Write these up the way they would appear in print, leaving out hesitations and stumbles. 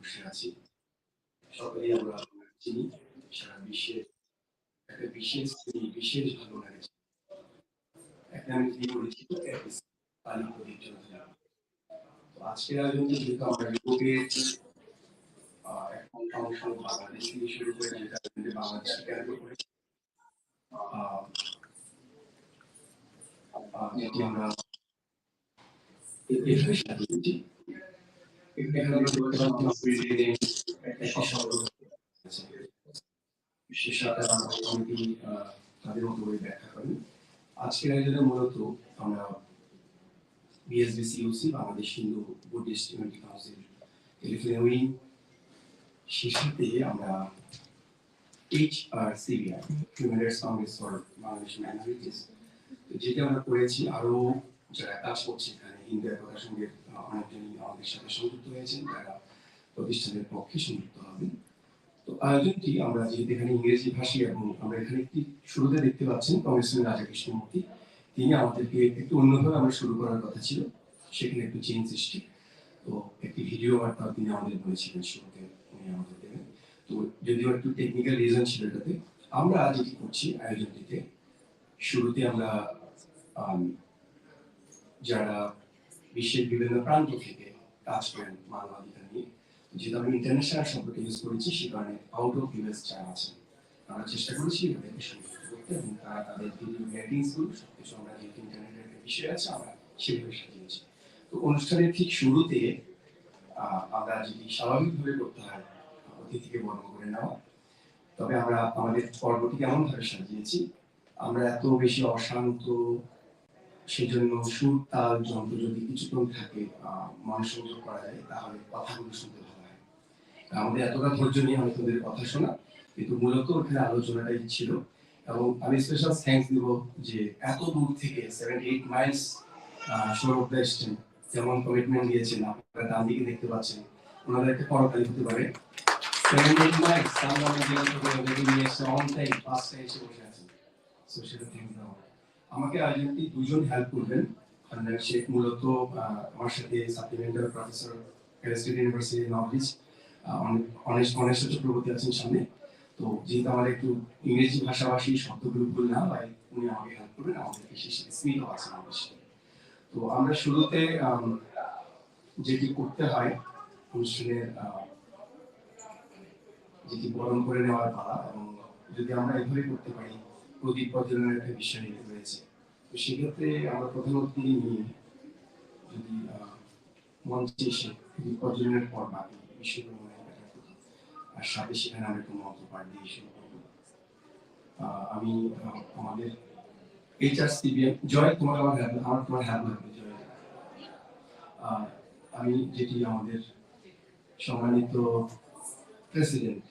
বসে আছি। সকলেই আমরা চিনি সারা বিশ্বের একটা বিশেষ ভালো লাগছে। একটা আমি কি পরিচিত পালি প্রদীপ চৌধুরী। তো আজকের আয়োজনে যেহেতু আমরা ইউরোপের একটা অংশ বাংলাদেশ থেকে শুরু করে যেটা বাংলাদেশকে কেন্দ্র করে যেটি আমরা এভাবে সাজিয়েছি। এখানে আমরা দেখতে পাচ্ছি একটা শব্দ বিশেষত অনেকেই তাদের মতো করে ব্যাখ্যা করেন। আজকের আয়োজনে মূলত আমরা BHBCUC Bangladesh Hindu Buddhist unity council টেলিফোনে শেষেতে আমরা HRCBM human rights Congress for Bangladesh minorities, যেটা আমরা করেছি। আরো যারা কাজ করছে এখানে হিন্দু একতার সঙ্গে অনেকজনই আমাদের সাথে সংযুক্ত হয়েছেন, যারা প্রতিষ্ঠানের পক্ষে সংযুক্ত হবেন। তো আয়োজনটি আমরা যেহেতু এখানে ইংরেজি ভাষী এবং আমরা এখানে একটি শুরুতে দেখতে পাচ্ছেন কংগ্রেসম্যান রাধাকৃষ্ণমূর্তি, তিনি আমাদেরকে একটু অন্যভাবে আমরা শুরু করার কথা ছিল, সেখানে একটু চেঞ্জ সৃষ্টি। তো একটি ভিডিও বার্তা তিনি আমাদের বলেছিলেন শুরুতে উনি আমাদের দেবেন। তো যদিও একটু টেকনিক্যাল রিজন ছিল এটাতে, আমরা যেটি করছি আয়োজনটিতে শুরুতে আমরা যারা বিশ্বের বিভিন্ন প্রান্ত থেকে কাজ করেন মানবাধিকার নিয়ে, যেহেতু আমি ইন্টারন্যাশনাল শব্দটি ইউজ করেছি সে কারণে আউট অফ ইউএস যারা আছেন আমরা চেষ্টা করেছি তাদেরকে সংযুক্ত করতে, এবং তারা তাদের ভিডিও রেটিংস গুলো সবকিছু আমরা যেহেতু ইন্টারনেটের একটা বিষয় আছে আমরা সেভাবে সাজিয়েছি। তো অনুষ্ঠানের ঠিক শুরুতে আমরা যদি স্বাভাবিকভাবে করতে হয় অতিথিকে বরণ করে নেওয়া, তবে আমরা আমাদের পর্বটি কেমন ভাবে সাজিয়েছি, আমরা এত বেশি অশান্ত, সেজন্য সুর তাল যন্ত্র যদি কিছুক্ষণ থাকে মনোসংযোগ করা যায় তাহলে কথাগুলো শুনতে ভালো হয়। আমাদের এতটা ধৈর্য নিয়ে আমি তোদের কথা শোনা, কিন্তু মূলত ওখানে আলোচনাটাই ছিল। এবং আমি স্পেশাল থ্যাঙ্কস দিব যে এত দূর থেকে 78 মাইলস সৌরভ এসছেন, যেমন কমিটমেন্ট দিয়েছেন আপনারা ডান দিকে দেখতে পাচ্ছেন, ওনাদের একটা করতালি হতে পারে। 78 মাইলস অন টাইম 5টায় এসে বসে আছেন, সো সেটা থ্যাঙ্কস দেওয়া। আমাকে আয়োজনটি দুজন হেল্প করবেন। শেখ মূলত আমার সাথে supplemental professor president university knowledge অনেক চক্রবর্তী আছেন সামনে। তো যেহেতু আমার একটু ইংরেজি ভাষাভাষী শব্দগুলো ভুল না হয়, উনি আমাকে হেল্প করবেন, আমাদেরকে শেষে স্মিত আছেন আমাদের সাথে। তো আমরা শুরুতে যেটি করতে হয় অনুষ্ঠানের যেটি বরণ করে নেওয়ার পালা, এবং যদি আমরা এভাবে করতে পারি প্রদীপ প্রজ্বলনের একটা বিষয় রয়েছে। তো সেক্ষেত্রে আমরা প্রথমত নিয়ে যদি মঞ্চে এসে প্রদীপ প্রজ্বলনের পর বাকি বিষয়গুলো আর সাথে সেখানে আমরা একটু মন্ত্র পাঠ দিয়ে শুরু করবো। আমি আমাদের HRCBM জয়, তোমার তোমার হ্যাপ লাগবে জয়। আমি যেটি আমাদের সম্মানিত প্রেসিডেন্ট,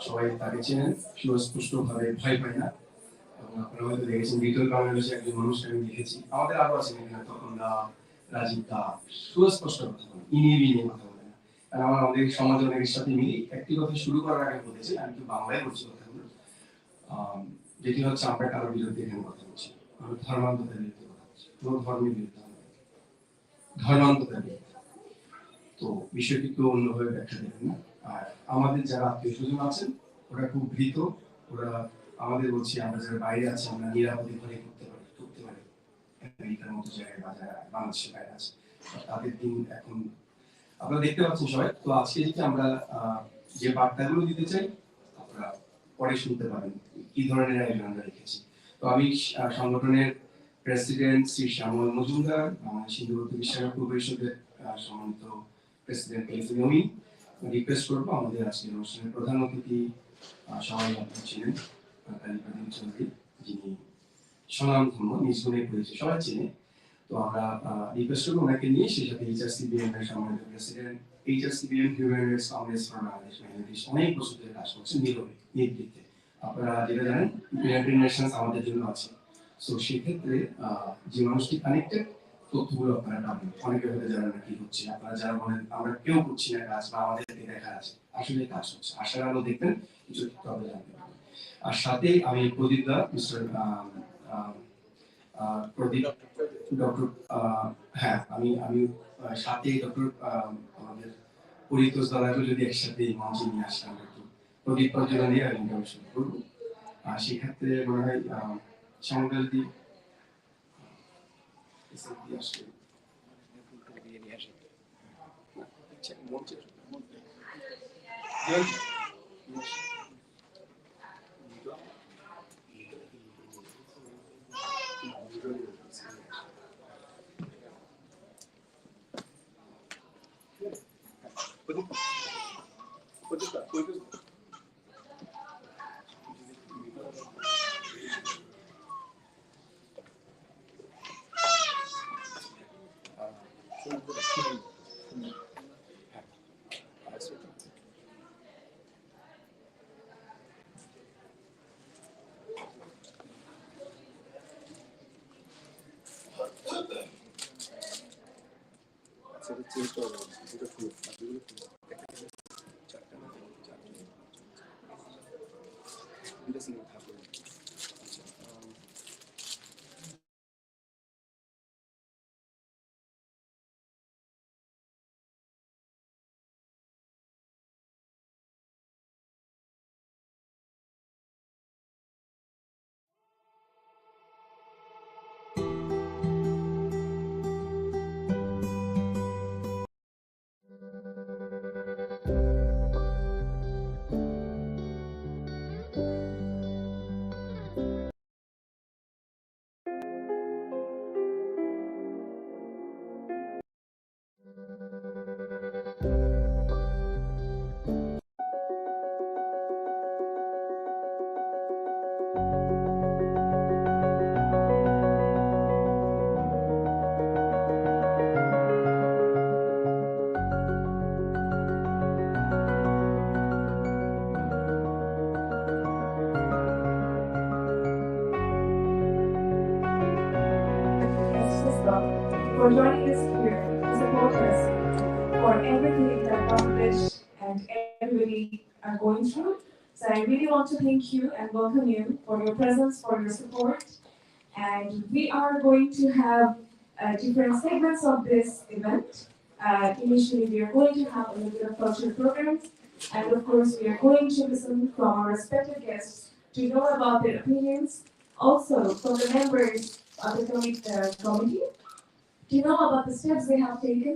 সবাই তাকে চেনেন, সুস্পষ্ট ভাবে ভয় পায় না, এবং আপনারা হয়তো দেখেছেন বিটল বাংলাদেশে একজন মানুষকে আমি দেখেছি, আমাদের আরো আছেন এখানে তখন রাজীব দা, সুস্পষ্ট কথা বলেন, ইনিয়ে বিনিয়ে কথা বলেন। কারণ আমার আমাদের সমাজে অনেকের সাথে মিলি একটি কথা শুরু করার আগে বলেছি, আমি তো বাংলায় বলছি কথাগুলো, যেটি হচ্ছে আমরা কারোর বিরুদ্ধে এখানে কথা বলছি, আমরা ধর্মান্তরের বিরুদ্ধে কথা বলছি, কোনো ধর্মের বিরুদ্ধে ধর্মান্তরের বিরুদ্ধে। তো বিষয়টি কেউ অন্যভাবে ব্যাখ্যা দেবেন না। আর আমাদের যারা আত্মীয় স্বজন আছেন ওরা খুব ভীত, ওরা আমাদের বলছি আমরা যারা বাইরে আছি আমরা নিরাপদে ঘরে করতে পারি আমেরিকার মতো জায়গায় বা যারা বাংলাদেশের বাইরে আছে তাদের দিন এখন আপনারা দেখতে পাচ্ছেন সবাই। তো আজকে যেটা আমরা যে বার্তাগুলো দিতে চাই আপনারা পরে শুনতে পাবেন কি ধরনের আয়োজন আমরা রেখেছি। তো আমি সংগঠনের প্রেসিডেন্ট শ্রী শ্যামল মজুমদার, বাংলাদেশ হিন্দু বিশ্বায়ন পরিষদের সম্মানিত প্রেসিডেন্ট উনি রিকোয়েস্ট করবো আমাদের আজকের অনুষ্ঠানের প্রধান অতিথি সবাই আপনারা ছিলেন পৃথিবী চৌধুরী, যিনি স্বনামধন্য নিজ গুণে পরিচিত, সবাই চেনে। তো আমরা রিকোয়েস্ট করবো ওনাকে নিয়ে, সেই সাথে HRCBM এর সম্মানিত president, HRCBM human rights Congress for Bangladesh minorities অনেক বছর ধরে কাজ করছেন নির্বিঘ্নে। আপনারা যেটা জানেন ইউনাইটেড নেশনস আমাদের জন্য আছে, সো সেক্ষেত্রে যে মানুষটি কানেক্টেড তথ্যগুলো আপনারা পাবেন। অনেকে হয়তো জানেন না কি হচ্ছে, আপনারা যারা বলেন আমরা কেউ করছি না কাজ বা আমাদেরকে দেখা আছে, আসলে কাজ হচ্ছে, আশার আলো দেখবেন কিছু তথ্য আপনারা জানতে পারবেন। আর সাথে আমি প্রদীপ দা, মিস্টার প্রদীপ ডক্টর, হ্যাঁ আমি সাথে ডক্টর আমাদের পরিতোষ দাদাকে যদি একসাথে মঞ্চে নিয়ে আসলাম একটু প্রদীপ প্রজ্বলন দিয়ে আমি শুরু করবো। সেক্ষেত্রে মনে হয় শ্যামল যদি আসলে for joining us here to support us for everything that Bangladesh and everybody are going through. So I really want to thank you and welcome you for your presence, for your support. And we are going to have different segments of this event. Initially, we are going to have a little bit of cultural programs, and of course, we are going to listen from our respected guests to know about their opinions, also from the members of the committee, to know about the steps they have taken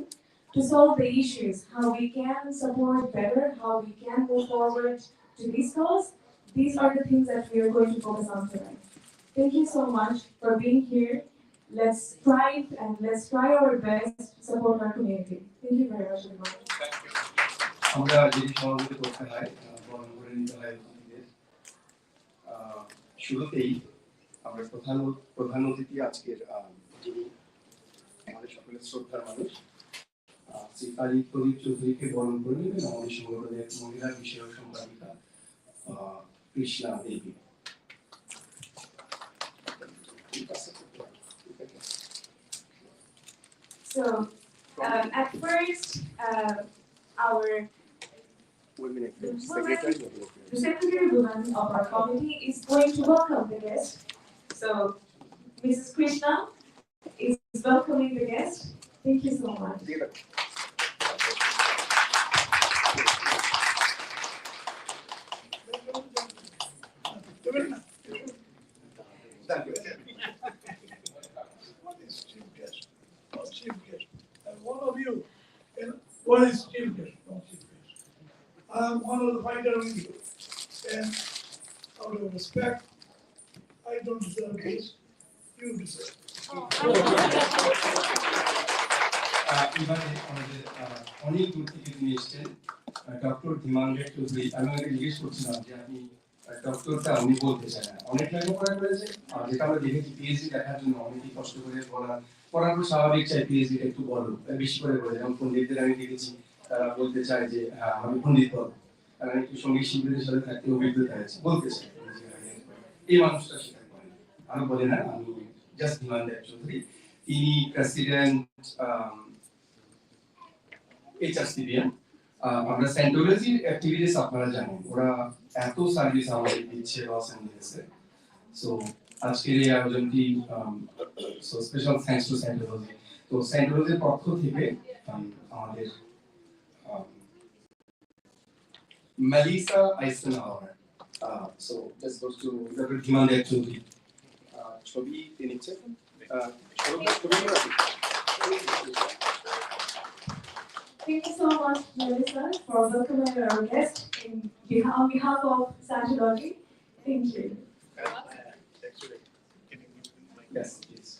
to solve the issues, how we can support better, how we can move forward to this cause. These are the things that we are going to focus on tonight. Thank you so much for being here. Let's strive and let's try our best to support our community. Thank you very much, everyone. আমরা যদি সহযোগিতা করতে হয় বরণ করে নিতে হয় অতিথিদের। শুরুতেই আমরা প্রধান অতিথি আজকের যিনি আমাদের সকলের শ্রদ্ধার মানুষ শ্রী প্রদীপ চৌধুরীকে বরণ করে নেবেন আমাদের সংগঠনের মহিলা বিষয়ক সম্পাদিকা কৃষ্ণা দেবী। So, at first, our the secretary woman of our committee is going to welcome the guest. So, Mrs. Krishna is welcoming the guest. Thank you so much. What is chief guest? Not chief guest. And one of you, what is chief guest? Not chief guest. I am one of the fighter with you. And out of respect, I don't deserve this. You deserve it. এবারে আমাদের অনেক দূর থেকে তিনি এসছেন doctor ধীমাঙ্গের Chowdhury. আমি ওনাকে জিজ্ঞেস করছিলাম যে আপনি ডক্টরটা উনি বলতে চান না, অনেক লেখাপড়া করেছে আর যেটা আমরা দেখেছি পিএইচডি দেখার জন্য অনেকই কষ্ট করে পড়ার পর স্বাভাবিক চাই পিএইচডিটা একটু বলো বেশি করে বলে। যেমন পণ্ডিতদের আমি দেখেছি তারা বলতে চায় যে হ্যাঁ আমি পণ্ডিত বলো, কারণ একটু সঙ্গীত শিল্পীদের সাথে থাকতে অভিজ্ঞতা আছে বলতে চাই। এই মানুষটা সেটা করে আমি বলি না, আমি জাস্ট ধীমাঙ্গের চৌধুরী। তিনি প্রেসিডেন্ট HRCBM। আমরা সায়েন্টোলজির অ্যাক্টিভিটিস আপনারা জানেন, ওরা এত সার্ভিস আমাদের দিচ্ছে লস অ্যাঞ্জেলেসে। সো আজকের এই আয়োজনটি সো স্পেশাল থ্যাঙ্কস টু সায়েন্টোলজি। তো সায়েন্টোলজির পক্ষ থেকে আমাদের Melissa Eisenhower. So this goes to Dr. Himanda Chowdhury. ছবি নিচ্ছে Thank you so much, Melissa, for welcoming our guest on behalf of Scientology. Thank you. Yes, please.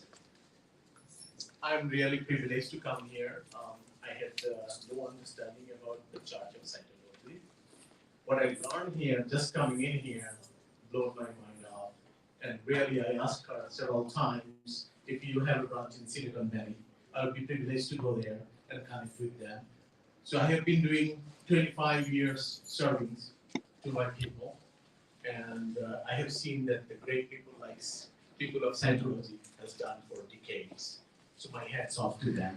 I'm really privileged to come here. I had no understanding about the Church of Scientology. What I learned here, just coming in here, blew my mind off. And really, I asked her several times if you have a branch in Silicon Valley, I would be privileged to go there and connect with them. So I have been doing 25 years serving to my people, and I have seen that the great people like people of Scientology has done for decades. So my hats off to them.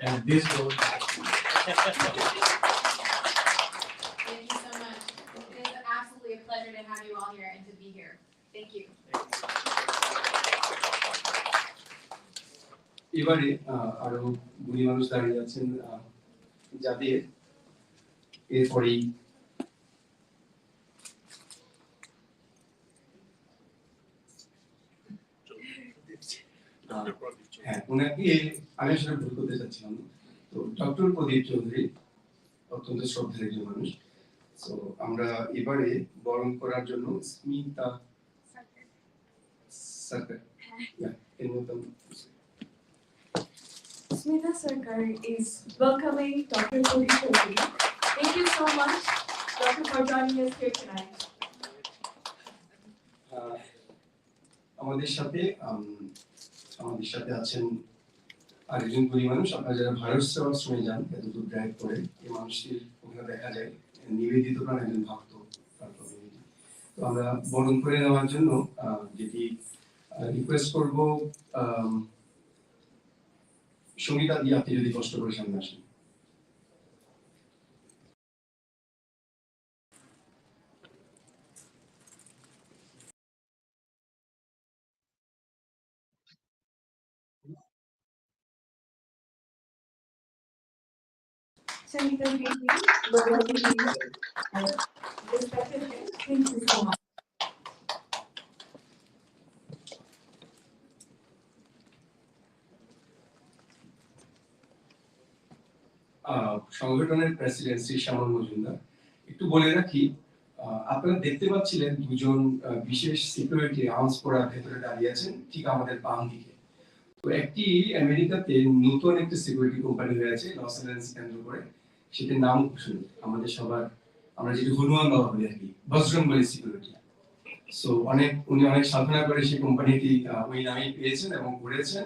And this goes back to you. Thank you so much. It is absolutely a pleasure to have you all here and to be here. Thank you. এবারে আরো গুণী মানুষ দাঁড়িয়ে আছেন যাদের এরপরেই হ্যাঁ ওনাকে আমি আসলে ভুল করতে চাচ্ছিলাম না। তো ডক্টর প্রদীপ চৌধুরী অত্যন্ত শ্রদ্ধার একজন মানুষ। তো আমরা এবারে বরণ করার জন্য স্মিতা সরকার এর মতন Smita Sarkar is welcoming Dr. Puri. Thank you so much, Doctor, for joining us here tonight. আমাদের সাথে আছেন আরেকজন গুণী মানুষ। আপনারা যারা ভারত সেবাশ্রমে যান এতদূর ড্রাইভ করে এই মানুষটির ওখানে দেখা যায় নিবেদিত প্রাণ একজন ভক্ত। তো আমরা বরণ করে নেওয়ার জন্য যেটি রিকোয়েস্ট করব সঙ্গীতা দিয়ে আপনি যদি কষ্ট করে সামনে আসেন। Sangeeta Devi, respected guest, thank you so much. সংগঠনের প্রেসিডেন্ট শ্রী শ্যামল মজুমদার। একটু বলে রাখি, আপনারা দেখতে পাচ্ছিলেন দুজন বিশেষ সিকিউরিটি আর্মস পরা ভেতরে দাঁড়িয়ে আছেন ঠিক আমাদের বাম দিকে। তো একটি আমেরিকাতে নতুন একটি সিকিউরিটি কোম্পানি হয়েছে লস অ্যাঞ্জেলেস কেন্দ্র করে, সেটার নাম ঘোষণা আমাদের সবার আমরা যেটা হনুমান বাবা বলি আর কি, বজরংবলী সিকিউরিটি। সো উনি অনেক সাধনা করে সেই কোম্পানিটি ওই নামেই পেয়েছেন এবং করেছেন,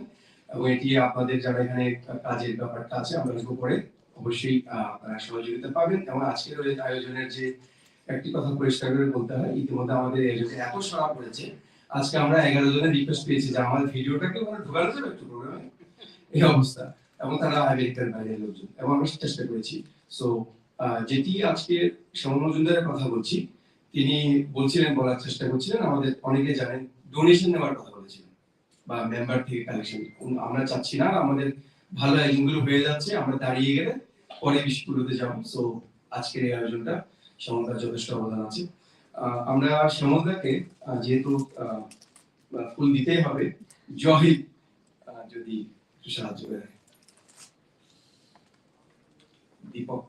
এবং এটি আপনাদের যারা এখানে কাজের ব্যাপারটা আছে আমরা করে অবশ্যই আপনারা সহযোগিতা পাবেন। এবং আজকের ওই আয়োজনের যে একটি কথা পরিষ্কার করে বলতে হয়, ইতিমধ্যে আমাদের আয়োজনে এত সাড়া পড়েছে, আজকে আমরা 11 জনের রিকোয়েস্ট পেয়েছি যে আমাদের ভিডিওটাকে ওখানে ঢোকানো যাবে একটু প্রোগ্রামে, এই অবস্থা। এবং তারা আমেরিকার বাইরের লোকজন, এবং আমরা চেষ্টা করেছি। সো যেটি আজকে শ্যামল মজুমদারের কথা বলছি, তিনি বলার চেষ্টা করছিলেন, আমাদের অনেকে জানেন ডোনেশন নেওয়ার কথা বলেছিলেন বা মেম্বার থেকে কালেকশন। আমরা চাচ্ছি না, আমাদের ভালো আয়োজনগুলো হয়ে যাচ্ছে, আমরা দাঁড়িয়ে গেলে পরে বিষয়গুলোতে যাবো। সো আজকের এই আয়োজনটা শ্যামলদার যথেষ্ট অবদান আছে। আমরা শ্যামলদাকে যেহেতু ফুল দিতেই হবে, জয় যদি একটু সাহায্য করে দীপক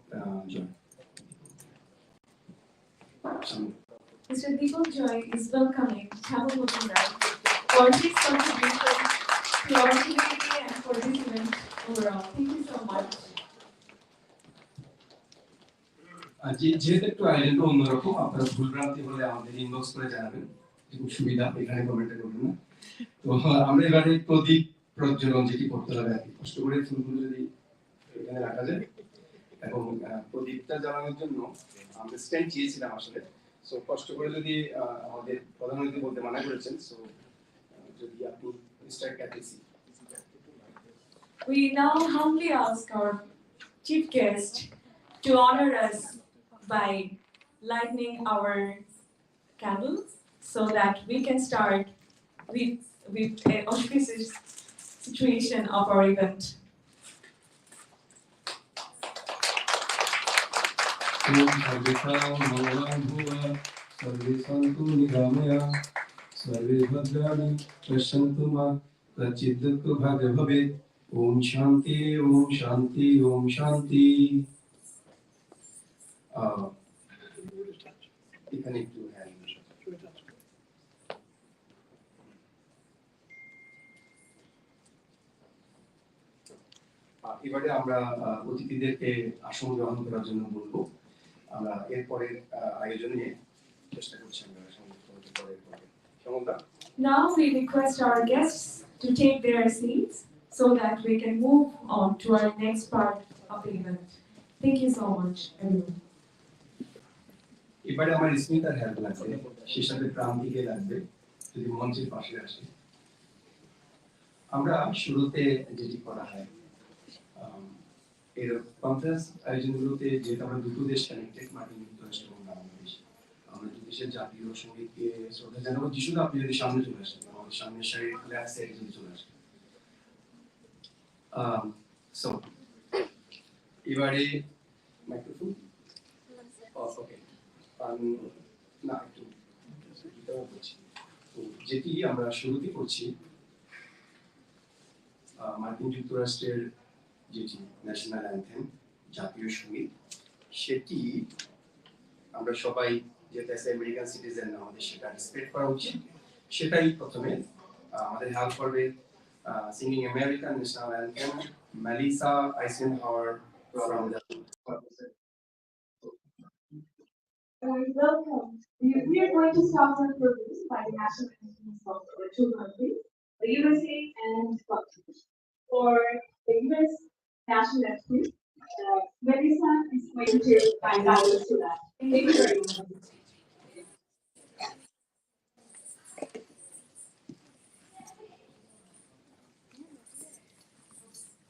জয়। Mr. Deepak Joy is welcoming Shyamal Mazumder for his contribution to our community and for this event overall. Thank you so much. যেহেতু একটু আয়োজনটা অন্যরকম, আপনারা ভুলভ্রান্তি হলে আমাদের ইনবক্স করে জানাবেন, খুব সুবিধা, এখানে কমেন্টে করবেন না। তো আমরা এবারে প্রদীপ প্রজ্বলন যেটি করতে হবে আর কি, কষ্ট করে ফুলগুলো যদি এখানে রাখা যায়, এবং প্রদীপটা জ্বালানোর জন্য আমরা স্ট্যান্ড চেয়েছিলাম আসলে। সো কষ্ট করে যদি আমাদের প্রধানমন্ত্রী বলতে মানা করেছেন, সো যদি আপনি mister ক্যাটেসি। We now humbly ask our chief guest to honor us by lighting our candles so that we can start with an auspicious situation of our event. Om Sarvesham Mangalam Bhuva Sarve Santu Niramaya Sarve Bhadrani Pashantu Ma Kachidukha Bhaga Bhavet Om Shanti Om Shanti Om Shanti এখানে একটু এবারে আমরা অতিথিদেরকে আসন গ্রহণ করার জন্য বলবো আমরা এরপরের আয়োজনে চেষ্টা করছি আমরা সমন্দা Now we request our guests to take their seats so that we can move on to our next part of the event. Thank you so much, everyone. এবারে আমার স্মিতার হেল্প লাগবে সেই সাথে প্রাণ দিকে লাগবে যদি মঞ্চের পাশে আসে আমরা শুরুতে যেটি করা হয় এর কনফারেন্স আয়োজনগুলোতে যেহেতু আমরা দুটো দেশ কানেক্টেড মার্কিন যুক্তরাষ্ট্র এবং বাংলাদেশ আমরা দু দেশের জাতীয় সঙ্গীতকে শ্রদ্ধা জানাবো যিশুদা আপনি যদি সামনে চলে আসেন আমাদের সামনের সাইড লেফট সাইডে যদি চলে আসেন সো এবারে মাইক্রোফোন ওকে না একটু যেটি আমরা শুরুতে করছি মার্কিন যুক্তরাষ্ট্রের যেটি ন্যাশনাল অ্যান্থেম জাতীয় সঙ্গীত সেটি আমরা সবাই যেটা আমেরিকান সিটিজেন আমাদের সেটা রেসপেক্ট করা উচিত সেটাই প্রথমে আমাদের হেল্প করবে singing American national anthem Melissa Eisenhower from the Welcome. We are going to start our program by the national anthems of the two countries, the USA and Bangladesh. For the US national anthem, Melissa is going to guide us to that. Thank you very much.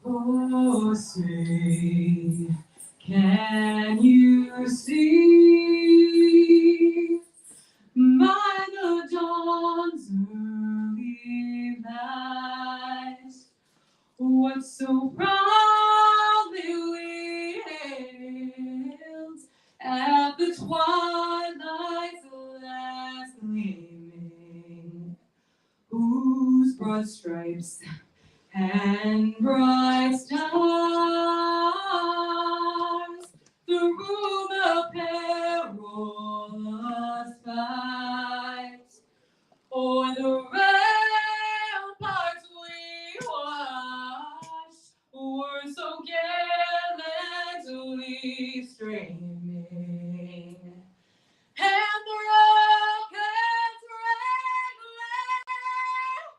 Oh, say, can you see by the dawn's early light what so proudly we hailed at the twilight's last gleaming, whose broad stripes and bright stars through the perilous fight o'er the ramparts we watched were so gallantly streaming, and the rockets rang loud,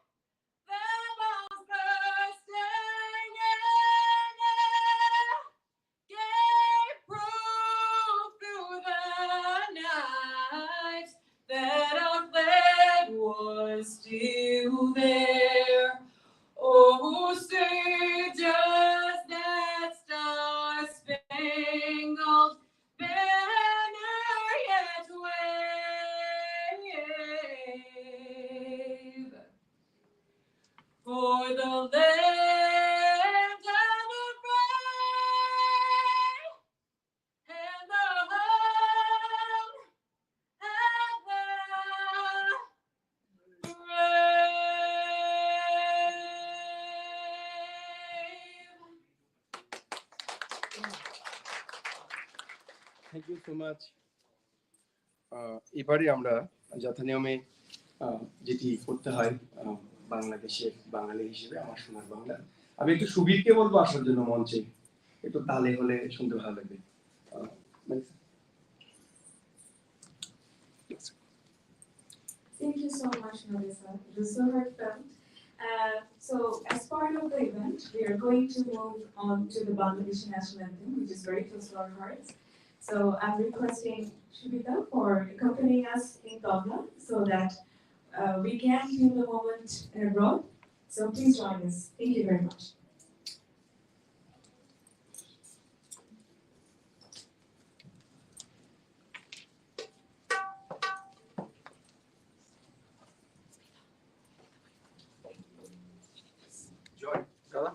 the bombs bursting in air gave proof through the night that our flag was still there. Oh, say does that star-spangled banner yet wave? For the land and the brave and the home and the thank you so much এবারে আমরা যথানিয়মে যেটি করতে হয় বাংলাদেশের বাঙালি হিসেবে আমার সোনার বাংলা আমি একটু সুবীরকে বলবো আসার জন্য মঞ্চে একটু তালে হলে শুনতে ভালো লাগবে Thank you so much, Melissa. It was so heartfelt. So, as part of the event, we are going to move on to the Bangladeshi national anthem, which is very close to our hearts. So, I'm requesting Shubita for accompanying us in Tabla so that we can feel the moment abroad. So, please join us. Thank you very much. জয় দাদা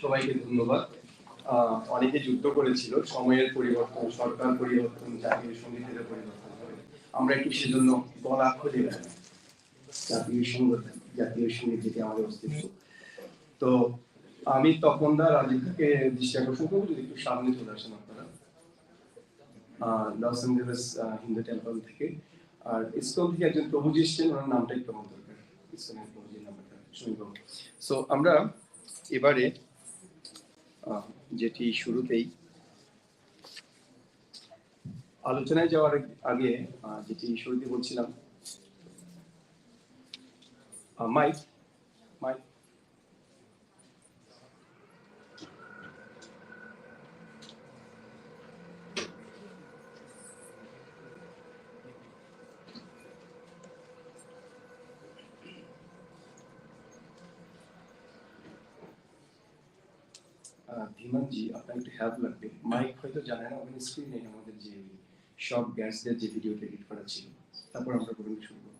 সবাইকে ধন্যবাদ। অনেকে যুদ্ধ করেছিল, সময়ের পরিবর্তন, সরকার পরিবর্তন, জাতীয় সংগীতের পরিবর্তন হবে। আমরা একটু সেজন্য গলা খুলে গেলাম জাতীয় সংগীত, জাতীয় সংগীত যেটি আমাদের অস্তিত্ব। তো আমি তপনদা রাজীবকে দৃষ্টি আকর্ষণ করবো, যদি একটু সামনে চলে আসেন আপনারা। লস অ্যাঞ্জেলেস হিন্দু টেম্পল থেকে, আর ইসকন থেকে একজন প্রভুজি এসছেন, ওনার নামটা একটু আমার দরকার, ইসকনের প্রভুজির নামটা শুনবো। সো আমরা এবারে যেটি শুরুতেই আলোচনায় যাওয়ার আগে যেটি শুরুতে বলছিলাম, মাইক মাইক ধীমানজি, আপনার একটু হেল্প লাগবে। মাইক হয়তো জানেন না, ওখানে স্ক্রিনে আমাদের যে সব গ্যাসদের যে ভিডিওটা এডিট করা ছিল, তারপর আমরা প্রোগ্রাম শুরু করব।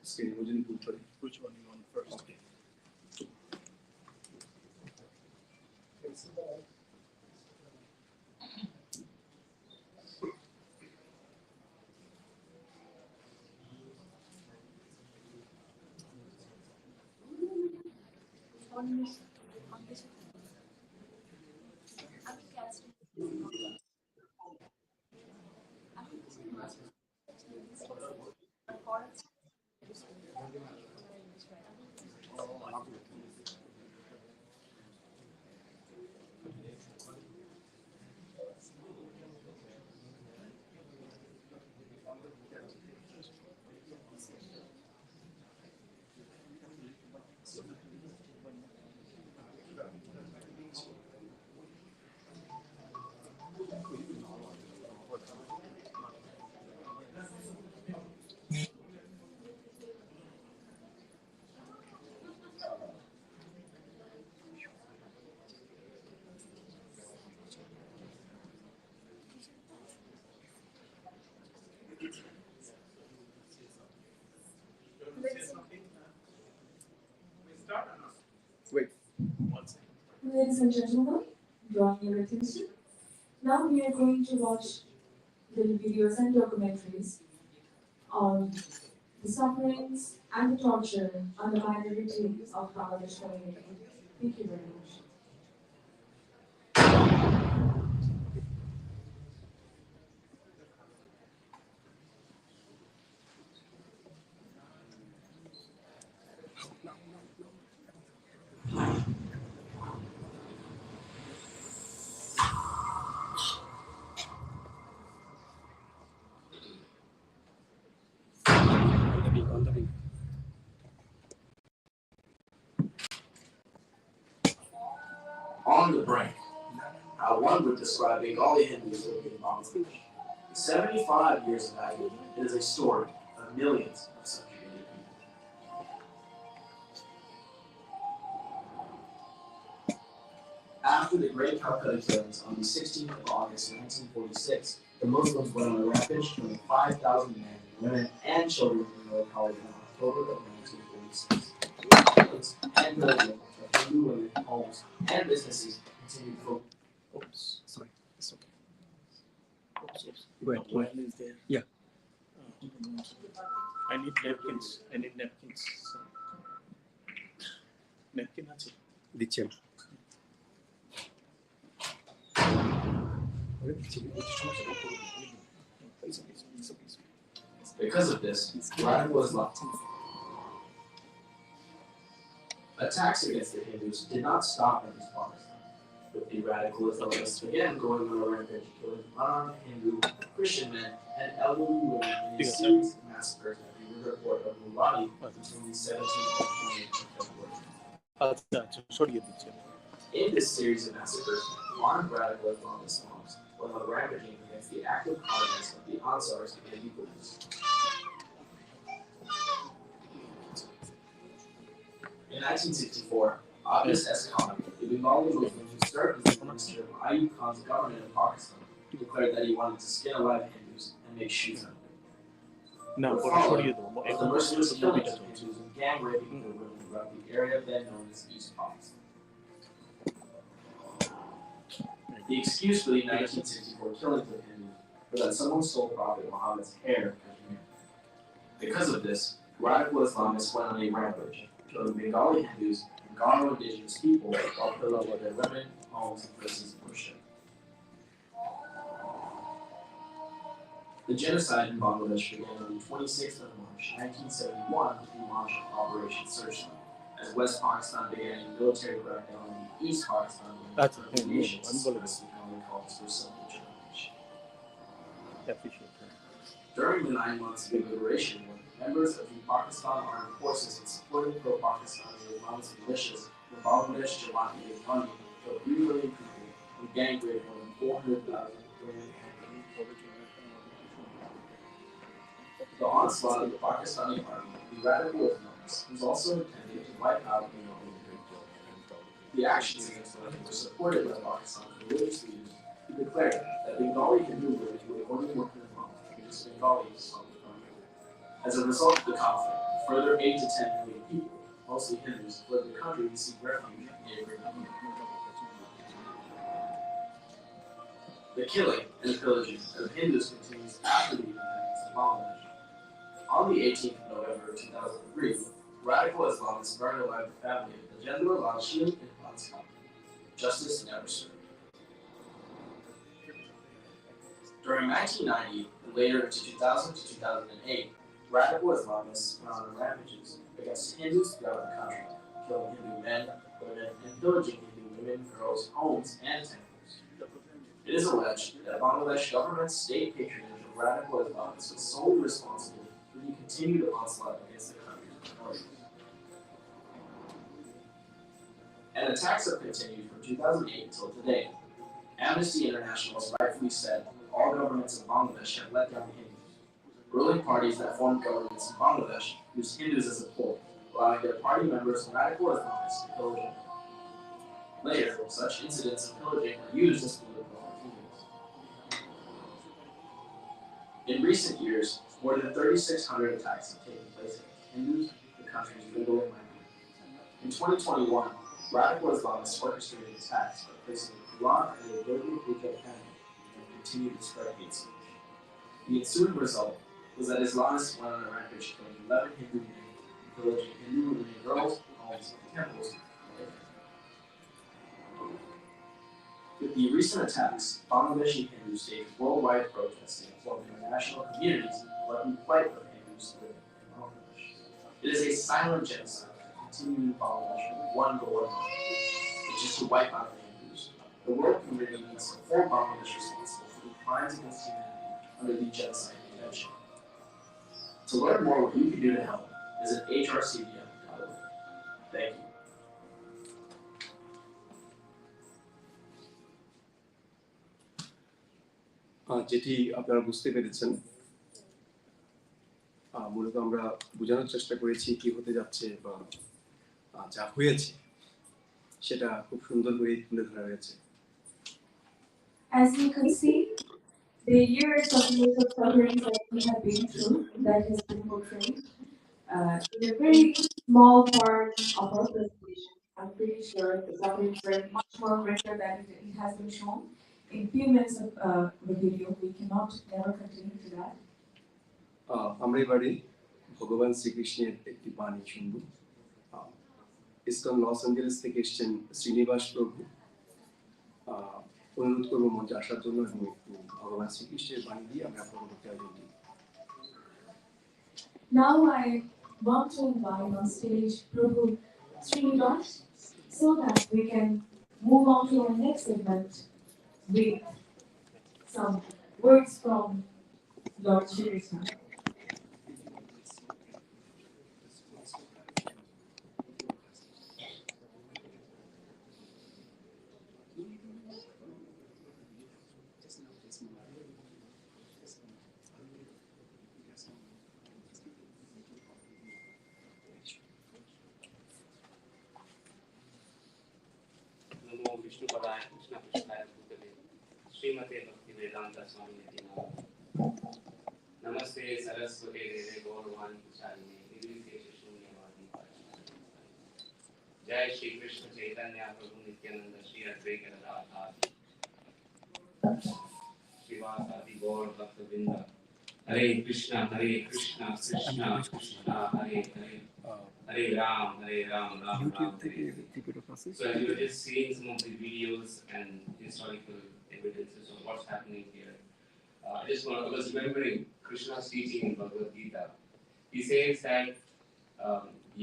স্ক্রিনে যদি ভুল করে Which one you want first? Okay. Wait. Ladies and gentlemen, drawing your attention. Now we are going to watch the videos and documentaries on the sufferings and the torture on the minorities of Bangladesh community. Thank you very much. On the brink, how one would describe Bengali Hindus living in Bangladesh. 75 years of agony, it is a story of millions of subjugated people. After the Great Calcutta killings on the 16th of August 1946, the Muslims went on a rampage, killing 5,000 men, women, and children in the college in October of 1946. Killings and pillaging of Hindu women, homes, and businesses continued for. Oops, sorry, it's okay. Wait, is there? Yeah. I need napkins. Napkin আছে? দিচ্ছি আমি। Because of this, radical Islam. Attacks against the Hindus did not stop in this Pakistan, with the radical Islamists again going on a rampage, killing unarmed Hindu, Christian men, and elderly women in a series of massacres at the river port of Muladi between the 17th and 20th of February. আচ্ছা সরিয়ে দিচ্ছি। In this series of massacres, armed radical Islamist mobs went on rampaging against the active communists of the Ansars and the Buddhists. In 1964, Abbas S. Khan, the Bengali Muslim who served as the minister of Ayub Khan's government in Pakistan, declared that he wanted to skin alive Hindus and make shoes out of them. না The পরে সরিয়ে following দেবো। was the merciless killings of Hindus and gang raping of women throughout the area then known as East Pakistan. The excuse for the 1964 killings of Hindus was that someone stole Prophet Muhammad's hair in Kashmir. Because of this, radical Islamists went on a rampage, killing Bengali Hindus and Garo indigenous people while pillaging their women, homes, and places of worship. The genocide in Bangladesh began on the 26th of March 1971 with the launch of Operation Searchlight, as West Pakistan began a military crackdown on the East Pakistan That's nations unbelievable. as the Bengali calls for self-determination. Appreciate that. During the 9 months of the liberation war, members of the Pakistan Armed Forces and supporting pro-Pakistani Islamist militias in Bangladesh, Jamati, and Gandhi killed 3 million people and gang raped more than 400,000 women. The onslaught of the Pakistani army, the radical Islamists, was also intended to wipe out the Bengali people. The actions against them were supported by Pakistan's religious leaders, who declared that Bengali Hindu women would only work in the home because Bengali is on the country. As a result of the conflict, a further 8 to 10 million people, mostly Hindus, fled the country to seek refuge in neighboring India. The killing and pillaging of Hindus continues after the independence of Bangladesh. On the 18th of November 2003, radical Islamists burned alive the family of the Gender Lal Shield in Pakistan. Justice never served. During 1990 and later into 2000 to 2008, radical Islamists went on rampages against Hindus throughout the country, killing Hindu men, women, and pillaging Hindu women, girls, homes, and temples. It is alleged that Bangladesh government's state patronage of radical Islamists was solely responsible for the continued onslaught against the country's minorities. And attacks have continued from 2008 until today. Amnesty International has rightfully said all governments in Bangladesh have let down Hindus. Ruling parties that formed governments in Bangladesh use Hindus as a pole, allowing their party members and radical Islamists to pillage them. Later, such incidents of pillaging are used as political opportunities. In recent years, more than 3,600 attacks have taken place against Hindus, the country's dwindling minority. In 2021, radical Islamists orchestrated attacks by placing the Quran and the Bivd Puja family and continued to spread hate speech. The ensuing result was that Islamists went on a rampage killing 11 Hindu men and pillaging Hindu women and girls, homes, and temples. With the recent attacks, Bangladeshi Hindus staged worldwide protests and formed international communities to fight for Hindus living in Bangladesh. It is a silent genocide that continues in Bangladesh with one goal in mind, which is to wipe out the Hindus. The world community needs to hold Bangladesh responsible for the crimes against humanity under the Genocide Convention. To learn more what you can do to help, visit HRCBM.org. Thank you. যেটি আপনারা বুঝতে পেরেছেন, মূলত আমরা বোঝানোর চেষ্টা করেছি কি হতে যাচ্ছে বা যা হয়েছে সেটা খুব সুন্দর করে তুলে ধরা হয়েছে। As you can see, the years of suffering that we have been through, that has been portrayed in a very small part of our presentation. I'm pretty sure the suffering is very much more greater than it has been shown. In a few minutes of the video, we cannot never continue to that. আমরা এবারে ভগবান শ্রীকৃষ্ণের একটি বাণী শুনব। ISKCON Los Angeles থেকে এসেছেন শ্রীনিবাস প্রভু। অনুরোধ করবো মঞ্চে আসার জন্য এবং একটু ভগবান শ্রীকৃষ্ণের বাণী দিয়ে আমরা পরবর্তী আয়োজনটি। Now I want to invite on stage Prabhu Srinivas so that we can move on to our next segment with some words from Lord Shri Krishna. नमो विष्णुपदाय कृष्णपृष्ठाय भूतले श्रीमते भक्तिवेदांत स्वामी नमस्ते सरस्वती देवे गौरवाणी प्रचारिणे निर्विशेष शून्यवादी जय श्री कृष्ण चैतन्य प्रभु नित्यानंद श्री अद्वैत गदाधर श्रीवासादि गौर भक्तवृंद हरे Krishna Krishna Krishna Hare Hare Hare Ram, Ram Ram. So as you were just seeing some of the videos and historical evidences of what's happening here, I was remembering Krishna's teaching in Bhagavad Gita. He says that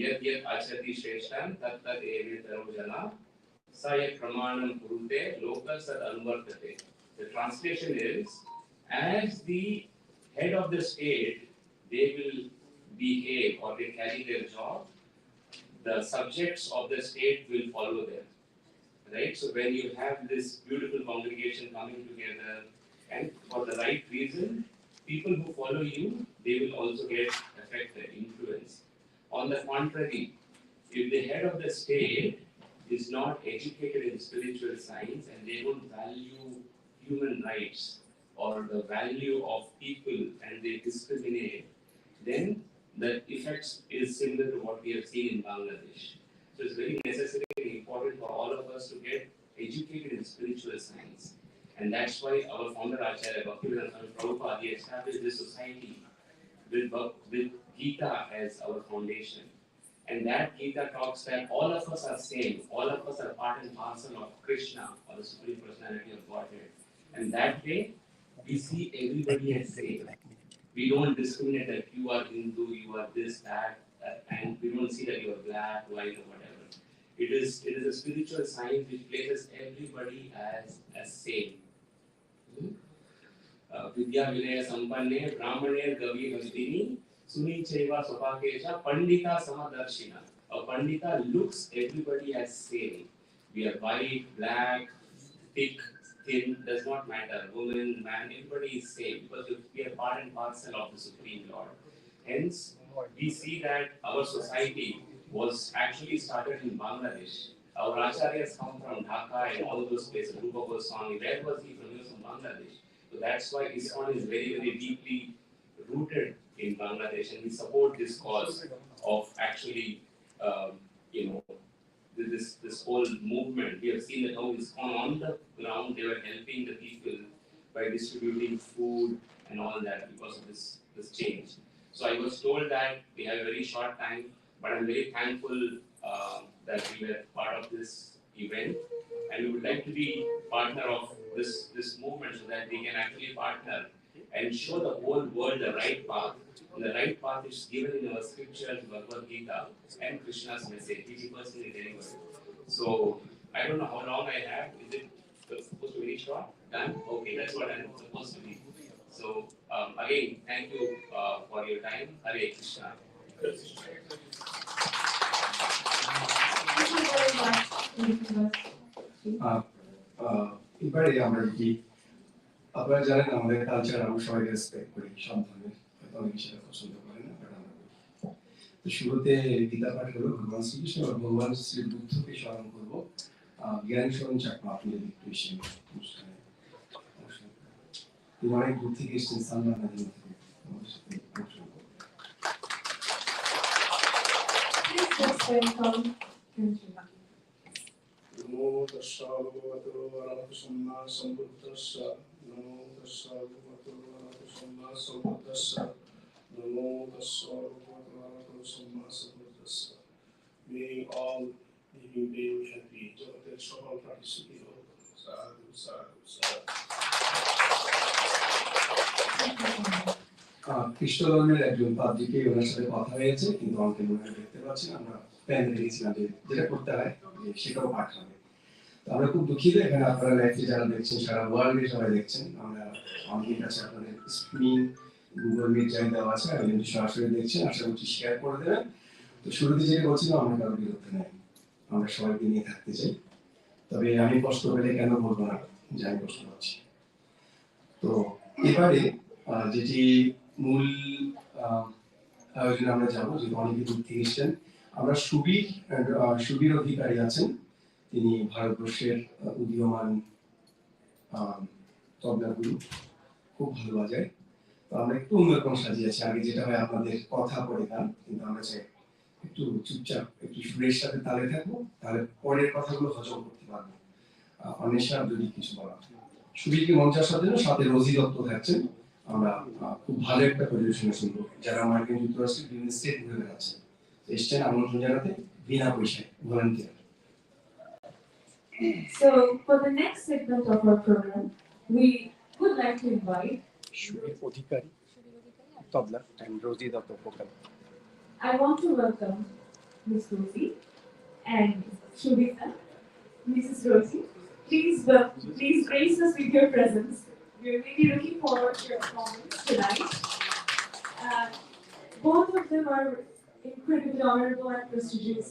yat yat achati shreshtam tat tat evetaro jana sayat pramanam kurute loka sad anuvartate. The translation is, as the head of the state, they will behave or they carry their job, the subjects of the state will follow them, right? So when you have this beautiful congregation coming together and for the right reason, people who follow you, they will also get affected, influence. On the contrary, if the head of the state is not educated in spiritual science and they don't value human rights or the value of people and they discriminate, then the effects is similar to what we have seen in Bangladesh. So it's very necessary and important for all of us to get educated in spiritual science. And that's why our founder Acharya Bhaktivedanta Swami Prabhupada established this society with Gita as our foundation. And that Gita talks that all of us are same, all of us are part and parcel of Krishna or the Supreme Personality of Godhead. And that way, we see everybody as same. We don't discriminate that you are Hindu, you are this, that, and we don't see that you are black, white, or whatever. It is a spiritual science which places everybody as same. Vidya Vinaya Sampanne, Brahmane, Gavi Hastini, Suni Chaiva Sopakesha, Pandita Samadarshina. A Pandita looks everybody as same. We are white, black, thick, thin, does not matter. Woman, man, everybody is same because we are part and parcel of the Supreme Lord. Hence, we see that our society was actually started in Bangladesh. Our acharyas come from Dhaka and all those places. Rupa Goswami, where was he from? He was from Bangladesh. So that's why ISKCON is very, very deeply rooted in Bangladesh, and we support this cause of actually, this whole movement. We have seen that how ISKCON on the ground, they were helping the people by distributing food and all that because of this change. So I was told that we have a very short time, but I'm very thankful that we were part of this event, and we would like to be partner of this movement so that we can actually partner and show the whole world the right path. And the right path is given in our scriptures, Bhagavad Gita, and Krishna's message, which he personally delivered. So I don't know how long I have. Is it supposed to be very short? Done? Okay, that's what I'm supposed to be. So again, thank you for your time. Hare Krishna. Thank you very much. এবারে আমরা যদি আপনারা জানেন আমাদের culture আমরা সবাই respect করি, সব ধর্মের হয়তো অনেকে সেটা পছন্দ করে না, বাট আমরা করি। তো শুরুতে গীতা পাঠ হলো ভগবান শ্রীকৃষ্ণ আর ভগবান শ্রী বুদ্ধকে স্মরণ করবো। জ্ঞান স্মরণ চাকমা আপনি যদি একটু এসে অনুষ্ঠানে তিনি অনেক দূর থেকে এসেছেন, সালমান নাদিম থেকে আমাদের সাথে অনুষ্ঠান করবেন। Please just welcome him. नमो तस्सा भगवतो अरहतो सम्मा सम्बुद्धस्सा नमो तस्सा भगवतो अरहतो सम्मा सम्बुद्धस्सा नमो तस्सा भगवतो अरहतो सम्मा सम्बुद्धस्सा। May all living beings happy, জগতের সকল প্রাণী সুখী হোক। সাধু সাধু সাধু। খ্রিস্ট ধর্মের একজন পাদ্রীকে ওনার সাথে কথা হয়েছে, কিন্তু আমাকে মনে হয় দেখতে পাচ্ছি না, আমরা প্ল্যান রেখেছিলাম যে যেটা করতে হয় যে সেটাও পাঠ হবে। তো আমরা খুব দুঃখিত, এখানে আপনারা লাইভে যারা দেখছেন সারা ওয়ার্ল্ডে সবাই দেখছেন, আমরা আমাদের কাছে আপনাদের স্ক্রিন গুগল মিট যাই দেওয়া আছে, আপনি যদি সরাসরি দেখছেন আশা করছি শেয়ার করে দেবেন। তো শুরুতে যেটা বলছিলাম আমরা কারো বিরুদ্ধে নেই, আমরা সবাইকে নিয়ে থাকতে চাই। তবে আমি কষ্ট পেলে কেন বলবো না যে আমি কষ্ট পাচ্ছি। তো এবারে যেটি মূল আয়োজনে আমরা যাবো, যেহেতু অনেকে দূর থেকে এসেছেন, আমরা সুবীর অধিকারী আছেন, তিনি ভারতবর্ষের উদীয়মান তবলা গুরু, খুব ভালো বাজায়। তো আমরা একটু অন্যরকম সাজিয়েছি, আগে যেটা হয় আপনাদের কথা পড়ে গান, কিন্তু আমরা চাই একটু চুপচাপ একটু সুরের সাথে তালে থাকবো, তাহলে পরের কথাগুলো হজম করতে পারবো। অন্বেষা যদি কিছু বলা, সুবীরকে মঞ্চে আসার জন্য সাথে রোজি দত্ত থাকছেন। আমরা খুব ভালো একটা পরিবেশনা শুনবো, যারা মার্কিন যুক্তরাষ্ট্রের বিভিন্ন স্টেট ঘুরে বেড়াচ্ছেন, এসছেন আমন্ত্রণ জানাতে বিনা পয়সায়, volunteer. So, for the next segment of our program, we would like to invite Subir Adhikari tabla and Rosy Dutta vocal. I want to welcome Ms. Rosie and Shubhita. Mrs. Rosie, please grace us with your presence. We're really looking forward to your performance tonight. Both of them are incredibly honorable and prestigious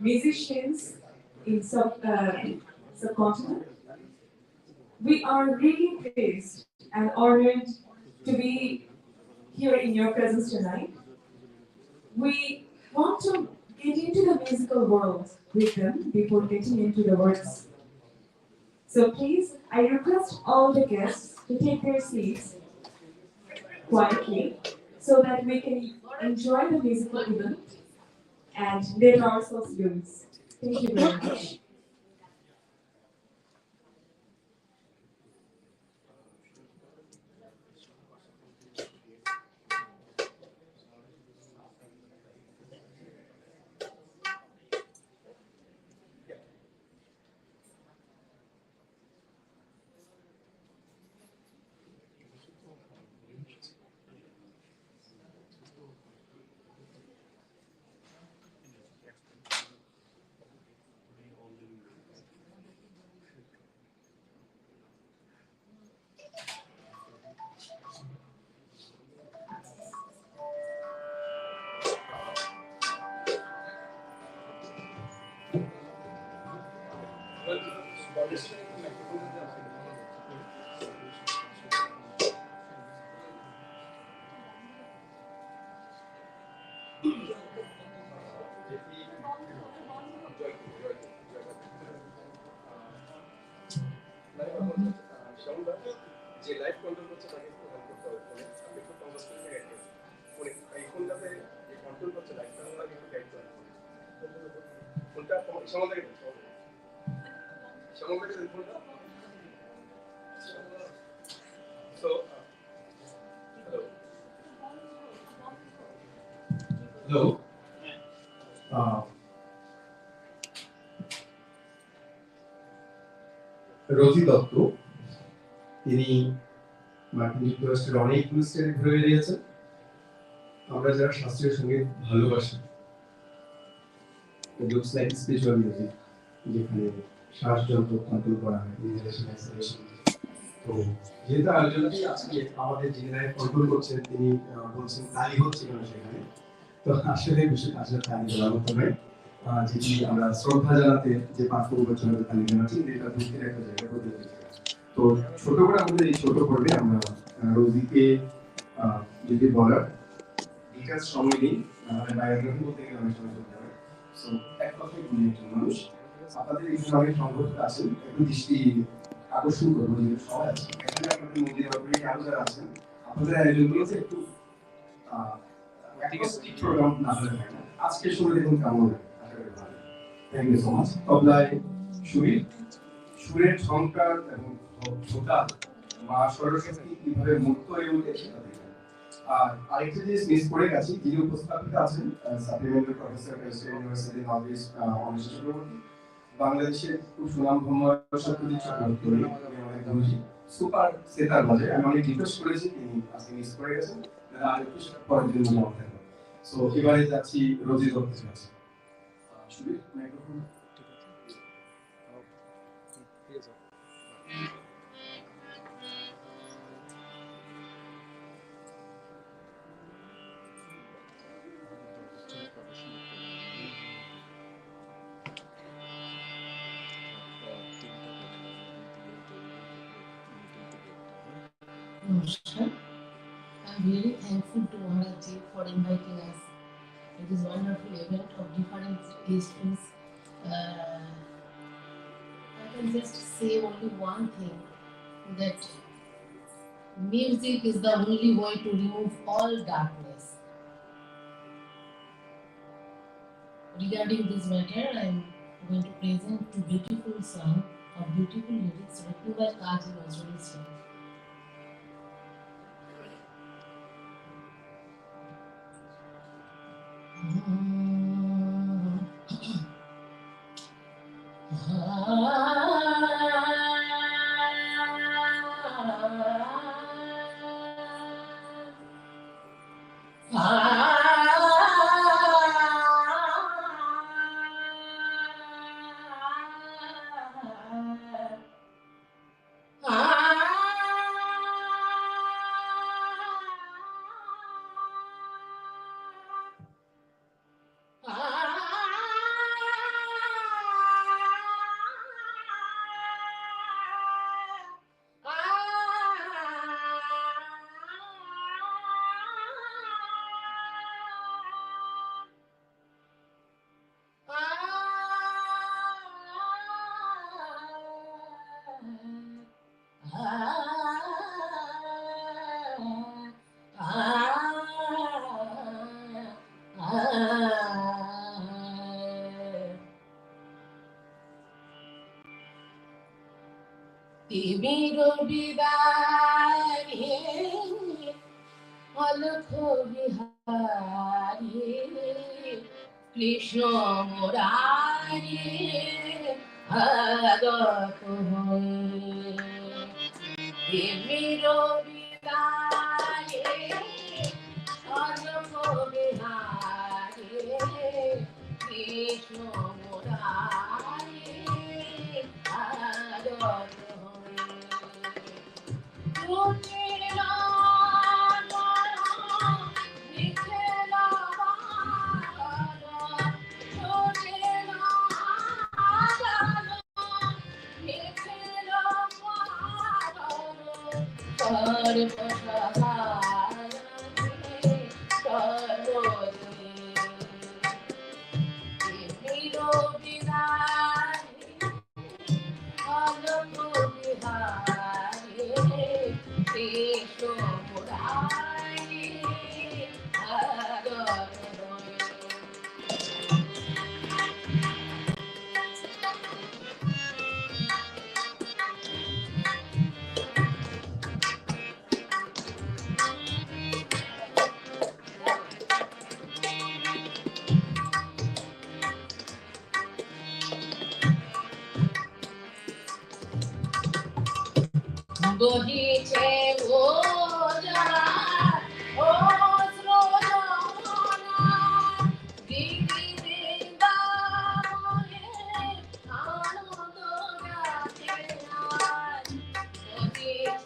musicians in subcontinent. We are really pleased and honored to be here in your presence tonight. We want to get into the musical world with them before getting into the words. So please, I request all the guests to take their seats quietly so that we can enjoy the musical event and let ourselves loose. Thank you very much. যে live control করছে তাকে একটু help করতে হবে, আপনি একটু commerce করে guide করুন, এই ফোনটাতে যে কন্ট্রোল করছে লাইভটা ওনাকে একটু গাইড করুন, ফোনটা শ্যামল থেকে ফোনটা। সো হ্যালো, রোজি দত্ত, তিনি মার্কিন যুক্তরাষ্ট্রের অনেকগুলো স্টেট ঘুরে বেরিয়েছেন। আমরা যারা শাস্ত্রীয় সঙ্গীত ভালোবাসি, it looks like spiritual music, যেখানে শ্বাসযন্ত্র কন্ট্রোল করা হয়, ইনহেলেশন এক্সহেলেশন, তো যেহেতু আয়োজনটি আজকে আমাদের যিনি কন্ট্রোল করছেন তিনি বলছেন তালি হচ্ছে কেন সেখানে, তো আসলে বিষয়টা আসলে তালি দেওয়ার মতো নয়। যেটি আমরা শ্রদ্ধা জানাতে যে পাঁচপুর জন্য তালি জানাচ্ছি এটা দুঃখের একটা জায়গা বলতে পারি। তো ছোট করে আমাদের এই ছোট পর্বে আমরা রোজিকে যদি বলার বিকাশ সময় নেই, বায়োগ্রাফি বলতে গেলে অনেক সময় চলতে হবে। সো এক কথায় উনি একজন মানুষ। আপনাদের এখানে অনেক সংগঠন আছেন, একটু দৃষ্টি আকর্ষণ করবো যেহেতু সবাই আছে এখানে, আপনাদের মধ্যে আরো যারা আছেন আপনাদের আয়োজনগুলোতে একটু প্রোগ্রাম না হলে হয় না। আজকে শুনে দেখুন কেমন লাগে, আশা করি ভালো। Thank you so much. তবলায় সুবীর, সুরের ঝংকার এবং ঝোঁকা মা সরস্বতী কিভাবে মুক্ত হয়ে উঠেছে তা দেখুন। আর আরেকটা জিনিস মিস করে গেছি, যিনি উপস্থাপিত আছেন supplementary professor university north Anish Chakraborty, বাংলাদেশের খুব সুনামধন্য সত্যজিৎ চক্রবর্তী গুরুজি সুপার সেতার বাজে। আমি অনেক রিকোয়েস্ট করেছি, তিনি আজকে মিস করে গেছেন, আর একটু পরের দিন জমা থাকবে। সো এবারে যাচ্ছি রোজি দত্তের কাছে। Subir microphone. Namaskar. I'm really thankful to Maharaj for inviting us. It is a wonderful event of different age groups. I can just say only one thing, that music is the only way to remove all darkness. Regarding this matter, I am going to present two beautiful songs of beautiful lyrics written by Kaji Nazrul Islam. বিদায় অলখ বিহারী কৃষ্ণ মুরারি আগত হয়ে বিদায় অলখ বিহারী কৃষ্ণ মুরারি আগত বহিছে ওজার অস্র যমুনা, দিদি বৃন্দাবনে আনন্দ গাছে আজ। বহিছে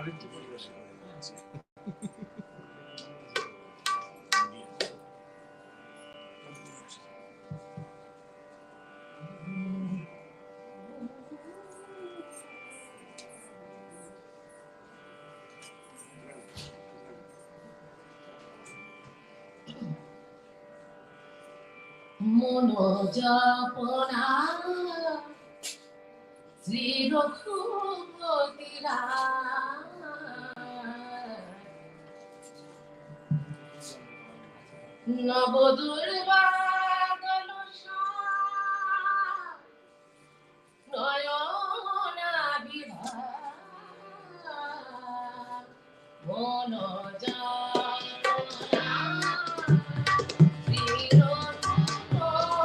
আরেকটু পরিবেশন মনোজপনা শ্রী রঘুপতিরা নবদুর্বাদল নয়না বিভা মনোজপনা শ্রী রঘুপতিরা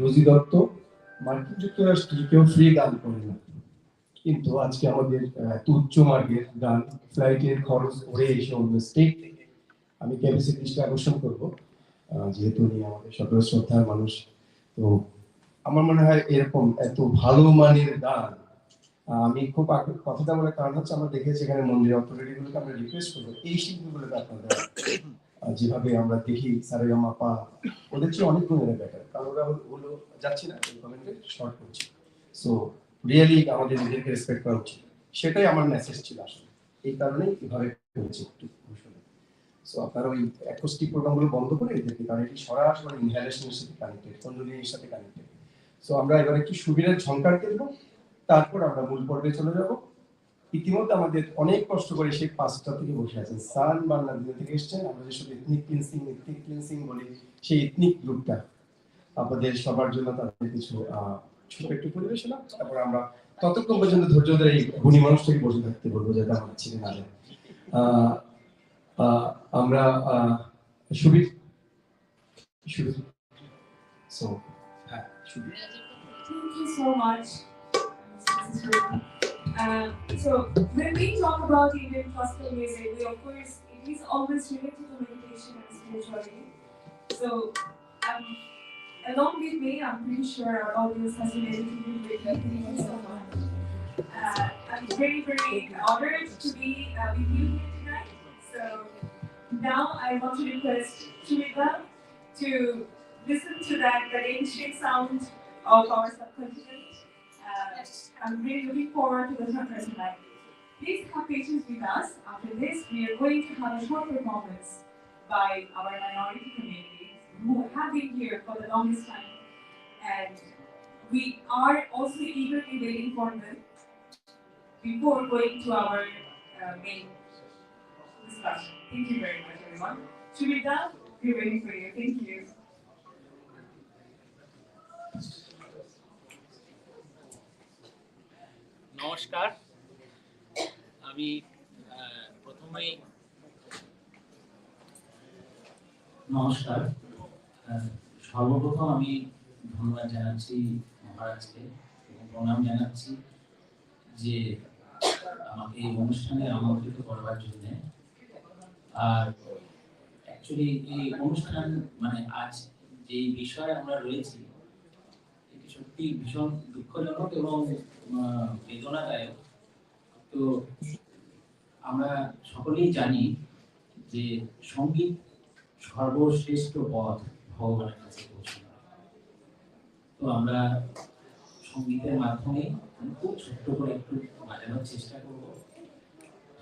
রোজি দত্ত মার্কিন যুক্তরাষ্ট্রে কেউ ফ্রি গান করে না, কিন্তু আজকে আমাদের উচ্চ মার্গের গান ফ্লাইটের খরচ করে এসে অন্য স্টেট থেকে আমি কেবিসি দৃষ্টি আকর্ষণ করবো, যেহেতু উনি আমাদের সকলের শ্রদ্ধার মানুষ। তো আমার মনে হয় এরকম এত ভালো মানের গান আমি খুব কথাটা বলার কারণ হচ্ছে আমরা দেখেছি এখানে মন্দির অথরিটিগুলোকে আমরা রিকোয়েস্ট করবো এই শিল্পীগুলোকে আপনাদের যেভাবে আমরা দেখি সারেগামা পা ওদের চেয়ে অনেক গুণের বেটার, কারণ ওরা হলো যাচ্ছি না এই কমেন্টে শর্ট করছি। সো রিয়েলি আমাদের নিজেকে রেসপেক্ট করা উচিত, সেটাই আমার মেসেজ ছিল আসলে, এই কারণেই এভাবে করেছি একটু শুনে। সো আপনারা ওই অ্যাকোস্টিক প্রোগ্রামগুলো বন্ধ করে এদেরকে, কারণ এটি সরাসরি ইনহেলেশনের সাথে কানেক্টেড, কন্ডোলিনের সাথে কানেক্টেড। সো আমরা এবার একটু সুবীরের ঝংকার দেবো, তারপর আমরা মূল পর্বে চলে যাব। ইতিমধ্যে আমাদের অনেক কষ্ট করে সেই 5টা থেকে বসে আছেন, সান বাংলাদেশ থেকে এসেছেন। আমরা যেসব এথনিক ক্লিনসিং বলি, সেই এথনিক গ্রুপটা আপনাদের সবার জন্য তাদের কিছু ছোট একটু পরিবেশনা, তারপর আমরা ততক্ষণ পর্যন্ত ধৈর্য ধরে এই গুণী মানুষটাকে বসে থাকতে বলবো, যাতে আমার ছিঁড়ে না যায়। আমরা সুবীর সো হ্যাঁ Subir. Thank you so much. So when we talk about Indian classical music, we of course it is always related to meditation and spirituality. So along with me, I'm pretty sure our audience has been educated with that. Thank you so much. I'm very honored to be with you here tonight. So now I want to request Shuvananda to listen to that ancient sound of our subcontinent. I'm really looking forward to the concert tonight. Please have patience with us. After this, we are going to have a short performance by our minority community who have been here for the longest time. And we are also eagerly waiting for them before going to our main discussion. Thank you very much, everyone. Shuvananda, we're waiting for you. Thank you. নমস্কার, আমি প্রথমেই সর্বপ্রথম আমি ধন্যবাদ জানাচ্ছি মহারাজকে এবং প্রণাম জানাচ্ছি যে আমাকে এই অনুষ্ঠানে আমন্ত্রিত করবার জন্য। আর অ্যাকচুয়ালি এই অনুষ্ঠান মানে আজ যে বিষয়ে আমরা রয়েছি এটি সত্যি ভীষণ দুঃখজনক এবং বেদনাদায়ক। তো আমরা সকলেই জানি যে সঙ্গীত সর্বশ্রেষ্ঠ পথ ভগবানের কাছে পৌঁছানো। তো আমরা সঙ্গীতের মাধ্যমে খুব ছোট্ট করে একটু বাজানোর চেষ্টা করব,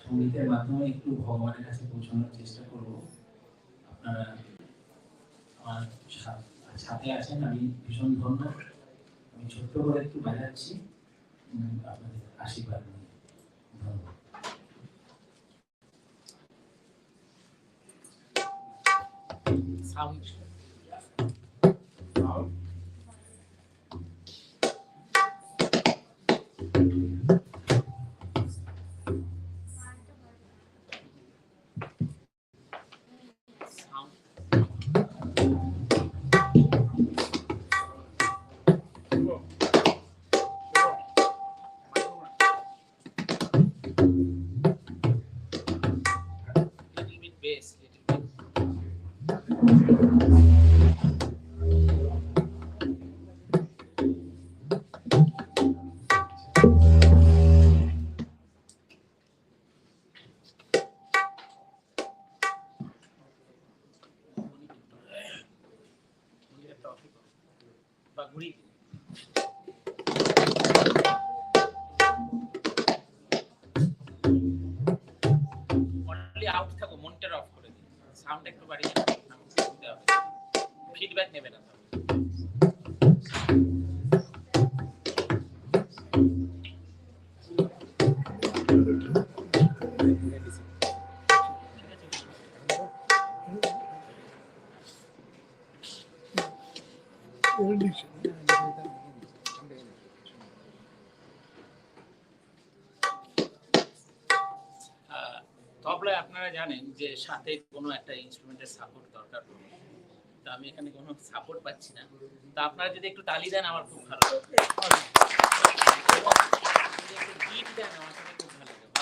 সঙ্গীতের মাধ্যমে একটু ভগবানের কাছে পৌঁছানোর চেষ্টা করব। আপনারা আমার সাথে আছেন, আমি ভীষণ ধন্য। আমি ছোট্ট করে একটু বাজাচ্ছি, আপনাদের আশীর্বাদ নিয়ে। ধন্যবাদ। সাউন্ড আউট থাকো, মনিটর অফ করে দিন, সাউন্ড একটু বাড়িয়ে ফিডব্যাক নেবে না। তবলায় আপনারা জানেন যে সাথে কোনো একটা ইনস্ট্রুমেন্টের সাপোর্ট দরকার পড়ে, তো আমি এখানে কোনো সাপোর্ট পাচ্ছি না। তো আপনারা যদি একটু তালি দেন আমার খুব ভালো লাগবে, বিট দেন আমার সাথে খুব ভালো লাগবে।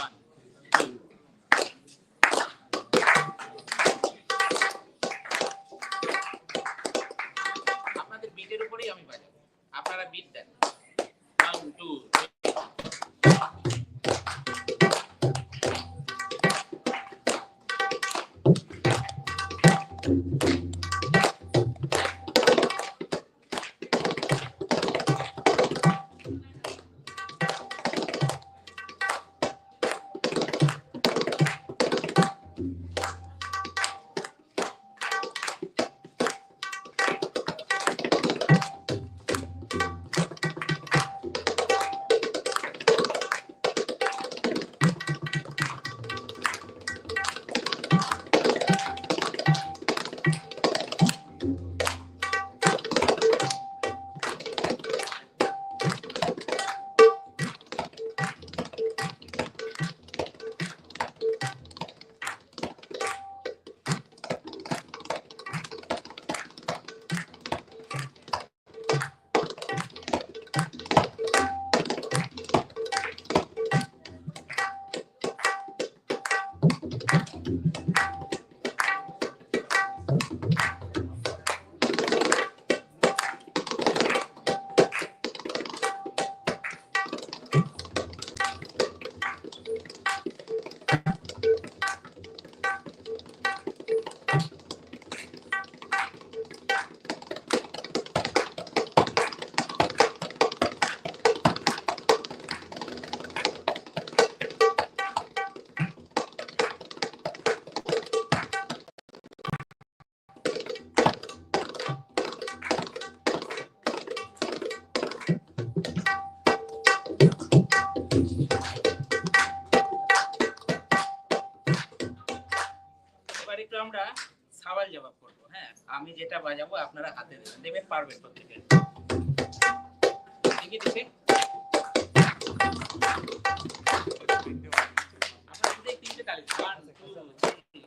আমরা সওয়াল জবাব করবো। হ্যাঁ, আমি যেটা বাজাবো আপনারা হাতে দেবেন, দেবেন পারবেন প্রত্যেকে। ঠিক আছে, আপনারা শুধু এই তিনটে তালি 1 2 3।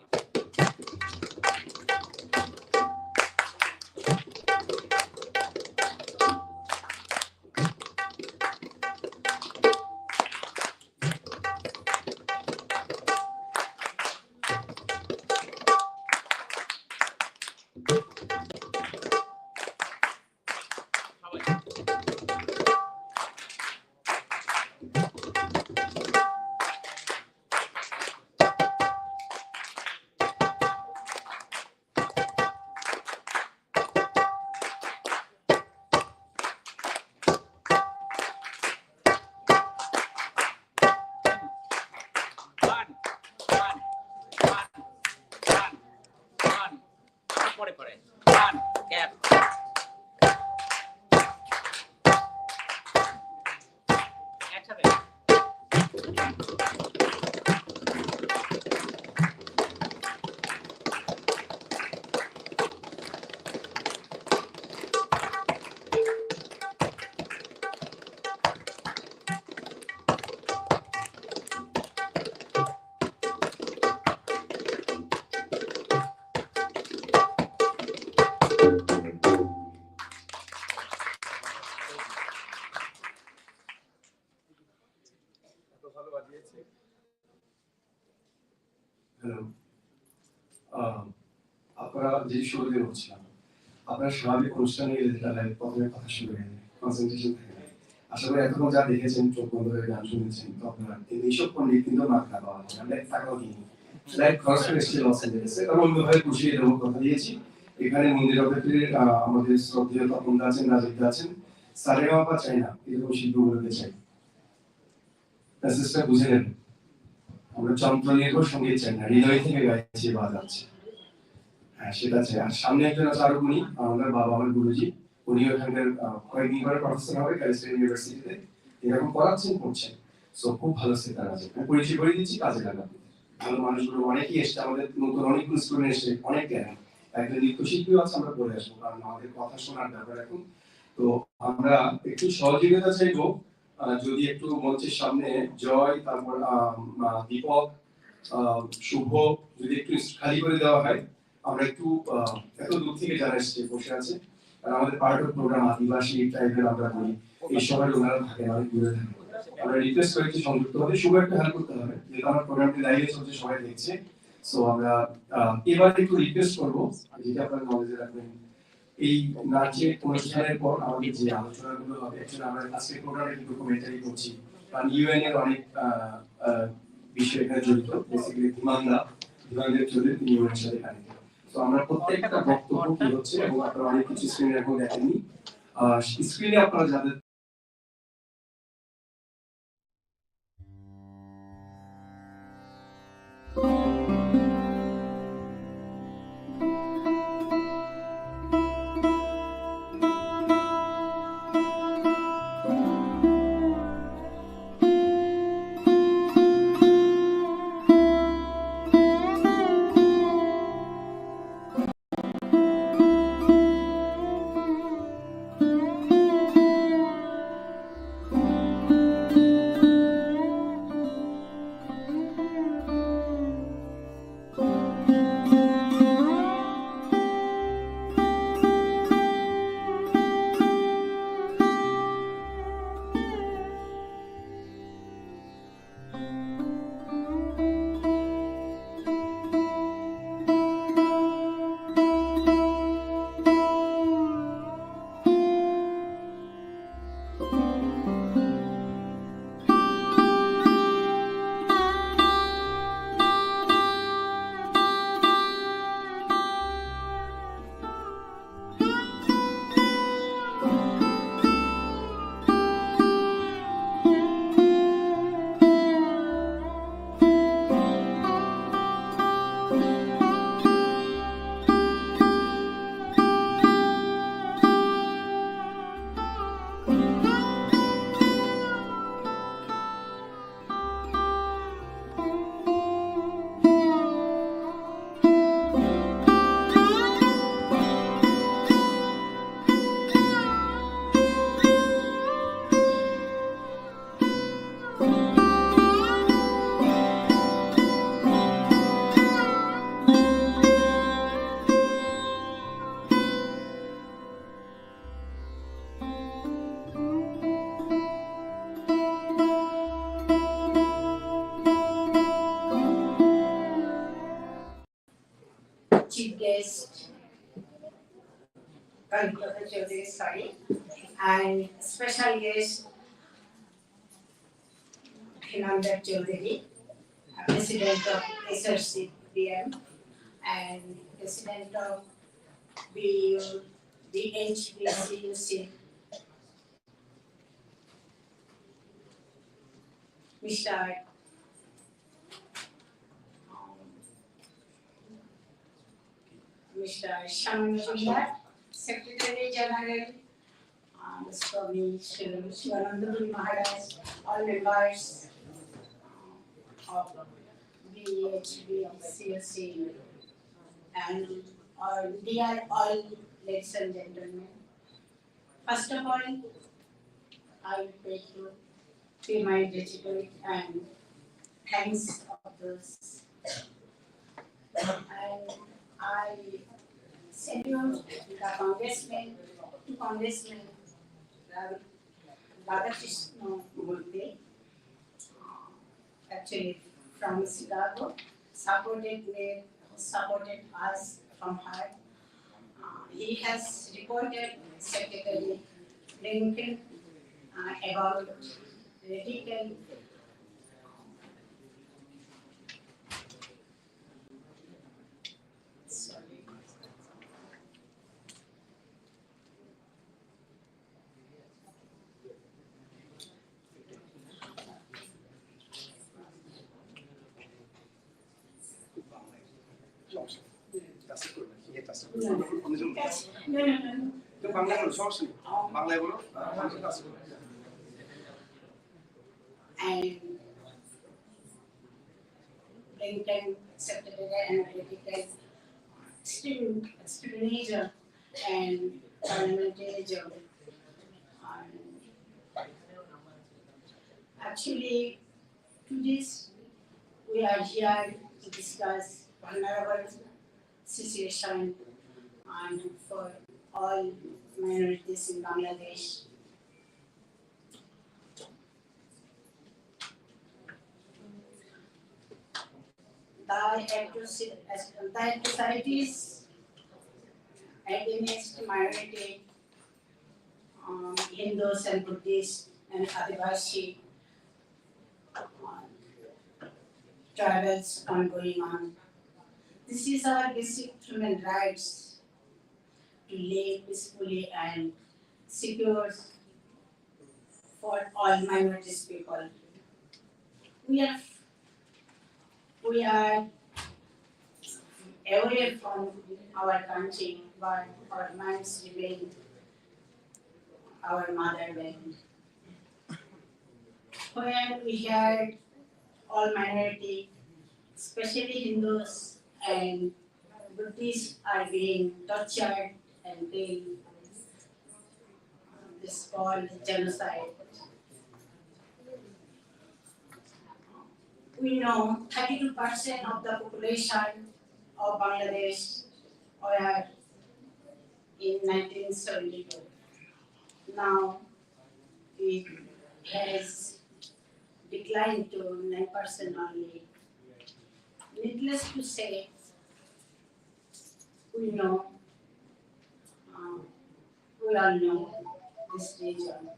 পরে পরে 1 গ্যাপ। একসাথে হ্যালো, আপনারা যে শুরুতে বলছিলাম, আপনারা স্বাভাবিক অনুষ্ঠানে গেলে যেটা হয় প্রথমে কথা শুরু হয়ে যায়, কনসেন্ট্রেশন থাকে না। আশা করি এতক্ষণ যা দেখেছেন, চোখ বন্ধ করে গান শুনেছেন, তো আপনারা এইসব পণ্ডিত কিন্তু মাথা পাওয়া যায়, আমরা টাকাও দিই ফ্লাইট খরচ করে এসেছি লস এঞ্জেলেসে, এবং অন্যভাবে পুষিয়ে দেবো কথা দিয়েছি। এখানে মন্দির অপেক্ষে আমাদের শ্রদ্ধেয় তপনদা আছেন, রাজিকদা আছেন, সারেগামা মাপা চাই না, এরকম শিল্পগুলোকে চাই। মেসেজটা বুঝে নেবেন, আমরা যন্ত্র নির্ভর সঙ্গীত চাই না, হৃদয় থেকে গাইছি বাজাচ্ছে। হ্যাঁ, সেটা চাই। আর সামনে একজন আছে আরো উনি, আমাদের বাবা, আমার গুরুজি, উনিও এখানকার কয়েকদিন করে প্রফেসর হবে ক্যালিফোর্নিয়া ইউনিভার্সিটিতে, এরকম পড়াচ্ছেন, করছেন। সো খুব ভালো সেটার আছে, আমি পরিচয় করে দিচ্ছি, কাজে লাগাবো। ভালো মানুষগুলো অনেকেই এসছে, আমাদের নতুন অনেকগুলো স্টুডেন্ট এসছে, অনেক জ্ঞান। একজন নৃত্যশিল্পীও আছে, আমরা পড়ে আসবো, কারণ আমাদের কথা শোনার ব্যাপার এখন। তো আমরা একটু সহযোগিতা চাইবো, যদি একটু মঞ্চের সামনে জয়, তারপর দীপক, শুভ যদি একটু খালি করে দেওয়া হয়, আমরা একটু এত দূর থেকে যারা এসছে বসে আছে, আর আমাদের পার্ট অফ প্রোগ্রাম আদিবাসী টাইপের আমরা বলি, এই সময় ওনারা থাকে অনেক দূরে থাকে। আমরা রিকোয়েস্ট করেছি সংযুক্ত হতে, শুভ একটু হেল্প করতে হবে, যেহেতু আমার প্রোগ্রামটি লাইভে চলছে, সবাই দেখছে। সো আমরা এবার একটু রিকোয়েস্ট করবো, যেটা আপনার নলেজে রাখবেন, এই নাচের অনুষ্ঠানের পর আমাদের যে আলোচনাগুলো হবে, অ্যাকচুয়ালি আমরা আজকে প্রোগ্রামে একটু ডকুমেন্টারি করছি, কারণ ইউএন এর অনেক বিষয় এখানে জড়িত, বেসিক্যালি ধীমানদের চলে তিনি ইউএনের সাথে কানেক্টেড। তো আমরা প্রত্যেকটা বক্তব্য কি হচ্ছে, এবং আপনারা অনেক কিছু স্ক্রিনে এখন দেখেননি, স্ক্রিনে আপনারা যাদের Chief guest, Chowdhury, sorry, and special guest, Shuvananda Chowdhury, President of HRCBM and President of BHBCUC, Mr. Shyamal, Secretary General, Swami, Shuvananda Maharaj, all members of BHBCUC, and dear all ladies and gentlemen. First of all, I would like to pay my gratitude and thanks of those. And I salute the congressman, two congressmen, Radhakrishna Murthy, actually from Chicago, supported us from her. He has reported Secretary Lincoln about radical and Lincoln Secretary Analytical Explanation and Parliamentarianism. Actually, today we are here to discuss vulnerable situation and for all minorities in Bangladesh. The atrocities against minority Hindus and Buddhists and Adivasi tribals ongoing on. This is our basic human rights to live peacefully and secure for all minorities people. We are away from our country, but our minds remain our motherland. When we heard all minority, especially Hindus and Buddhists, are being tortured and killed, this is called genocide. We know 32% of the population of Bangladesh were in 1972. Now it has declined to 9% only. Needless to say, we know, we all know this region.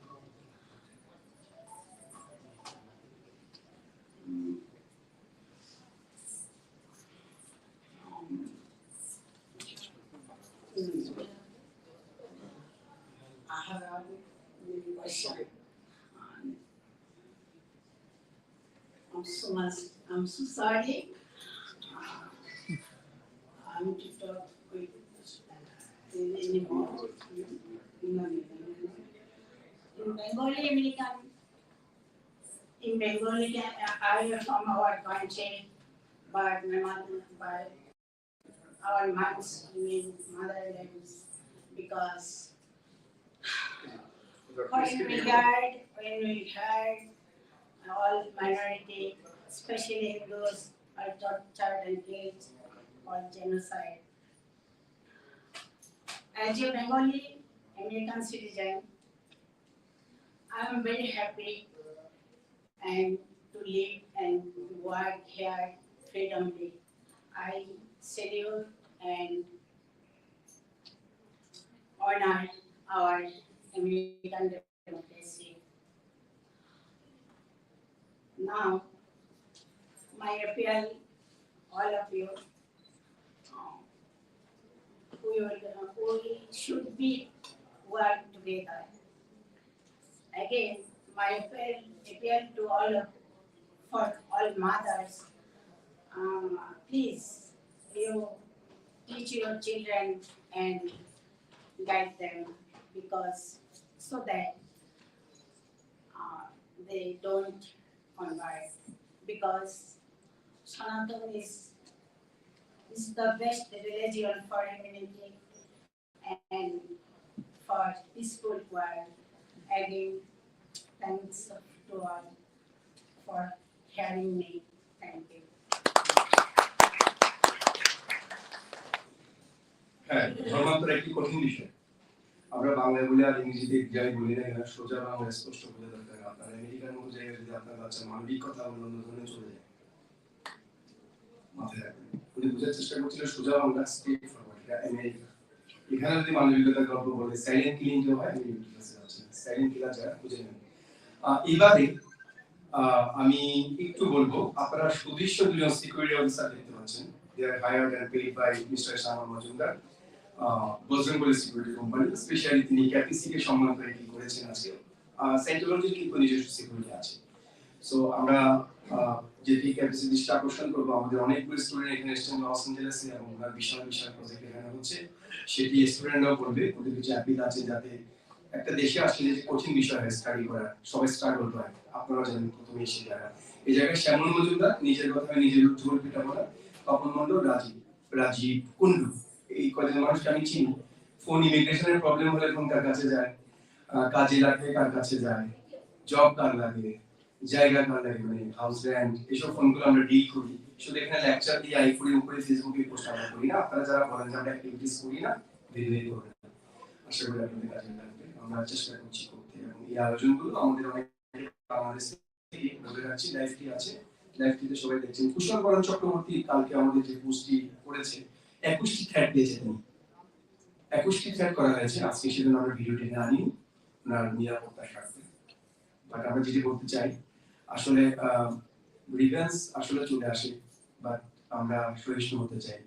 I have a question. I'm so sorry. I'm to talk with anymore. In Bengali, I am from our country, but my mother, but our mothers remain motherland because when we heard all minority, especially those are tortured and killed or genocide. As a Bengali American citizen, I am very happy and to live and work here freely. I salute and honor our American democracy. Now, my appeal, all of you, we should be work together. Again, my appeal to for all mothers, please, you teach your children and guide them because so that they don't convert because Sanatana is the best religion for humanity and for peaceful world. Again, thanks to all for hearing me. Thank you. হ্যাঁ, ধর্মান্তর একটি কঠিন বিষয়। আমরা বাংলায় বলে আর ইংরেজিতে যাই বলি না কেন, সোজা বাংলা স্পষ্ট বলে দরকার। আপনার আমেরিকার মতো জায়গায় যদি আপনার বাচ্চা মানবিক কথা অন্য ধরনের চলে যায়, মাথায় রাখবেন। উনি বোঝার চেষ্টা করছিলেন সোজা বাংলা, স্ট্রেট ফরওয়ার্ড, এটা আমেরিকা। এখানে যদি মানবিকতার গল্প বলে সাইলেন্ট কিলিং যে হয়, আমি ইউটিউবে যাচ্ছি সাইলেন্ট কিলার যারা বুঝে নেন। এবারে আমি একটু বলবো, আপনারা সুদৃশ্য দুজন সিকিউরিটি অফিসার দেখতে পাচ্ছেন। They are hired and paid by Mr. Shyamal Mazumder, Buddhist security company. Specially তিনি ক্যাপিসিকে সম্মান করে কি করেছেন আজকে। সাইন্টোলজির কিন্তু নিজস্ব সিকিউরিটি আছে। সো আমরা যেটি ক্যাপিসি দৃষ্টি আকর্ষণ করবো, আমাদের অনেকগুলো স্টুডেন্ট এখানে এসেছেন লস অ্যাঞ্জেলেসে এবং বিশাল বিশাল প্রজেক্ট এখানে হচ্ছে। সেটি স্টুডেন্টরাও বলবে, ওদের কিছু অ্যাপিল আছে যাতে একটা দেশে আসলে যে কঠিন বিষয় হয় স্টাডি করা, সবাই স্ট্রাগল করে। আপনারা জানেন প্রথমে এসে যারা এই জায়গায় শ্যামল মজুমদার, নিজের কথা নিজের উজ্জ্বল পিতা বলা, তপন মন্ডল, রাজীব কুন্ডু, এই কয়েকজন মানুষকে আমি চিনি। ফোন ইমিগ্রেশনের প্রবলেম হলে ফোন কার কাছে যায়, কাজে লাগলে কার কাছে যায়, জব কার লাগে, জায়গা কার লাগে, মানে হাউস রেন্ট, এসব ফোনগুলো আমরা ডিল করি। শুধু এখানে লেকচার দিয়ে আই করে উপরে ফেসবুকে পোস্ট আমরা করি না। আপনারা যারা বলেন যে আমরা অ্যাক্টিভিটিস করি না, ধীরে ধীরে করবেন। আশা করি আপনাদের কাজে লাগবে। আমরা চেষ্টা করছি করতে এবং এই আয়োজনগুলো আমাদের অনেক বাংলাদেশ থেকে ধরে রাখছি। লাইভটি আছে, লাইভটিতে সবাই দেখছেন। কুশল বরণ চক্রবর্তী কালকে আমাদের যে পোস্টটি করেছে, 21টি থ্রেড দিয়েছে তিনি, 21টি থ্রেড করা হয়েছে। আজকে সেজন্য আমরা ভিডিওটি আনি ওনার নিরাপত্তার স্বার্থে। বাট আমরা যেটি বলতে চাই, আসলে রিভেন্স আসলে চলে আসে, বাট আমরা সহিষ্ণু হতে চাই।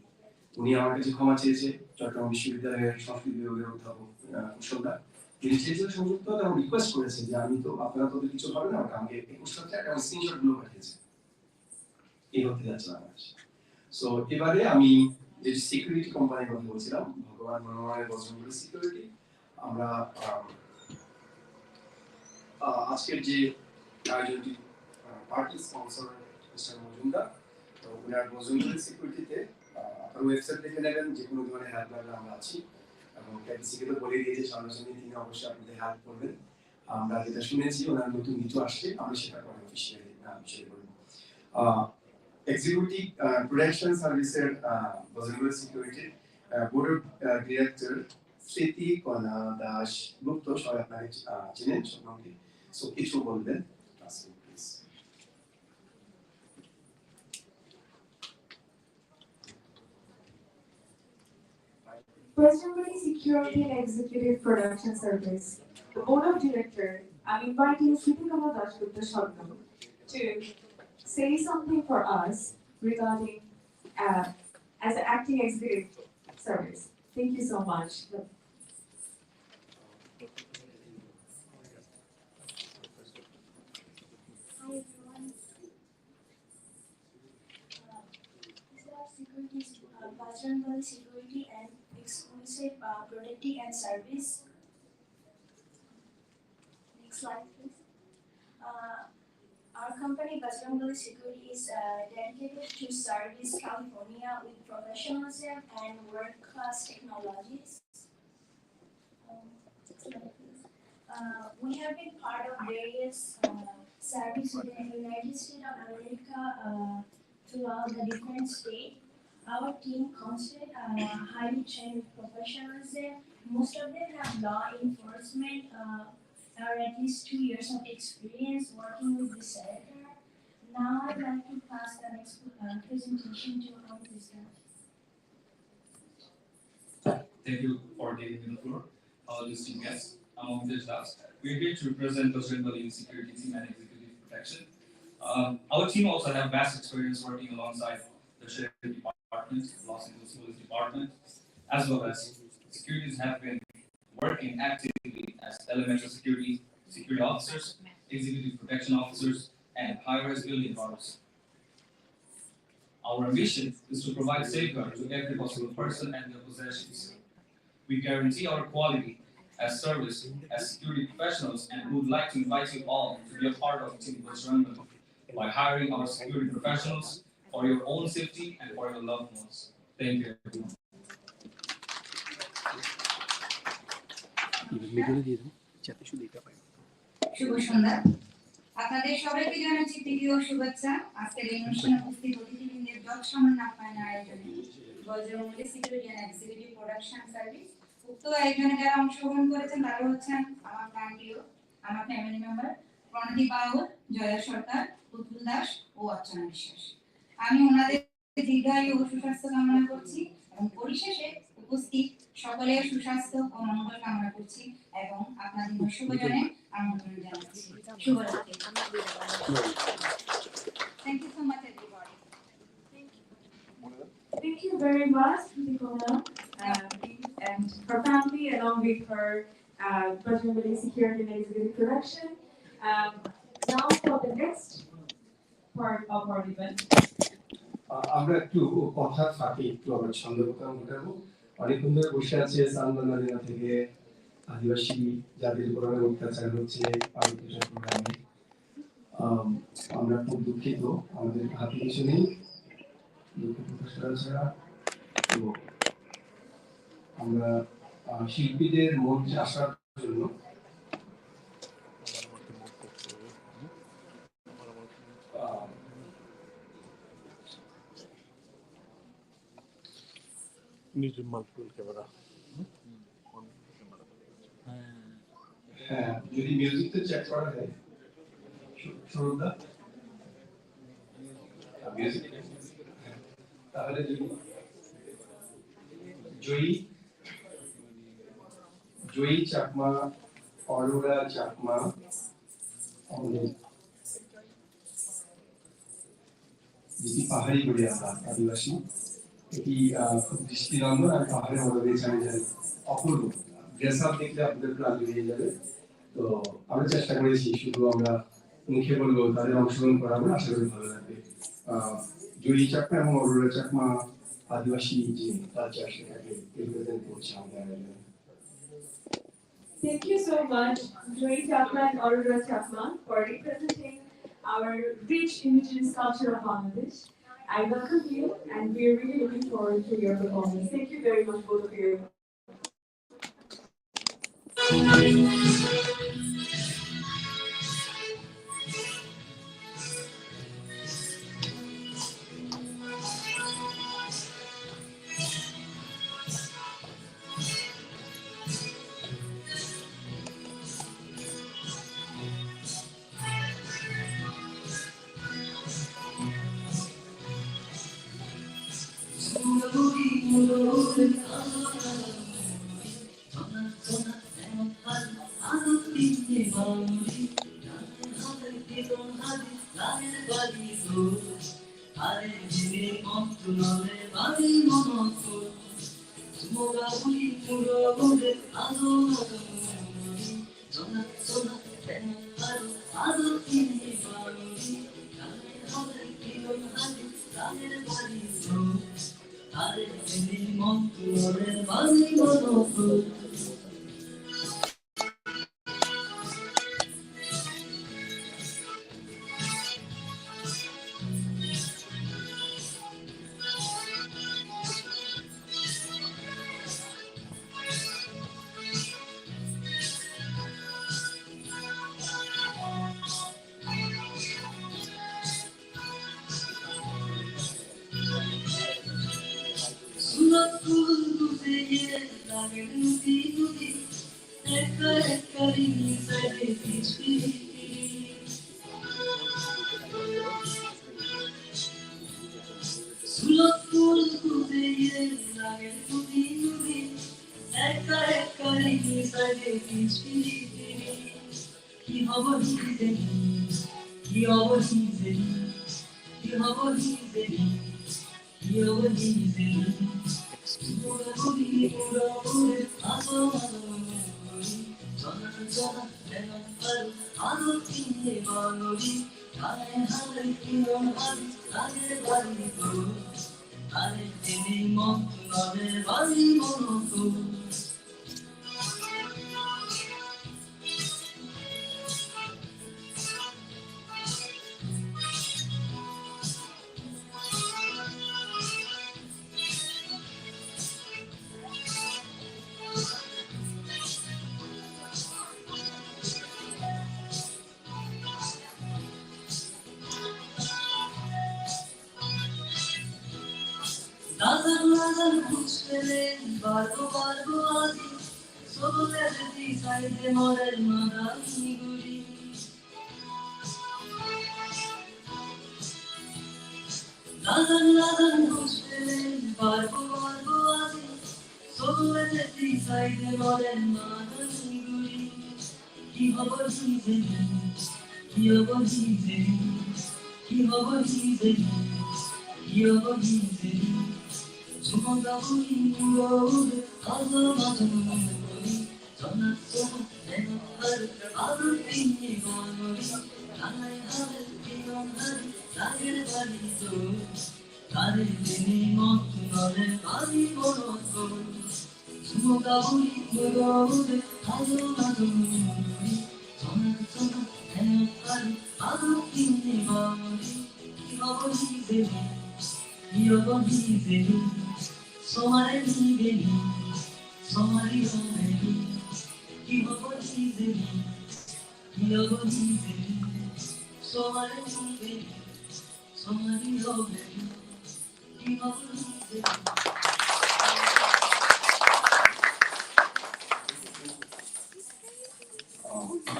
উনি আমার কাছে ক্ষমা চেয়েছে, চট্টগ্রাম বিশ্ববিদ্যালয়ের সংস্কৃত বিভাগের অধ্যাপক কুশলদা। তিনি চেয়েছিলেন সংযুক্ত এবং রিকোয়েস্ট করেছে যে আমি তো আপনারা তোদের কিছু হবে না, আমাকে 21টা থ্রেড এবং স্ক্রিনশট গুলো পাঠিয়েছে। এই হতে যাচ্ছে আমার। সো এবারে আমি যে সিকিউরিটি কোম্পানির কথা বলছিলাম, ভগবান মনোহরের বজরঙ্গলী সিকিউরিটি, আমরা আজকের যে আয়োজনটি পার্টি স্পন্সর মিস্টার মজুমদার, তো ওনার বজরঙ্গলী সিকিউরিটিতে আপনার ওয়েবসাইট দেখে নেবেন, যে কোনো ধরনের হেল্প লাগলে আমরা আছি। এবং ক্যাপিসিকে তো বলে দিয়েছে সামনাসামনি তিনি অবশ্যই আপনাদের হেল্প করবেন। আমরা যেটা শুনেছি ওনার নতুন কিছু আসছে, আমি সেটা পরে অফিসিয়ালি বিষয়ে বলবো। এক্সিকিউটিভ প্রোটেকশন সার্ভিসের বজরঙ্গলী সিকিউরিটির বোর্ড অফ ডিরেক্টর স্মৃতি কণা দাস গুপ্ত, সবাই আপনাকে চিনেন সম্বন্ধে, সো কিছু বলবেন। Presided Security and Executive Production Service, the Board of Directors, I'm inviting Shuvananda to say something for us regarding as an acting executive service. Thank you so much. Hi everyone. These are securities, Presided Security and Exclusive Protecting and Service. Next slide, please. Our company, Presided Security, is dedicated to service California with professionalism and world-class technologies. We have been part of various service within the United States of America throughout the different states. Our team consists highly trained professionals there. Most of them have law enforcement or at least 2 years of experience working with the sector. Now I'd like to pass the next presentation to our speaker. Thank you for giving me the floor. Our listening guests, I'm Adivasi. We're here to represent the Genocide Security Team and Executive Protection. Our team also have vast experience working alongside the Sheriff Department, Los Angeles Police Department, as well as securities have been working actively as elemental security officers, executive protection officers, and high-rise building guards. Our mission is to provide safeguard to every possible person and their possessions. We guarantee our quality as service as security professionals and would like to invite you all to be a part of Team Mazumder by hiring our security professionals for your own safety and for your loved ones. Thank you, everyone. শুভ সন্ধ্যা আপনাদের সবাইকে জানাচ্ছি প্রীতি ও শুভেচ্ছা আজকের এই অনুষ্ঠানে উপস্থিত অতিথিবৃন্দের যৎসামান্য আপ্যায়ন আয়োজনে বজ্রমূল্যে security and executive production service উক্ত আয়োজনে যারা অংশগ্রহণ করেছেন তারা হচ্ছেন আমার প্রাণপ্রিয় আমার ফ্যামিলি মেম্বার প্রণতি বাউল জয়া সরকার পুতুল দাস ও অর্চনা বিশ্বাস আমি ওনাদের দীর্ঘায়ু ও সুস্বাস্থ্য কামনা করছি এবং পরিশেষে উপস্থিত সকলের সুস্বাস্থ্য ও মঙ্গল কামনা করছি এবং আপনাদের শুভজনে আমন্ত্রণ জানাচ্ছি শুভরাত্রি Thank you so much everybody. Thank you very much, Nicola, and her family, along with her Presided Security and Executive Production. Now for the next part of our event. আমরা একটু কথার ফাঁকে একটু আমরা ছন্দপতন ঘটাবো অনেকক্ষণ ধরে বসে আছে সানবান্দালিনা থেকে আদিবাসী জাতির উপর অত্যাচার হচ্ছে প্রোগ্রামে আমরা খুব দুঃখিত আমাদের হাতে কিছু নেই দুঃখ প্রকাশ করা ছাড়া তো আমরা শিল্পীদের মঞ্চে আসার জন্য নিজের মাল্টিপল ক্যামেরা হ্যাঁ যদি মিউজিকটা চেক করা যায় শুরুটা মিউজিক তাহলে জয়ী চাকমা অরোরা চাকমা যেটি পাহাড়ি বলে আমরা আদিবাসী এটি খুব দৃষ্টিনন্দন আর পাহাড়ের মধ্যে রয়েছে আমি জানি অপূর্ব ড্রেস আপ দেখলে আপনাদের প্রাণ বেরিয়ে যাবে তো আমরা চেষ্টা করেছি শুধু আমরা মুখে বলবো তাদের অংশগ্রহণ করাবো আশা করি ভালো লাগবে জয়ী চাকমা এবং অরোরা চাকমা আদিবাসী যে কালচার সেটাকে রিপ্রেজেন্ট করছে আমাদের আয়োজনে Thank you so much, Joy Chakma and Aurora Chakma, for representing our rich indigenous culture of Bangladesh. I welcome you, and we are really looking forward to your performance. Thank you very much, both of you.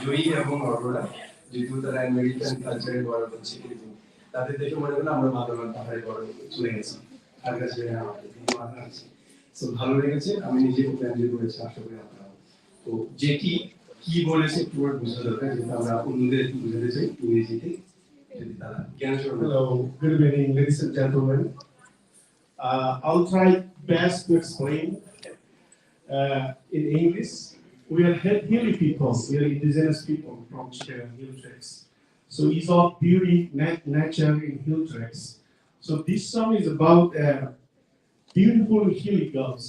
জয়ী এবং অরোরা যেহেতু তারা American কালচারে বড় হচ্ছে কিন্তু তাদের দেখে মনে হলো আমরা মাদমান পাহাড়ে বড় চলে গেছি তার কাছে মাথা আছে তো ভালো লেগেছে আমি নিজে খুব এনজয় করেছি আশা করি আপনারা তো যেটি কি বলেছে একটু বুঝতে দরকার যেটা আমরা অন্যদের বুঝাতে চাই ইংরেজিতে যদি তারা জ্ঞান সরবরাহ Hello, good evening, ladies and gentlemen. I'll try best to explain in English. We are hilly people, we are indigenous people from Chile, hill tracks. So it's all beauty, nature in hill tracks. So this song is about beautiful hilly girls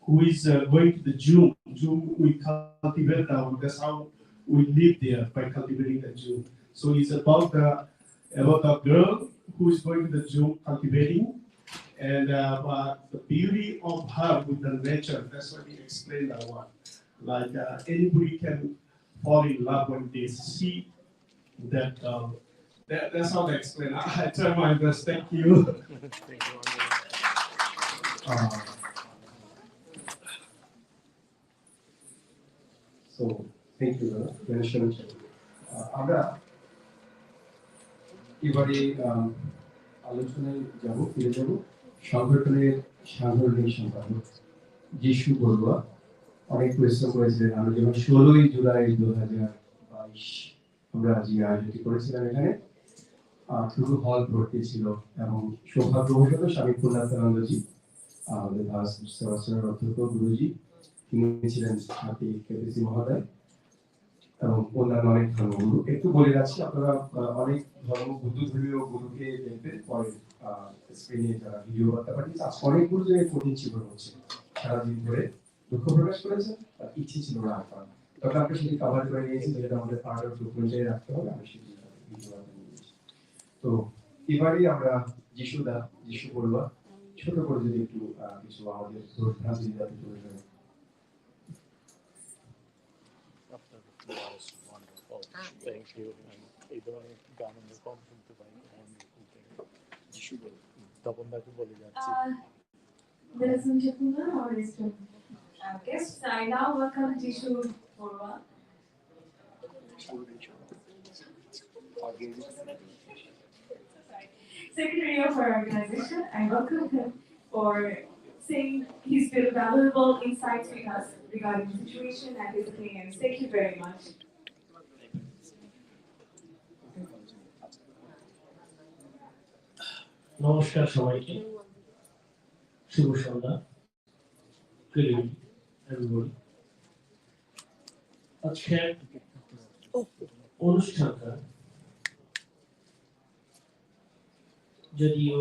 who is going to the June. June we cultivate down, that's how we live there by cultivating the June. So it's about a girl who is going to the June cultivating and the beauty of her with the nature. That's why we explain that one. Like anybody can fall in love when they see that. That's how they explain. I try my best. Thank you. So thank you very much. আমরা এবারে আলোচনায় যাব ফিরে যাব সংগঠনের সাধারণ সম্পাদক যিশু বড়ুয়া অনেক পরিশ্রম করেছিলেন আমরা যখন 16 জুলাই 2022 আমরা আজ আয়োজিত করেছিলাম এখানে শুধু হল ভর্তি ছিল এবং সৌভাগ্য হলো স্বামী পূর্ণানন্দজি আমাদের ভারত সেবাশ্রমের অধ্যক্ষ গুরুজি তিনি ছিলেন সাথী কেবিসি মহোদয় এবং অন্যান্য অনেক ধর্মগুরু একটু বলে রাখছি আপনারা অনেক বুদ্ধ ধর্মীয় গুরুকে দেখবেন পরে স্ক্রিনে যারা ভিডিও করতে পারেন আজ অনেক গুরু জায়গায় কঠিন জীবন হচ্ছে সারাদিন ধরে দুঃখ প্রকাশ করেছেন আর ইচ্ছে ছিল না আপনার তখন আমরা সেটি কভার করে নিয়েছি যেটা আমাদের পার্ট অফ ডকুমেন্টে রাখতে হবে আমি সেটি ভিডিও নিয়েছি তো এবারে আমরা যিশু বড়ুয়া ছোট করে যদি একটু কিছু আমাদের ভ্রান্তি দাবি করে দেবেন Thank you. ইদানিং গানের কম শুনতে পাই তখন তাকে বলে যাচ্ছি Ladies and gentlemen, our esteemed guests, I now welcome Jishu Borwa. Secretary of our organization, I welcome him for saying he's been valuable insights with us regarding the situation and his opinions. Thank you very much. নমস্কার সবাইকে, শুভ সন্ধ্যা। Good evening, everybody. আজকের অনুষ্ঠানটা যদিও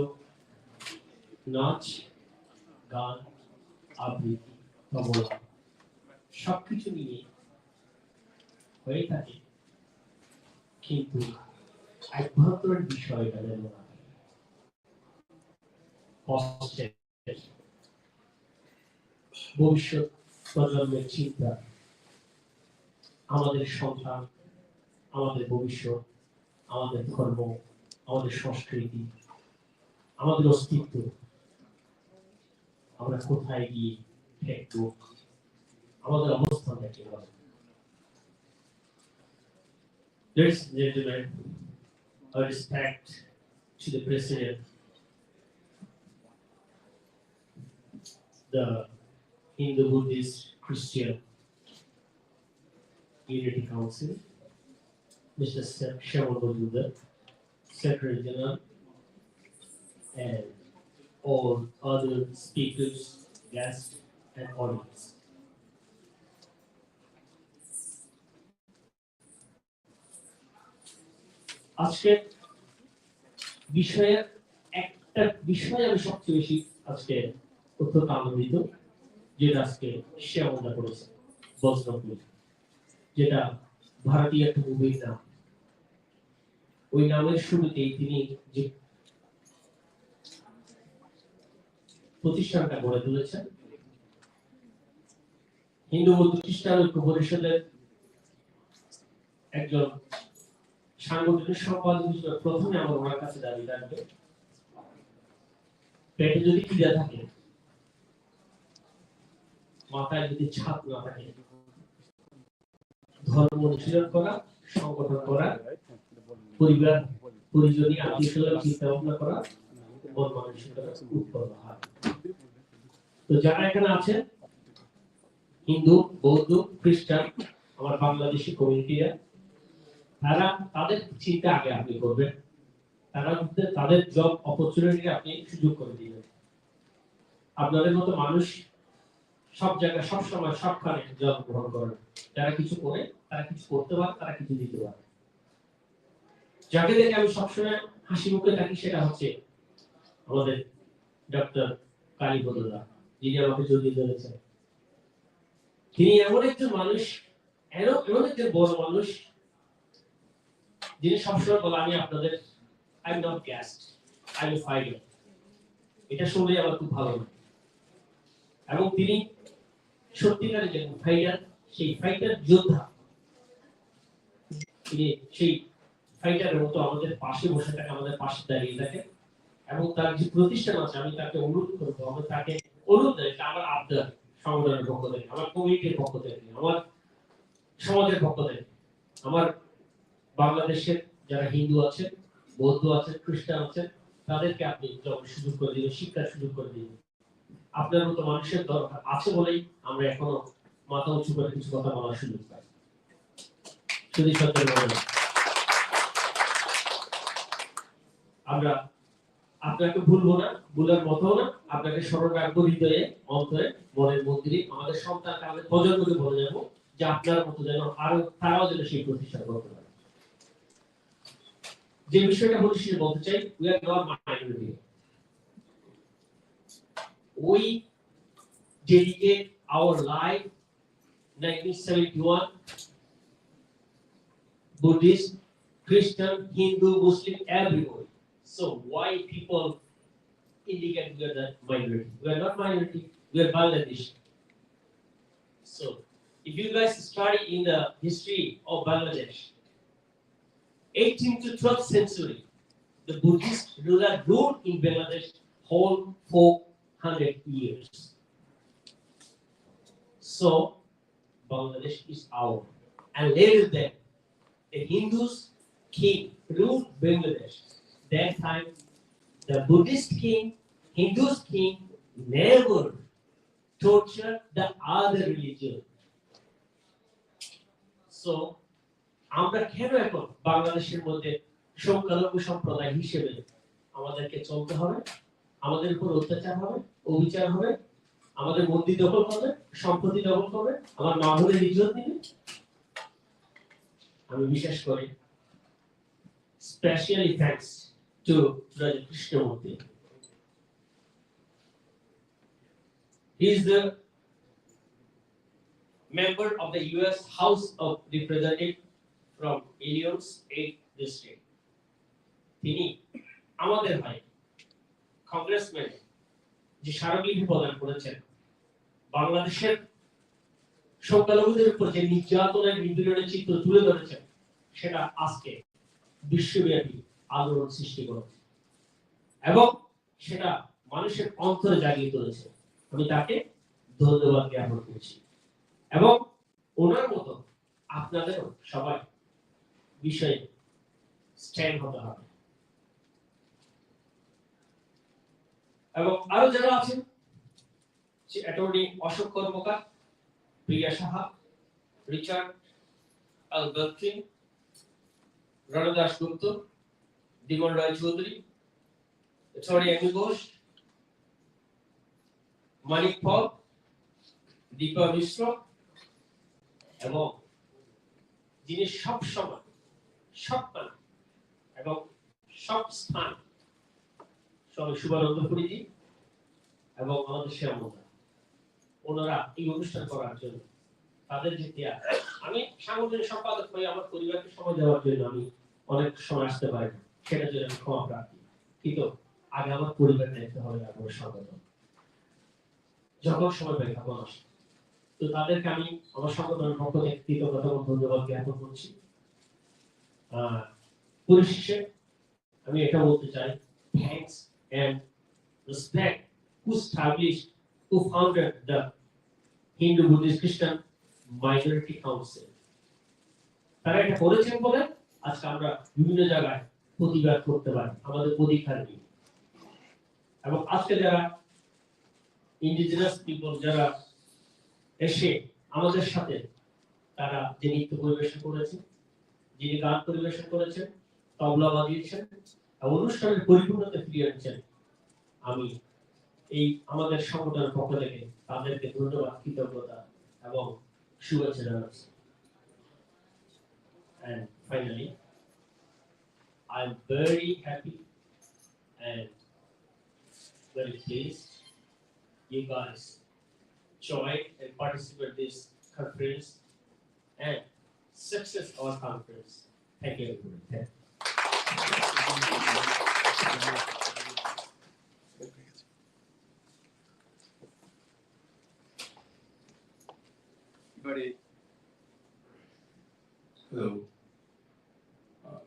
নাচ, গান, আবৃত্তি, তবলা সবকিছু নিয়ে হয়ে থাকে, কিন্তু একমাত্র বিষয়টা যেন না ভবিষ্যৎ প্রজন্মের চিন্তা, আমাদের সন্তান, আমাদের ভবিষ্যৎ, আমাদের ধর্ম, আমাদের সংস্কৃতি, আমাদের অস্তিত্ব, আমরা কোথায় গিয়ে ঠেকব, আমাদের অবস্থানটা কি হবে। Ladies and gentlemen, our respect to the President, the Hindu, Buddhist, Christian Unity Council, Mr. Shyamal, Secretary General, and all other speakers, guests, and audience. আজকে বিষয়ের একটা বিষয় আমি সবচেয়ে বেশি আজকে অত্যন্ত আনন্দিত, যেটা আজকে শ্যামলদা করেছে, বজরঙ্গী, যেটা ভারতীয় একটা মুভির নাম। ওই নামের শুরুতেই তিনি যে প্রতিষ্ঠানটা গড়ে তুলেছেন, হিন্দু বৌদ্ধ খ্রিস্টান ঐক্য পরিষদের একজন সাংগঠনিক সম্পাদক হিসেবে প্রথমে আমার ওনার কাছে দাবি রাখবে, পেটে যদি খিদা থাকে, মাথায় যদি ছাপ না থাকে, ধর্ম অনুশীলন করা, সংগঠন করা, পরিবার পরিজনী আত্মীয় চিন্তা ভাবনা করা, মন মানসিকতা উৎপন্ন হয়। তো যারা এখানে আছেন, হিন্দু, বৌদ্ধ, খ্রিস্টান, আমার বাংলাদেশি কমিউনিটিরা, তারা তাদের চিন্তা আগে আপনি করবেন, তারা তাদের জব অপরচুনিটি আপনি সুযোগ করে দিবেন। আপনাদের মতো মানুষ সব জায়গায় সব সময় সবখানে জব গ্রহণ করেন, যারা কিছু করে, তারা কিছু করতে পারে, তারা কিছু দিতে পারে। যাকে দেখে আমি সবসময় হাসি মুখে থাকি সেটা হচ্ছে আমাদের ডক্টর কালীপদদা, যিনি আমাকে জড়িয়ে ধরেছেন। তিনি এমন একজন মানুষ, এমন একজন বড় মানুষ, যিনি সবসময় বলে আমি আপনাদের I am not guest, I am fighter. এটা শুনলে আমার খুব ভালো লাগে। এবং তিনি সত্যিকারের যে ফাইটার, সেই ফাইটার যোদ্ধা, তিনি সেই ফাইটারের মতো আমাদের পাশে বসে থাকে, আমাদের পাশে দাঁড়িয়ে থাকে। এবং তার যে প্রতিষ্ঠান আছে, আমি তাকে অনুরোধ করবো, আমি তাকে অনুরোধ দেয়, আমার আবদার, সংগঠনের পক্ষ থেকে, আমার কমিটির পক্ষ থেকে, আমার সমাজের পক্ষ থেকে, আমার বাংলাদেশের যারা হিন্দু আছেন, বৌদ্ধ আছেন, খ্রিস্টান আছেন, তাদেরকে আপনি সুযোগ করে দিবেন, শিক্ষার সুযোগ করে দিবেন। আপনার মতো মানুষের দরকার আছে বলেই আমরা এখনো মাথা উঁচু করে কিছু কথা বলার সুযোগ পাই। যদি সত্যি বলেন, আমরা আপনাকে ভুলবো না, ভুলার মতো না, আপনাকে স্মরণ রাখবো হৃদয়ে, অন্তরে, মনের মন্দিরে। আমাদের সন্তান, আমাদের প্রজন্মকে বলে যাবো যে আপনার মতো যেন আরো তারাও যেন সেই প্রতিষ্ঠান করতে পারে। যে বিষয়টা বলি সেটা বলতে চাই, we are not minority. We dedicate our life 1971, Buddhist, Christian, Hindu, Muslim, everyone. So why people indicate we are the minority? We are not minority, we are Bangladesh. So if you guys study in the history of Bangladesh, 18th to 12th century, the Buddhist ruler ruled in Bangladesh whole 100 years. So Bangladesh is our. And later then, the Hindus king ruled Bangladesh. That time, the Buddhist king, Hindus king never tortured the other religion. So, আমরা কেন এখন বাংলাদেশের মধ্যে সংখ্যালঘু সম্প্রদায় হিসেবে আমাদেরকে চলতে হবে, আমাদের উপর অত্যাচার হবে, অবিচার হবে, আমাদের মন্দির দখল করবে, সম্পত্তি দখল করবে, আমার মা বোনের ইজ্জত নেবে? আমি বিশ্বাস করি specially thanks to Raja Krishnamurti. He is the member of the US House of Representatives from Illinois 8th District. তিনি আমাদের ভাই কংগ্রেসম্যান যে স্মারকলিপি প্রদান করেছেন, বাংলাদেশের সংখ্যালঘুদের উপর যে নির্যাতনের নিপীড়নের চিত্র তুলে ধরেছেন, সেটা আজকে বিশ্বব্যাপী আলোড়ন সৃষ্টি করেছে এবং সেটা মানুষের অন্তরে জাগিয়ে তুলেছে। আমি তাকে ধন্যবাদ জ্ঞাপন করছি এবং ওনার মতো আপনাদেরও সবাই বিষয়ে স্ট্যান্ড হতে হবে। এবং আরো যারা আছেন, অ্যাটর্নি অশোক কর্মকার, প্রিয়া সাহা, রিচার্ড আল-বলকিন, রণদাস গুপ্ত, দিগন রায় চৌধুরী, অ্যাটর্নি এমি ঘোষ, মানিক পল, দীপা মিশ্র এবং যিনি সব সময় সবখানে এবং সব স্থান স্বামী শুভানন্দ পুরীজি এবং আমাদের শ্যামল, ওনারা এই অনুষ্ঠান করার জন্য তাদের যে ত্যাগ, আমি সাংগঠনিক সম্পাদক হয়ে আমার পরিবারকে সময় দেওয়ার জন্য আমি অনেক সময় আসতে পারি না, সেটার জন্য আমি ক্ষমা প্রার্থী, কিন্তু আগে আমার পরিবার দেখতে হবে আমার সংগঠন যখন সময় পাই তখন আসে। তো তাদেরকে আমি আমার সংগঠনের পক্ষ থেকে কৃতজ্ঞতা এবং ধন্যবাদ জ্ঞাপন করছি। পরিশেষে আমি এটা বলতে চাই, thanks and respect who established, who founded the Hindu Buddhist Christian Minority Council. তারা এটা করেছেন বলে আজকে আমরা বিভিন্ন জায়গায় প্রতিবাদ করতে পারি আমাদের অধিকার নিয়ে। এবং আজকে যারা ইন্ডিজিনাস পিপল যারা এসে আমাদের সাথে তারা যে নৃত্য পরিবেশন করেছে, যিনি গান পরিবেশন করেছেন, তবলা বাজিয়েছেন, অনুষ্ঠানের পরিপূর্ণতা ফিরিয়ে এনেছেন, আমি এই আমাদের সংগঠনের পক্ষ থেকে তাদেরকে ধন্যবাদ, কৃতজ্ঞতা এবং শুভেচ্ছা জানাচ্ছি। And finally, I'm very happy and very pleased you guys joined and participate in this conference and success our conference. Thank you everybody. Thank you. Hello,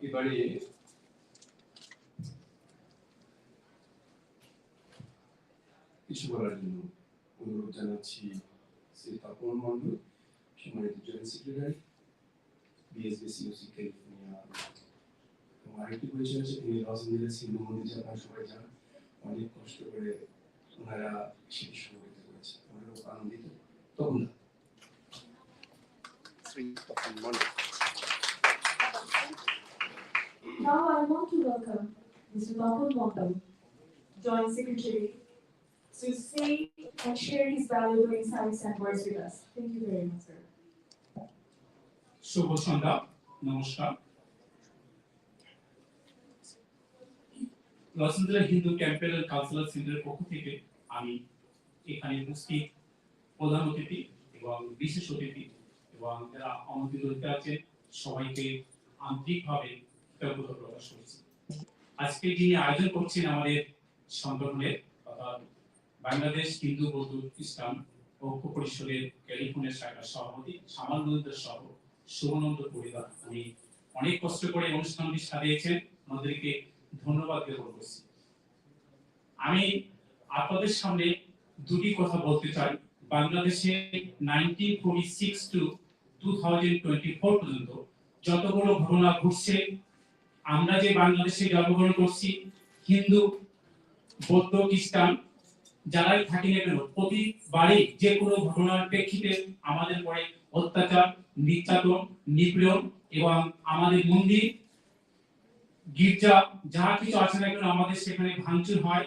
এবারে কিছু বলার জন্য অনুরোধ জানাচ্ছি শ্রী তপন মন্ডল, সম্মানিত জয়েন্ট সেক্রেটারি, BHBCUC ক্যালিফোর্নিয়া। এবং আরেকটি পরিচয় আছে, তিনি লস এঞ্জেলেস হিন্দু মন্দির, আপনারা সবাই জানেন, অনেক কষ্ট করে ওনারা সেটি সংগঠিত করেছে, আমরা খুব আনন্দিত। তখন Now I want to welcome Mr. Tapan Mondal, Joint Secretary, to say and share his valuable insights and words with us. Thank you very much, sir. শুভ সন্ধ্যা, নমস্কার। Los Angeles Hindu temple and cultural সেন্টারের পক্ষ থেকে আমি এখানে উপস্থিত প্রধান অতিথি এবং বিশেষ অতিথি এবং যারা আমন্ত্রিত অতিথি আছেন সবাইকে আন্তরিকভাবে কৃতজ্ঞতা প্রকাশ করছি। আজকে যিনি আয়োজন করছেন আমাদের সংগঠনের অর্থাৎ বাংলাদেশ হিন্দু বৌদ্ধ খ্রিস্টান ঐক্য পরিষদের ক্যালিফোর্নিয়া শাখার সভাপতি শ্যামাল সহ শুভানন্দ পরিবার, উনি অনেক কষ্ট করে অনুষ্ঠানটি সাজিয়েছেন, ওনাদেরকে ধন্যবাদ জ্ঞাপন করছি। আমি আপনাদের সামনে দুটি কথা বলতে চাই। বাংলাদেশে 1946 টু 2024 পর্যন্ত যতগুলো ঘটনা ঘটছে, আমরা যে বাংলাদেশে জন্মগ্রহণ করছি, হিন্দু, বৌদ্ধ, খ্রিস্টান যারাই থাকি না কেন, প্রতিবারই যে কোনো ঘটনার প্রেক্ষিতে আমাদের পরে অত্যাচার, নির্যাতন, নিপীড়ন এবং আমাদের মন্দির, গির্জা যাহা কিছু আছে না কেন আমাদের সেখানে ভাঙচুর হয়।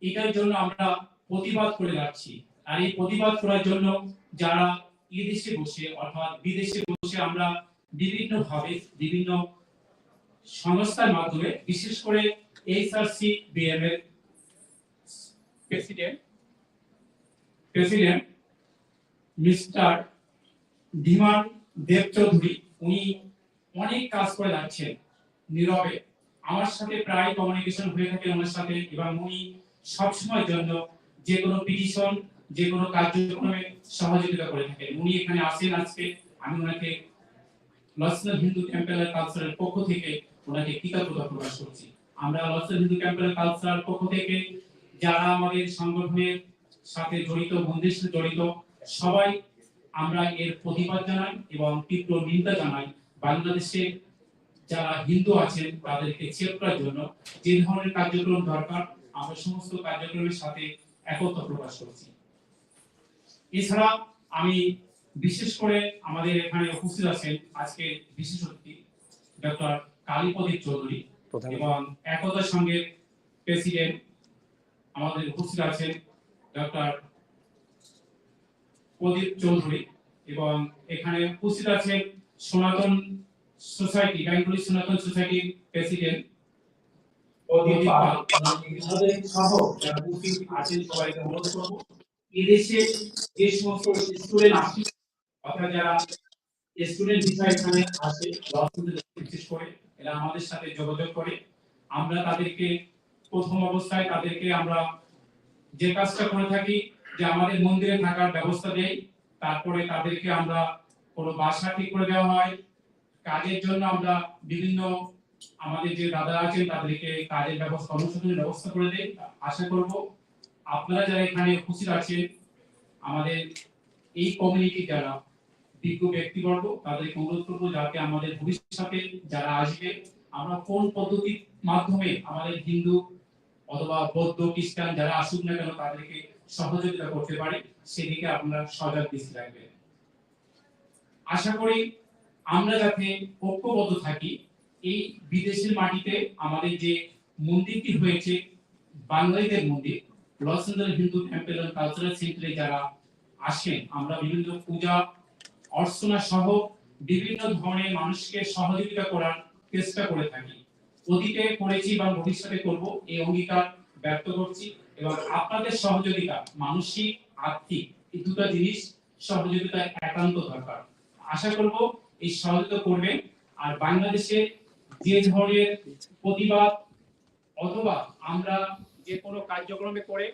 এটার জন্য আমরা প্রতিবাদ করে যাচ্ছি। আর এই প্রতিবাদ করার জন্য যারা বিদেশে বসে অর্থাৎ বিদেশে বসে আমরা বিভিন্নভাবে বিভিন্ন সংস্থার মাধ্যমে, বিশেষ করে HRCBM এর প্রেসিডেন্ট মিস্টার ধীমান দেব চৌধুরী, উনি অনেক কাজ করে যাচ্ছেন নীরবে। আমার সাথে প্রায় কমিউনিকেশন হয়ে থাকে ওনার সাথে, এবং উনি সবসময়ের জন্য যে কোনো পিটিশন, যে কোনো কার্যক্রমে সহযোগিতা করে থাকেন। উনি এখানে আসেন আজকে, আমি ওনাকে লসনাল হিন্দু টেম্পেল কালচারের পক্ষ থেকে ওনাকে কৃতজ্ঞতা প্রকাশ করছি। আমরা লসনাল হিন্দু টেম্পেল কালচারের পক্ষ থেকে যারা আমাদের সংগঠনের সাথে জড়িত, মন্দিরের সাথে জড়িত সবাই আমরা এর প্রতিবাদ জানাই এবং তীব্র নিন্দা জানাই। বাংলাদেশে যারা হিন্দু আছেন তাদেরকে চেক করার জন্য যে ধরনের কার্যক্রম দরকার, আমরা সমস্ত কার্যক্রমের সাথে একতা প্রকাশ করছি। এছাড়া আমি বিশেষ করে আমাদের এখানে উপস্থিত আছেন আজকে বিশেষ অতিথি ডক্টর কালীপদীপ চৌধুরী এবং একতার সঙ্গে প্রেসিডেন্ট আমাদের উপস্থিত আছেন ডক্টর প্রদীপ চৌধুরী, এবং এখানে উপস্থিত আছেন সনাতন সোসাইটি, বেঙ্গলি সনাতন সোসাইটির প্রেসিডেন্ট প্রদীপ পাল। আমাদের সহ যারা উপস্থিত আছেন সবাইকে অনুরোধ করব, এদেশে যে সমস্ত স্টুডেন্ট আসে অর্থাৎ যারা স্টুডেন্ট ভিসা এখানে আসে, বিশেষ করে এরা আমাদের সাথে যোগাযোগ করে, আমরা তাদেরকে প্রথম অবস্থায় তাদেরকে আমরা যে কাজটা করে থাকি যে আমাদের মন্দিরে থাকার ব্যবস্থা দেই, তারপরে তাদেরকে আমরা কোনো বাসা ঠিক করে দেওয়া হয়। কাজের জন্য আমরা বিভিন্ন আমাদের যে দাদা আছেন তাদেরকে কাজের ব্যবস্থা, কর্মসংস্থানের ব্যবস্থা করে দেই। আশা করব আপনারা যারা এখানে উপস্থিত আছেন, আমাদের এই কমিউনিটি যারা বিজ্ঞ ব্যক্তিবর্গ, তাদেরকে অনুরোধ করবো যাতে আমাদের ভবিষ্যতে যারা আসবে আমরা কোন পদ্ধতির মাধ্যমে আমাদের হিন্দু অথবা বৌদ্ধ, খ্রিস্টান যারা আসুক না কেন তাদেরকে সহযোগিতা করতে পারি, সেদিকে আপনারা সজাগ দৃষ্টি রাখবেন। আশা করি আমরা যাতে ঐক্যবদ্ধ থাকি। এই বিদেশের মাটিতে আমাদের যে মন্দিরটি হয়েছে বাঙালিদের মন্দির, Los Angeles Hindu temple and cultural সেন্টারে যারা আসেন, আমরা বিভিন্ন পূজা অর্চনা সহ বিভিন্ন ধরনের মানুষকে সহযোগিতা করার চেষ্টা করে থাকি। অতীতে করেছি বা ভবিষ্যতে করব, এই অঙ্গীকার ব্যক্ত করছি। এবং আপনাদের সহযোগিতা, মানসিক আর্থিক এই দুটো জিনিস সহযোগিতা একান্ত দরকার। আশা করব এই সহযোগিতা করবেন। আর বাংলাদেশে যে ধরনের প্রতিবাদ অথবা আমরা যে কোনো কার্যক্রমে করে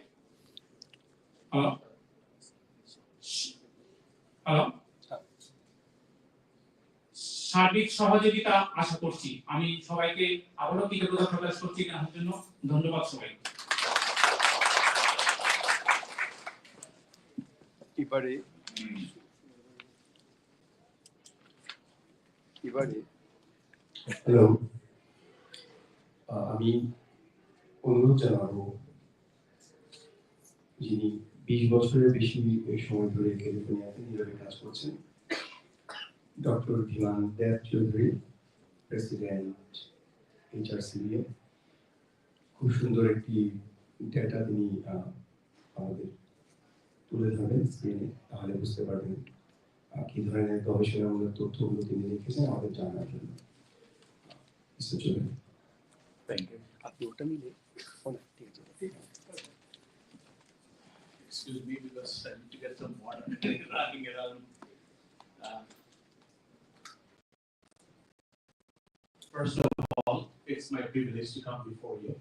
সার্বিক সহযোগিতা আশা করছি। আমি সবাইকে আবারও কৃতজ্ঞতা প্রকাশ করছি এখানের জন্য। ধন্যবাদ সবাই। হ্যালো, আমি অনুরোধ জানাবো যিনি 20 বছরের বেশি সময় ধরে ক্যালিফোর্নিয়াতে নীরবে কাজ করছেন, ডক্টর ধীমান দেব চৌধুরী, প্রেসিডেন্ট HRCBM। খুব সুন্দর একটি ডেটা তিনি আমাদের তুলে ধরবেন স্ক্রিনে, তাহলে বুঝতে পারবেন কি ধরনের গবেষণামূলক তথ্যগুলো তিনি লিখেছেন আমাদের জানার জন্য। Excuse me because I need to get some water running around. First of all, it's my privilege to come before you.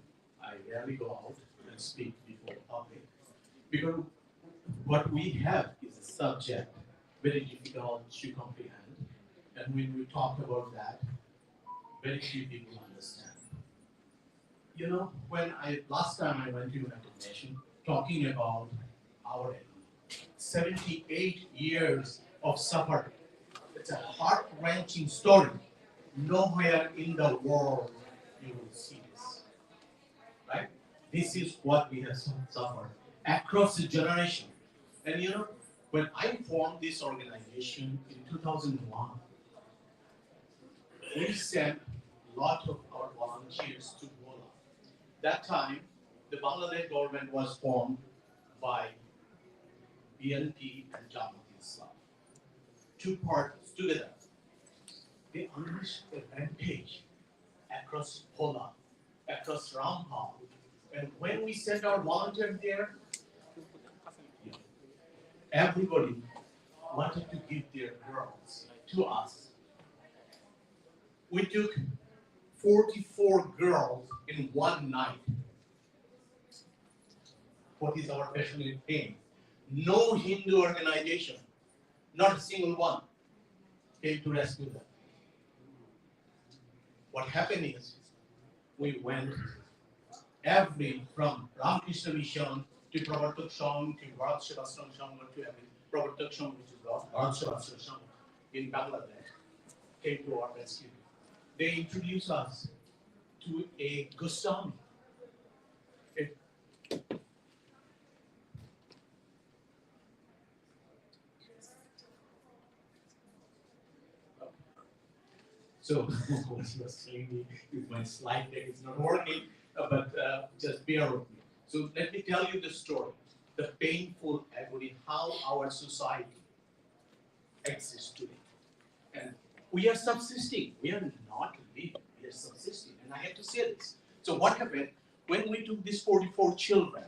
I rarely go out and speak before the public because what we have is a subject very difficult to comprehend, and when we talk about that, very few people understand. You know, when last time I went to United Nations talking about our 78 years of suffering. It's a heart-wrenching story. Nowhere in the world you will see this, right? This is what we have suffered across the generation. And you know, when I formed this organization in 2001, we sent a lot of our volunteers to Gola. That time, the Bangladesh government was formed by BNP and Jamaat Islam. Two parties together. They unleashed a rampage across Gola, across Rampal. And when we sent our volunteers there, everybody wanted to give their girls to us. We took 44 girls in one night. What is our passionate pain? No Hindu organization, not a single one, came to rescue them. What happened is, we went from Ramakrishna Mission to Pravartak Sham to Bharat Sevasram Sham to Pravartak Sham, which is Bharat Sevasram Sham in Bangladesh, came to our rescue. They introduced us to a Goswami. So what he was telling me is my slide deck is not working, but just bear with me. So let me tell you the story, the painful agony, how our society exists today. And we are subsisting. We are not living. We are subsisting. And I have to say this. So what happened when we took these 44 children?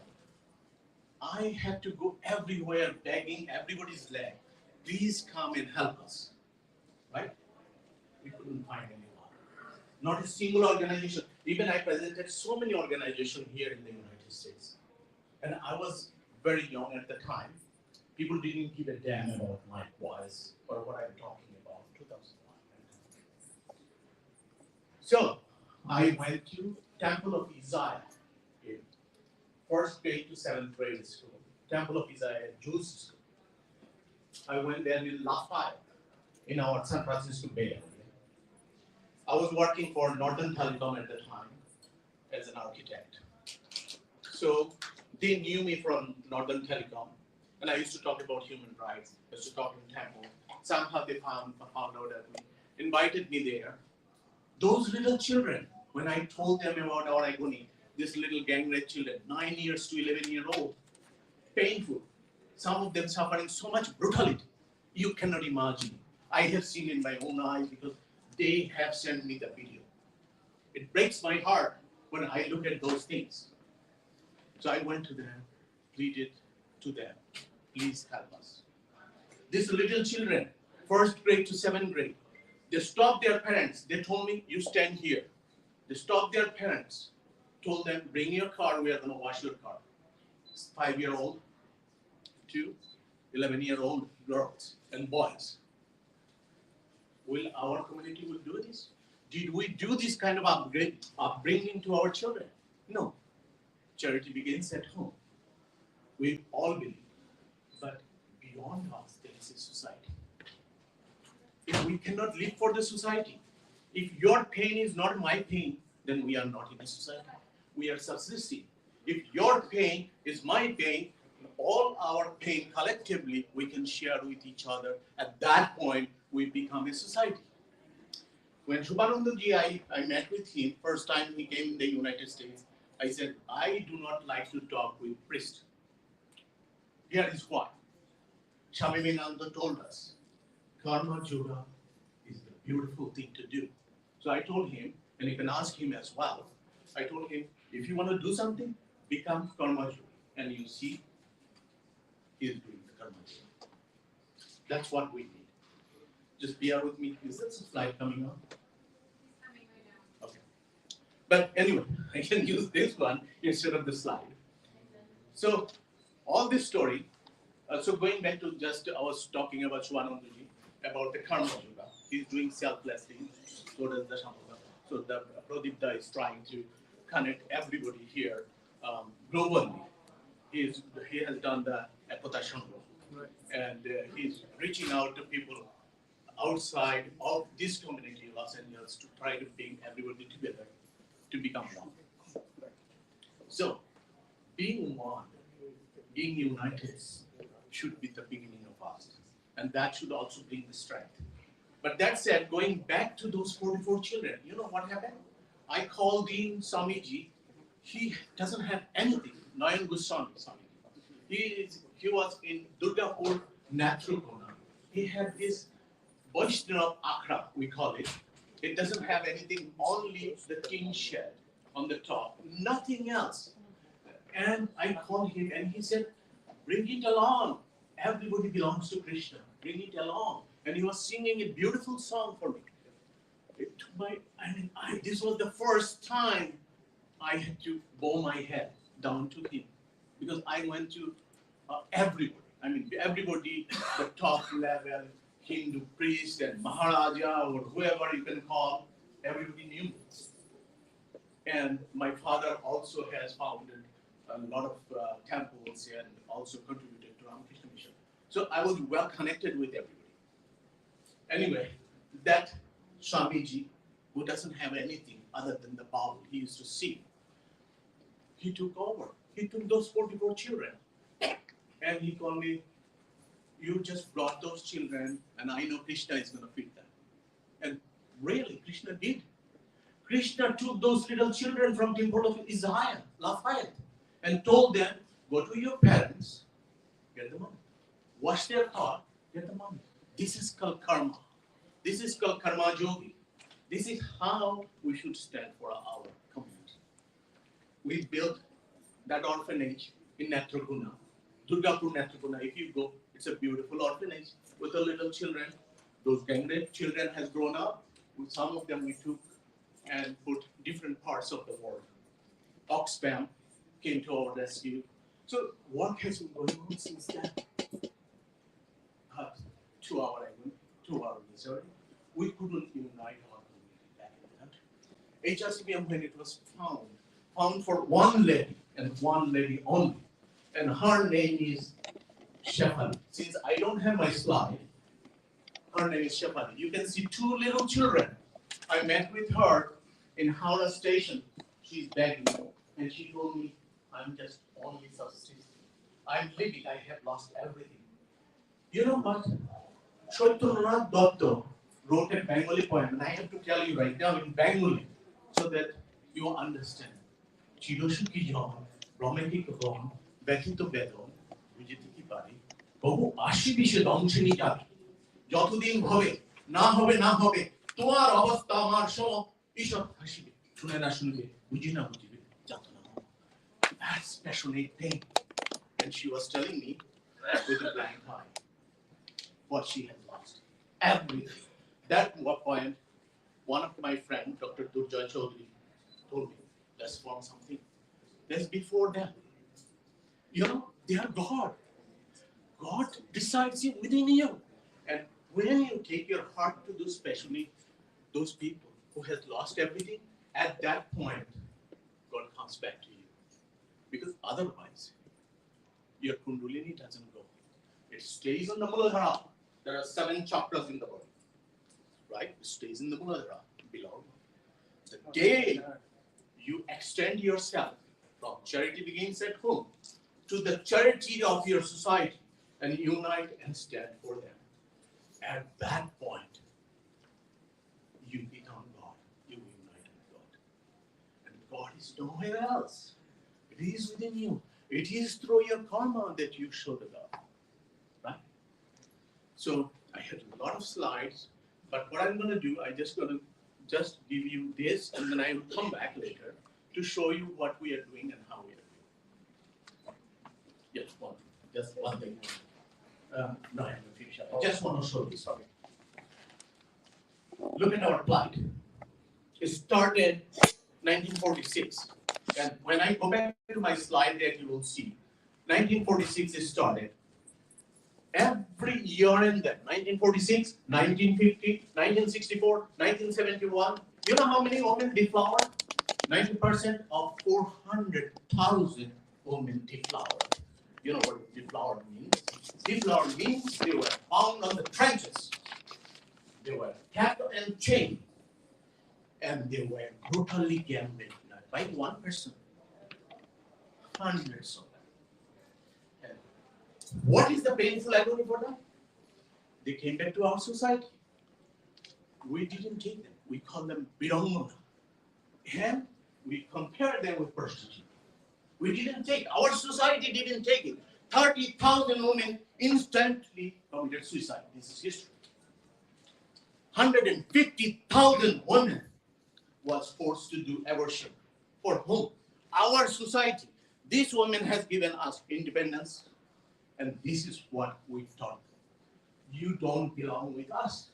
I had to go everywhere begging everybody's leg. Please come and help us. Right? We couldn't find anyone. Not a single organization. Even I presented so many organizations here in the United States. And I was very young at the time. People didn't give a damn about my voice or what I'm talking about, 2001. So I went to Temple of Isaiah in first grade to 7th grade school. Temple of Isaiah, Jewish school. I went there in Lafayette, in our San Francisco Bay Area. I was working for Northern Telecom at the time as an architect. So they knew me from Northern Telecom, and I used to talk about human rights. I used to talk in temple. Somehow they found out that we invited me there. Those little children, when I told them about our agony, these little gang rape children, 9 years to 11-year-old, painful. Some of them suffering so much brutality, you cannot imagine. I have seen in my own eyes because they have sent me the video. It breaks my heart when I look at those things. So I went to them, pleaded to them, please help us. These little children, first grade to 7th grade, they stopped their parents. They told me, you stand here. They stopped their parents, told them, bring your car, we are going to wash your car. 5-year-old to 11-year-old girls and boys. Will our community will do this? Did we do this kind of upbringing to our children? No. Charity begins at home. We all believe. But beyond us, there is a society. If we cannot live for the society, if your pain is not my pain, then we are not in a society. We are subsisting. If your pain is my pain, all our pain collectively, we can share with each other. At that point, we become a society. When Shuvananda ji, I met with him, first time he came in the United States, I said, I do not like to talk with priests. Here is why. Swami Vivekananda told us, Karma Yoga is the beautiful thing to do. So I told him, and you can ask him as well, I told him, if you want to do something, become Karma Yoga. And you see, he is doing the Karma Yoga. That's what we need. Just bear with me. Is this slide coming up? Okay. But anyway, I can use this one instead of the slide. So, all this story, so going back to just, I was talking about Shuvananda ji, about the Karma Yoga. He's doing selflessly, so does the Shyamal. So the Pradip is trying to connect everybody here globally. he has done the Apotashan work, and he's reaching out to people outside of this community, Los Angeles, to try to bring everybody together to become one. So, being one, being united, should be the beginning of us, and that should also bring the strength. But that said, going back to those 44 children, you know what happened? I called in Swamiji. He doesn't have anything. Nayan Goswami Swamiji. He was in Durgapur, Netrakona. He had this Vaishnava Akhra, we call it. It doesn't have anything, only the king shed on the top, nothing else. And I called him and he said, bring it along. Everybody belongs to Krishna. Bring it along. And he was singing a beautiful song for me. It took this was the first time I had to bow my head down to him. Because I went to everybody, the top level, Hindu priest and Maharaja or whoever you can call, everybody knew me. And my father also has founded a lot of temples and also contributed to Ramakrishna Mission. So I was well connected with everybody. Anyway, that Swamiji, who doesn't have anything other than the Bible he used to see, he took over. He took those 44 children and he told me, you just brought those children and I know Krishna is going to feed them. And really, Krishna did. Krishna took those little children from Temple of Isaiah, Lafayette, and told them, go to your parents, get the money. Wash their car, get the money. This is called karma. This is called karma yogi. This is how we should stand for our community. We built that orphanage in Netrakona, Durgapur Netrakona. If you go, it's a beautiful orphanage with the little children. Those gang rape children has grown up. With some of them we took and put different parts of the world. Oxfam came to our rescue. So work has been going on since then. 2 hour misery. We couldn't unite our community back in the country. HRCBM, when it was found for one lady and one lady only. And her name is Shyamal. Since I don't have my slide, her name is Shyamal. You can see 2 little children. I met with her in Howrah station. She's begging me. And she told me, I'm just only subsisting. I'm living, I have lost everything. You know what? Chowdhury Dotto wrote a Bengali poem, and I have to tell you right now in Bengali so that you understand. Chiroshuki jon, Brahmaki kagon, Bekito bedon, Vijitiki bari, Bohu Ashibishe Dongchini Jaki, Jotudin Hove, Na Hove, Tuar Avasta Mar Show, Ishot Hashibi, Tunena Shunbe, Ujina Bujibi, Jatana. That's passionate thing. And she was telling me with a blank eye what she had lost. Everything. That point, one of my friends, Dr. Durjoy Chowdhury, told me, let's form something. Let's before them. You know, they are God. God resides within you. And when you take your heart to do, especially those people who has lost everything, at that point, God comes back to you. Because otherwise, your kundalini doesn't go. It stays on the Muladhara. There are 7 chakras in the body. Right? It stays in the Muladhara, below. The day you extend yourself from charity begins at home to the charity of your society and unite and stand for them. At that point, you become God. You unite with God. And God is nowhere else. It is within you. It is through your karma that you show the God. Right? So I had a lot of slides, but what I'm going to do, I'm just going to give you this, and then I will come back later to show you what we are doing and how we are doing. Just one thing. No, I haven't finished. I just want to show you something. Look at our plight. It started 1946. And when I go back to my slide deck, you will see 1946 it started. Every year in that, 1946, 1950, 1964, 1971, you know how many women deflowered? 90% of 400,000 women deflowered. You know what deflowered means? Deflowered means they were found on the trenches. They were kept and chained. And they were brutally gambled, not by one person, hundreds of them. And what is the painful agony for them? They came back to our society. We didn't take them. We call them Birangana. And we compare them with prostitutes. We didn't take, our society didn't take it. 30,000 women instantly committed suicide. This is history. 150,000 women was forced to do abortion. For whom? Our society. This woman has given us independence, and this is what we taught. You don't belong with us.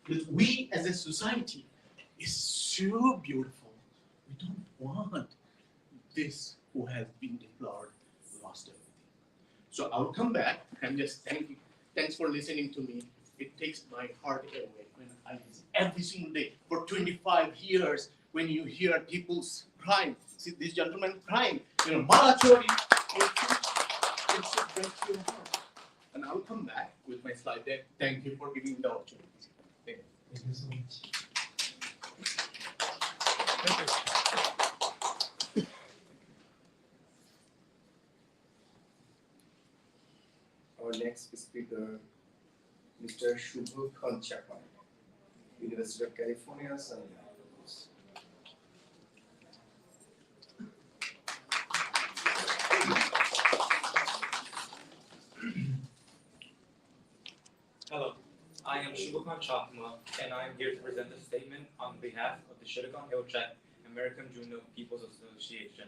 Because we as a society is so beautiful. We don't want this who has been deplored, lost everything. So I will come back and just thank you. Thanks for listening to me. It takes my heart away when I listen every single day for 25 years. When you hear people's crying, see this gentleman crying, Maharaj, it should break your heart. And I'll come back with my slide deck. Thank you for giving me the opportunity. Thank you. Thank you so much. Our next speaker, Mr. Shyamal, University of California, San Diego. Hello, I am Shyamal, and I am here to present a statement on behalf of the Shidduch Hillcheck American Juno People's Association.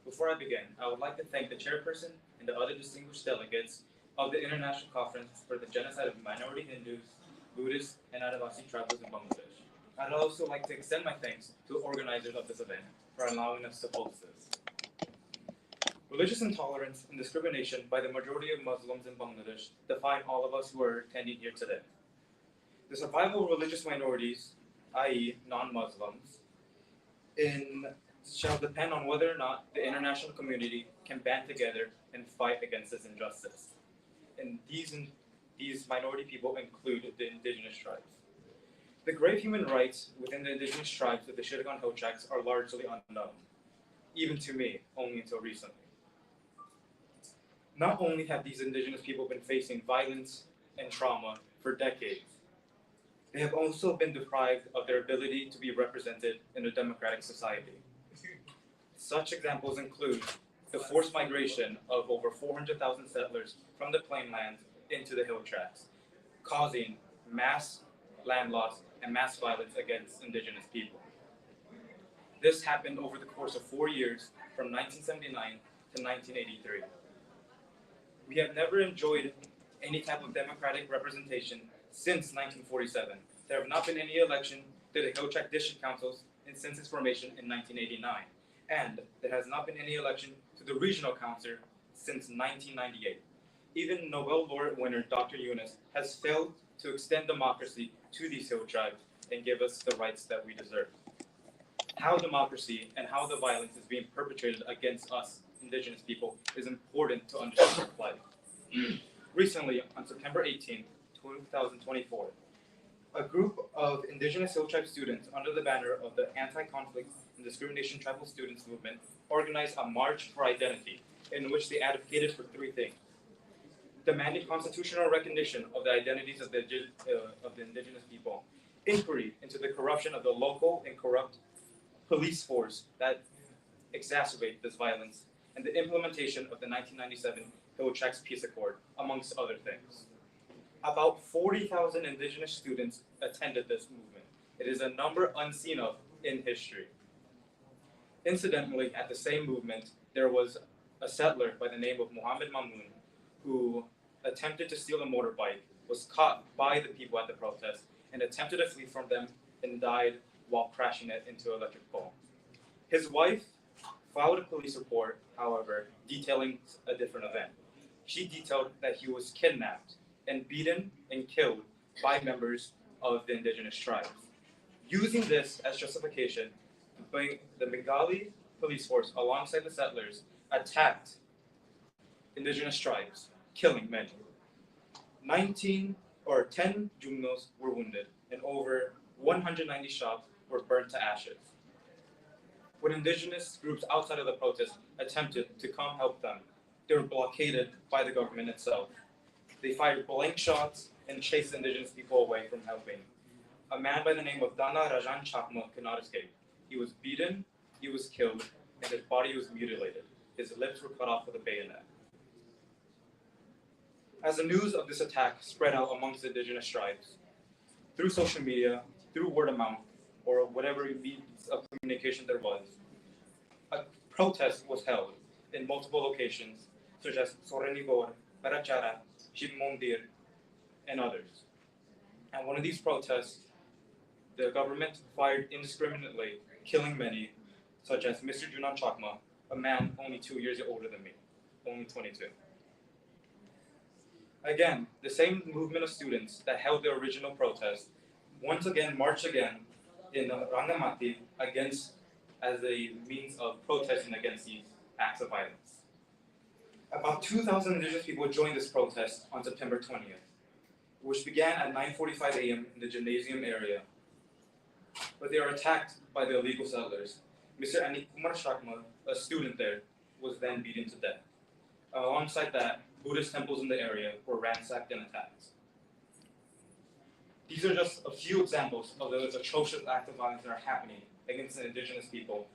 Before I begin, I would like to thank the chairperson and the other distinguished delegates of the International Conference for the Genocide of Minority Hindus, Buddhists, and Adivasi tribes in Bangladesh. I'd also like to extend my thanks to the organizers of this event for allowing us to host this. Religious intolerance and discrimination by the majority of Muslims in Bangladesh define all of us who are attending here today. The survival of religious minorities, i.e. non-Muslims, shall depend on whether or not the international community can band together and fight against this injustice. And these minority people include the indigenous tribes. The grave human rights within the indigenous tribes of the Shidduch Hillchecks are largely unknown, even to me, only until recently. Not only have these indigenous people been facing violence and trauma for decades, they have also been deprived of their ability to be represented in a democratic society. Such examples include the forced migration of over 400,000 settlers from the plainlands into the hill tracts, causing mass land loss and mass violence against indigenous people. This happened over the course of 4 years, from 1979 to 1983. We have never enjoyed any type of democratic representation since 1947. There have not been any election to the Hillcheck district councils since its formation in 1989. And there has not been any election to the regional council since 1998. Even Nobel laureate winner Dr. Yunus has failed to extend democracy to these hill tribes and give us the rights that we deserve. How democracy and how the violence is being perpetrated against us indigenous people is important to understand our plight. Recently, on September 18, 2024, a group of indigenous hill tribe students under the banner of the Anti-Conflict and Discrimination Tribal Students Movement organized a March for Identity, in which they advocated for three things: demanding constitutional recognition of the identities of the indigenous people, inquiry into the corruption of the local and corrupt police force that exacerbate this violence, and the implementation of the 1997 Hillcheck's Peace Accord, amongst other things. About 40,000 indigenous students attended this movement. It is a number unseen of in history. Incidentally, at the same movement, there was a settler by the name of Muhammad Mamun who attempted to steal a motorbike, was caught by the people at the protest, and attempted to flee from them and died while crashing it into an electric pole. His wife filed a police report, however, detailing a different event. She detailed that he was kidnapped and beaten and killed by members of the indigenous tribes. Using this as justification, the Bengali police force, alongside the settlers, attacked indigenous tribes, killing many. 10 Jumnos were wounded, and over 190 shops were burnt to ashes. When indigenous groups outside of the protest attempted to come help them, they were blockaded by the government itself. They fired blank shots and chased indigenous people away from helping. A man by the name of Dana Rajan Chakma could not escape. He was beaten, he was killed, and his body was mutilated. His lips were cut off with a bayonet. As the news of this attack spread out amongst the indigenous tribes, through social media, through word of mouth, or whatever means of communication there was, a protest was held in multiple locations, such as Sorenigor, Barachara, Shibmondir, and others. At one of these protests, the government fired indiscriminately, killing many, such as Mr. Junan Chakma, a man only 2 years older than me, only 22. Again, the same movement of students that held the original protest once again marched again in Rangamati against as a means of protesting against these acts of violence. About 2,000 indigenous people joined this protest on September 20th, which began at 9:45 a.m. in the gymnasium area. But they were attacked by the illegal settlers. Mr. Anikumar Shakma, a student there, was then beaten to death. Alongside that, Buddhist temples in the area were ransacked and attacked. These are just a few examples of the atrocious acts of violence that are happening against the indigenous people,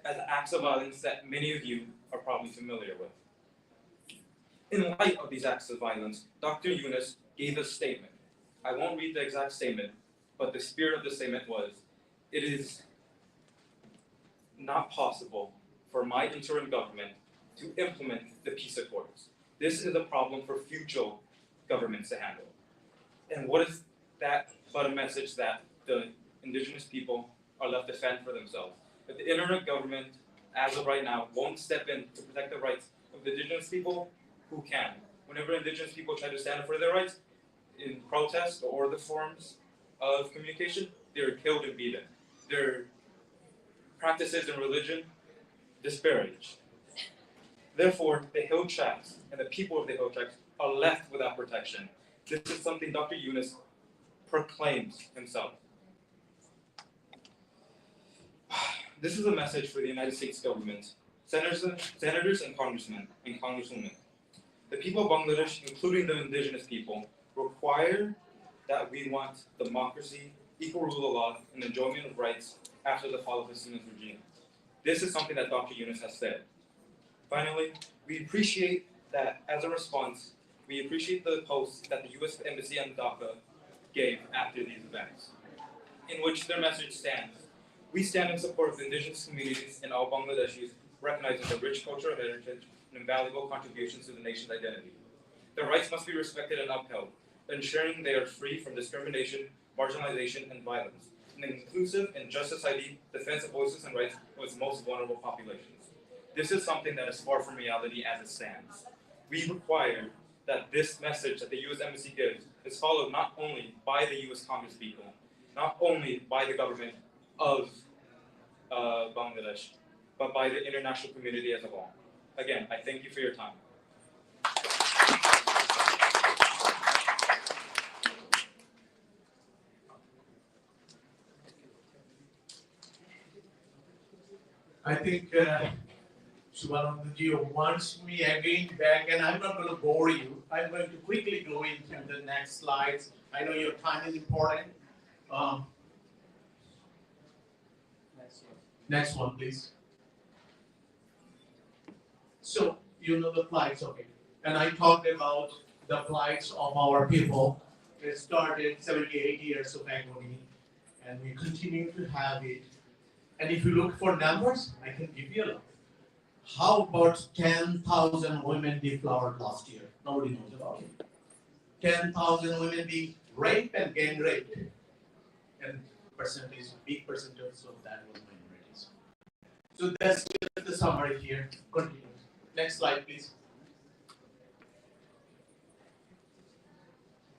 as acts of violence that many of you are probably familiar with. In light of these acts of violence, Dr. Yunus gave a statement. I won't read the exact statement, but the spirit of the statement was, it is not possible for my interim government to implement the peace accords. This is a problem for future governments to handle. And what is that but a message that the indigenous people are left to fend for themselves? If the interim government, as of right now, won't step in to protect the rights of the indigenous people, who can? Whenever indigenous people try to stand up for their rights, in protest or the forms of communication, they're killed and beaten. Their practices and religion disparaged. Therefore, the hill tracts and the people of the hill tracts are left without protection. This is something Dr. Yunus proclaims himself. This is a message for the United States government, senators and congressmen and congresswomen. The people of Bangladesh, including the indigenous people, require that we want democracy, equal rule of law, and enjoyment of rights after the fall of the Sunnis regime. This is something that Dr. Yunus has said. Finally, we appreciate that as a response, we appreciate the post that the U.S. Embassy and DACA gave after these events, in which their message stands. We stand in support of the indigenous communities and all Bangladeshis, recognizing the rich cultural heritage and invaluable contributions to the nation's identity. Their rights must be respected and upheld, ensuring they are free from discrimination, marginalization, and violence, in an inclusive and just society, defense of voices and rights of its most vulnerable populations. This is something that is far from reality as it stands. We require that this message that the U.S. Embassy gives is followed not only by the U.S. Congress people, not only by the government of Bangladesh, but by the international community as a whole. Again, I thank you for your time. I think Shuvananda wants me again back, and I'm not going to bore you. I'm going to quickly go into the next slides. I know your time is important. Next one, please. So, you know the plights of it. And I talked about the plights of our people. It started 78 years of agony, and we continue to have it. And if you look for numbers, I can give you a lot. How about 10,000 women deflowered last year? Nobody knows about it. 10,000 women being raped and gang raped. And big percentage of that was minorities. So that's just the summary here. Continue. Next slide, please.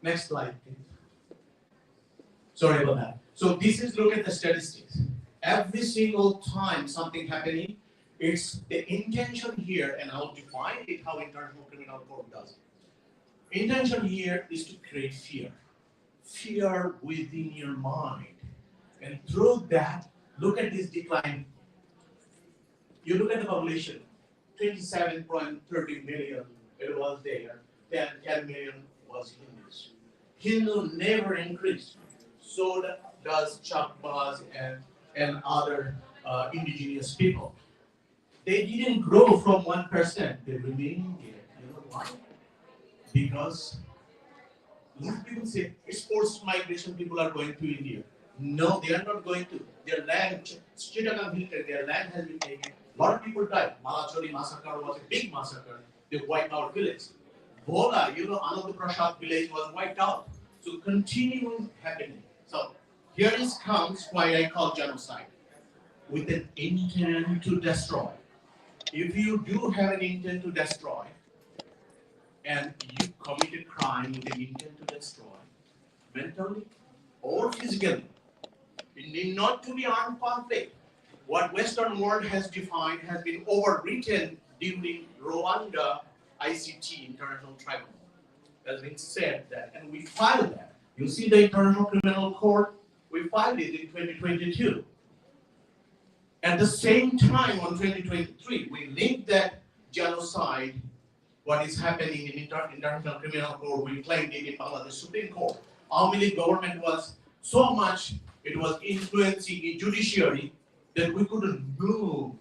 Next slide, please. Sorry about that. So this is look at the statistics. Every single time something happening, It's the intention here, and I'll define it how International Criminal Court does it. Intention here is to create fear. Fear within your mind. And through that, look at this decline. You look at the population, 27.30 million, it was there, 10 million was Hindus. Hindu never increased. So does Chakmas and other indigenous people. They didn't grow from 1%, they remained there. You know why? Because a lot of people say it's forced migration, people are going to India. No, they are not going to. Their land, their land has been taken. A lot of people died. Malachori massacre was a big massacre. They wiped out village. Bola, Anand Prasad village was wiped out. So continuing happening. So here comes why I call genocide. With an intent to destroy. If you do have an intent to destroy, and you commit a crime with an intent to destroy, mentally or physically, it need not to be armed conflict. What Western world has defined has been overwritten during Rwanda ICT, International Tribunal. Has been said that, and we filed that. You see the International Criminal Court, we filed it in 2022. At the same time, on 2023, we linked that genocide, what is happening in International Criminal Court, we claimed it in Bangladesh Supreme Court. Our government was so much, it was influencing the judiciary that we couldn't move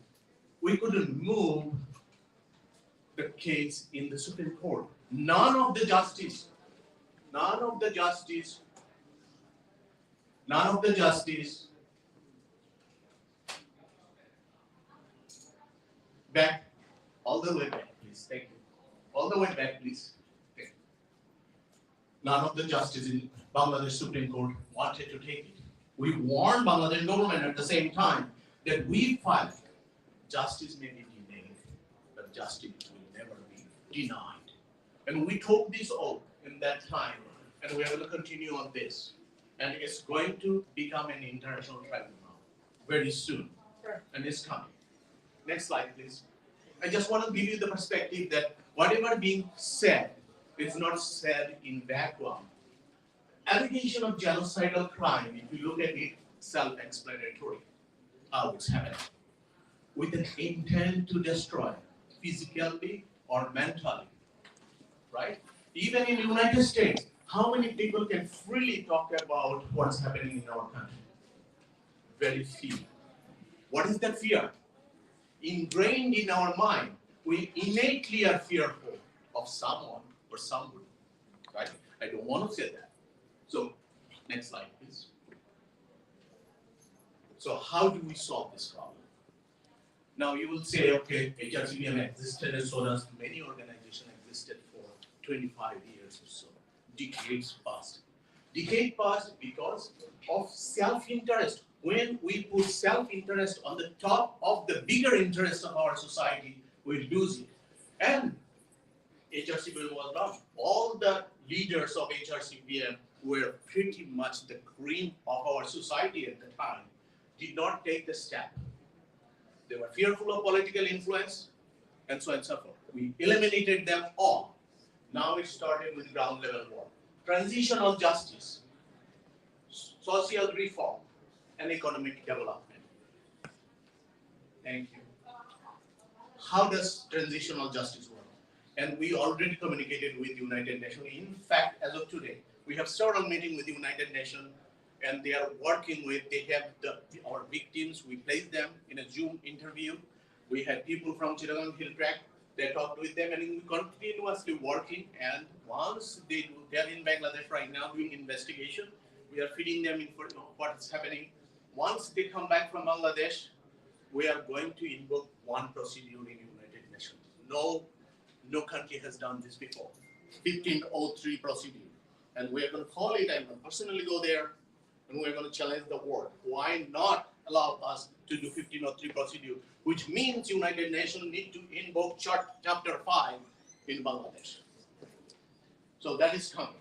the case in the Supreme Court. None of the justice back, all the way back, please. Thank you. All the way back, please. Okay. None of the justices in Bangladesh Supreme Court wanted to take it. We warned Bangladesh government at the same time that we filed. Justice may be delayed, but justice will never be denied. And we took this oath in that time, and we are going to continue on this. And it's going to become an international tribunal very soon. And it's coming. Next slide, please. I just want to give you the perspective that whatever being said is not said in vacuum. Allegation of genocidal crime, if you look at it, self-explanatory, how it's happening. With an intent to destroy, physically or mentally, right? Even in the United States, how many people can freely talk about what's happening in our country? Very few. What is that fear? Ingrained in our mind, we innately are fearful of someone or somebody, right? I don't want to say that. So, next slide, please. So, how do we solve this problem? Now, you will say, okay, HRCBM existed and so does many organizations existed for 25 years or so. Decades passed. Decade passed because of self-interest. When we put self-interest on the top of the bigger interest of our society, we lose it. And HRCBM was done. All the leaders of HRCBM were pretty much the cream of our society at the time, did not take the step. They were fearful of political influence, and so on and so forth. We eliminated them all. Now it started with ground level work. Transitional justice, social reform, and economic development. Thank you. How does transitional justice work? And we already communicated with the United Nations. In fact, as of today, we have several meetings with the United Nations, and they are working with, they have our victims, we placed them in a Zoom interview. We had people from Chittagong Hill Tract, they talked with them, and we continuously working, and once they are in Bangladesh right now doing investigation, we are feeding them information of what's happening. Once they come back from Bangladesh, we are going to invoke one procedure in the United Nations. No country has done this before. 1503 procedure. And we are going to call it, I'm going to personally go there, and we're going to challenge the world. Why not allow us to do 1503 procedure, which means United Nations need to invoke chapter 5 in Bangladesh. So that is coming.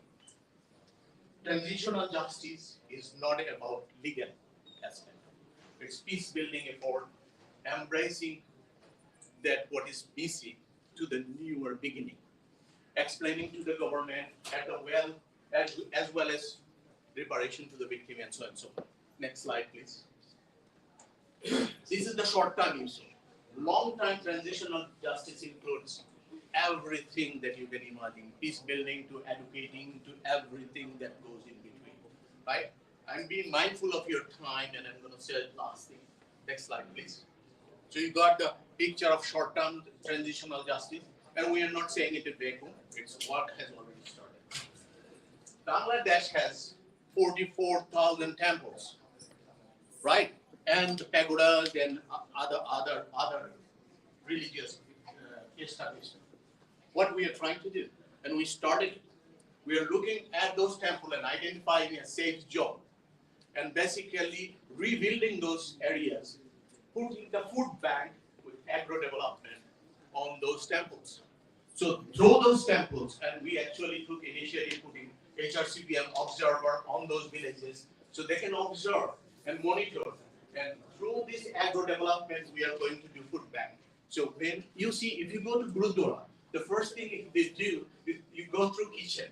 Transitional justice is not about legal aspect. It's peace building effort, embracing that what is BC to the newer beginning, explaining to the government as well as reparation to the victim and so on and so forth. Next slide, please. This is the short-term issue. Long-term transitional justice includes everything that you can imagine, peace building to educating to everything that goes in between, right? I'm being mindful of your time and I'm going to say the last thing. Next slide, please. So you got the picture of short-term transitional justice, and we are not saying it in vacuum. It's work has already started. Bangladesh has 44,000 temples, right? And pagodas and other religious establishments. What we are trying to do, and we are looking at those temples and identifying a safe zone, and basically rebuilding those areas, putting the food bank with agro-development on those temples. So through those temples, and we actually took initiative putting HRCBM observer on those villages so they can observe and monitor. And through this agro-development, we are going to do food bank. So when you see, if you go to Gurudwara, the first thing they do is you go through kitchen.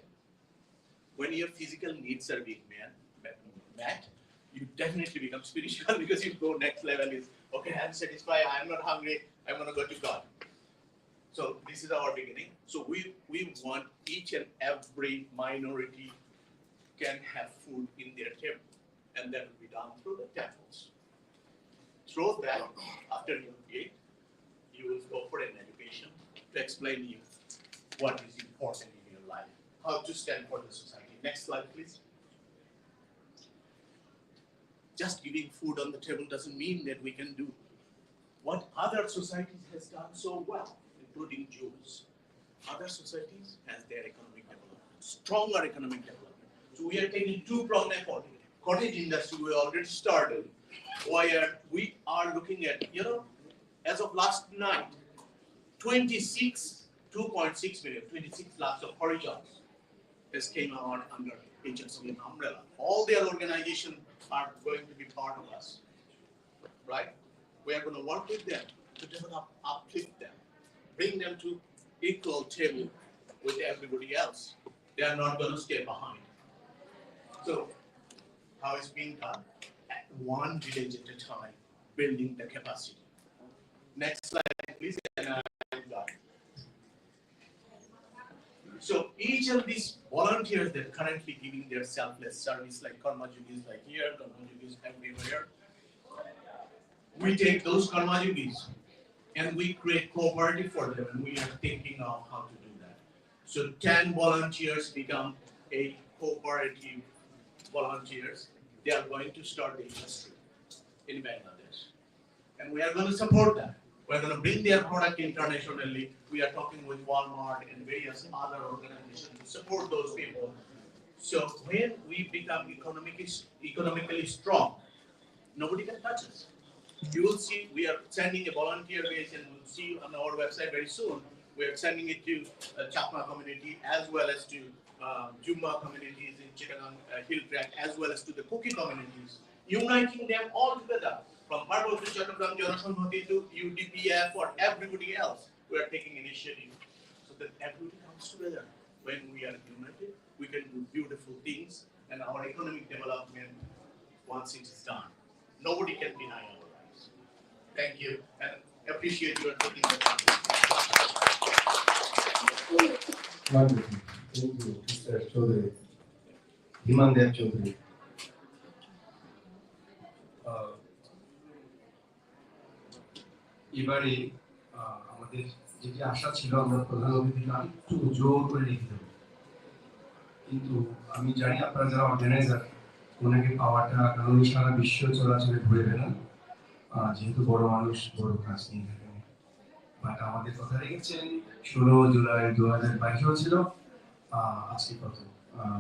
When your physical needs are being met, you definitely become spiritual because you go next level is, okay, I'm satisfied, I'm not hungry, I'm gonna go to God. So this is our beginning. So we want each and every minority can have food in their table, and that will be done through the temples. Through that, after you eat, you will go for an education to explain to you what is important in your life, how to stand for the society. Next slide, please. Just giving food on the table doesn't mean that we can do what other societies has done so well, including Jews. Other societies has their economic development, stronger economic development. So we are taking two-pronged effort. Cottage industry we already started, where we are looking at, as of last night, 2.6 million, 26 lakhs of horizons has came out under HRCBM umbrella. All their organizations are going to be part of us, right? We are going to work with them to develop, uplift them, bring them to equal table with everybody else. They are not going to stay behind. So, how it's being done? At one village at a time, building the capacity. Next slide, please. And I'm done. So each of these volunteers that are currently giving their selfless service, like Karmajogis, like here, Karmajogis everywhere, we take those Karmajogis and we create cooperative for them, and we are thinking of how to do that. So 10 volunteers become a cooperative volunteers. They are going to start the industry in Bangladesh, and we are going to support them. We're going to bring their product internationally. We are talking with Walmart and various other organizations to support those people. So when we become economically strong, nobody can touch us. You will see we are sending a volunteer base, and we'll see on our website very soon. We are sending it to Chakma community as well as to Jumma communities in Chittagong Hill Tract, as well as to the Kuki communities, uniting them all together. From Marble to Chattogram, Janashanghati to UDPF or everybody else, we are taking initiative so that everybody comes together. When we are united, we can do beautiful things, and our economic development, once it is done, nobody can deny our rights. Thank you, and appreciate your taking the time. Wonderful. Thank you, Mr. Chowdhury. Himandev Chowdhury. এবারে আমাদের যেটি আশা ছিল, আমরা প্রধান অতিথিকে একটু জোর করে রেখে দেবো, কিন্তু আমি জানি আপনারা যারা অর্গানাইজার ওনাকে পাওয়াটা, কারণ উনি সারা বিশ্ব চলাচলে ঘুরে বেড়ান, যেহেতু বড় মানুষ বড় কাজ নিয়ে থাকেন। বাট আমাদের কথা রেখেছেন 16 জুলাই 2022 ছিল, আজকে কত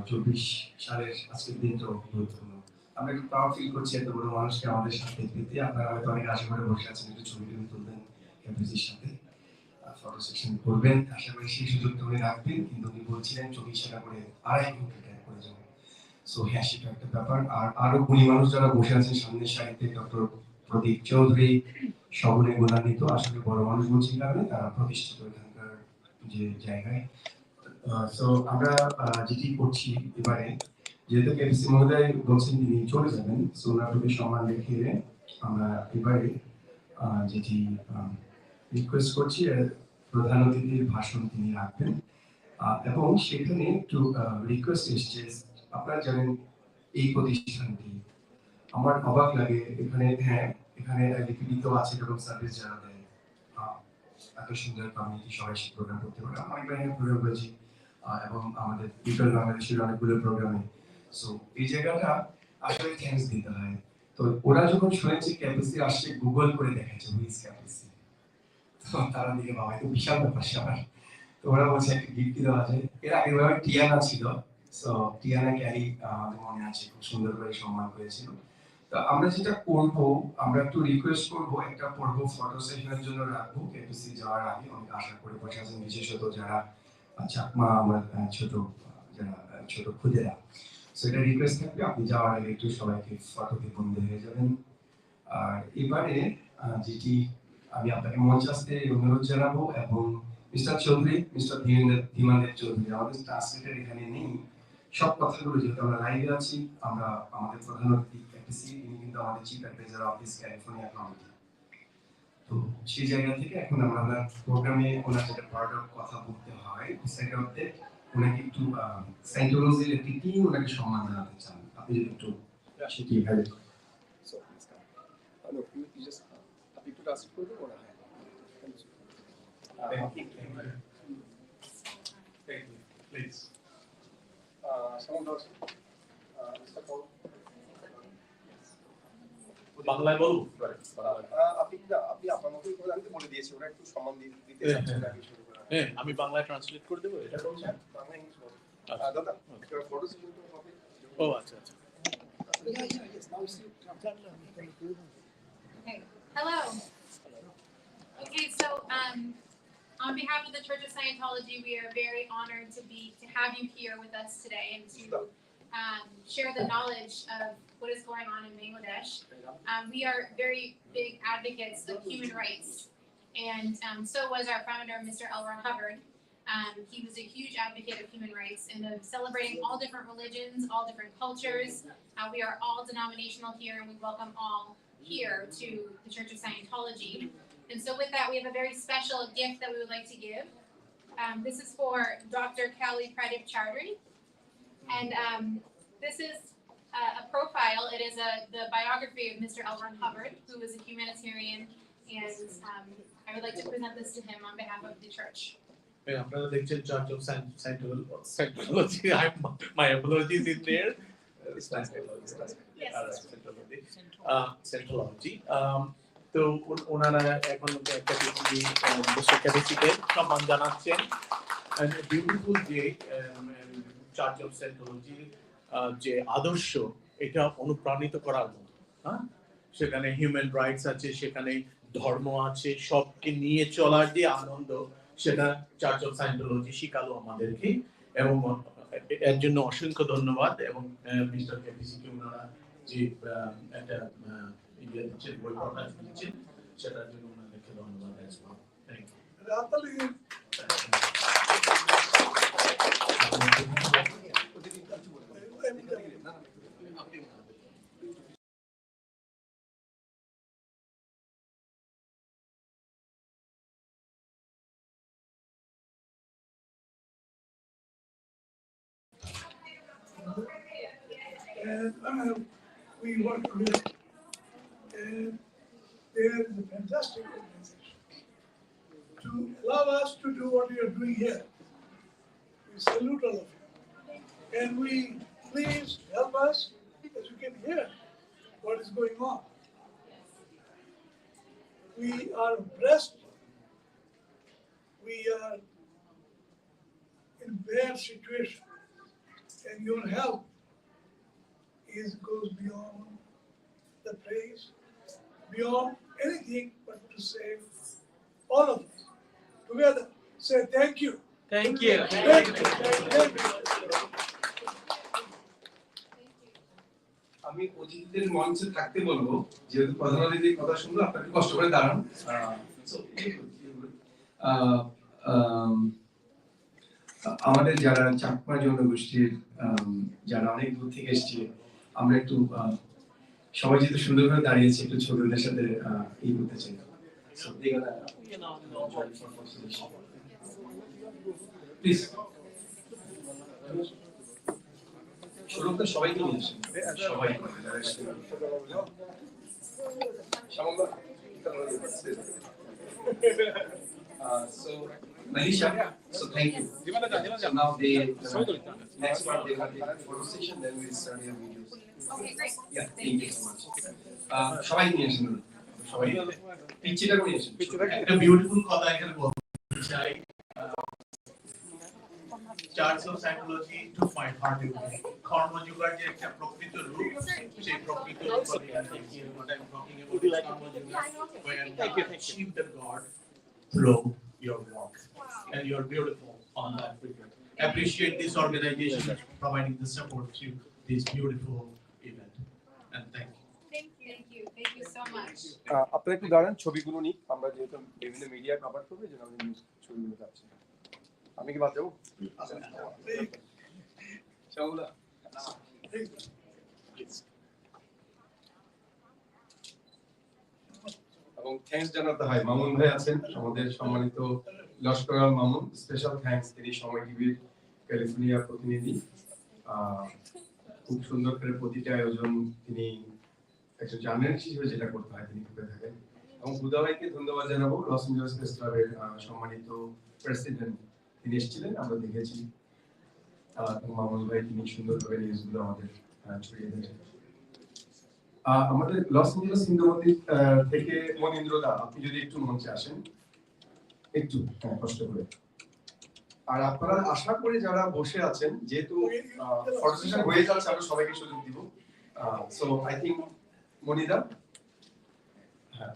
24 সালের আজকের দিনটাও গুরুত্বপূর্ণ। আমরা একটু প্রাউড ফিল করছি এত বড় মানুষকে আমাদের সাথে পেতে। আপনারা হয়তো অনেক আশা করে বসে আছেন, একটু ছবি তুলবেন ক্যাম্পাসের সাথে, ফটো সেকশন করবেন, আশা করি সেই সুযোগটা উনি রাখবেন। কিন্তু উনি বলছিলেন 24 টাকা করে 2.5 কোটি টাকা করে যাবে। সো হ্যাঁ, সেটা একটা ব্যাপার। আর আরো গুণী মানুষ যারা বসে আছেন সামনের সারিতে, ডক্টর প্রদীপ চৌধুরী, সগুণে গুণান্বিত আসলে বড় মানুষ বলছি কারণে তারা প্রতিষ্ঠিত এখানকার যে জায়গায়। সো আমরা যেটি করছি এবারে, যেহেতু কেপিসি মহোদয় বলছেন তিনি চলে যাবেন, সো ওনার প্রতি সম্মান রেখে আমরা এবারে যেটি রিকোয়েস্ট করছি, প্রধান অতিথির ভাষণ তিনি রাখবেন। এবং সেখানে একটু রিকোয়েস্ট এসছে, আপনারা জানেন এই প্রতিষ্ঠানটি, আমার অবাক লাগে এখানে, হ্যাঁ এখানে লিপিবদ্ধ আছে এবং সার্ভিস যারা দেয়, এত সুন্দর কমিউনিটি সবাই সেই প্রোগ্রাম করতে পারে। আমি এখানে প্রোগ্রাম করেছি এবং আমাদের বিকল বাংলাদেশের অনেকগুলো প্রোগ্রামে। সো এই জায়গাটা আসলে থ্যাঙ্কস দিতে হয়। তো ওরা যখন শুনেছে ক্যাপাসি আসছে, গুগল করে দেখেছে হুইজ ক্যাপাসি, তো তারা দিকে বাবা তো বিশাল ব্যাপার সবাই। তো ওরা বলছে একটা গিফট দেওয়া যায়। এর আগের ভাবে টিয়ানা ছিল, সো টিয়ানা ক্যারি আমাদের মনে আছে, খুব সুন্দর করে সম্মান করেছিল। তো আমরা যেটা করব, আমরা একটু রিকোয়েস্ট করব, একটা পর্ব ফটো সেশনের জন্য রাখবো কেপিসি যাওয়ার আগে। অনেক আশা করে বসে আছেন, বিশেষত যারা চাকমা আমার ছোট যারা ছোট খুদেরা, সো এটা রিকোয়েস্ট থাকবে আপনি যাওয়ার আগে একটু সবাইকে ফটোতে বন্ধু হয়ে যাবেন। আর এবারে যেটি আমি আপনাকে মঞ্চ আসতে অনুরোধ জানাবো, এবং মিস্টার চৌধুরী, মিস্টার ধীমানদেব চৌধুরী, আমাদের ট্রান্সলেটর এখানে নেই, সব কথাগুলো যেহেতু আমরা লাইভে আছি, আমরা আমাদের প্রধান অতিথি কেপিসি, তিনি কিন্তু আমাদের chief advisor office California committee. তো সেই জায়গা থেকে এখন আমরা প্রোগ্রামে ওনার যেটা পার্ট অফ কথা বলতে হয়, সেটা হচ্ছে ওনাকে একটু সাইন্টোলজির একটি টিম ওনাকে সম্মান জানাতে চান, আপনি যদি একটু সেটি ভাবে। Look, you just আপনি একটু ট্রান্সলেট করবেন ওরা। Thank you. Please. বাংলায় বলুন। আপনি আপনার মতোই করে, আমি তো বলে দিয়েছি, ওরা একটু সম্মান দিতে চাচ্ছেন আগে শুরু করা। হ্যাঁ, আমি বাংলায় ট্রান্সলেট করে দেবো, এটা বলছেন? বাংলা ইংলিশ বলুন। দাদা ফটো সেশন তো হবে। ও আচ্ছা আচ্ছা। Okay. Hello. Okay, so on behalf of the Church of Scientology, we are very honored to have you here with us today and to share the knowledge of what is going on in Bangladesh. We are very big advocates of human rights, and so was our founder, Mr. L. Ron Hubbard. He was a huge advocate of human rights and of celebrating all different religions, all different cultures. We are all denominational here, and we welcome all here to the Church of Scientology. And so with that, we have a very special gift that we would like to give. This is for Dr. Pradip Chowdhury. And this is a profile. It is the biography of Mr. L. Ron Hubbard, who was a humanitarian, and I would like to present this to him on behalf of the church. আপনারা দেখছেন church of Scientology, my apologies in there. Scientology. তো ওনারা এখন একটা ক্যাপিসিতে সম্মান জানাচ্ছেন। Beautiful যে church of সাইন্টোলজির যে আদর্শ, এটা অনুপ্রাণিত করার মতো। হ্যাঁ, সেখানে হিউম্যান রাইটস আছে, সেখানে ধর্ম আছে, সবকে নিয়ে চলার যে আনন্দ, সেটা চার্চ অফ সাইন্টোলজি শিখালো আমাদেরকে, এবং এর জন্য অসংখ্য ধন্যবাদ। এবং মিস্টার কেপিসিকে ওনারা যে একটা ইয়ে দিচ্ছেন, বই প্রকাশ দিচ্ছেন, সেটার জন্য ওনাদেরকে ধন্যবাদ। Thank you. And we work together. And there is a fantastic organization to allow us to do what we are doing here. We salute all of you. And we please help us as you can hear what is going on. We are oppressed. We are in bad situation. And your help goes beyond the praise, beyond anything but to save all of us. Together, say thank you. Thank you. Thank you. আমি অতিথিদের মঞ্চে থাকতে বলবো, যেহেতু প্রধান অতিথির কথা শুনবো, আপনারা একটু কষ্ট করে দাঁড়ান। আমাদের যারা চাকমা জনগোষ্ঠীর যারা অনেক দূর থেকে এসেছে, আমরা একটু সবাই যেহেতু সুন্দরভাবে দাঁড়িয়েছি, একটু ছোটদের সাথে এই করতে চাই। প্লিজ শুরুতে সবাইকে নিয়ে আসেন, সবাই so Manisha, so thank you. So now they next part they will take a photo session, then we'll start your videos. Okay, great. Yeah, thank you so much. সবাই নিয়ে আসেন, সবাই পিচ্চিটা করে আসেন। একটা বিউটিফুল কথা এখানে বলতে চাই। Church of Scientology to my heart. কর্মযোগের যে একটা প্রকৃত রূপ, সেই প্রকৃত রূপ what I'm talking about is কর্মযোগ, when you achieve the God through your walk, and you're beautiful on that figure. Appreciate this organization providing the support to this beautiful event, and thank you. Thank you so much. আপনারা একটু দাঁড়ান, ছবিগুলো নিই, আমরা যেহেতু বিভিন্ন media cover করবে, যেন আমাদের নিউজ ছবিগুলো যাচ্ছে। আমি কি বাদ যাবো? এবং থ্যাঙ্কস জানাতে হয় মামুন ভাই আছেন আমাদের সম্মানিত লস্করাল মামুন, স্পেশাল থ্যাঙ্কস, তিনি সময় টিভির ক্যালিফোর্নিয়া প্রতিনিধি। খুব সুন্দর করে প্রতিটা আয়োজন তিনি একজন জার্নালিস্ট হিসেবে যেটা করতে হয় তিনি করে থাকেন। এবং বুধা ভাইকে ধন্যবাদ জানাবো, লস এঞ্জেলস প্রেস ক্লাবের সম্মানিত প্রেসিডেন্ট, তিনি এসেছিলেন, আমরা দেখেছি। মামুন ভাই তিনি সুন্দরভাবে নিউজগুলো আমাদের ছড়িয়ে দিয়েছেন। আমাদের লস এঞ্জেলস হিন্দু মন্দির থেকে মনীন্দ্র দা, আপনি যদি একটু মঞ্চে আসেন, একটু কষ্ট করে। আর আপনারা আশা করি যারা বসে আছেন, যেহেতু ফটো সেশন হয়ে যাচ্ছে, আমরা সবাইকে সুযোগ দিব। সো আই থিংক মনিদা, হ্যাঁ,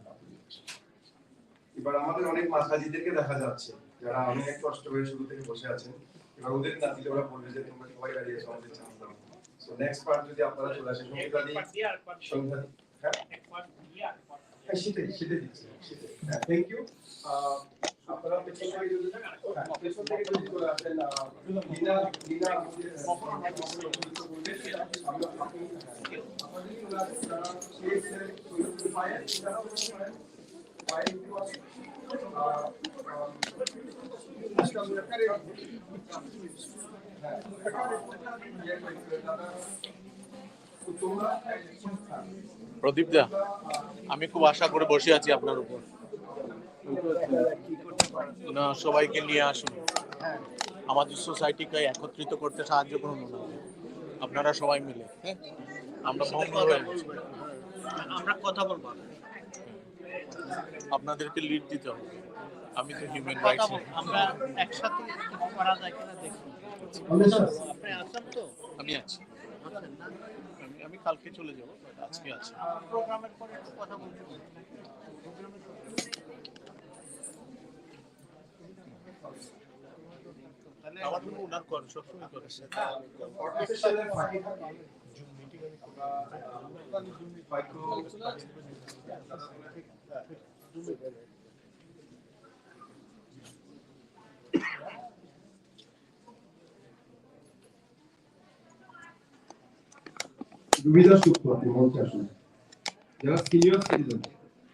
এবার আমাদের অনেক মাঝাজিদেরকে দেখা যাচ্ছে যারা অনেক কষ্ট করে শুরু থেকে বসে আছেন। এবার ওদের না দিলে ওরা বলবে যে তোমরা সবাই দাঁড়িয়ে আছো, আমাদের চান্স দাও। সো নেক্সট পার্ট যদি আপনারা চলে আসেন, সংখ্যাদি, হ্যাঁ সেটাই দিচ্ছি, হ্যাঁ, থ্যাংক ইউ। আপনারা পেছন থেকে যদি চলে আসেন, লীনা প্রদীপ দা, আমি খুব আশা করে বসে আছি আপনার উপর। না, সবাইকে নিয়ে আসুন, আমাদের সোসাইটিকে একত্রিত করতে সাহায্য করুন আপনারা সবাই মিলে। হ্যাঁ, আমরা কথা বলবো, আপনাদেরকে লিড দিতে হবে। আমি তো হিউম্যান রাইটস, আমরা একসাথে করা যায় কিনা দেখি। আপনি আছেন তো? আমি আছি, আমি কালকে চলে যাবো, আজকে আছি। প্রোগ্রামের পরে একটু কথা বলতে আমার জন্য ওনার কর সবসময় করে সুবিধা সুখ করতে মঞ্চে আসুন, যারা সিনিয়র সিটিজেন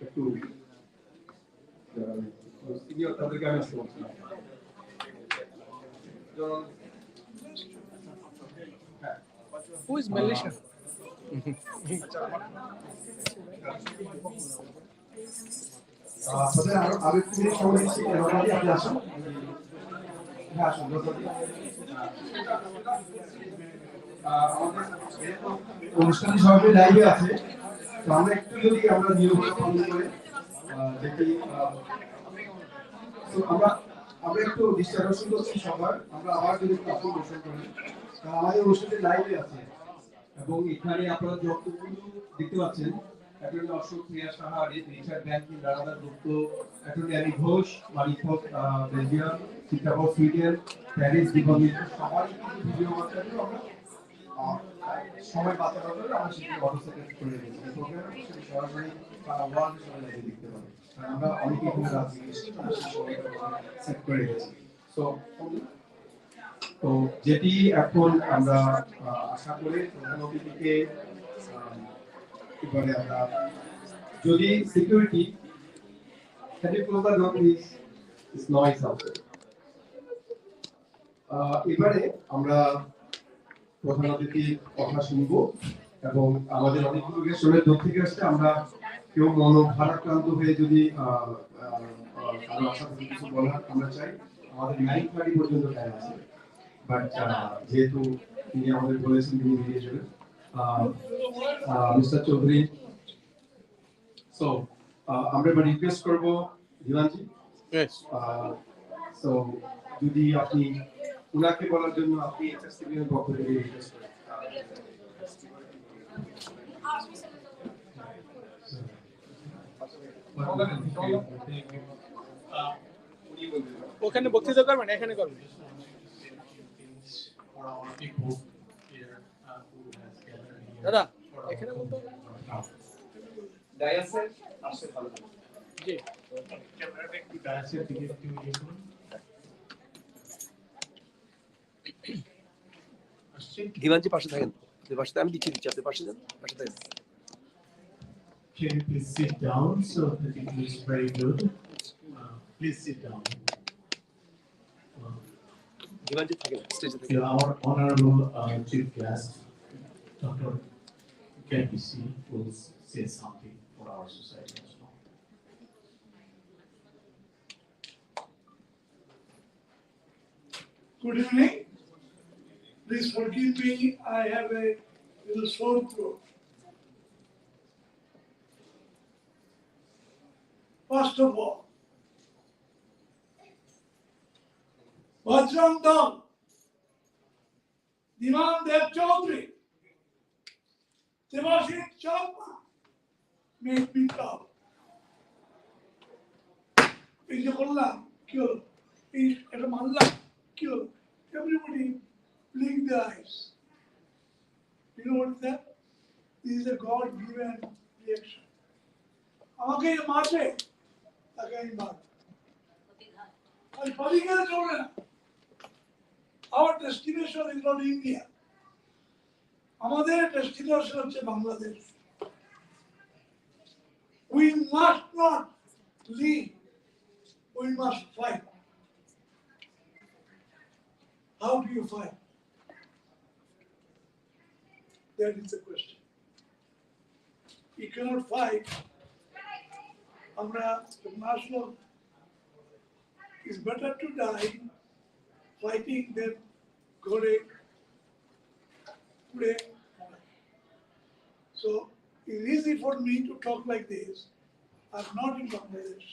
একটু সিনিয়র তাদেরকে আমি আসতে বলছি। Who is Malaysia? আপনাদের আরো একটু মিনিট সময় দিচ্ছি, আপনি আসুন। হ্যাঁ আসুন, অনুষ্ঠানে সবাই লাইভে আছে, তো আমরা একটু যদি আমরা নিয়মগুলো পালন করে দেখি, আমরা একটু দৃষ্টি আকর্ষণ করছি সবার, আমরা আবার যদি আপনার অনুষ্ঠান করি, আমাদের অনুষ্ঠানে লাইভে আছে এবং এখানে আপনারা যতগুলো দেখতে পাচ্ছেন, attorney Ashok Priya Saha, Richard Banking, রানাদার গুপ্ত, অ্যাটর্নি অ্যানি ঘোষ, মানিকপথ বেলজিয়াম, চিত্রাপদ সুইডেন, প্যারিস, দীপমিত্র, সবাই কিন্তু ভিডিও মাধ্যমে আমরা সময় বাঁচানোর জন্য আমরা সেটা অটো সেট করে রেখেছি এই প্রোগ্রামে সেটা সরাসরি ওয়ার্ল্ড সবাই লাইভে দেখতে পাবে আমরা অনেক এখানে রাজি এসেছি আমরা সেই সময়টা সেট করে রেখেছি তো যেটি এখন আমরা আশা করি প্রধান অতিথিকে এবারে আমরা যদি security can you close the door please it's noise outside এবারে আমরা প্রধান অতিথির কথা শুনবো এবং আমাদের অনেকগুলো গেস্ট দূর থেকে আসছে আমরা কেউ মনোভারাক্রান্ত হয়ে যদি কারো আশা করি কিছু বলার আমরা চাই আমাদের 9:30 পর্যন্ত টাইম আছে বাট যেহেতু তিনি আমাদের বলেছেন তিনি বেরিয়ে যাবেন মিস্টার চৌধুরী সো আমরা এবার রিকোয়েস্ট করবো দিবানজি সো যদি আপনি উনাকে বলার জন্য আপনি HRCBM এর পক্ষ থেকে রিকোয়েস্ট করেন ওখানে বক্তৃতা করবেন এখানে করবেন দাদা এখানে বলতে ডায়াসে আসে ভালো জি ক্যামেরাটা একটু ডায়াসের দিকে একটু ইয়ে করুন দিবানজি পাশে থাকেন পাশে আমি দিচ্ছি আপনি পাশে যান পাশে থাকেন Can you please sit down so that it is very good? Please sit down. দিবানজি থাকেন স্টেজে থাকেন Our honorable chief guest, Dr. KBC, will say something for our society as well. Good evening. Please forgive me, I have a little sore throat. First of all, Mazumder, Dev Chowdhury, Shyamal made me proud. এই যে বললাম কি হলো এই এটা মানলাম কি হলো everybody blink their eyes. You know what is that? This is a God given reaction. আমাকে এই মারবে তাকে আমি মারব আমি পালি গেলে চলবে না Our destination is not India. আমাদের ডেস্টিনেশন হচ্ছে Bangladesh We must not leave. We must fight. How do you fight? That is the question. You cannot fight. Amra, the national is better to die fighting than go today. So it's easy for me to talk like this. I'm not in Bangladesh.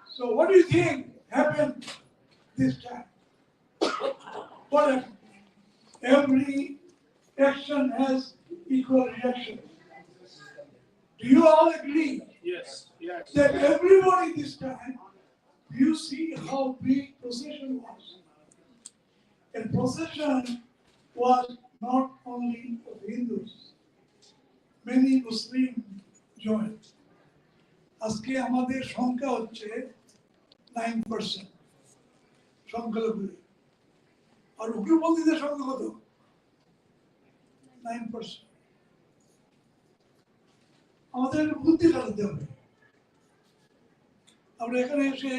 So what do you think happened this time? What happened? Every action has equal reaction. Do you all agree? Yes, yes. That everybody this time, you see how big procession was. And procession was not only of Hindus. Many Muslims joined. আজকে আমাদের সংখ্যা হচ্ছে 9% সংখ্যালঘু আর উগ্রপন্থীদের সংখ্যা কত 9%. আমাদের বুদ্ধি খাটাতে হবে আমরা এখানে এসে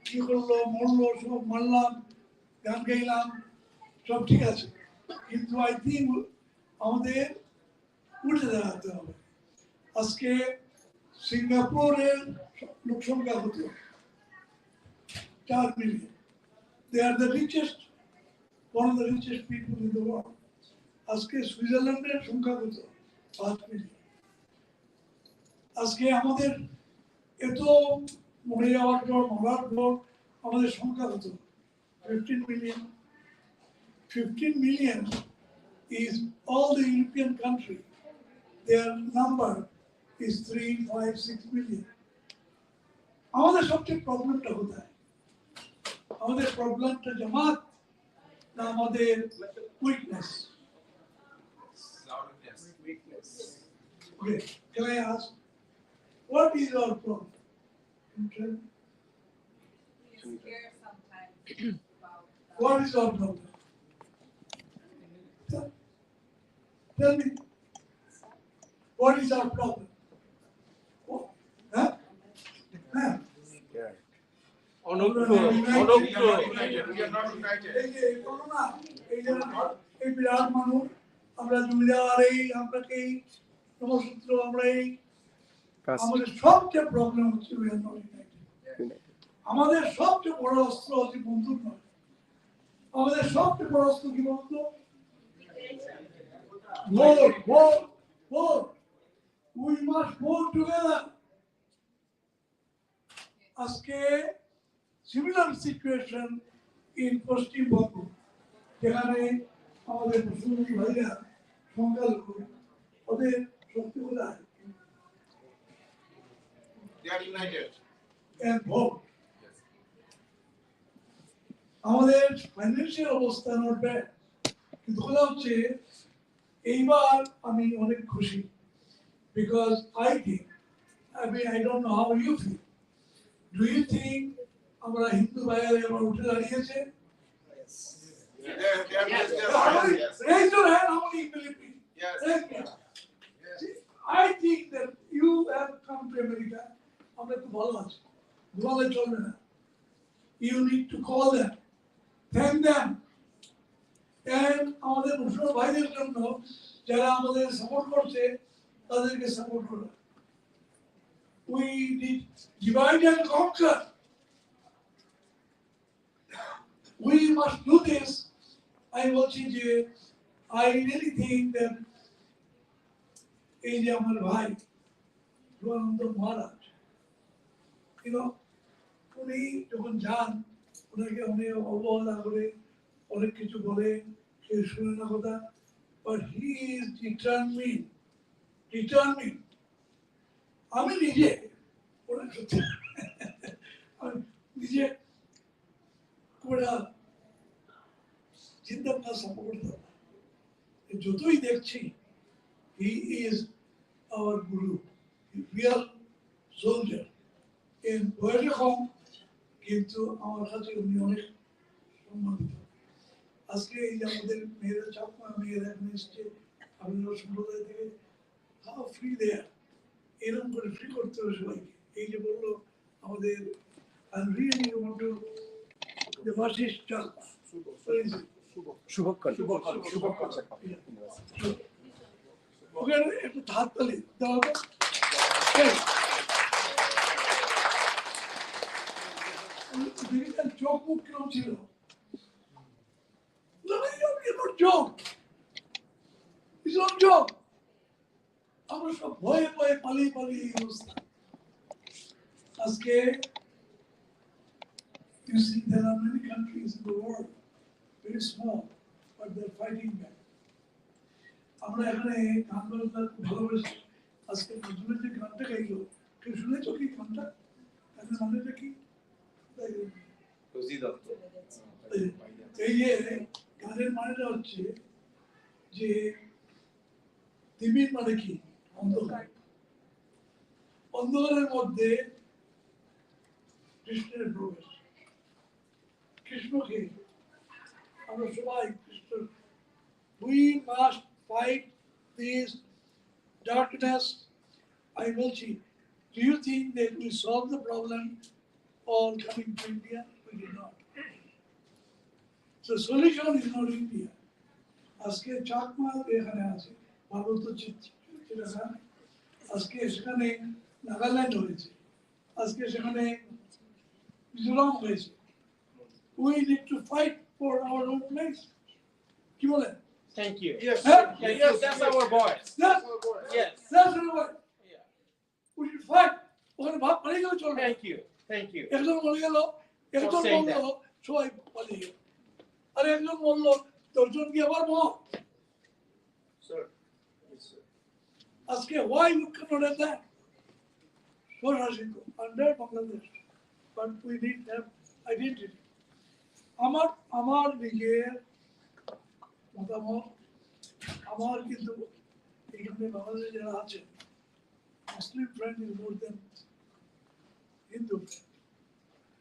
কি করলো মরলো সব মারলাম গান গাইলাম সব ঠিক আছে কিন্তু আই থিঙ্ক আমাদের উঠে দাঁড়াতে হবে আজকে সিঙ্গাপুরের লোক সংখ্যা হতো 4 million They are the richest, one of the richest people in the world. আজকে সুইজারল্যান্ডের সংখ্যা কত 5 মিলিয়ন আজকে আমাদের এত মরে যাওয়ার পর মরার পর আমাদের সংখ্যা কত 15 million. 15 million is all the European countries. Their number is 3, 5, 6 million. আমাদের সবচেয়ে প্রবলেমটা কোথায় আমাদের প্রবলেমটা জামাত না আমাদের weakness? Okay, can I ask, what is our problem? What is our problem? Tell me. What is our problem? Huh? Huh? এই বিরাট মানুষ আমরা জমিদার এই আপনাকে নমসূত্র আমরা এই আমাদের সবচেয়ে প্রবলেম হচ্ছে আমাদের সবচেয়ে বড় অস্ত্র হচ্ছে বন্ধুর নয়, আমাদের সবচেয়ে বড় অস্ত্র কি বলতো? Vote vote vote. We must vote together. আজকে সিমিলার সিচুয়েশন ইন পশ্চিমবঙ্গ, যেখানে আমাদের মুসলিম ভাইরা সংখ্যালঘু, ওদের শক্তি কোথায়? They are united and vote. আমাদের ফাইন্যান্সিয়াল অবস্থা নট ব্যাড, কিন্তু কথা হচ্ছে এইবার আমি অনেক খুশি, because I think, I don't know how you feel. Do you think আমরা হিন্দু ভাইয়েরা এবার উঠে দাঁড়িয়েছে? Raise your hand, how many believe me? I think that you have come to America. আমরা একটু ভালো আছি, ঘুমালে চলবে না। You need to call them, thank them, and আমাদের মুসলিম ভাইদের জন্য যারা আমাদের সাপোর্ট করছে তাদেরকে সাপোর্ট করো। We need divide and conquer. We must do this. I বলছি যে I really think that এই যে আমার ভাই Shuvananda Maharaj, উনি যখন যান ওনাকে অনেক অবহেলা করে অনেক কিছু বলে, সে শুনে না কথা, but he is determined. আমি নিজে নিজে চিন্তা ভাবনা সম্পর্ক করতাম না, যতই দেখছি he is our guru, real soldier, in বয়সে কম কিন্তু আমার কাছে উনি অনেক সম্মানিত। আজকে এই যে আমাদের মেয়েরা চাকমা মেয়েরা এখানে এসছে আপনার সম্প্রদায় থেকে, হাউ ফ্রি দেয়ার, এরকম করে ফ্রি করতে হবে সবাইকে। এই যে বললো আমাদের একটু হাততালি দেওয়া হবে। চোখ মুখ কিরম ছিল, আমরা সব ভয়ে ভয়ে পালিয়ে পালিয়ে এই অবস্থা। আজকে you see there are many countries in the world very small but they're fighting back. আমরা এখানে গান বাজনা ভালোবাসি। আজকে নজরুলের যে গানটা গাইলো, কেউ শুনেছো কি গানটা? গানের মানেটা কি? এই যে গানের মানেটা হচ্ছে যে তিমির মানে কি? অন্ধকার। অন্ধকারের মধ্যে কৃষ্ণের প্রবেশ। কৃষ্ণকে আমরা সবাই Krishna. We must fight this darkness. I বলছি, do you think that we solve the problem all coming to India? We did not. So solution is not India. আজকে চাকমা এখানে আছে, ভারত চিত্রা, আজকে সেখানে নাগাল্যান্ড হয়েছে, আজকে সেখানে মিজোরাম হয়েছে। We need to fight for our own place. কি বলেন? Thank you. Yes, yes, that's our voice. Yes, that's our voice. We should fight. ওখানে ভাব পালিয়ে গেলে চলবে। Thank you. একজন মরে গেল, একজন মরে গেল, সবাই পালিয়ে গেল। আর একজন মরলো, 10 জন কি আবার মর? আজকে why we cannot have that? স্বশাসিত under Bangladesh, but we need to have identity. আমার নিজের মতামত আমার কিন্তু এখানে বাংলাদেশে যারা আছে Muslim friend is more than Hindu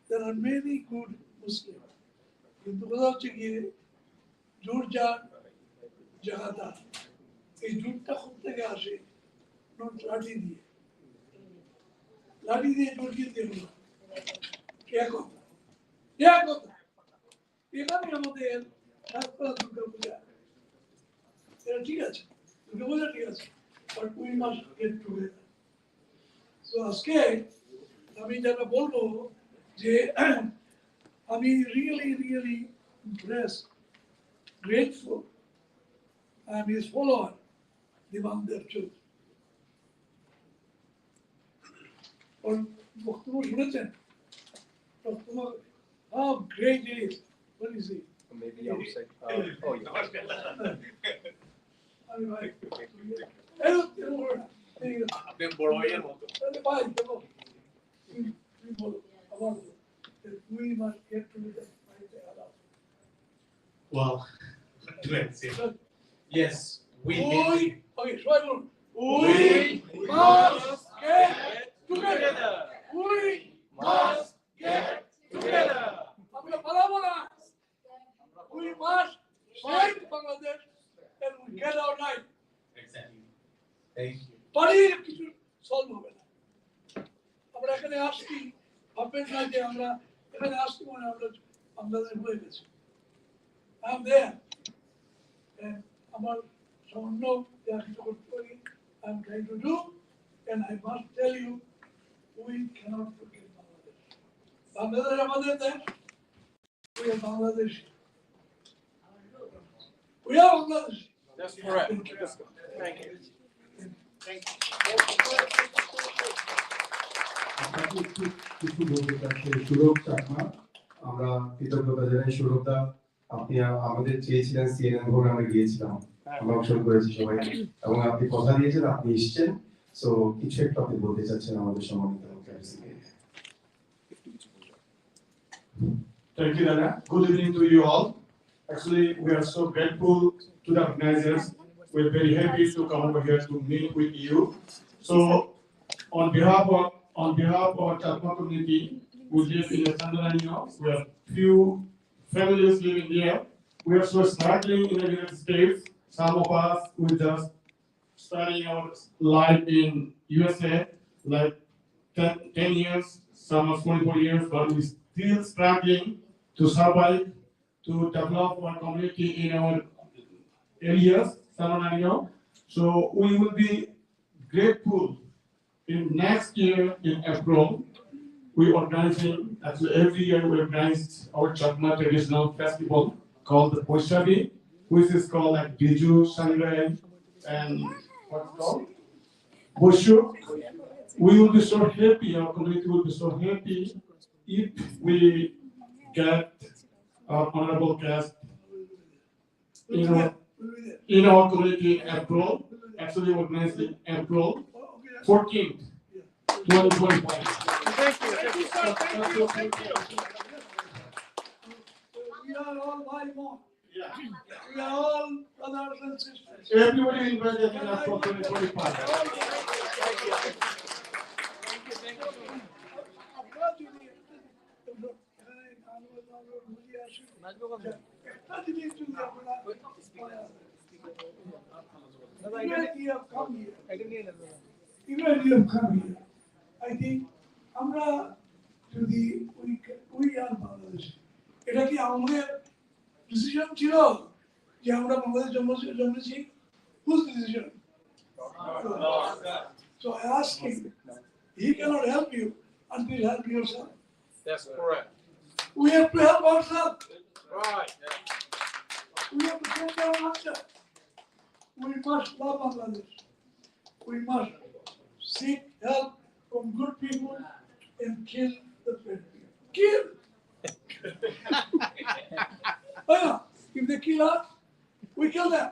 there are many good Muslim কিন্তু কথা হচ্ছে গিয়ে জোর যার জায়গাটা এই জোরটা কোথা থেকে আসে নট লাঠি দিয়ে জোর কিনতে হলো কে কথা এখানে আমাদের দুর্গা পূজা এটা ঠিক আছে দুর্গা পূজা ঠিক আছে but we must get together so আজকে আমি যেটা বলবো যে আমি really impressed, grateful. I am his follower, Divandar Chowdhury. और बख्तुम सुनेছেন बख्तुम how great it is. What is it? Maybe outside. Oh yeah. আমি ভাই এই আপনি বড় হইয়ার মতো ভাই দেখো তুমি বলো আবার we must get to the Well, yes, we okay, so I will. We must get together. We must get together. আমরা বলবো না we must fight Bangladesh and we get our right. Exactly. Thank you. পারির কিছু solve হবে না আমরা এখানে আসছি ভাববেন না যে আমরা এখানে আসছি মানে আমরা বাংলাদেশ হয়ে গেছি I'm there and আমার সামান্য যা কিছু করতে পারি I'm trying to do and I must tell you we cannot forget Bangladesh. Bangladesh আমাদের দেশ we are Bangladesh. We are Bangladesh. That's correct. Thank you. Thank you. কিছু বলতে চাচ্ছি সুরভ চাকমা আমরা কৃতজ্ঞতা জানাই সুরভদা আপনি আমাদের চেয়েছিলেন সিএনএন ভোগে আমরা গিয়েছিলাম আমরা অংশগ্রহণ করেছি সবাই এবং আপনি কথা দিয়েছেন আপনি এসেছেন সো কিছু একটা আপনি বলতে চাচ্ছেন আমাদের সম্মানিত ক্যাপ্টেনকে Thank you, Dana. Good evening to you all. Actually, we are so grateful to the organizers. We're very happy to come over here to meet with you. So, on behalf of our Chakma community, who live in the Tanzania, we have few families living there. We are so struggling in the United States. Some of us we just starting our life in USA, like 10 years, some are 24 years, but we still struggling to survive, to develop our community in our areas, Tanzania. So we will be grateful in next year in April. We organizing, actually every year we organize our Chakma traditional festival called the Presided, which is called like Biju, Sangray, and what's called? Bushu. We will be so happy, our community will be so happy if we get our honorable guest in our community in April, actually organized in April 14th, 2025. Thank you, sir. Thank you. We are all one more. Yeah. We are all brothers and sisters. Everybody invited in April 2025. Thank you. Even you have come here, I think আমরা যদি we are Bangladesh. এটা কি আমাদের decision ছিল যে আমরা বাংলাদেশ জন্মেছি? Whose decision? So I ask him. He cannot help you until you help yourself. That's correct. We have to help ourselves. Right. We have to take our answer. We must love Bangladesh. We must seek help from good people and kill the bad people. Kill! If they kill us, we kill them.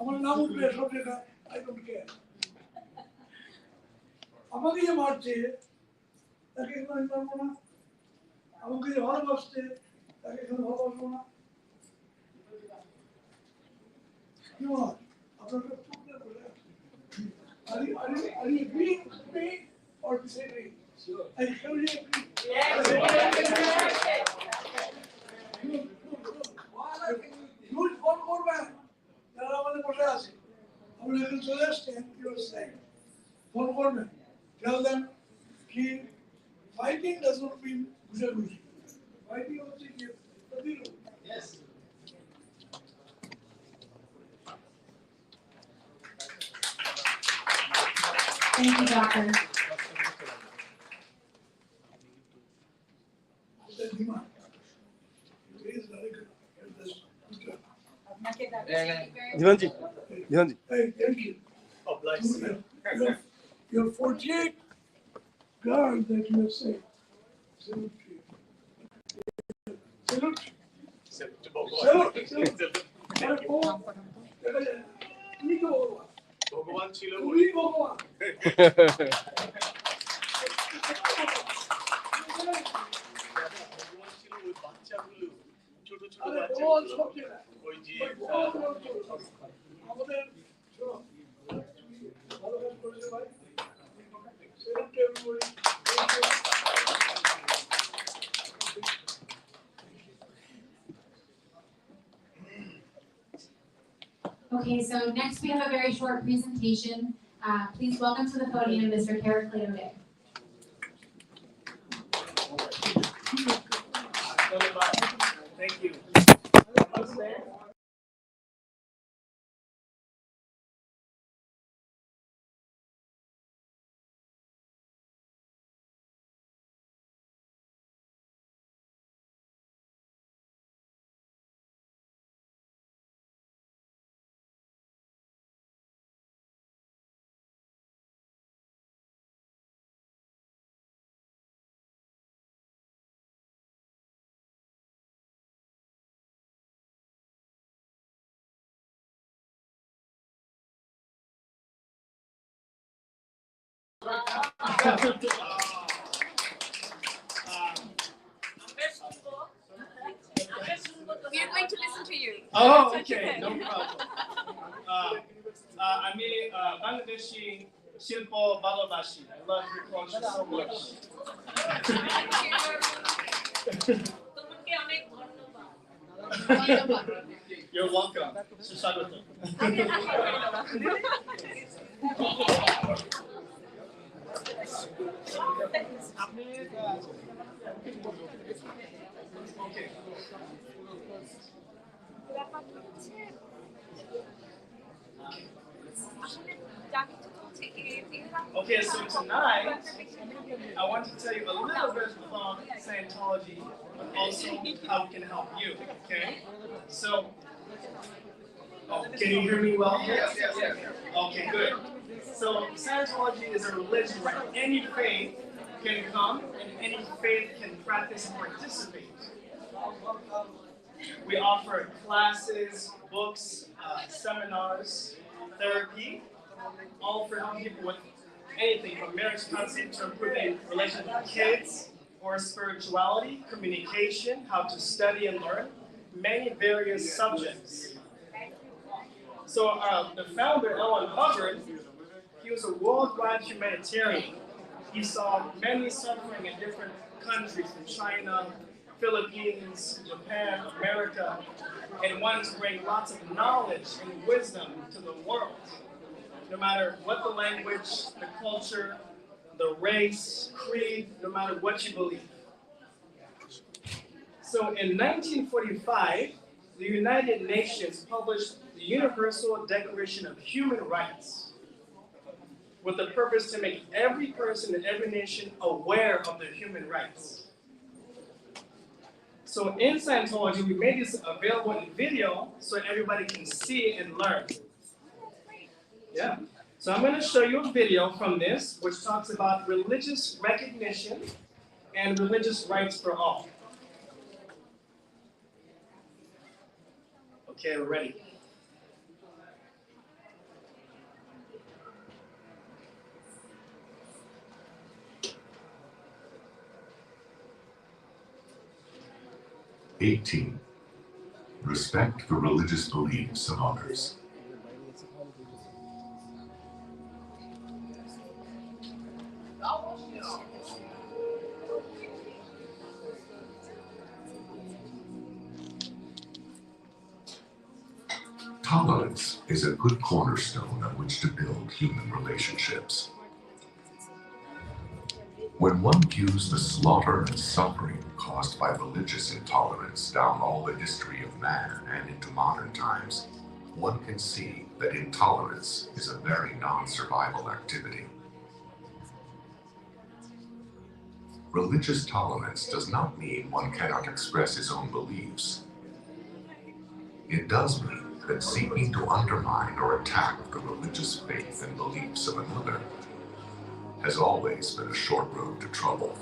আমার নাম উঠবে সব জায়গা I don't care. আমাকে যে মারছে তাকে এখানে আমি মারবো না। আমাকে যে ভালোবাসছে তাকে এখানে ভালোবাসবো না। Come on. Are you agreeing with me or disagreeing? Sure. I heavily agree. Yes. Good, one more man. যারা আমাদের বসে আছে আমরা এখন চলে আসছেন your side. One more man. Tell them कि fighting does not mean ঘুষাঘুষি. Fighting হচ্ছে কি প্রতিরোধ. Yes. Thank you, Doctor. Jivanji. Hey, thank you. Your 48 guard that you have saved. Salute to you. Salute. ভগবান ছিল তুমি ভগবান বাচ্চাগুলো ছোট ছোট বাচ্চাগুলো ওই যে আমাদের ভালো কাজ করেছে ভাই Salute to everybody. Okay, so next we have a very short presentation. Please welcome to the podium Mr. Heraclito. Thank you. We are going to listen to you. Oh, okay, no problem. I'm a Bangladeshi Shilpo Balabashi. I love your culture so much. You're welcome. Sushagata. Okay, so tonight I want to tell you a little bit about Scientology, but also how we can help you. Okay, so can you hear me well? Yes. Okay, good. So Scientology is a religion where any faith can come and any faith can practice and participate. We offer classes, books, seminars, therapy, all for helping people with anything from marriage counseling to improving relations with kids, or spirituality, communication, how to study and learn, many various subjects. So the founder, Ellen Hubbard, he was a worldwide humanitarian. He saw many suffering in different countries, from China, Philippines, Japan, America, and wanted to bring lots of knowledge and wisdom to the world. No matter what the language, the culture, the race, creed, no matter what you believe. So in 1945, the United Nations published the Universal Declaration of Human Rights with the purpose to make every person in every nation aware of their human rights. So in Scientology, we made this available in video so everybody can see and learn. Yeah. So I'm going to show you a video from this, which talks about religious recognition and religious rights for all. Okay, we're ready. (18) Respect the religious beliefs of others. Tolerance is a good cornerstone on which to build human relationships. When one views the slaughter and suffering caused by religious intolerance down all the history of man and into modern times, one can see that intolerance is a very non-survival activity. Religious tolerance does not mean one cannot express his own beliefs. It does mean that seeking to undermine or attack the religious faith and beliefs of another has always been a short road to trouble.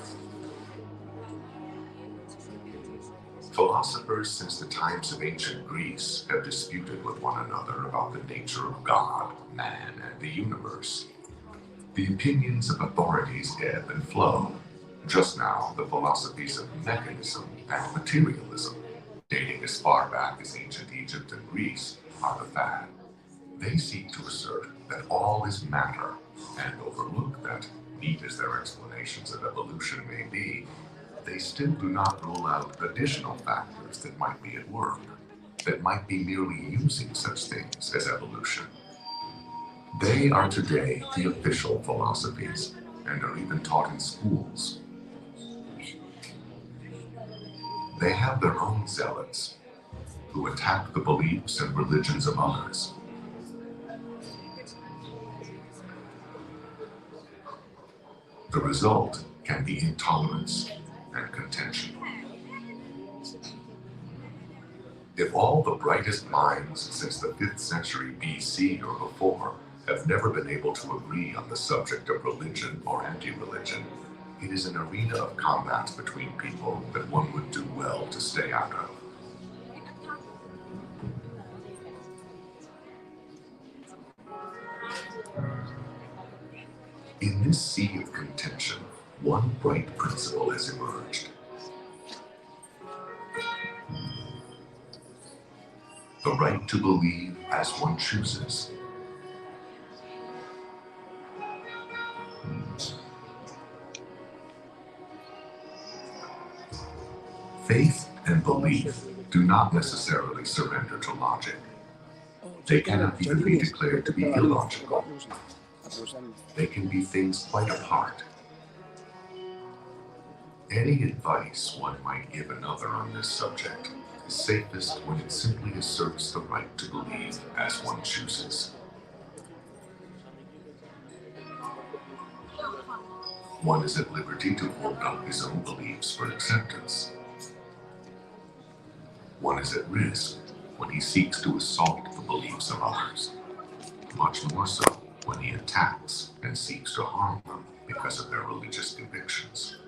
Philosophers since the times of ancient Greece have disputed with one another about the nature of God, man, and the universe. The opinions of authorities ebb and flow. Just now, the philosophies of mechanism and materialism, dating as far back as ancient Egypt and Greece, are the fad. They seek to assert that all is matter and overlook that, neat as their explanations of evolution may be, they still do not rule out additional factors that might be at work, that might be merely using such things as evolution. They are today the official philosophies and are even taught in schools. They have their own zealots who attack the beliefs and religions of others. The result can be intolerance and contention. If all the brightest minds since the 5th century BC or before have never been able to agree on the subject of religion or anti-religion, it is an arena of combats between people that one would do well to stay out of. In this sea of contention, one bright principle has emerged. The right to believe as one chooses. Faith and belief do not necessarily surrender to logic. They cannot even be declared to be illogical. They can be things quite apart. Any advice one might give another on this subject is safest when it simply asserts the right to believe as one chooses. One is at liberty to hold up his own beliefs for acceptance. One is at risk when he seeks to assault the beliefs of others, much more so when he attacks and seeks to harm them because of their religious convictions.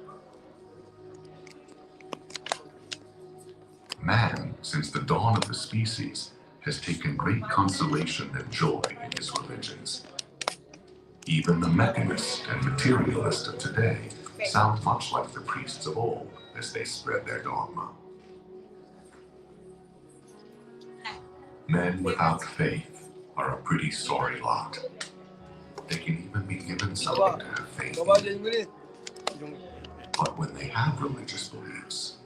Man, since the dawn of the species, has taken great consolation and joy in his religions. Even the mechanist and materialist of today sound much like the priests of old as they spread their dogma. Men without faith are a pretty sorry lot. They can even be given something to have faith in. But when they have religious beliefs,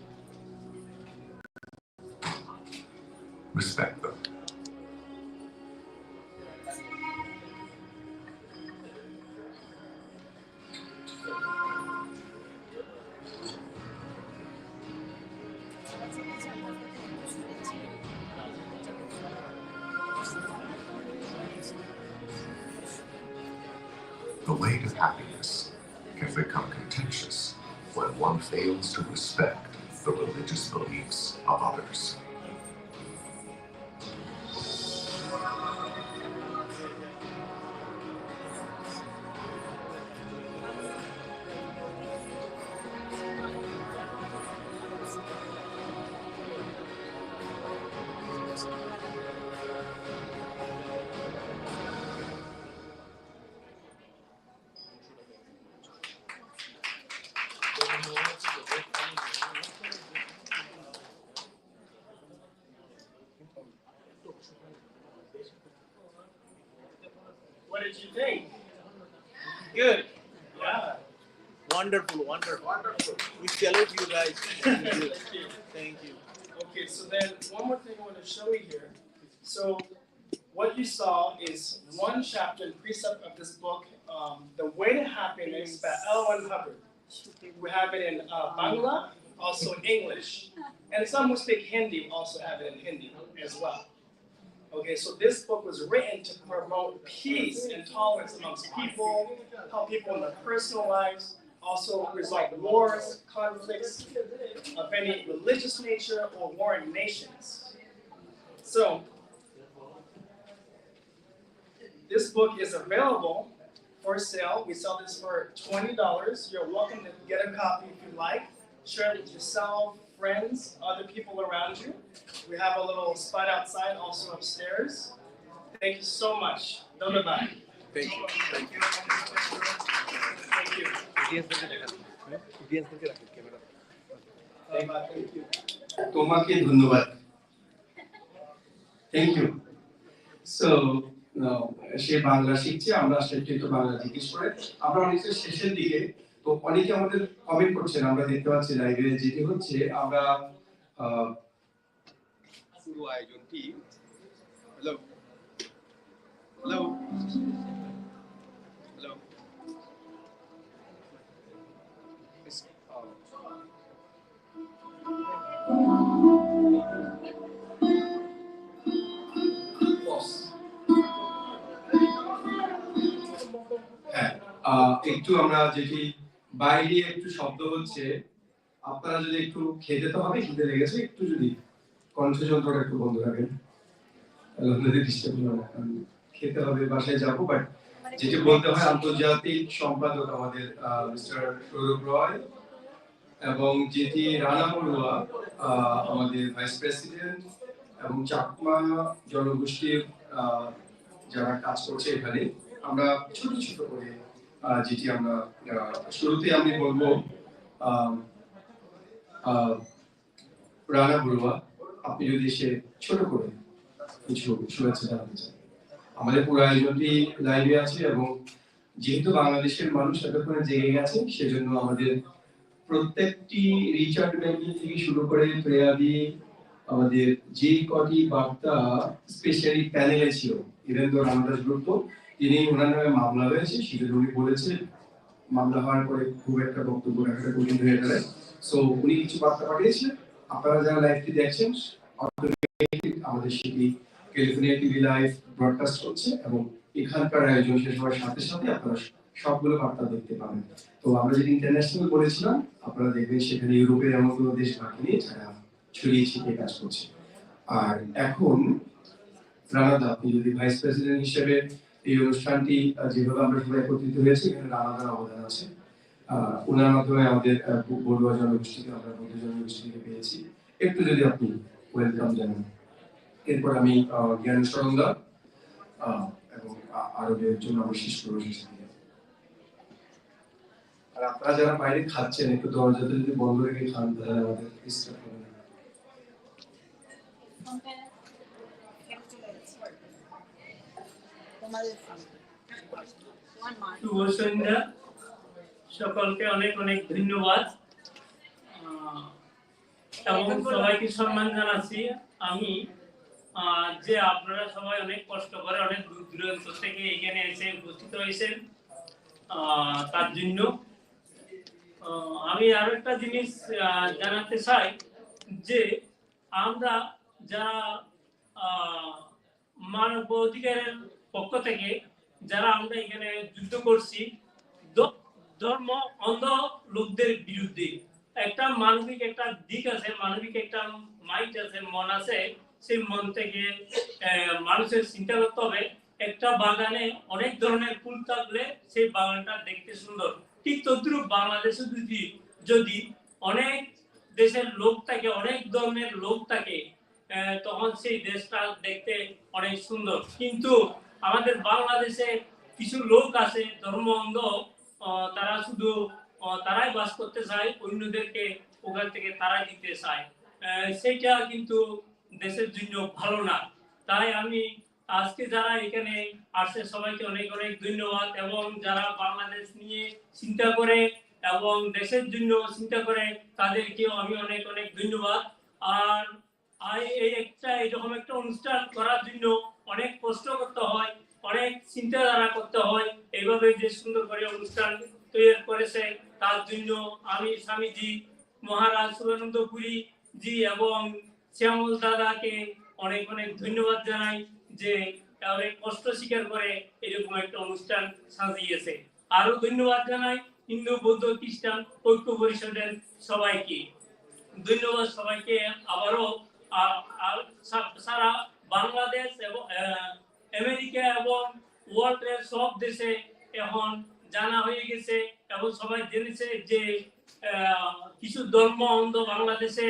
respect them. The way to happiness can become contentious when one fails to respect the religious beliefs of others. What did you think? Good. Yeah. Wonderful, wonderful, wonderful. We salute you guys. Thank you. Thank you. Okay, so then one more thing I want to show you here. So what you saw is one chapter and precept of this book, The Way to Happiness by L. Hubbard. We have it in Bangla, also in English. And some who speak Hindi also have it in Hindi as well. Okay, so this book was written to promote peace and tolerance amongst people, help people in their personal lives, also resolve wars, conflicts of any religious nature or warring nations. So, this book is available for sale. We sell this for $20. You're welcome to get a copy if you like. Share it with yourself, friends, other people around you. We have a little spot outside, also upstairs. Thank you so much. Bye-bye. Thank you. Thank you. Thank you. তোমাকে ধন্যবাদ। Thank you. So সে বাংলা শিখছে, আমরা সেটা একটু বাংলা জিজ্ঞেস করে আমরা অনেকটা শেষের দিকে, তো অনেকে আমাদের কমেন্ট করছেন, আমরা দেখতে পাচ্ছি লাইভে যেটি হচ্ছে আমরা পুরো আয়োজনটি হ্যালো হ্যালো হ্যালো একটু আমরা যেটি বাইরে একটু শব্দ হচ্ছে, আপনারা যদি একটু খেতে তো হবে, খিদে লেগেছে, একটু যদি কণ্ঠযন্ত্রটা একটু বন্ধ রাখেন, আপনাদের ডিস্টার্ব হবে না, খেতে হবে, বাসায় যাবো। বাট যেটি বলতে হয়, আন্তর্জাতিক সম্পাদক আমাদের মিস্টার সৌরভ রয় এবং যেটি রানা বড়ুয়া আমাদের ভাইস প্রেসিডেন্ট এবং চাকমা জনগোষ্ঠীর যারা কাজ করছে এখানে, আমরা ছোট ছোট করে যেটি আমরা শুরুতে আমি বলবো রানা বড়ুয়া, আপনি যদি এসে ছোট করে কিছু শুভেচ্ছা জানাতে চান। আমাদের পুরো আয়োজনটি লাইভে আছে এবং যেহেতু বাংলাদেশের মানুষ এতক্ষণে জেগে গেছে, সেজন্য আমাদের প্রত্যেকটি রিচার্ড ব্যাংকিং থেকে শুরু করে প্রেয়াদি আমাদের যে কটি বার্তা স্পেশালি প্যানেলে ছিল, ইভেন তো রামদাস গ্রুপ, তিনি ওনার নামে মামলা হয়েছে, সেজন্য উনি বলেছে মামলা হওয়ার পরে খুব একটা বক্তব্য রাখাটা কঠিন হয়ে গেলে, সো উনি কিছু বার্তা পাঠিয়েছিলেন। আপনারা যারা লাইভটি দেখছেন, আমাদের সেটি ক্যালিফোর্নিয়া টিভি লাইভ ব্রডকাস্ট করছে এবং এখানকার আয়োজন শেষ হওয়ার সাথে সাথে আপনারা সবগুলো বার্তা দেখতে পাবেন। তো আমরা যেটি ইন্টারন্যাশনাল বলেছিলাম, আপনারা দেখবেন সেখানে ইউরোপের এমন কোনো দেশ বাকি নেই যারা ছড়িয়ে ছিটিয়ে কাজ করছে। আর এখন রানাদা, আপনি যদি ভাইস প্রেসিডেন্ট হিসেবে এই অনুষ্ঠানটি যেভাবে আমরা সবাই একত্রিত হয়েছি, এখানে রানাদার অবদান আছে। ওনার মাধ্যমে আমাদের বড়ুয়া জনগোষ্ঠীকে, আমরা বৌদ্ধ জনগোষ্ঠীকে পেয়েছি, একটু যদি আপনি ওয়েলকাম জানান। এরপর আমি জ্ঞান সরঞ্জা এবং আরবের জন্য আমি শেষ করবো। আর আপনারা যারা বাইরে খাচ্ছেন, একটু দরজাতে যদি বন্ধ রেখে খান, তাহলে আমাদের ডিস্টার্ব হবে না। শুভ সন্ধ্যা, সকলকে অনেক অনেক ধন্যবাদ এবং সবাইকে সম্মান জানাচ্ছি। আমি যে আপনারা সবাই অনেক কষ্ট করে অনেক দূর দূরান্ত থেকে এখানে এসে উপস্থিত হয়েছেন, তার জন্য আমি আরো একটা জিনিস জানাতে চাই যে আমরা যারা মানব অধিকারের পক্ষ থেকে যারা আমরা এখানে যুদ্ধ করছি ধর্ম অন্ধ লোকদের বিরুদ্ধে, একটা মানবিক একটা দিক আছে, মানবিক একটা মাইন্ড আছে, মন আছে, সেই মন থেকে মানুষের চিন্তা করতে হবে একটা বাগানে অনেক ধরনের ফুল থাকলে সেই বাগানটা দেখতে সুন্দর, ঠিক তদ্রুপ বাংলাদেশে যদি অনেক দেশের লোক থাকে, অনেক ধরনের লোক থাকে, তখন সেই দেশটা দেখতে অনেক সুন্দর। কিন্তু আমাদের বাংলাদেশে কিছু লোক আছে ধর্ম অন্ধ, তারা শুধু তারাই বাস করতে চায়, অন্যদেরকে ওখান থেকে তারাই দিতে চায়, সেইটা কিন্তু দেশের জন্য ভালো না। তাই আমি আজকে যারা এখানে আসছে সবাইকে অনেক অনেক ধন্যবাদ, এবং যারা বাংলাদেশ নিয়ে চিন্তা করে এবং দেশের জন্য চিন্তা করে তাদেরকেও আমি অনেক অনেক ধন্যবাদ। আর এই এরকম একটা অনুষ্ঠান করার জন্য অনেক কষ্ট করতে হয়, অনেক চিন্তাধারা করতে হয়। এইভাবে যে সুন্দর করে অনুষ্ঠান তৈরি করেছে তার জন্য আমি স্বামীজি, মহারাজ শুভানন্দ পুরী জি এবং শ্যামল দাদাকে অনেক অনেক ধন্যবাদ জানাই যে অনেক কষ্ট স্বীকার করে এরকম একটা অনুষ্ঠান সাজিয়েছে। আরো ধন্যবাদ জানাই হিন্দু, বৌদ্ধ, খ্রিস্টান ঐক্য পরিষদের সবাইকে। ধন্যবাদ সবাইকে আবারও। সারা বাংলাদেশ এবং আমেরিকা এবং ওয়ার্ল্ডের সব দেশে এখন জানা হয়ে গেছে এবং সবাই জেনেছে যে কিছু ধর্ম অন্ধ বাংলাদেশে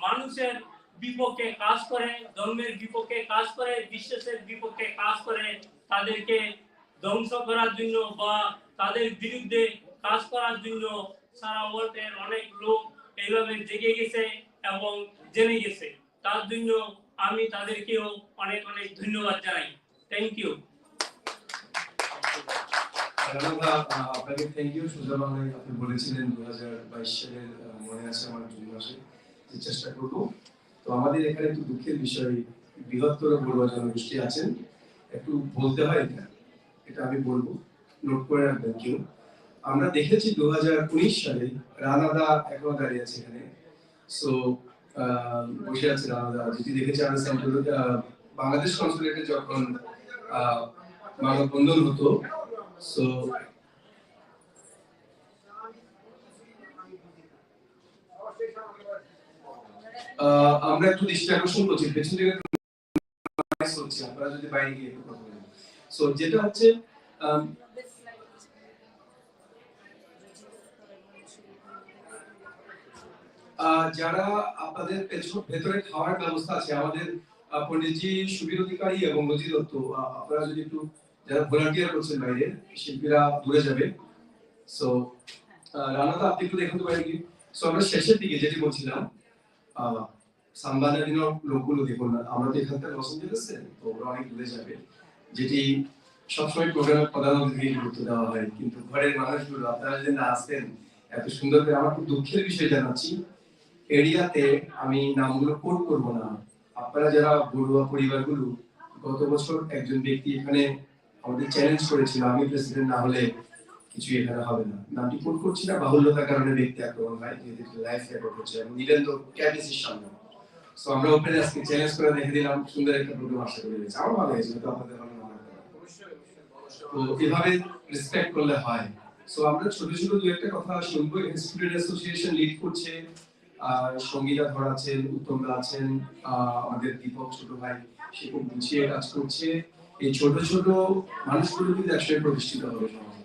মানুষের বিপক্ষে কাজ করে, ধর্মের বিপক্ষে কাজ করে, বিশ্বাসের বিপক্ষে কাজ করে, তাদেরকে ধ্বংস করার জন্য বা তাদের বিরুদ্ধে কাজ করার জন্য সারা ওয়ার্ল্ডের অনেক লোক এইভাবে জেগে গেছে এবং জেনে গেছে। তার জন্য আমি তাদেরকেও অনেক অনেক ধন্যবাদ জানাই। Thank you. আপনাকে থ্যাংক ইউ। সোজা বাংলায় আপনি বলেছিলেন 2022 সালের মনে আছে আমার জুন মাসে যে চেষ্টা করব। তো আমাদের এখানে একটু দুঃখের বিষয়, বৃহত্তর বড়ুয়া জনগোষ্ঠী আছেন, একটু বলতে হয় এটা আমি বলবো, নোট করে রাখবেন কেউ। আমরা দেখেছি 2019 সালে রানাদা এখনো দাঁড়িয়ে আছে এখানে, সো বসে আছে রানাদা, যেটি দেখেছি আমরা বাংলাদেশ কনসুলেটে যখন মানববন্ধন হতো। সো আমরা একটু দৃষ্টি আকর্ষণ করছি, পেছন দিকে হচ্ছে, আপনারা যদি বাইরে গিয়ে একটু কথা বলেন। সো যেটা হচ্ছে যারা আপনাদের ভেতরে খাওয়ার ব্যবস্থা আছে, আমাদের পণ্ডিতজি সুবীর অধিকারী এবং নজির দত্ত, আপনারা যদি একটু যারা ভলান্টিয়ার করছেন বাইরে, শিল্পীরা দূরে যাবে। সো রানাদা আপনি একটু দেখুন তো বাইরে গিয়ে। সো আমরা শেষের দিকে যেটি বলছিলাম, সাম্বানের দিনের লোকগুলো দেখুন, আমরা তো এখান থেকে পছন্দ করছে, তো ওরা অনেক দূরে যাবে, যেটি সবসময় প্রোগ্রামের প্রধান অতিথিকে গুরুত্ব দেওয়া হয়, কিন্তু ঘরের মানুষগুলো আপনারা যদি না আসতেন এত সুন্দর করে। আমার খুব দুঃখের বিষয় জানাচ্ছি, এরিয়াতে আমি নামগুলো কোট করব না, আপনারা যারা বড়ুয়া পরিবারগুলো, গত বছর একজন ব্যক্তি এখানে আমাদের চ্যালেঞ্জ করেছিল, আমি প্রেসিডেন্ট না হলে কিছু এখানে হবে না। নামটি কোট করছি না, বাহুল্যতার কারণে ব্যক্তি আক্রমণ হয়, যেহেতু লাইভ রেকর্ড হচ্ছে এবং নীলেন্দ্র ক্যাবিসির সামনে। সো আমরা ওপেনে আজকে চ্যালেঞ্জ করে দেখে দিলাম, সুন্দর একটা প্রোগ্রাম আশা করে গেছে। আমার ভালো হয়েছে, তো আপনাদের ভালো না লাগবে। তো এভাবে রেসপেক্ট করলে হয়। সো আমরা ছোট ছোট দু একটা কথা শুনবো। স্টুডেন্ট অ্যাসোসিয়েশন লিড করছে সঙ্গীতা ধর আছেন, উত্তমদা আছেন, আমাদের দীপক ছোট ভাই, সে খুব গুছিয়ে কাজ করছে। এই ছোট ছোট মানুষগুলো কিন্তু একসাথে প্রতিষ্ঠিত হবে সমাজে।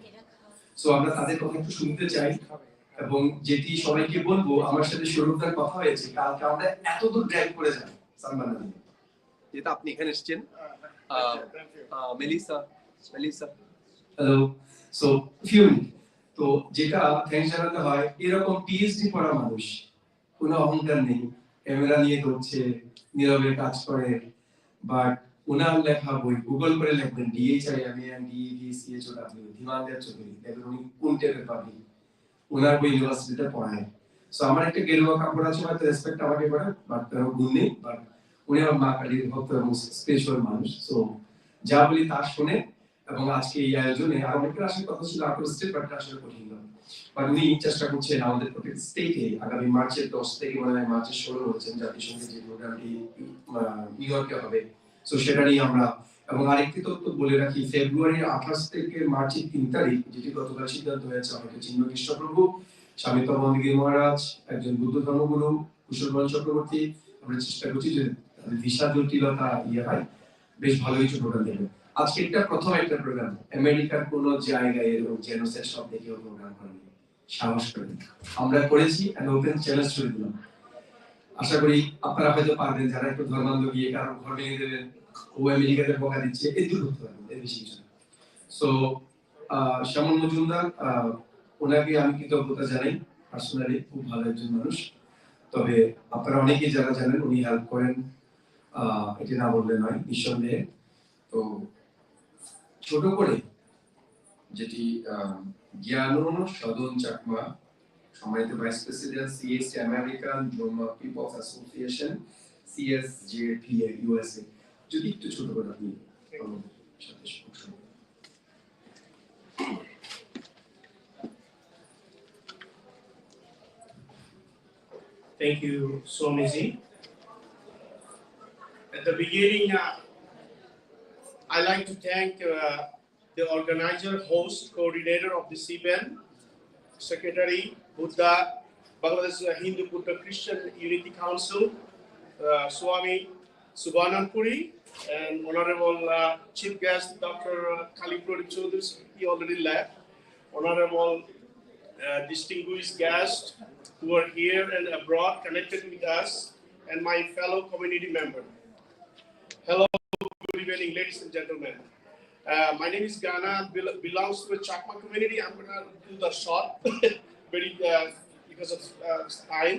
সো আমরা তাদের কথা একটু শুনতে চাই এবং যেটি সবাইকে বলবো, আমার সাথে সৌরভদার কথা হয়েছে, কালকে আমরা এত দূর ড্রাইভ করে যাব সালমান, যেটা আপনি এখানে এসেছেন। Melissa hello. সো ফিউন, তো যেটা থ্যাঙ্কস জানাতে হয়, এরকম পিএইচডি পড়া মানুষ, কোনো অহংকার নেই, ক্যামেরা নিয়ে করছে, নীরবে কাজ করে, বাট ওনার লেখা বই গুগল করে লিখবেন DHIMANDEVCHOW ধীমানদের চৌধুরী, দেখবেন উনি কোন টাইপের পাবলিক, ওনার বই ইউনিভার্সিটিতে পড়ায়। সো আমার একটা গেরুয়া কাপড় আছে, হয়তো রেসপেক্ট আমাকে করে, বাট কারো গুণ নেই, বাট উনি আমার মা কালীর ভক্ত এবং স্পেশাল মানুষ। সো যা বলি তা শুনে, এবং আজকে এই আয়োজনে আরো অনেকের আসার কথা ছিল, আউট স্টেট, বাট আসলে কঠিন না, বাট উনি চেষ্টা করছেন আমাদের প্রত্যেক স্টেটে আগামী মার্চের 10 থেকে মনে হয় মার্চের 16 হচ্ছেন জাতিসংঘের যে প্রোগ্রামটি নিউ ইয়র্কে হবে। সো সেটা নিয়ে আমরা, এবং আরেকটি তথ্য বলে রাখি, ফেব্রুয়ারির 28 থেকে মার্চের 3 তারিখ, যেটি গতকাল সিদ্ধান্ত হয়েছে, আমাকে চিন্ময় কৃষ্ণপ্রভু, স্বামী তপনগিরি মহারাজ, একজন বুদ্ধ ধর্মগুরু কুশলবন চক্রবর্তী, আমরা চেষ্টা করছি যে ভিসা জটিলতা হয়, বেশ ভালো কিছু প্রোগ্রাম দেবে। আজকে একটা প্রথম একটা প্রোগ্রাম, আমেরিকার কোন জায়গায় এরকম জেনোসাইড সব দেখে প্রোগ্রাম করেনি, সাহস করে আমরা করেছি, এন্ড ওপেন চ্যালেঞ্জ করে দিলাম। আশা করি আপনারা হয়তো পারবেন, যারা একটু ধর্মান্ধ গিয়ে কারণ ঘর ভেঙে দেবেন, ও আমেরিকাতে বকা দিচ্ছে, এই দূর করতে পারবেন, এই বেশি কিছু। সো শ্যামল মজুমদার, ওনাকে আমি কৃতজ্ঞতা জানাই, পার্সোনালি খুব ভালো একজন মানুষ। তবে আপনারা অনেকেই যারা জানেন উনি হেল্প করেন, এটি না বললে নয়, নিঃসন্দেহে। তো ছোট করে যেটি জ্ঞানন সদন চাকমা, সম্মানিত vice president CST American Brahma people's association CSJPA USA, যদি একটু ছোট করে আপনি আমাদের সাথে শুরু করুন। Thank you, Swami. At the beginning, I'd like to thank the organizer, host, coordinator of this event, Secretary, Buddha, Bangladesh Hindu Buddha Christian Unity Council, Swami Shuvananda Puri, and Honorable Chief Guest, Dr. Pradip Chowdhury, he already left. Honorable distinguished guests who are here and abroad connected with us, and my fellow community member. Hello, good evening, ladies and gentlemen. My name is Ghana, belongs to the Chakma community. I'm going to do the short, very because of time.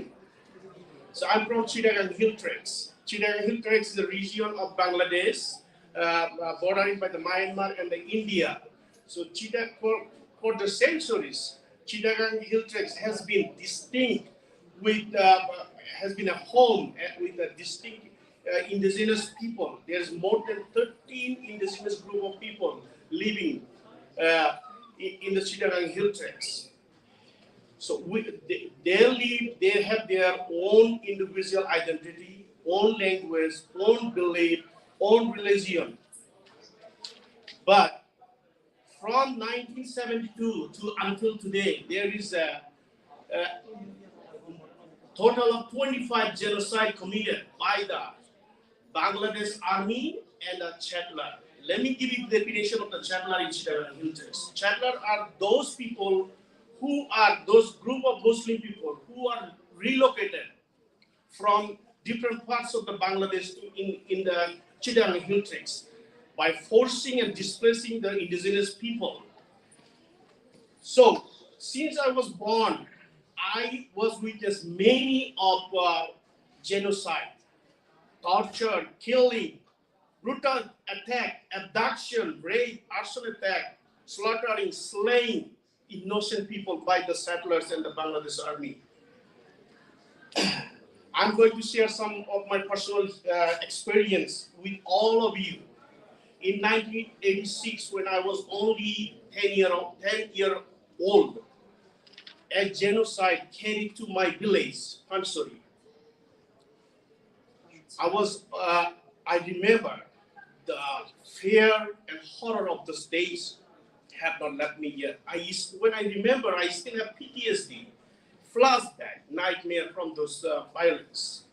So I'm from Chittagong Hill Tracts. Chittagong Hill Tracts is a region of Bangladesh, bordering by the Myanmar and the India. So for the centuries, Chittagong Hill Tracts has been distinct with, has been a home with a distinct indigenous people. There's more than 13 indigenous group of people living in the Chittagong Hill Tracts. So they live, they have their own individual identity, own language, own belief, own religion. But from 1972 to until today, there is a total of 25 genocide committed by the Bangladesh Army and the Chatlar. Let me give you the definition of the Chatlar in Chittagong Hill Tracts. Chatlar are those people who are those group of Muslim people who are relocated from different parts of the Bangladesh in the Chittagong Hill Tracts by forcing and displacing the indigenous people. So, since I was born, I was witness many of genocide, torture, killing, brutal attack, abduction, rape, arson attack, slaughtering, slaying innocent people by the settlers and the Bangladesh Army. I'm going to share some of my personal experience with all of you. In 1986, when I was only 10 years old, a genocide carried to my village, Pansori. I remember the fear and horror of those days have not left me yet. When I remember, I still have PTSD, flashback, nightmare from those violence.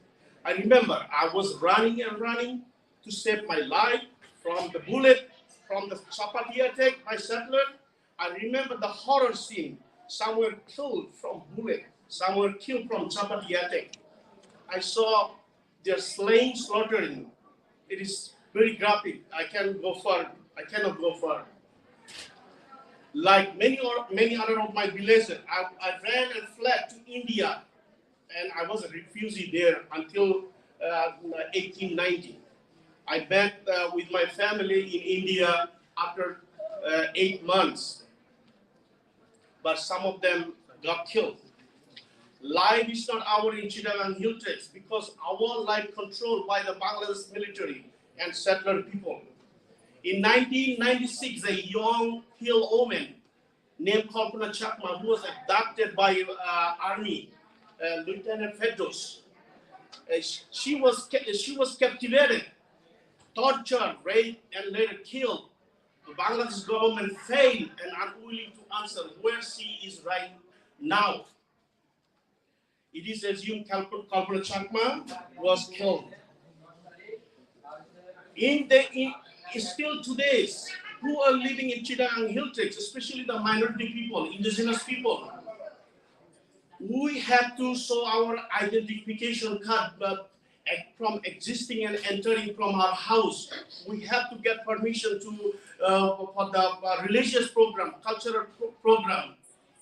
I remember I was running and running to save my life from the bullet, from the chapati attack by settler. I remember the horror scene. Some were killed from bullet, some were killed from chapati attack. I saw their slaying, slaughtering. It is very graphic. I cannot go far. Like many other of my villages, I ran and fled to India, and I was a refugee there until 1890. I met with my family in India after 8 months, but some of them got killed. Life is not our in Chittagong Hill Tracts because our life controlled by the Bangladesh military and settler people. In 1996, a young hill woman named Kalpana Chakma, who was abducted by Army, Lieutenant Fedros, she was captivated, tortured, raped, and later killed. The Bangladesh government failed and unwilling to answer where she is right now. It is assumed Kalpana Chakma was killed. Still today, who are living in Chittagong Hill Tracts, especially the minority people, indigenous people, we have to show our identification card from existing and entering from our house. We have to get permission for the religious program, cultural program.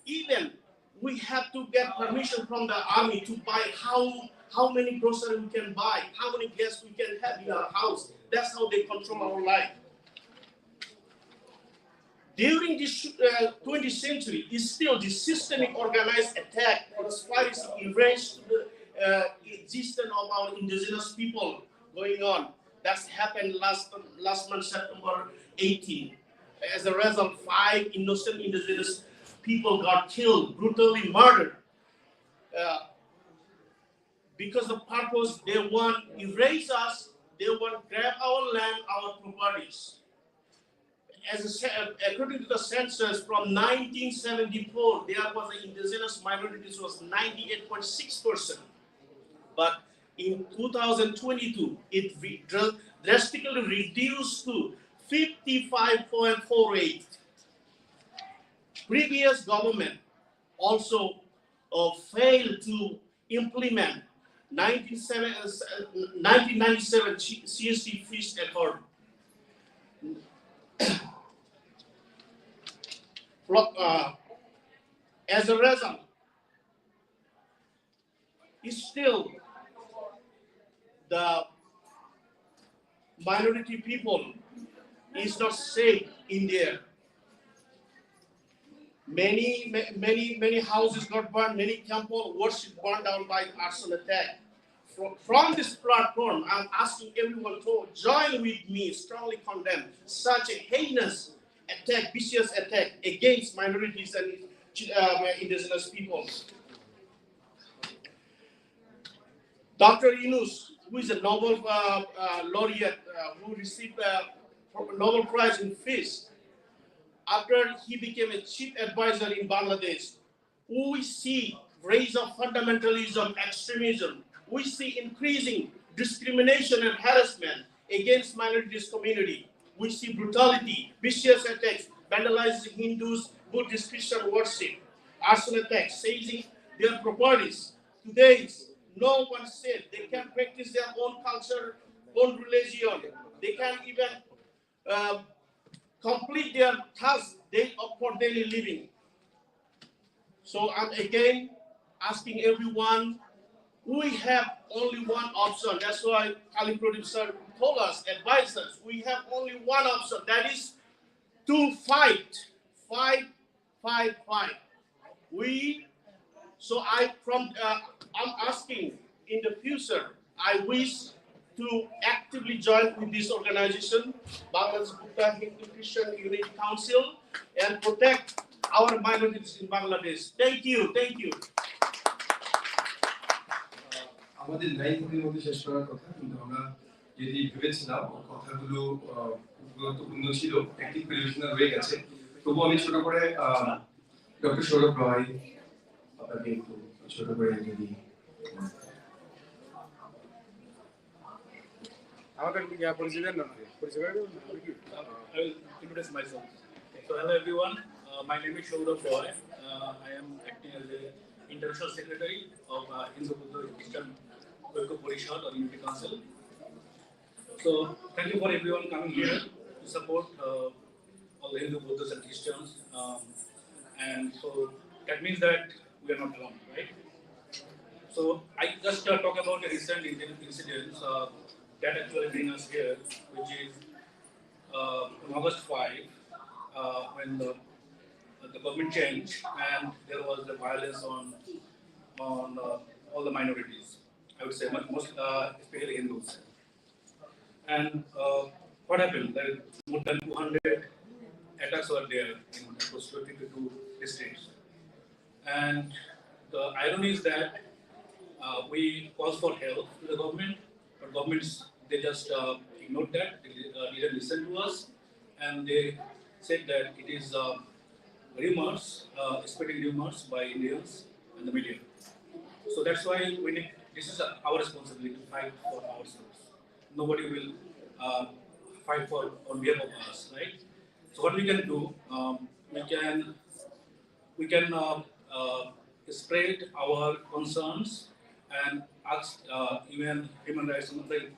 Even we have to get permission from the army to buy how many groceries we can buy, how many guests we can have in our house. That's how they control our life. During this 20th century, is still the systemic organized attack or conspiracy erased the existence of our indigenous people going on. That's happened last month, September 18. As a result, 5 innocent indigenous people got killed, brutally murdered. Because the purpose, they want to erase us, they want to grab our land, our properties. According to the census from 1974, there was an indigenous minorities was 98.6%. But in 2022, it drastically reduced to 55.48. Previous government also failed to implement 1997 CST Feast Accord. As a result, still the minority people is not safe in there. Many houses got burned, many temple worship burned down by the arson attack. From this platform, I'm asking everyone to join with me, strongly condemn such a heinous attack, vicious attack against minorities and indigenous peoples. Dr. Yunus, who is a Nobel laureate who received a Nobel Prize in Peace, after he became a chief advisor in Bangladesh, we see rise of fundamentalism, extremism. We see increasing discrimination and harassment against minorities community. We see brutality, vicious attacks, vandalizing Hindus, Buddhist, Christian worship, arson attacks, seizing their properties. Today, no one said they can practice their own culture, own religion. They can't even complete their tasks for daily living. So I'm again asking everyone, we have only one option. That's why Pradip sir told us, advised us, we have only one option. That is to fight. I'm asking in the future, I wish to actively join with this organization, Bangladesh Buddha Hindu Christian Unity Council, and protect our minorities in Bangladesh. Thank you. আমাদের 9 মিনিটের মধ্যে শেষ করার কথা, কিন্তু আমরা যদি ভেবেছিলাম কথাগুলো গুরুত্বপূর্ণ ছিল, একটি পরিবেশনা রয়ে গেছে, তবু আমি ছোট করে ডক্টর সৌরভ রয় আপনাকে একটু ছোট করে যদি আমাদের পরিচয় দেন না, পরিচয় দেন না। I will introduce myself. So hello everyone, my name is Shyamal. I am acting as the International Secretary of Hindu Buddhist Christian Presided or Unity Council. So thank you for everyone coming here to support all the Hindu Buddhists and Christians, and so that means that we are not alone, right? So I just talk about the recent incidents that actually bring us here, which is on August 5, when the government changed and there was the violence on all the minorities. I would say most, especially Hindus. And what happened? There more than 200 attacks were there in those 22 districts. And the irony is that we called for help to the government, but governments, they just ignored that. They didn't listen to us, and they said that it is rumors, spreading rumors by Indians and the media. So that's why this is our responsibility to fight for ourselves. Nobody will fight on behalf of us, right? So what we can do, we can spread our concerns and ask human rights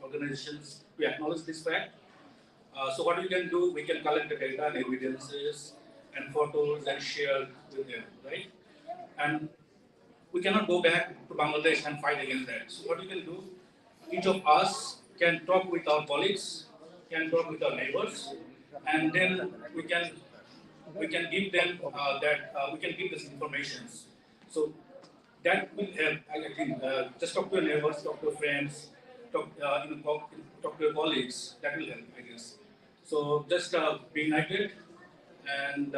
organizations to acknowledge this fact. So what we can do, we can collect the data and evidences and photos and share with them, right? And we cannot go back to Bangladesh and fight against that. So what we can do, each of us can talk with our colleagues, can talk with our neighbors, and then we can we can give them we can give this information. So that will help. I think just talk to your neighbors, talk to your friends, talk to your colleagues. That will help, I guess. So just be united, and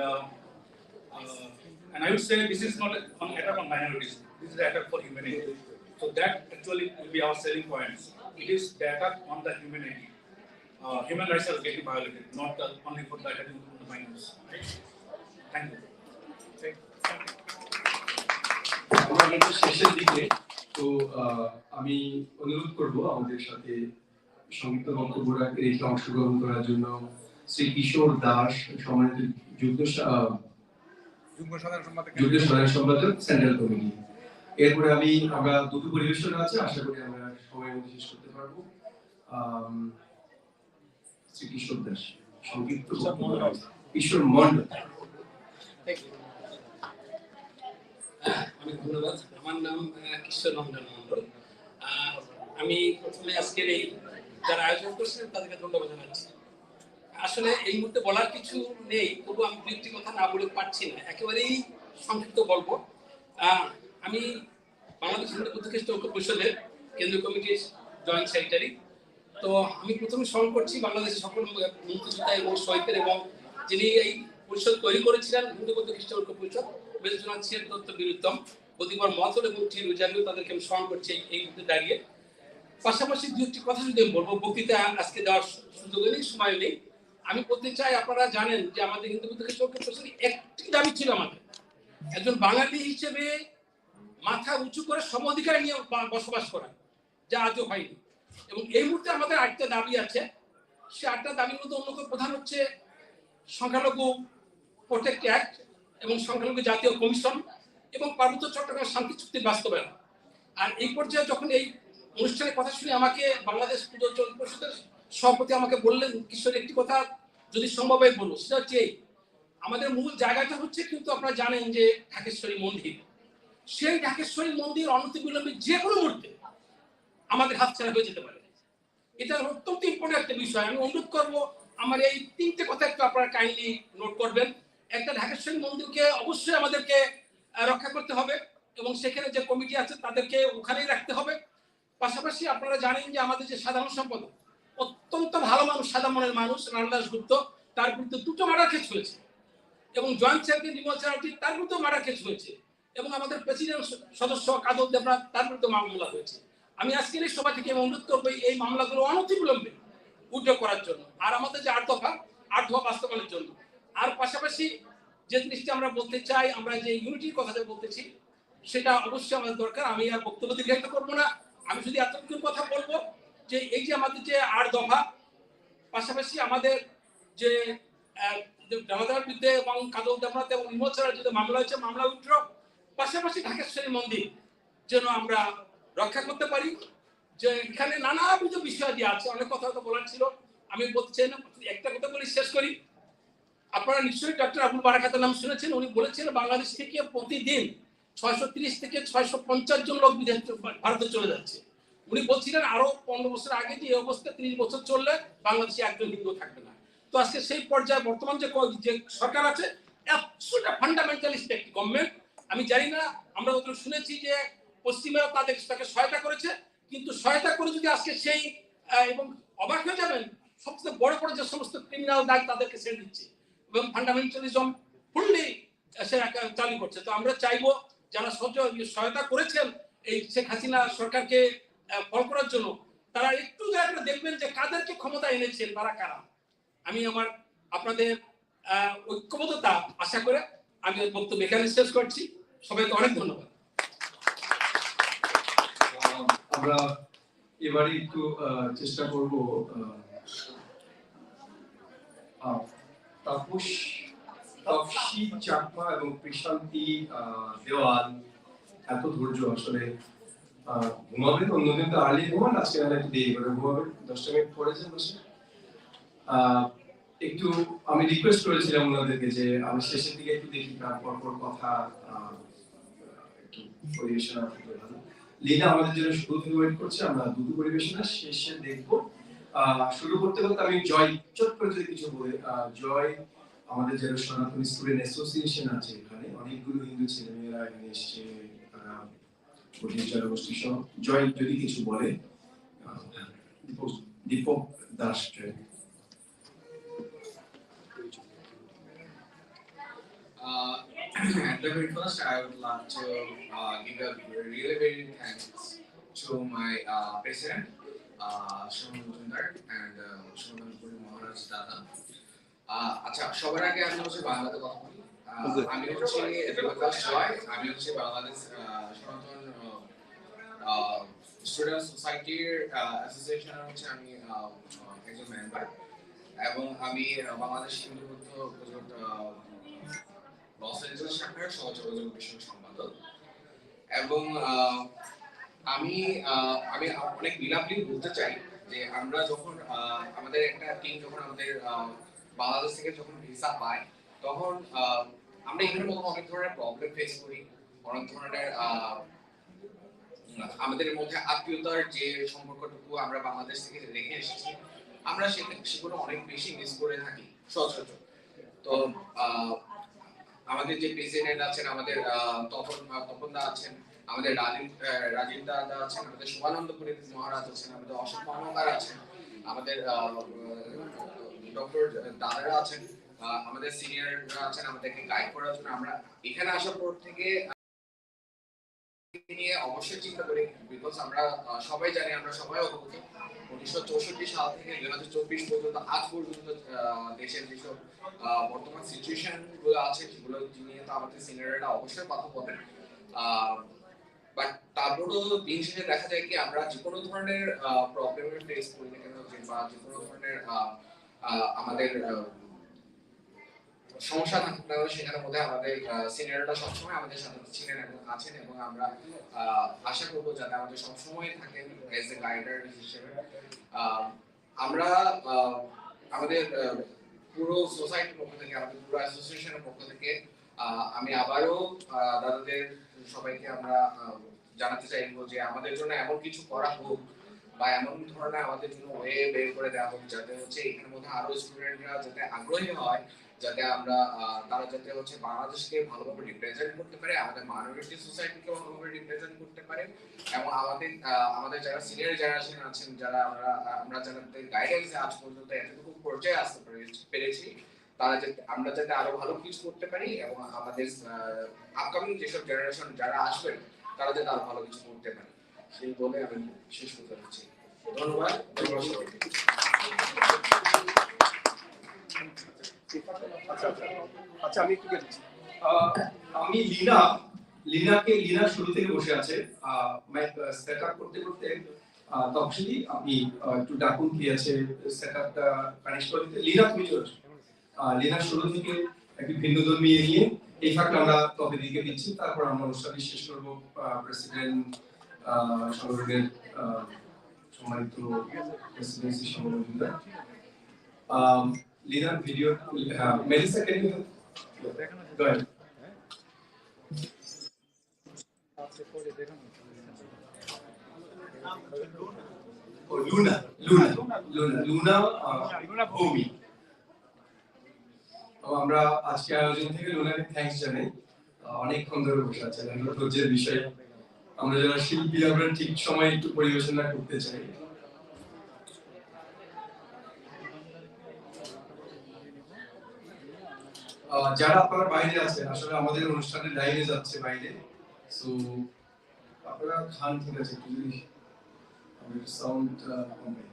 I would say this is not an attack on minorities. This is an attack for humanity. So that actually will be our selling points. It is the attack on the humanity. Human rights are getting violated, not only for the attack on the minorities. Right? Thank you. আমরা কিন্তু শেষের দিকে তো আমি অনুরোধ করব আমাদের সাথে সংক্ষিপ্ত বক্তব্য রেখে অংশগ্রহণ করার জন্য শ্রী কিশোর দাস, সম্মানিত যুগ্ম সাধারণ সম্পাদক সেন্ট্রাল কমিটি। এরপরে আমরা দুটো পরিবেশন আছে, আশা করি আমরা সময়ের মধ্যে শেষ করতে পারবো। শ্রী কিশোর দাস সংক্ষিপ্ত কিশোর মন্ডল। অনেক ধন্যবাদ। আমার নাম কিশোর রঞ্জন মন্ডল। আমি প্রথমে আজকের এই যারা আয়োজন করছেন তাদেরকে ধন্যবাদ জানাচ্ছি। আসলে এই মুহূর্তে বলার কিছু নেই, তবু আমি দু একটি কথা না বলে পারছি না, একেবারেই সংক্ষিপ্ত বলবো। আমি বাংলাদেশ হিন্দু বুদ্ধিস্ট ঐক্য পরিষদের কেন্দ্রীয় কমিটির জয়েন্ট সেক্রেটারি। তো আমি প্রথমে স্মরণ করছি বাংলাদেশের সকল মুক্তিযোদ্ধা এবং শহীদদের, এবং যিনি এই পরিষদ তৈরি করেছিলেন হিন্দু বৌদ্ধ খ্রিস্টান ঐক্য পরিষদ, মেজর দত্ত বিরুদ্ধম, প্রতিবার মথর এবং টি রুজানিও, তাদেরকে আমি স্মরণ করছি এই মুহূর্তে দাঁড়িয়ে। পাশাপাশি দু একটি কথা যদি আমি বলবো, বক্তৃতা আজকে দেওয়ার সুযোগ নেই, সময় নেই। আমি বলতে চাই, আপনারা জানেন যে আমাদের হিন্দু বৌদ্ধ খ্রিস্টান ঐক্য পরিষদের একটি দাবি ছিল আমাদের, একজন বাঙালি হিসেবে মাথা উঁচু করে সম অধিকার নিয়ে বসবাস করা, যা আজও হয়নি। এবং এই মুহূর্তে আমাদের 8টা দাবি আছে। সে 8টা দাবির মধ্যে অন্যতম প্রধান হচ্ছে সংখ্যালঘু প্রোটেক্ট অ্যাক্ট এবং সংখ্যালঘু জাতীয় কমিশন এবং পার্বত্য চট্টগ্রাম শান্তি চুক্তির বাস্তবায়ন। আর এই পর্যায়ে যখন এই অনুষ্ঠানের কথা শুনে আমাকে বাংলাদেশ পূজা পরিষদের সভাপতি আমাকে বললেন, কিশোর একটি কথা যদি সম্ভব হয় বলবো, সেটা হচ্ছে আমাদের মূল জায়গাটা হচ্ছে, কিন্তু আপনারা জানেন যে ঢাকেশ্বরী মন্দির, সেই ঢাকেশ্বরী মন্দির অনতিবিলম্বে যে কোনো মুহূর্তে আমাদের হাতছাড়া হয়ে যেতে পারে। এটা অত্যন্ত ইম্পর্টেন্ট একটা বিষয়। আমি অনুরোধ করবো আমার এই 3টে কথা একটু আপনারা কাইন্ডলি নোট করবেন। একটা, ঢাকেশ্বরী মন্দিরকে অবশ্যই আমাদেরকে রক্ষা করতে হবে এবং সেখানে যে কমিটি আছে তাদেরকে ওখানেই রাখতে হবে। পাশাপাশি আপনারা জানেন যে আমাদের যে সাধারণ সম্পাদক, অত্যন্ত ভালো মানুষ, সাদা মনের মানুষ, রামদাস গুপ্ত, তার বিরুদ্ধে 2টো মার্ডার কেস হয়েছে, এবং জয়েন্ট সেক্রেটারি নির্মল চ্যাটার্জি, তার বিরুদ্ধে মার্ডার কেস হয়েছে, এবং আমাদের প্রেসিডেন্ট সদস্য কাদর দেবনাথ, তার বিরুদ্ধে মামলা হয়েছে। আমি আজকের এই সভা থেকে অনুরোধ করবো এই মামলাগুলো অনতিবিলম্বে উদ্যোগ করার জন্য, আর আমাদের যে 8 দফা বাস্তবায়নের জন্য। আর পাশাপাশি যে জিনিসটি আমরা বলতে চাই, আমরা যে ইউনিটির কথা বলতেছি, সেটা অবশ্যই আমাদের দরকার। আমি আর বক্তব্য দীর্ঘায়িত করবো না, আমি শুধু এতটুকু কথা বলবো যে এই যে আমাদের যে 8 দফা, পাশাপাশি আমাদের যে জামাতার বিরুদ্ধে এবং কাদর দেবনাথ এবং নির্মল চ্যাটার্জির যে মামলা হয়েছে, মামলা উঠল। পাশাপাশি ঢাকেশ্বরী মন্দির যেন আমরা রক্ষা করতে পারি। যে এখানে নানাবিধ বিষয় দিয়ে আছে, অনেক কথা তো বলার ছিল, আমি বলতে চাই না, একটা কথা বলে শেষ করি। আপনারা নিশ্চয়ই ডক্টর আবুল বারাকাতের নাম শুনেছেন। উনি বলেছেন বাংলাদেশ থেকে প্রতিদিন 630 থেকে 650 জন লোক ভারতে চলে যাচ্ছে। উনি বলছিলেন আরো 15 বছর আগে যে এই অবস্থা 30 বছর চললে বাংলাদেশে একজন হিন্দু থাকবে না। তো আজকে সেই পর্যায়ে বর্তমান যে সরকার আছে, ফান্ডামেন্টালিস্ট একটি গভর্নমেন্ট। আমি জানি না, আমরা যত শুনেছি যে পশ্চিমেরা তাকে সহায়তা করেছে, কিন্তু সহায়তা করে যদি আজকে সেই এবং অবাক হয়ে যাবেন, সবচেয়ে বড় বড় যে সমস্ত ক্রিমিনাল দাগ তাদেরকে ছেড়ে দিচ্ছে এবং ফান্ডামেন্টালিজম ফুললি সে চালু করছে। তো আমরা চাইবো যারা সহায়তা করেছেন এই শেখ হাসিনা সরকারকে ফল করার জন্য, তারা একটু দেখবেন যে কাদেরকে ক্ষমতা এনেছেন, তারা কারা। আমি আপনাদের ঐক্যবদ্ধতা আশা করে আমি বক্তব্য এখানে শেষ করছি। সবাইকে অনেক ধন্যবাদ। আমরা এবারে একটু চেষ্টা করব তাপসী চাকমা এবং প্রশান্তি দেওয়াল। এত ধৈর্য আসলে ঘুমাবেন, অন্যদিন তো আর্লি ঘুমান, আজকে একটু দেরি করে ঘুমাবেন, 10টা মিনিট পরে যে বসে। একটু আমি রিকোয়েস্ট করেছিলাম ওনাদেরকে যে আমি শেষের দিকে একটু দেখি, পরপর কথা একটু পরিবেশনা করতে ভালো। লীনা আমাদের জন্য শুরু থেকে ওয়েট করছে, আমরা দুটো পরিবেশনা শেষে দেখবো। শুরু করতে করতে আমি জয় চট করে যদি কিছু বলি, জয় আমাদের যারা সনাতন স্টুডেন্ট অ্যাসোসিয়েশন আছে এখানে অনেকগুলো হিন্দু ছেলেমেয়েরা এখানে এসছে, বুদ্ধিস্ট জনগোষ্ঠী সহ। জয় যদি কিছু বলে, দীপক দাস জয়। At the very first, I would like to give a really very thanks to my president, Mazumder, and Shuvananda Puri Maharaj Dada. আচ্ছা, সবার আগে আমি হচ্ছে বাংলাতে কথা বলি। আমি হচ্ছে দেবদাস জয়, আমি হচ্ছে বাংলাদেশ সনাতন স্টুডেন্ট সোসাইটির অ্যাসোসিয়েশনের হচ্ছে আমি একজন মেম্বার, এবং আমি বাংলাদেশ হিন্দু বৌদ্ধ পরিষদ লস অ্যাঞ্জেলেস শাখার সহযোগী বিষয়ক সম্পাদক। এবং আমি অনেক বিলাপলি বলতে চাই যে আমরা যখন আমাদের একটা টিম যখন আমাদের বাংলাদেশ থেকে যখন ভিসা পায়, তখন আমরা এখানের মধ্যে অনেক ধরনের প্রবলেম ফেস করি, অনেক ধরনের আমাদের মধ্যে আত্মীয়তার যে সম্পর্কটুকু আমরা বাংলাদেশ থেকে রেখে এসেছি, আমরা সেগুলো অনেক বেশি মিস করে থাকি সচরাচর। তো আমাদের যে প্রেসিডেন্ট আছেন, আমাদের তপনদা আছেন, আমাদের রাজীব দাদা আছেন, আমাদের শুভানন্দ পুরী মহারাজ আছেন, আমাদের অশোক কর্মকার আছেন, আমাদের ডক্টর দাদারা আছেন, আমাদের সিনিয়ররা আছেন আমাদেরকে গাইড করার জন্য। আমরা এখানে আসার পর থেকে নিয়ে অবশ্যই চিন্তা করি, বিকজ আমরা সবাই জানি, আমরা সবাই অবগত 1964 সাল থেকে 2024 পর্যন্ত আজ পর্যন্ত দেশের যেসব বর্তমান সিচুয়েশন গুলো আছে সেগুলো নিয়ে তো আমাদের সিনিয়ররা অবশ্যই কথা বলেন। বাট তারপরেও দিন শেষে দেখা যায় কি আমরা যে কোনো ধরনের প্রবলেমের ফেস করি না কেন, বা যে কোনো ধরনের আমাদের সমস্যা থাকতে হবে, সেখানের মধ্যে আমাদের সিনিয়ররা সবসময় আমাদের সাথে ছিলেন এবং আছেন, এবং আমরা আশা করবো যাতে আমাদের সবসময় থাকেন এজ এ গাইডার হিসেবে। আমরা আমাদের পুরো সোসাইটির পক্ষ থেকে, আমাদের পুরো অ্যাসোসিয়েশনের পক্ষ থেকে আমি আবারও দাদাদের সবাইকে আমরা জানাতে চাইবো যে আমাদের জন্য এমন কিছু করা হোক, বা এমন ধরনের আমাদের জন্য ওয়ে বের করে দেওয়া হোক, যাতে হচ্ছে এখানের মধ্যে আরো স্টুডেন্টরা যাতে আগ্রহী হয়, যাতে আমরা তারা যাতে হচ্ছে বাংলাদেশকে ভালোভাবে রিপ্রেজেন্ট করতে পারে, আমাদের মাইনরিটি সোসাইটিকে ভালোভাবে রিপ্রেজেন্ট করতে পারে, এবং আমাদের যারা সিনিয়র জেনারেশন আছেন, যারা আমরা যাদের গাইডেন্সে আজ পর্যন্ত এতটুকু পর্যায়ে আসতে পেরেছি, তারা যাতে আমরা যাতে আরো ভালো কিছু করতে পারি, এবং আমাদের আপকামিং যেসব জেনারেশন যারা আসবেন তারা যাতে আরো ভালো কিছু করতে পারে, সেই বলে আমি শেষ করতে চাচ্ছি। ধন্যবাদ। আচ্ছা, আমি একটু বলছি, আমি লিনা শুরু থেকে বসে আছে, মাইক সেট আপ করতে করতে তখনই আপনি একটু ডাকুন কি আছে সেট আপটা কানেক্ট করে দিতে। লিনা তুমি চলে লিনা শুরু থেকে একটু ভিন্ন ধর্মী নিয়ে এই ফাঁকটা আমরা তবে দিকে দিচ্ছি, তারপর আমরা অনুষ্ঠানটি শেষ করবো। প্রেসিডেন্ট সংগঠনের সম্মানিত প্রেসিডেন্সি সংগঠনটা লিনার video Melissa can you go ahead. লুনা ভূমি। আমরা আজকে আয়োজন থেকে লুনাকে থ্যাঙ্কস জানাই, অনেকক্ষণ ধরে বসে আছেন, ধৈর্যের বিষয়। আমরা যারা শিল্পী আমরা ঠিক সময় একটু পরিবেশনা করতে চাই। যারা আপনারা বাইরে আছেন, আসলে আমাদের অনুষ্ঠানের লাইনে যাচ্ছে বাইরে, সো আপনারা খান ঠিক আছে, প্লিজ আমাদের সাউন্ড কমে।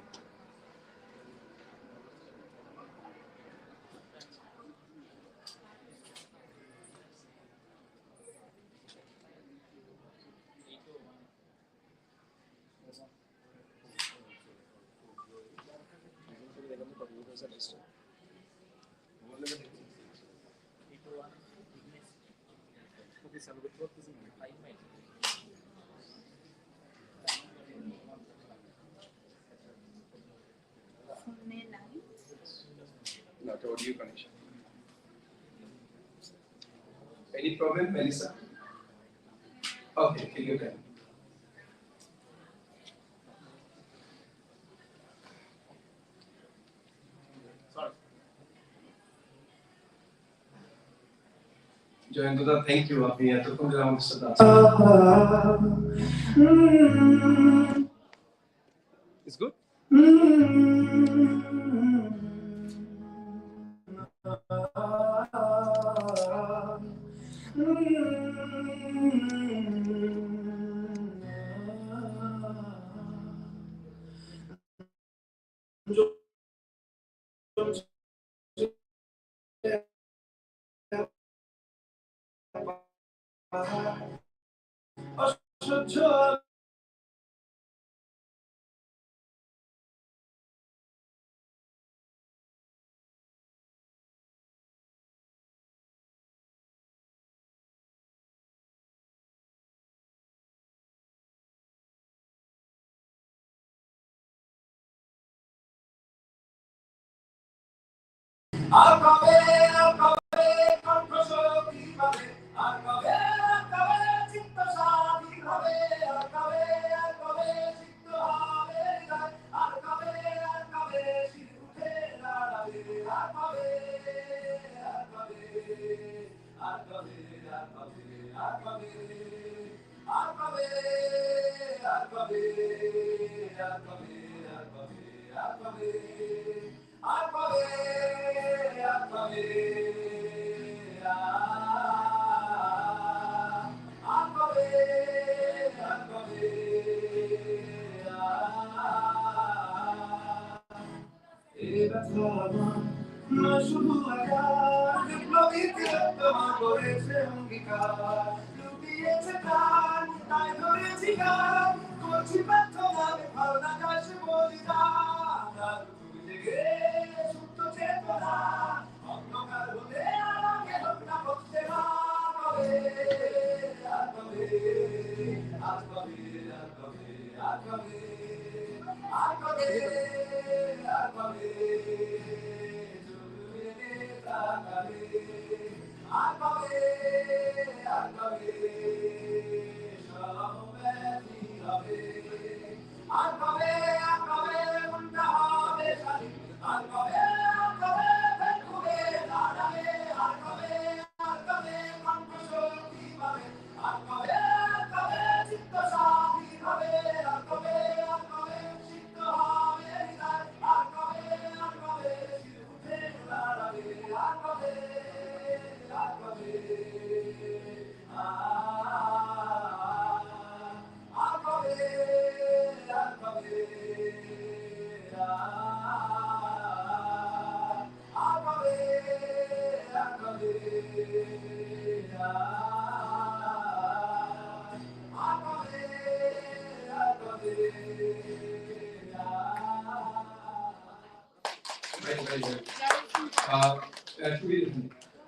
Not audio connection. Any problem, Melissa? Okay, take your time. জয়ন্তদা, থ্যাংক ইউ, আপনি এতক্ষণ ধরে আমাদের সাথে আছেন। It's good?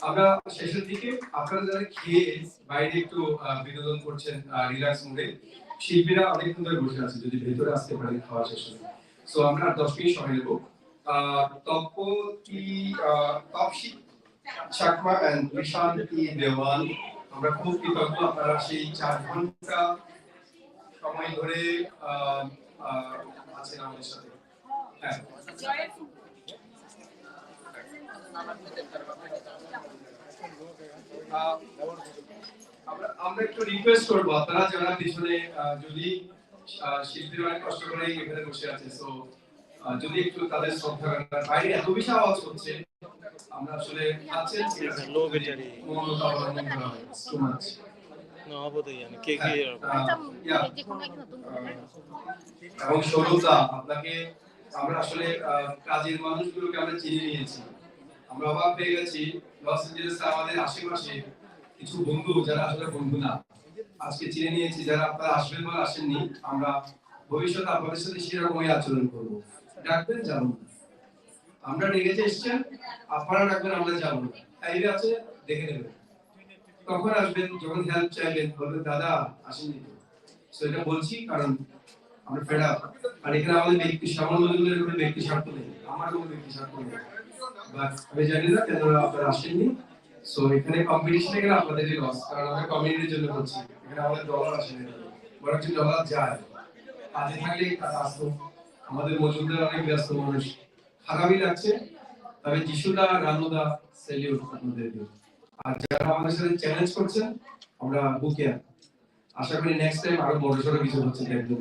আমরা শেষের দিকে আপনারা যারা খেয়ে বাইরে একটু বিনোদন করছেন রিল্যাক্স মুডে, শিল্পীরা অনেকক্ষণ ধরে বসে আছে, যদি ভেতরে আসতে পারেন খাওয়া শেষ হলে। সো আমরা 10 মিনিট সময় নেব। তপসি চাকমা এন্ড বিশান্তি দেওয়ান, আমরা খুব কৃতজ্ঞ আপনারা সেই 4 ঘন্টা সময় ধরে আছেন আমাদের সাথে। হ্যাঁ, আমরা একটু রিকোয়েস্ট করবো আপনারা যারা পিছনে, যদি শিল্পীরা অনেক কষ্ট করে এখানে বসে আছে, সো যদি একটু তাদের শ্রদ্ধা করেন। বাইরে এত বেশি আওয়াজ হচ্ছে, আমরা আসলে লো ব্যাটারি সো মাচ এবং সৌরভদা, আপনাকে আমরা আসলে কাজের মানুষগুলোকে আমরা চিনে নিয়েছি। আমরা অবাক পেয়ে গেছি, লস এঞ্জেলেসে আমাদের আশেপাশে কিছু বন্ধু যারা আসলে বন্ধু না, আজকে চিনে নিয়েছি, যারা আপনারা আসবেন বা আসেননি। আমরা ভবিষ্যতে আপনাদের সাথে সেরকমই আচরণ করব। ডাকবেন, যাবো না, আমরা ডেকেছে এসছেন, আপনারা ডাকবেন, আমরা যাবো না, টাইমে আছে দেখে নেবেন। কখন আসবেন, যখন হেল্প চাইবেন বলবেন দাদা আসেননি তো। সো এটা বলছি কারণ আমরা ফেড আপ। আর এখানে আমাদের ব্যক্তি শ্যামল মজুমদারের কোনো ব্যক্তি স্বার্থ নেই, আমার কোনো ব্যক্তি স্বার্থ নেই। আমি জানি না কেন আপনারা আসেননি। সো এখানে কম্পিটিশনে গেলে আপনাদেরই লস, কারণ আমরা কমিউনিটির জন্য করছি। এখানে আমাদের ডলার আসে না, বরং ডলার যায়। কাজে থাকলে তারা আসতো। আমাদের মজুমদার অনেক ব্যস্ত মানুষ, খারাপই লাগছে। তবে যিশুদা, রানুদা, সেলিউট আপনাদেরকে। আর যারা আমাদের সাথে চ্যালেঞ্জ করছেন আমরা বুকে আশা করি নেক্সট টাইম আরো বড়সড় কিছু হচ্ছে একদম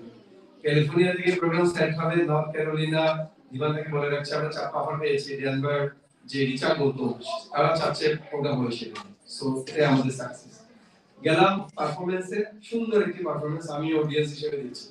ক্যালিফোর্নিয়া থেকে প্রোগ্রাম সেট হবে নর্থ ক্যারোলিনা দিবান থেকে বলে রাখছে আমরা চাপ অফার পেয়েছি ডেনভার যে রিচার্ড বলতো তারা চাচ্ছে প্রোগ্রাম হয়েছে সো এটাই আমাদের সাকসেস গেলাম পারফরম্যান্সে সুন্দর একটি পারফরম্যান্স আমি অডিয়েন্স হিসেবে দিচ্ছি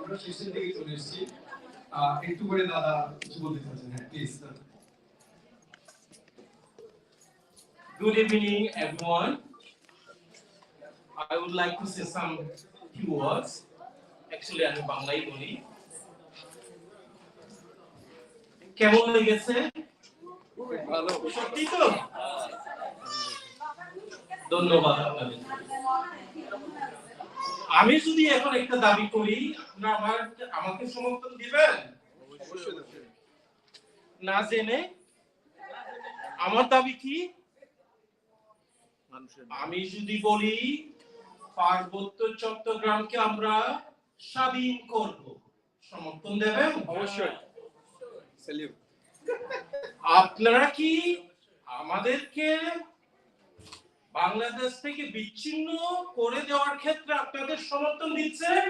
আমরা শেষের দিকে চলে এসেছি একটু করে দাদা কিছু বলতে চাচ্ছেন হ্যাঁ please Good evening, everyone. I would like to say some few words. Actually, I'm Bangai Boli. কেমন লেগেছে? সত্যি তো? ধন্যবাদ আপনাদের। আমি যদি এখন একটা দাবি করি, আপনারা আমাকে সমর্থন দিবেন? না জেনে আমার দাবি কি? আমি যদি বলি পার্বত্য চট্টগ্রামকে আমরা স্বাধীন করব, সমর্থন দেবেন? অবশ্যই। আপনারা কি আমাদেরকে বাংলাদেশ থেকে বিচ্ছিন্ন করে দেওয়ার ক্ষেত্রে আপনাদের সমর্থন দিচ্ছেন?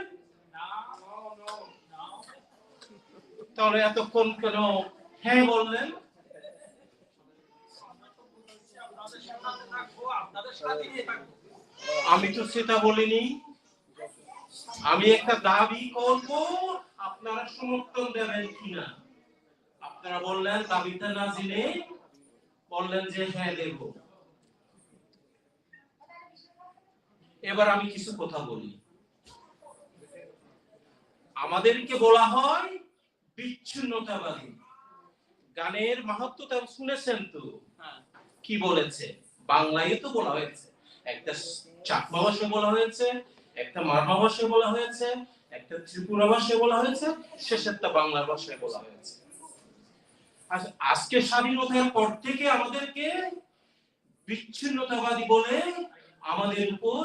তাহলে এতক্ষণ কেন হ্যাঁ বললেন? আমি তো সেটা বলিনি। আমি একটা দাবি করব, আপনারা সমর্থন দেবেন কিনা। আপনারা বললেন দাবিটা না জেনে বললেন যে হ্যাঁ দেব। এবার আমি কিছু কথা বলি। আমাদেরকে বলা হয় বিচ্ছিন্নতাবাদী। গানের মাহাত্ম্যটা শুনেছেন তো? কি বলেছে? বাংলায় তো বলা হয়েছে, একটা চাকমা ভাষায় বলা হয়েছে, একটা মারমা ভাষায় বলা হয়েছে, একটা ত্রিপুরা ভাষায় বলা হয়েছে, শেষেরটা বাংলা ভাষায় বলা হয়েছে। আজকে স্বাধীনতার পর থেকে আমাদেরকে বিচ্ছিন্নতাবাদী বলে আমাদের উপর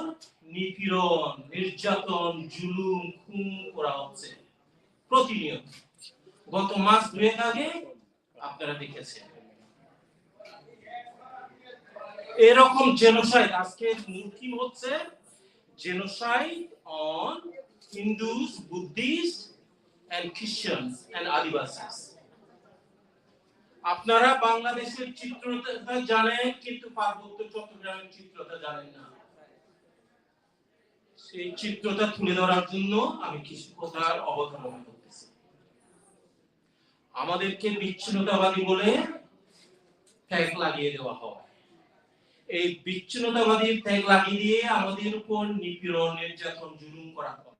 নিপীড়ন, নির্যাতন, জুলুম, খুন করা হচ্ছে প্রতিনিয়ত। গত মাস দুয়েক আগে আপনারা দেখেছেন এরকম জেনোসাইড। আজকে মূল থিম হচ্ছে genocide on Hindus, Buddhist and Christians and Adivasis. আপনারা বাংলাদেশের চিত্রটা জানেন, কিন্তু পার্বত্য চট্টগ্রামের চিত্রটা জানেন না। সেই চিত্রটা তুলে ধরার জন্য আমি কিছু কথার অবতারণা করতেছি। আমাদেরকে বিচ্ছিন্নতাবাদী বলে ট্যাগ লাগিয়ে দেওয়া হয়। এই বিচ্ছিন্নতাবাদী ট্যাগ লাগিয়ে দিয়ে আমাদের উপর নিপীড়ন, নির্যাতন, জুলুম করা হয়।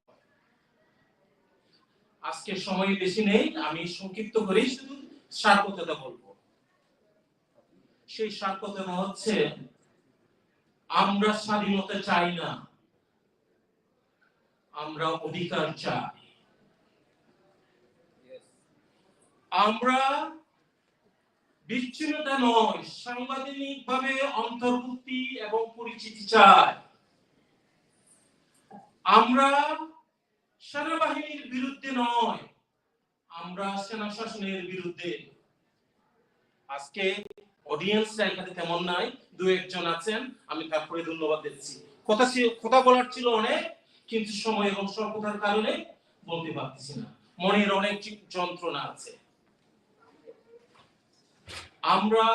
আজকে সময় বেশি নেই, আমি সংক্ষিপ্ত করে শুধু সার কথাটা বলবো। সেই সার কথাটা হচ্ছে, আমরা স্বাধীনতা চাই না, আমরা অধিকার চাই। আমরা বিচ্ছিন্নতা নয়, সাংবিধানিক ভাবে অন্তর্ভুক্তি এবং পরিচিতি চাই। আমরা সেনাবাহিনীর বিরুদ্ধে নয়, আমরা সেনা শাসনের বিরুদ্ধে। আজকে অডিয়েন্সরা এখানে তেমন নাই, দু একজন আছেন, আমি তারপরে ধন্যবাদ দিচ্ছি। কথা বলার ছিল অনেক, কিন্তু সময় এবং স্বল্পতার কারণে বলতে পারতেছি না। মনের অনেক যন্ত্রণা আছে। আমরা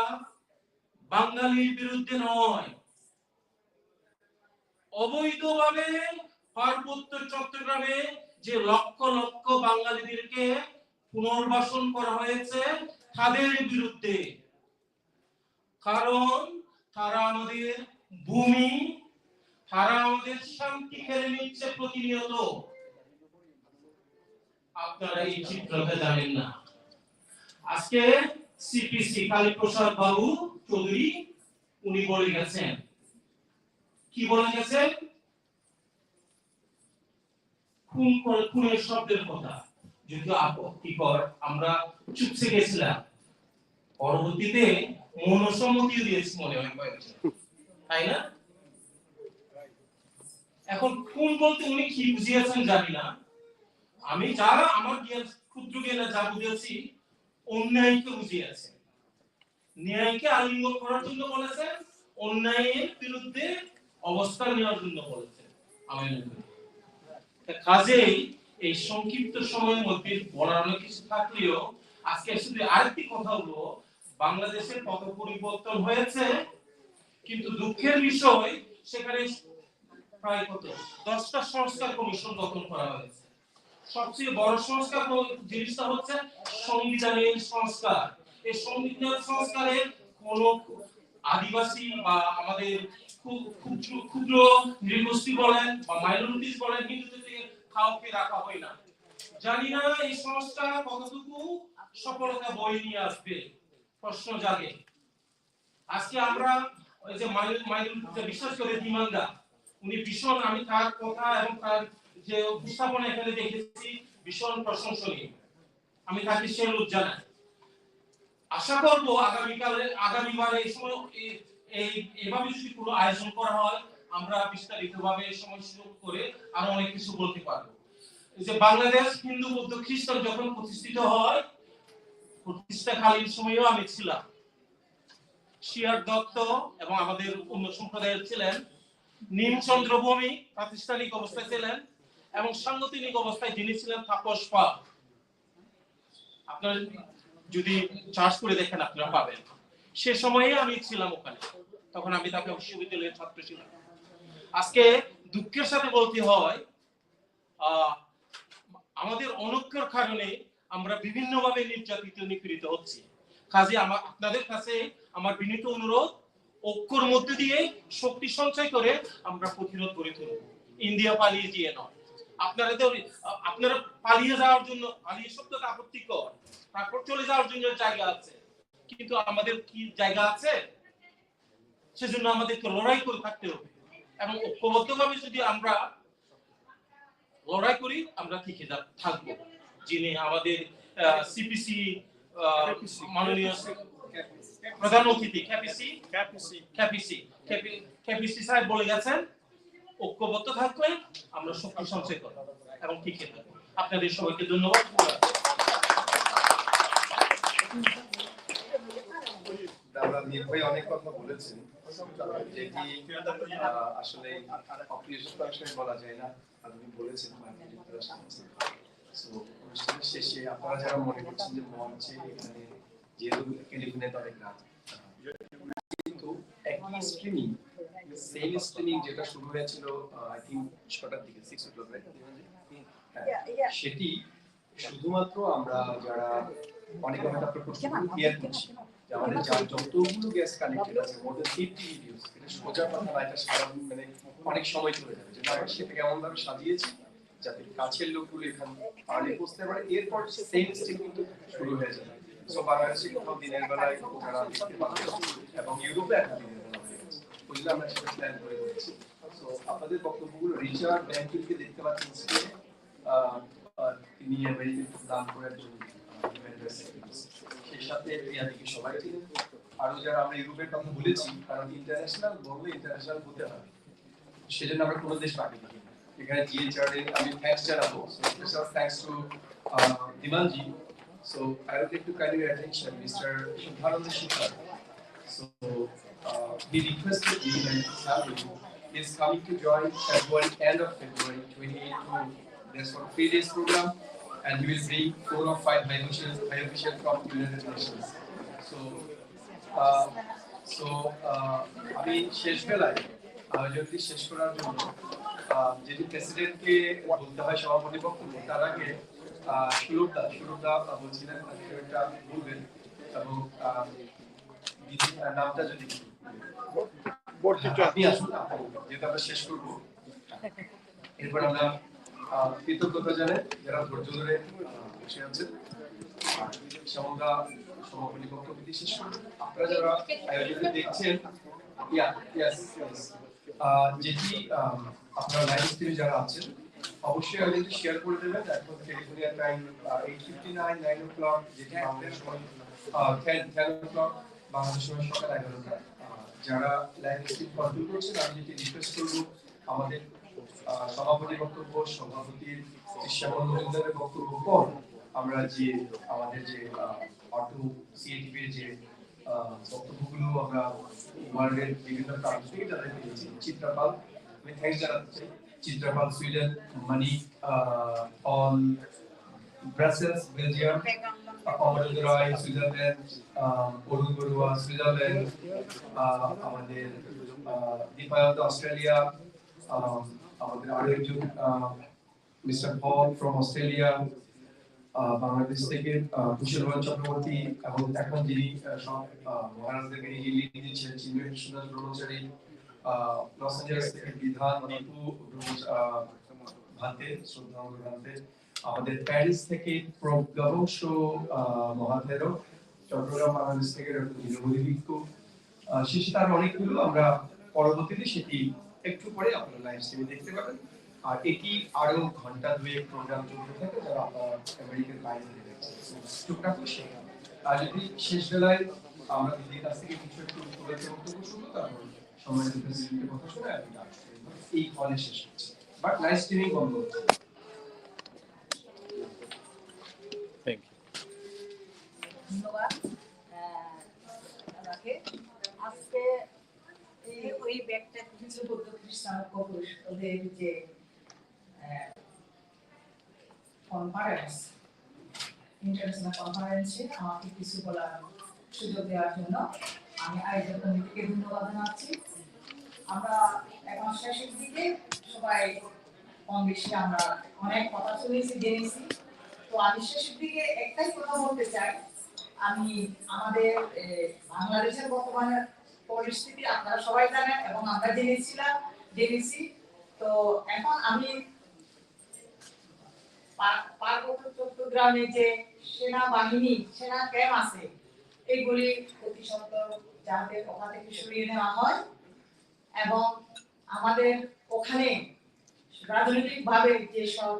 বাঙালির বিরুদ্ধে নয়, অবৈধভাবে পার্বত্য চট্টগ্রামে যে লক্ষ লক্ষ বাঙালিদেরকে পুনর্বাসন করা হয়েছে তাদের বিরুদ্ধে। কারণ তারা আমাদের ভূমি, তারা আমাদের শান্তি কেড়ে নিচ্ছে প্রতিনিয়ত। আপনারা এই চিত্রটা জানেন না। আজকে সিপিসি কালীপ্রসাদ বাবু চৌধুরী উনি বলে গেছেন, কি বলে গেছেন? খুনের শব্দের কথা যদি আপত্তিকর, আমরা চুপসে গেছিলাম। পরবর্তীতে মনসম্মতিও দিয়েছি মনে হয় কয়েকজন, তাই না? এখন খুন বলতে উনি কি বুঝিয়েছেন জানি না। আমি যারা আমার জ্ঞান, ক্ষুদ্র জ্ঞানে যা বুঝেছি, অন্যায়কে বুঝিয়েছেন। ন্যায়কে আলিঙ্গন করার জন্য বলেছেন, অন্যায়ের বিরুদ্ধে অবস্থান নেওয়ার জন্য বলেছেন। আমি কাজেই এই সংক্ষিপ্ত সময়ের মধ্যে বলার অনেক কিছু থাকলেও আজকে শুধু আরেকটি কথা হলো, বাংলাদেশের পথ পরিবর্তন হয়েছে, কিন্তু দুঃখের বিষয় সেখানে প্রায় 10টা সংস্কার কমিশন গঠন করা হয়েছে। সবচেয়ে বড় সংস্কার জিনিসটা হচ্ছে সংবিধানের সংস্কার। এই সংবিধান সংস্কারের কোন আদিবাসী বা আমাদের ক্ষুদ্র নৃগোষ্ঠী বলেন বা মাইনরিটিস বলেন, হিন্দুদের থেকে কাউকে রাখা হয় না। জানি না এই সংস্কার কতটুকু সফলতা বই নিয়ে আসবে, প্রশ্ন জাগে। আজকে আমরা ওই যে মাইদুল বিশ্বাস করে দিমানদা, উনি ভীষণ, আমি তার কথা এবং তার যে উপস্থাপনা এখানে দেখেছি ভীষণ প্রশংসনীয়, আমি তাকে স্যালুট জানাই। আশা করব আগামীবার এই সময় এইভাবে যদি কোনো আয়োজন করা হয় আমরা বিস্তারিতভাবে সময় সুযোগ করে আরো অনেক কিছু বলতে পারবো। এই যে বাংলাদেশ হিন্দু বৌদ্ধ খ্রিস্টান যখন প্রতিষ্ঠিত হয়, প্রতিষ্ঠাকালীন সময়েও আমি ছিলাম। শিয়ার দত্ত এবং আমাদের অন্য সম্প্রদায়ের ছিলেন, নিমচন্দ্র ভূমি প্রাতিষ্ঠানিক অবস্থায় ছিলেন, এবং সাংগঠনিক অবস্থায় যিনি ছিলেন তাপস পাল। আপনারা যদি চার্জ করে দেখেন আপনারা পাবেন। সে সময়ে আমি ছিলাম ওখানে, তখন আমি তাকে বিশ্ববিদ্যালয়ের ছাত্র ছিলাম। আজকে দুঃখের সাথে বলতে হয় আমাদের অনৈক্যের কারণে আমরা বিভিন্নভাবে নির্যাতিত নিপীড়িত হচ্ছি। কাজে আপনাদের কাছে আমার বিনীত অনুরোধ, ঐক্যের মধ্যে দিয়ে শক্তি সঞ্চয় করে আমরা প্রতিরোধ গড়ে তুলব। ইন্ডিয়া পালিয়ে গিয়ে নয়। আপনারা পালিয়ে যাওয়ার জন্য, পালিয়ে শব্দটা আপত্তিকর, তারপর চলে যাওয়ার জন্য জায়গা আছে, কিন্তু আমাদের কি জায়গা আছে? সেজন্য আমাদেরকে লড়াই করে থাকতে হবে, এবং ঐক্যবদ্ধভাবে যদি আমরা লড়াই করি আমরা টিকে থাকবো। যিনি আমাদের সিপিসি মাননীয় প্রধান অতিথি ক্যাপিসি সাহেব বলে গেছেন, ঐক্যবদ্ধ থাকলে আমরা শক্তি সঞ্চয় করব এবং টিকে থাকবো। আপনাদের সবাইকে ধন্যবাদ। দাদা মীর ভাই অনেক কথা বলেছেন, যেটি আসলে অপ্রিয় বলা যায় না। আপনি বলেছেন অনুষ্ঠানের শেষে আপনারা যারা মনে করছেন যে মঞ্চে এখানে যেহেতু ক্যালিফোর্নিয়াতে অনেক রাত, কিন্তু একই স্ট্রিমিং, সেম স্ট্রিমিং যেটা শুরু হয়েছিল আই থিঙ্ক 6টার দিকে, 6 o'clock, সেটি শুধুমাত্র আমরা যারা অনেক অনেক আপনার প্রশ্ন ক্লিয়ার করছি, আমাদের যার যতগুলো গ্যাস কানেক্টেড আছে মোদের 50 ভিডিওস, এটা সোজা কথা না, এটা সারা মানে অনেক সময় চলে যাবে। যেটা আমরা সেটাকে এমন ভাবে সাজিয়েছি যাতে কাছের লোকগুলো এখানে আর্লি পৌঁছতে পারে, এরপর সেম স্টেপ কিন্তু শুরু হয়ে যাবে। সো বাংলাদেশে কোথাও দিনের বেলায় যারা দেখতে পাবে এবং ইউরোপে এখন দিনের বেলা হয়ে গেছে, বুঝলে আমরা সেটা প্ল্যান করে করেছি। সো আপনাদের বক্তব্যগুলো রিচার্ড ব্যাংকিংকে দেখতে পাচ্ছেন, তিনি আমেরিকান দান করার জন্য সেই সাথে ইয়াদিকে সবাই ছিলেন। আরো যারা আমরা ইউরোপের কথা বলেছি, কারণ ইন্টারন্যাশনাল বললে ইন্টারন্যাশনাল হতে হয়, সেজন্য আমরা কোনো দেশ বাকি রাখি না। এখানে জিএচআর এর আমি থ্যাঙ্কস জানাবো, স্পেশাল থ্যাঙ্কস টু দিমানজি। So I would like to kind your attention mister Shuvananda Shukar. So he requested me and he is coming to join February, end of February 28 to there's for 3 days program, and he will bring 4 or 5 high officials from United Nations. So আমি শেষ বেলায় যদি শেষ করার জন্য যেটি প্রেসিডেন্টকে বলতে হয় সভাপতি বক্তব্য, তার আগে সুরুদা বলছিলেন একটা বলবেন, এবং নামটা যদি আপনি আসুন, যেটা আমরা শেষ করবো। এরপর আমরা কৃতজ্ঞতা জানাই যারা ধৈর্য ধরে বসে আছেন। শ্যামলদা সমাপনী বক্তব্য দিয়ে শেষ করবো। আপনারা যারা আয়োজনে দেখছেন, যেটি আপনারা লাইভ স্ট্রিমে যারা আছেন অবশ্যই আয়োজনটি শেয়ার করে দেবেন। এখন ক্যালিফোর্নিয়া টাইম 8:59, 9 o'clock, যেটি আমাদের সময় 10 o'clock, বাংলাদেশ সময় সকাল 11টা। যারা লাইভ স্ট্রিম কন্ট্রোল করছেন, আমি যেটি রিকোয়েস্ট করবো, আমাদের সভাপতির বক্তব্য, সভাপতির শ্যামল মজুমদারের বক্তব্য পর আমরা যে আমাদের যে অটো সিএটিভির যে বক্তব্যগুলো আমরা ওয়ার্ল্ডের বিভিন্ন প্রান্ত থেকে যারা পেয়েছি, চিত্রাপাল, আমি থ্যাঙ্কস জানাতে চাই, Chitrapal Sweden, Manik on Brussels Belgium, Amarendra Roy Switzerland, Arun Barua Switzerland, আমাদের দীপায়ত অস্ট্রেলিয়া, আমাদের আরো একজন mister Paul from Australia, Bangladesh থেকে কুশলবান চক্রবর্তী, এবং এখন যিনি মহারাজদেরকে লিড দিচ্ছেন চিন্ময় সুন্দর ব্রহ্মচারী, লস অ্যাঞ্জেলেস থেকে বিধান দীপু ভাতে, শ্রদ্ধা ভাতে, আমাদের প্যারিস থেকে প্রজ্ঞাবংশ মহাধেরক, চট্টগ্রাম বাংলাদেশ থেকে ভিক্ষু, শেষে তার অনেকগুলো আমরা পরবর্তীতে সেটি একটু পরে আপনারা লাইভ স্ট্রিমে দেখতে পাবেন। আর এটি আরো ঘন্টা দুয়েক প্রোগ্রাম চলতে থাকে যারা আপনারা আমেরিকার বাইরে থেকে দেখছেন টুকটাক শেখা। আর যদি শেষ বেলায় আমরা দিদির কাছ থেকে কিছু একটু বক্তব্য শুনবো, তারপর সম্মানিত প্রেসিডেন্টের কথা শুনে আমি এই হলে শেষ হচ্ছে, বাট লাইভ স্ট্রিমিং বন্ধ হচ্ছে। ধন্যবাদ আমাকে আজকে ওই ব্যাগটা কিছু বৌদ্ধ খ্রিস্টান ওদের যে কনফারেন্স, ইন্টারন্যাশনাল কনফারেন্সে আমাকে কিছু বলার সুযোগ দেওয়ার জন্য আমি আয়োজক কমিটিকে ধন্যবাদ জানাচ্ছি। আমরা এখন শেষের দিকে সবাই কম বেশি আমরা অনেক কথা শুনেছি, জেনেছি। তো আমি শেষের দিকে একটাই কথা বলতে চাই, আমি আমাদের বাংলাদেশের বর্তমানে পরিস্থিতি আপনারা সবাই জানেন এবং আমরা জেনেছি। তো এখন আমি পার্বত্য চট্টগ্রামে যে সেনাবাহিনী সেনা ক্যাম্প আছে এইগুলি অতি সত্বর যাতে ওখান থেকে সরিয়ে নেওয়া হয় এবং আমাদের ওখানে রাজনৈতিক ভাবে যেসব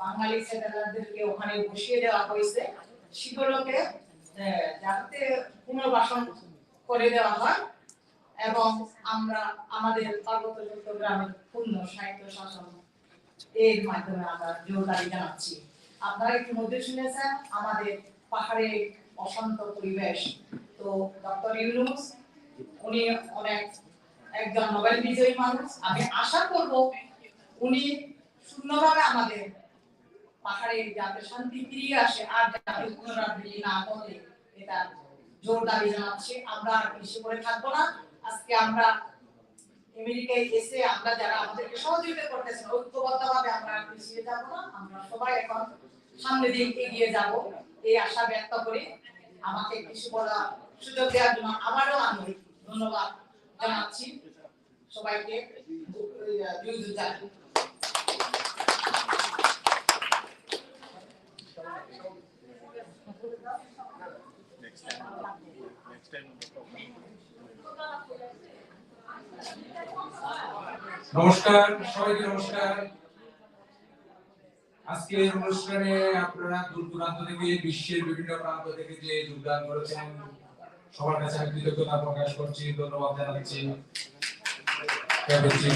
বাঙালি ছেলেদেরকে ওখানে বসিয়ে দেওয়া হয়েছে সেগুলোকে যাতে পুনর্বাসন করে দেওয়া হয় এবং আমরা আমাদের পার্বত্য চট্টগ্রামের পূর্ণ সাহিত্য শাসন এর মাধ্যমে আমরা জোর দাবি জানাচ্ছি। আপনারা ইতিমধ্যে শুনেছেন আমাদের পাহাড়ে অশান্ত পরিবেশ। তো ডক্টর ইউনুস উনি অনেক একজন নোবেল বিজয়ী মানুষ, আমি আশা করব উনি শূন্যভাবে আমাদের পাহাড়ে যাতে শান্তি ফিরিয়ে আসে আর যাতে পুনরাবৃত্তি না ঘটে, এটা জোর দাবি জানাচ্ছি। আমরা আর বেশি করে থাকবো না। আজকে আমরা আমেরিকায় এসে আমরা যারা আমাদেরকে সহযোগিতা করতেছেন ঐক্যবদ্ধভাবে আমরা পিছিয়ে যাব না, আমরা সবাই এখন সামনের দিকে এগিয়ে যাব এই আশা ব্যক্ত করে আমাকে কিছু বলার সুযোগ দেওয়ার জন্য আবারও আমি ধন্যবাদ জানাচ্ছি সবাইকে। নমস্কার, সবাইকে নমস্কার। আজকের অনুষ্ঠানে আপনারা দূর দূরান্ত থেকে, বিশ্বের বিভিন্ন প্রান্ত থেকে যে যোগদান করেছেন সবার কাছে আমি কৃতজ্ঞতা প্রকাশ করছি, ধন্যবাদ জানাচ্ছি।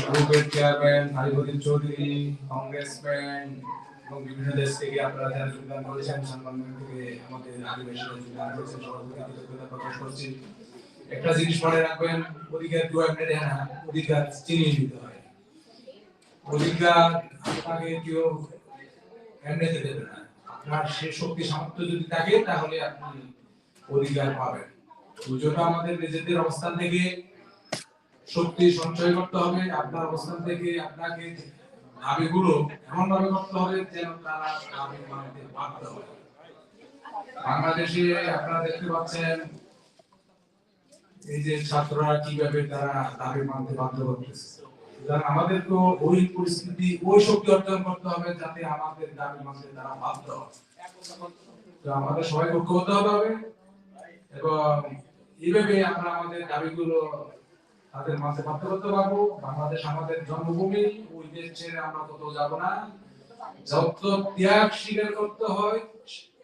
গ্রুপের চেয়ারম্যান আদিবাসী চৌধুরী, কংগ্রেসম্যান এবং বিভিন্ন দেশ থেকে আপনারা যারা যোগদান করেছেন, সম্মান থেকে আমাদের আদিবাসীরা যোগদান করেছেন, সবার প্রতি কৃতজ্ঞতা প্রকাশ করছি। একটা জিনিস মনে রাখবেন, অধিকার কেউ এমনি দেয় না, অধিকার চিনিয়ে নিতে হয়। অধিকার আপনাকে কেউ এমনিতে দেবে না, আপনার সে শক্তি সামর্থ্য যদি থাকে তাহলে আপনি অধিকার পাবেন। দুজনে আমাদের নিজেদের অবস্থান থেকে শক্তি সঞ্চয় করতে হবে। আপনার অবস্থান থেকে আপনাকে দাবিগুলো এমন ভাবে করতে হবে যেন তারা দাবি মানতে বাধ্য হয়। বাংলাদেশে আপনারা দেখতে পাচ্ছেন এই যে ছাত্ররা কিভাবে তারা দাবি মানতে বাধ্য করতেছে। আমাদের তো ওই পরিস্থিতি, ওই শক্তি অর্জন করতে হবে যাতে আমাদের দাবি মানতে তারা বাধ্য হয়। তো আমাদের সবাই ঐক্যবদ্ধ হতে হবে এবং এইভাবে আমরা আমাদের দাবিগুলো তাদের মাঝে বাধ্য করতে পারবো। বাংলাদেশ আমাদের জন্মভূমি, ওই দেশ ছেড়ে আমরা কোথাও যাব না। যত ত্যাগ স্বীকার করতে হয়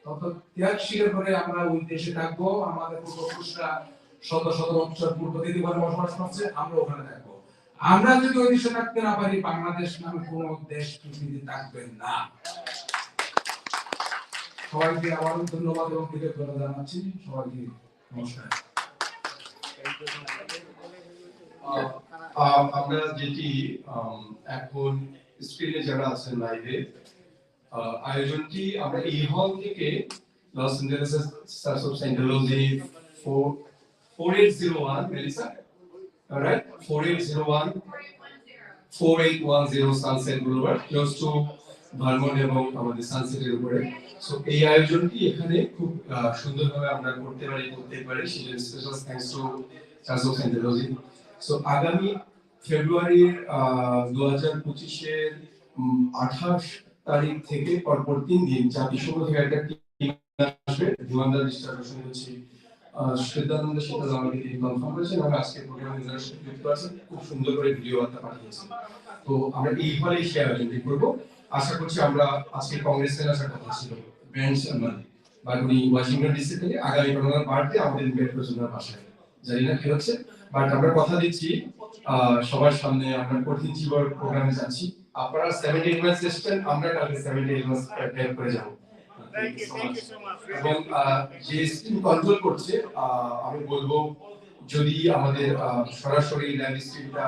তত ত্যাগ স্বীকার করে আমরা ওই দেশে থাকবো। আমাদের পূর্বপুরুষরা শত শত বছর পূর্ব থেকে বসবাস করছে, আমরা ওখানে থাকবো। আমরা যদি ওই দেশে থাকতে না পারি, বাংলাদেশ নামে কোন দেশ পৃথিবীতে থাকবে না। সবাইকে আবারও ধন্যবাদ এবং কৃতজ্ঞতা জানাচ্ছি। সবাইকে নমস্কার। আমরা যেটি এখন স্ক্রিনে যারা আছেন লাইভে, আয়োজনটি আমরা এই হল থেকে Los Angeles stars of Scientology 4801 Melissa, alright, 4810 Sunset Boulevard, close to Vermont এবং আমাদের সানসেটের উপরে। সো এই আয়োজনটি এখানে খুব সুন্দরভাবে আমরা করতে পারি সেটা special thanks to stars of Scientology. So আগামী ফেব্রুয়ারির 2025-এর 28 তারিখ থেকে পরপর 3 দিন জাতিসংঘ থেকে একটা টিম আসবে। বিমানদার ডিস্ট্রাকশন হচ্ছে শ্বেতানন্দ শীতল আমাকে তিনি কনফার্ম করেছেন এবং আজকে প্রোগ্রামে যারা যুক্ত আছেন খুব সুন্দর করে ভিডিও বার্তা পাঠিয়েছেন। তো আমরা এই হলে সেই আয়োজনটি করবো। আশা করছি আমরা আজকে কংগ্রেসের আসার কথা ছিল ব্র্যান্ড সম্মান বা উনি ওয়াশিংটন ডিসি থেকে আগামী ওনার বার্থডে আমাদের ইনভাইট করেছেন ওনার বাসায়, জানি না কি হচ্ছে, বাট আমরা কথা দিচ্ছি সবার সামনে আমরা কঠিন জীবন প্রোগ্রামে যাচ্ছি। আপনারা 70 মাস এসেছেন, আমরা কালকে 70 মাস প্রেপ করে যাব। এবং যে স্ক্রিন কন্ট্রোল করছে আমি বলবো যদি আমাদের সরাসরি লাইভ স্ট্রিমটা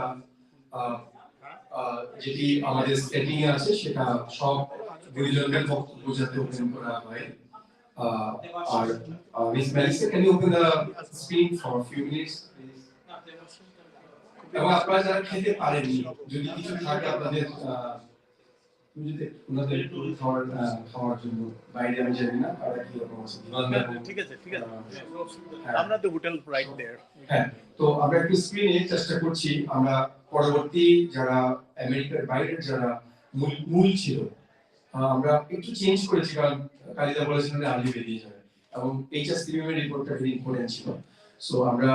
যেটি আমাদের সেটিং এ আছে সেটা সব গুরুজনদের বক্তব্য যাতে ওপেন করা হয়। আর Miss Melissa, can you open the screen for a few minutes, please? এবং আপনারা যারা খেতে পারেননি যদি কিছু থাকে আপনাদের ওনাদের খাওয়ার জন্য বাইরে আমি জানি না আর কি রকম আছে। ঠিক আছে আমরা তো হোটেল রাইট देयर। হ্যাঁ, তো আমরা একটু স্ক্রিনে চেষ্টা করছি আমরা পরবর্তী যারা আমেরিকার বাইরের যারা মূল ছিল আমরা একটু চেঞ্জ করেছি, কারণ কালিদা বলেছিলেন আলি বেরিয়ে যাবে এবং HRCBM এর রিপোর্টটা ভেরি ইম্পর্টেন্ট ছিল। সো আমরা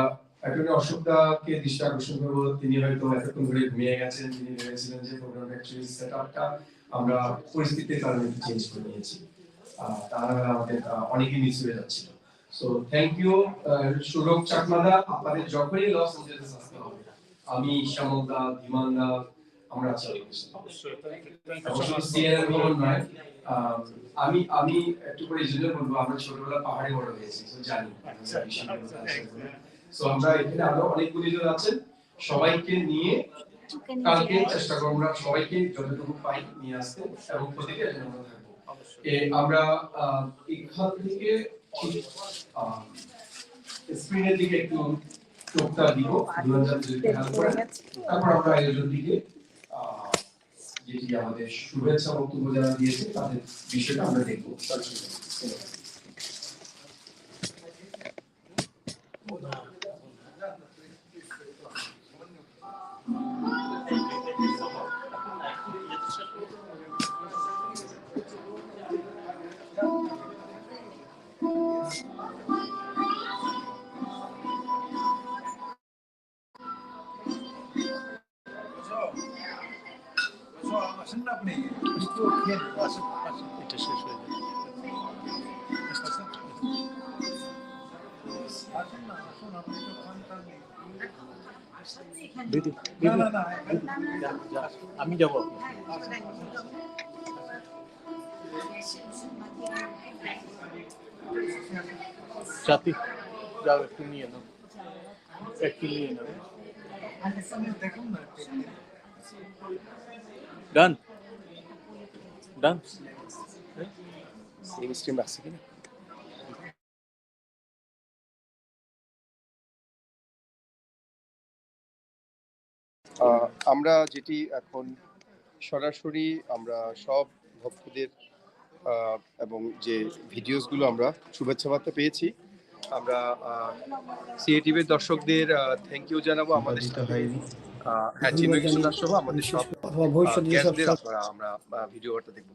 একটা অশোকদাকে দৃষ্টি আকর্ষণ করবো, তিনি হয়তো এতক্ষণ ধরে ঘুমিয়ে গেছেন, তিনি ভেবেছিলেন যে প্রোগ্রাম অ্যাকচুয়ালি সেটআপটা আমরা পরিস্থিতির কারণে চেঞ্জ করে নিয়েছি, তাহলে আমাদের অনেকই মিস হয়ে যাচ্ছিল। সো থ্যাংক ইউ সুরভ চাকমাদা, আপনাদের যখনই লস এঞ্জেলেস আসতে হবে আমি শ্যামলদা ধীমানদা আমরা চাই আমি একটু করে এই জন্য বলবো আমরা ছোটবেলা পাহাড়ে বড় হয়েছি জানি। সো আমরা এখানে আরো অনেকগুলি জন আছেন, সবাইকে নিয়ে কালকে চেষ্টা করবো আমরা সবাইকে যতটুকু পাই নিয়ে আসতে এবং প্রতিটি আমরা থাকবো। আমরা এখান থেকে স্ক্রিনের দিকে একটু চোখটা দিব তারপর আমরা আয়োজনটিকে যেটি আমাদের শুভেচ্ছা বক্তব্য যারা দিয়েছে তাদের বিষয়টা আমরা দেখবো। এটা শেষ হয়ে যাবে। আমি যাব চাতি যাও একটু নিয়ে নাও, একটু নিয়ে নাও। ডান ডান সেম স্ট্রিম আছে কিনা? আমরা যেটি এখন সরাসরি আমরা সব ভক্তদের এবং যে ভিডিওসগুলো আমরা শুভেচ্ছা বার্তা পেয়েছি আমরা সিএটিভির দর্শকদের থ্যাংক ইউ জানাবো। আমাদের হয়নি হ্যাঁ চিন্ময় কৃষ্ণ দাস সহ আমাদের সব আমরা ভিডিও বার্তা দেখবো।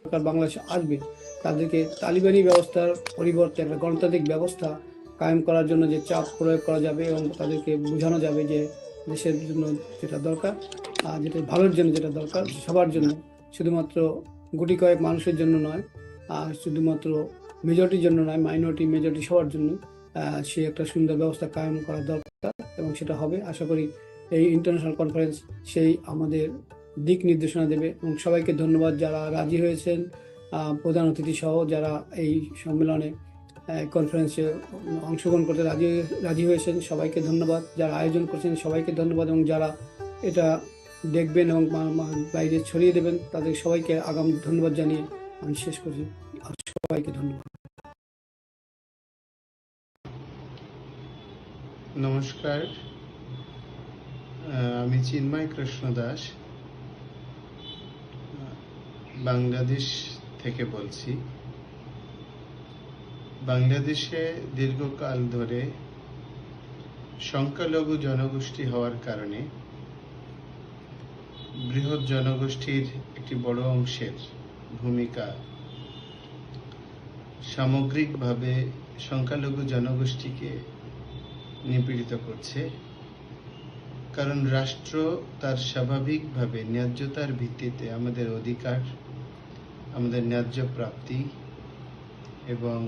সরকার বাংলাদেশে আসবে তাদেরকে তালিবানি ব্যবস্থার পরিবর্তে একটা গণতান্ত্রিক ব্যবস্থা কায়েম করার জন্য যে চাপ প্রয়োগ করা যাবে এবং তাদেরকে বোঝানো যাবে যে দেশের জন্য যেটা দরকার যেটা ভালোর জন্য যেটা দরকার সবার জন্য, শুধুমাত্র গুটি কয়েক মানুষের জন্য নয়, শুধুমাত্র মেজরিটির জন্য নয়, মাইনরিটি মেজরিটি সবার জন্য সে একটা সুন্দর ব্যবস্থা কায়েম করা দরকার এবং সেটা হবে। আশা করি এই ইন্টারন্যাশনাল কনফারেন্স সেই আমাদের দিক নির্দেশনা দেবে এবং সবাইকে ধন্যবাদ যারা রাজি হয়েছেন, প্রধান অতিথি সহ যারা এই সম্মেলনে কনফারেন্সে অংশগ্রহণ করতে রাজি হয়েছেন সবাইকে ধন্যবাদ, যারা আয়োজন করছেন সবাইকে ধন্যবাদ এবং যারা এটা দেখবেন এবং বাইরে ছড়িয়ে দেবেন তাদের সবাইকে আগাম ধন্যবাদ জানিয়ে আমি শেষ করছি। সবাইকে ধন্যবাদ। নমস্কার, আমি চিন্ময় কৃষ্ণ দাস বাংলাদেশ থেকে বলছি। বাংলাদেশে দীর্ঘকাল ধরে সংখ্যালঘু জনগোষ্ঠী হওয়ার কারণে বৃহৎ জনগোষ্ঠীর একটি বড় অংশের ভূমিকা সামগ্রিকভাবে সংখ্যালঘু জনগোষ্ঠীকে নিপীড়িত করছে, কারণ রাষ্ট্র তার স্বাভাবিকভাবে ন্যায্যতার ভিত্তিতে আমাদের অধিকার, আমাদের ন্যায্য প্রাপ্তি এবং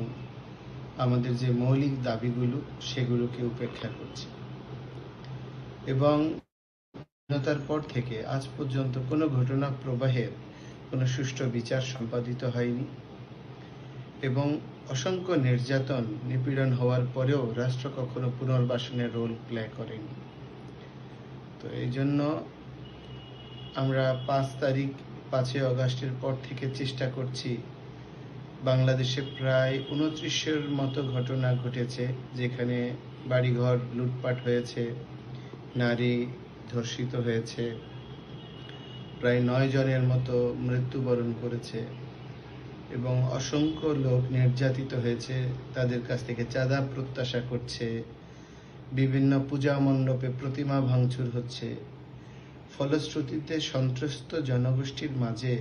আমাদের যে মৌলিক দাবিগুলো সেগুলোকে উপেক্ষা করছে। এবং স্বাধীনতার পর থেকে আজ পর্যন্ত কোনো ঘটনা প্রবাহের কোনো সুষ্ঠু বিচার সম্পাদিত হয়নি এবং অসংখ্য নির্যাতন নিপীড়ন হওয়ার পরেও রাষ্ট্র কখনো পুনর্বাসনের রোল প্লে করেনি। তো এই জন্য আমরা 5 আগস্টের পর থেকে চেষ্টা করছি। বাংলাদেশে প্রায় 2900-এর মতো ঘটনা ঘটেছে, যেখানে বাড়িঘর লুটপাট হয়েছে, নারী ধর্ষিত হয়েছে, প্রায় 9 জনের মতো মৃত্যুবরণ করেছে এবং অসংখ্য লোক নির্যাতিত হয়েছে, তাদের কাছ থেকে চাঁদা প্রত্যাশা করছে, বিভিন্ন পূজা মণ্ডপে প্রতিমা ভাঙচুর হচ্ছে। ফলশ্রুতিতে সন্ত্রস্ত জনগোষ্ঠীর মাঝে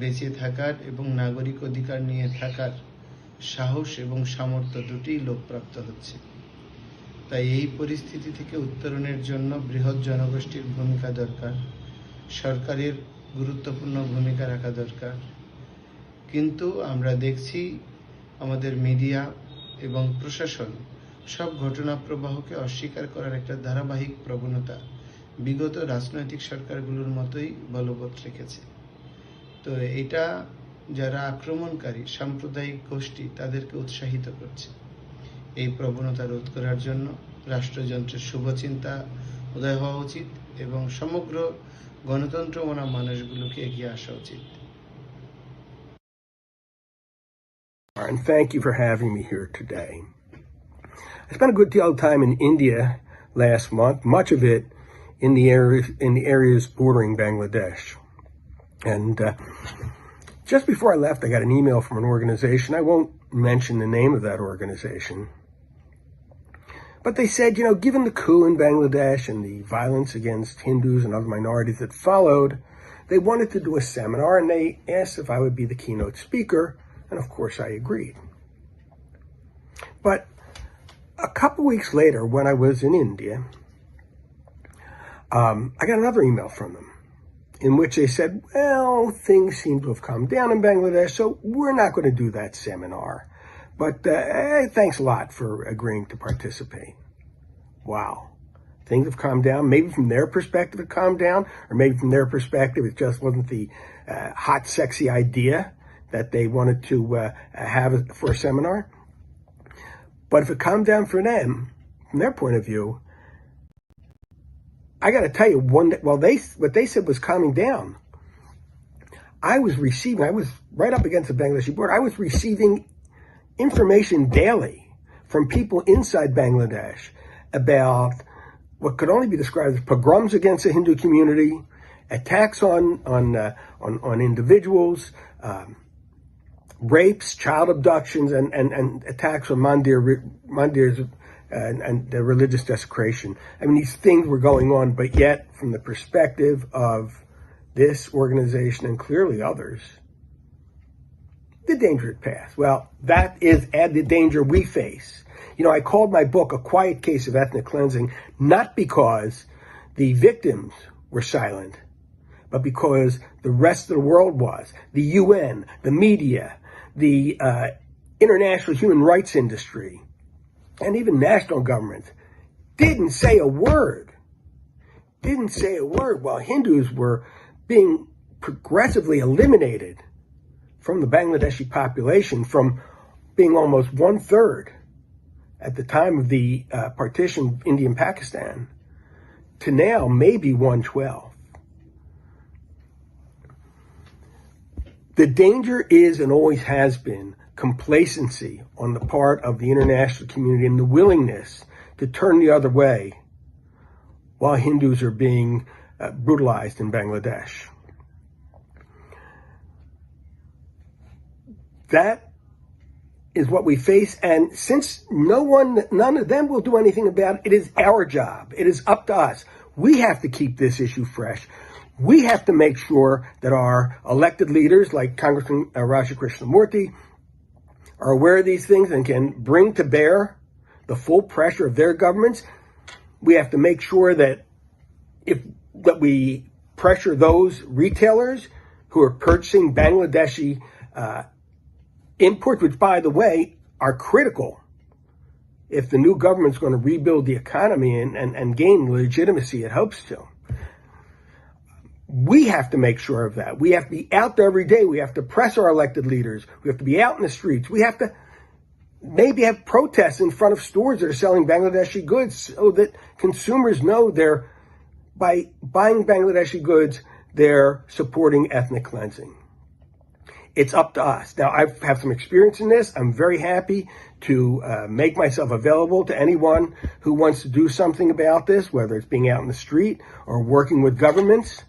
বেঁচে থাকার এবং নাগরিক অধিকার নিয়ে থাকার সাহস এবং সামর্থ্য দুটিই লোপপ্রাপ্ত হচ্ছে। তাই এই পরিস্থিতি থেকে উত্তরণের জন্য বৃহৎ জনগোষ্ঠীর ভূমিকা দরকার, সরকারের গুরুত্বপূর্ণ ভূমিকা রাখা দরকার। কিন্তু আমরা দেখছি আমাদের মিডিয়া এবং প্রশাসন সব ঘটনা প্রবাহকে অস্বীকার করার একটা ধারাবাহিক প্রবণতা বিগত রাজনৈতিক সরকারগুলোর মতোই বলবৎ রেখেছে। তো এটা যারা আক্রমণকারী সাম্প্রদায়িক গোষ্ঠী তাদেরকে উৎসাহিত করছে। এই প্রবণতা রোধ করার জন্য রাষ্ট্রযন্ত্রের শুভচিন্তা উদয় হওয়া উচিত এবং সমগ্র গণতন্ত্রমনা মানুষগুলোকে এগিয়ে আসা উচিত। And thank you for having me here today. I spent a good deal of time in India last month, much of it in the areas bordering Bangladesh. And just before I left, I got an email from an organization. I won't mention the name of that organization. But they said, given the coup in Bangladesh and the violence against Hindus and other minorities that followed, they wanted to do a seminar, and they asked if I would be the keynote speaker. And of course, I agreed. But a couple weeks later, when I was in India, I got another email from them in which they said, well, things seem to have calmed down in Bangladesh, so we're not going to do that seminar. But thanks a lot for agreeing to participate. Wow. Things have calmed down. Maybe from their perspective it calmed down, or maybe from their perspective it just wasn't the hot, sexy idea that they wanted to have for a seminar. But if it calmed down for them, from their point of view, I got to tell you, what they said was calming down. I was right up against the Bangladeshi border. I was receiving information daily from people inside Bangladesh about what could only be described as pogroms against the Hindu community, attacks on individuals, rapes, child abductions, and attacks on mandirs and the religious desecration. I mean, these things were going on, but yet, from the perspective of this organization and clearly others, the danger had passed. Well, that is the danger we face. I called my book A Quiet Case of Ethnic Cleansing, not because the victims were silent, but because the rest of the world was. The UN, the media, the international human rights industry, and even national governments didn't say a word. While Hindus were being progressively eliminated from the Bangladeshi population, from being almost 1/3 at the time of the partition of India and Pakistan, to now maybe 1/12. The danger is and always has been complacency on the part of the international community and the willingness to turn the other way while Hindus are being brutalized in Bangladesh. That is what we face, and since none of them will do anything about it, it is our job. It is up to us. We have to keep this issue fresh. We have to make sure that our elected leaders, like Congressman Raja Krishnamurti, are aware of these things and can bring to bear the full pressure of their governments. We have to make sure that we pressure those retailers who are purchasing Bangladeshi imports, which, by the way, are critical if the new government's going to rebuild the economy and gain legitimacy it hopes to. We have to make sure of that. We have to be out there every day. We have to press our elected leaders. We have to be out in the streets. We have to maybe have protests in front of stores that are selling Bangladeshi goods so that consumers know by buying Bangladeshi goods, they're supporting ethnic cleansing. It's up to us. Now, I have some experience in this. I'm very happy to make myself available to anyone who wants to do something about this, whether it's being out in the street or working with governments.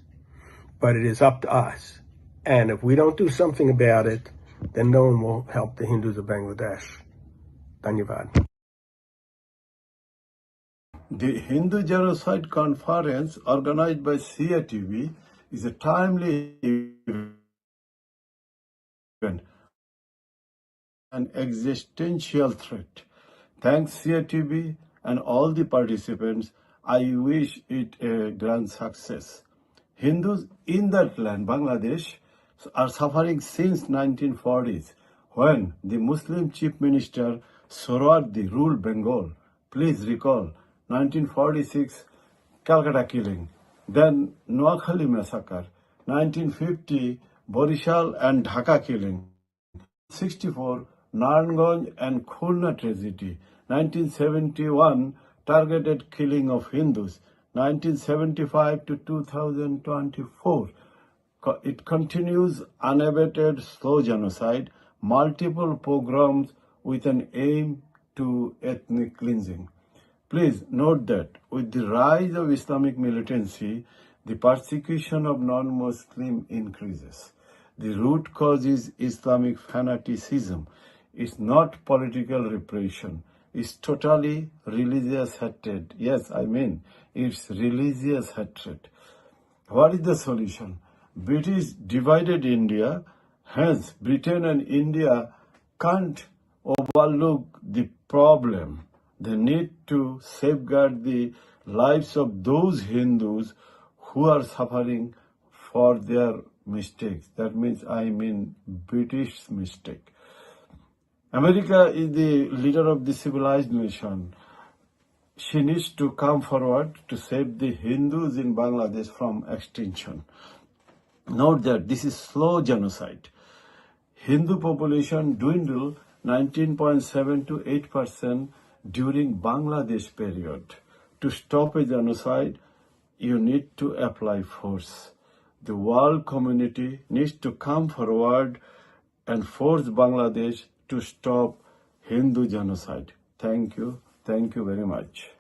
But it is up to us. And if we don't do something about it, then no one will help the Hindus of Bangladesh. Dhanyavad. The Hindu Genocide Conference, organized by CATV, is a timely event, an existential threat. Thanks CATV and all the participants. I wish it a grand success. Hindus in that land, Bangladesh, are suffering since 1940s, when the Muslim Chief Minister Sohrawardi ruled Bengal. Please recall 1946 Calcutta killing, then Noakhali massacre, 1950 Borishal and Dhaka killing, 1964 Naranganj and Khulna tragedy, 1971 targeted killing of Hindus, 1975 to 2024. It continues unabated slow genocide, multiple pogroms with an aim to ethnic cleansing. Please note that with the rise of Islamic militancy, the persecution of non-Muslim increases. The root cause is Islamic fanaticism. It's not political repression. It's totally religious hatred. Yes, I mean, it's religious hatred. What is the solution? British divided India, hence Britain and India can't overlook the problem. They need to safeguard the lives of those Hindus who are suffering for their mistakes. That means, British mistake. America is the leader of the civilized nation. She needs to come forward to save the Hindus in Bangladesh from extinction. Note that this is slow genocide. Hindu population dwindled 19.7 to 8% during Bangladesh period. To stop a genocide, you need to apply force. The world community needs to come forward and force Bangladesh to stop Hindu genocide. Thank you. Thank you very much.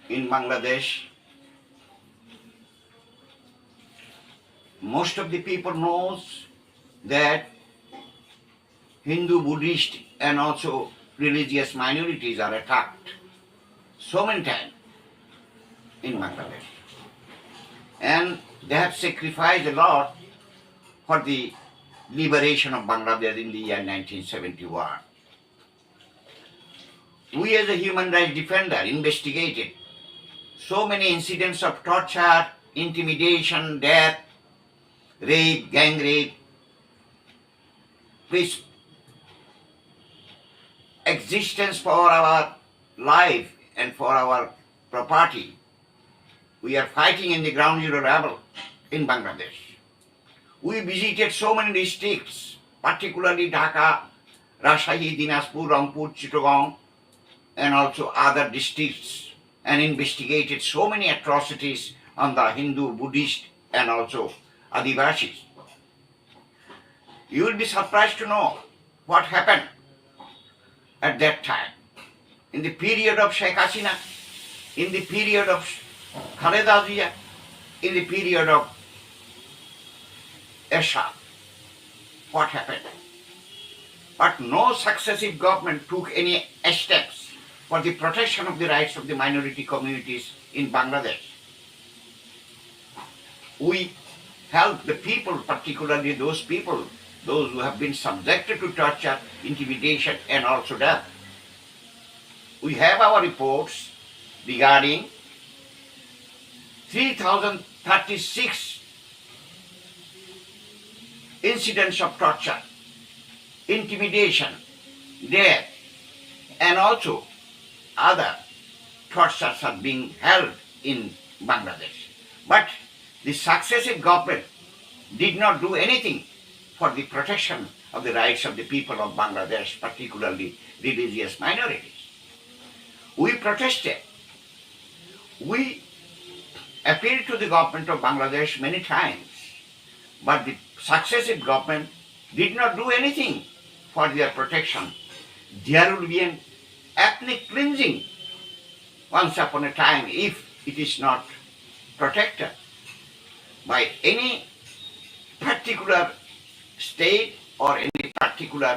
In Bangladesh, most of the people knows that Hindu, Buddhist and also religious minorities are attacked so many times in Bangladesh. And they have sacrificed a lot for the liberation of Bangladesh in the year 1971. We as a human rights defender investigated so many incidents of torture, intimidation, death, rape, gang rape, which existence for our life and for our property. We are fighting in the ground zero level in Bangladesh. We visited so many districts, particularly Dhaka, Rajshahi, Dinajpur, Rangpur, Chittagong, and also other districts, and investigated so many atrocities on the Hindu, Buddhist, and also Adivasis. You will be surprised to know what happened at that time. In the period of Sheikh Hasina, in the period of Khaleda Zia, in the period of Ershad, what happened? but no successive government took any steps for the protection of the rights of the minority communities in Bangladesh. We help the people, particularly those people, those who have been subjected to torture, intimidation, and also death. We have our reports regarding 3,036 incidents of torture, intimidation, death, and also other tortures are being held in Bangladesh. But the successive government did not do anything for the protection of the rights of the people of Bangladesh, particularly religious minorities. We protested. We appealed to the government of Bangladesh many times, but the successive government did not do anything for their protection. There will be an ethnic cleansing once upon a time if it is not protected by any particular state or any particular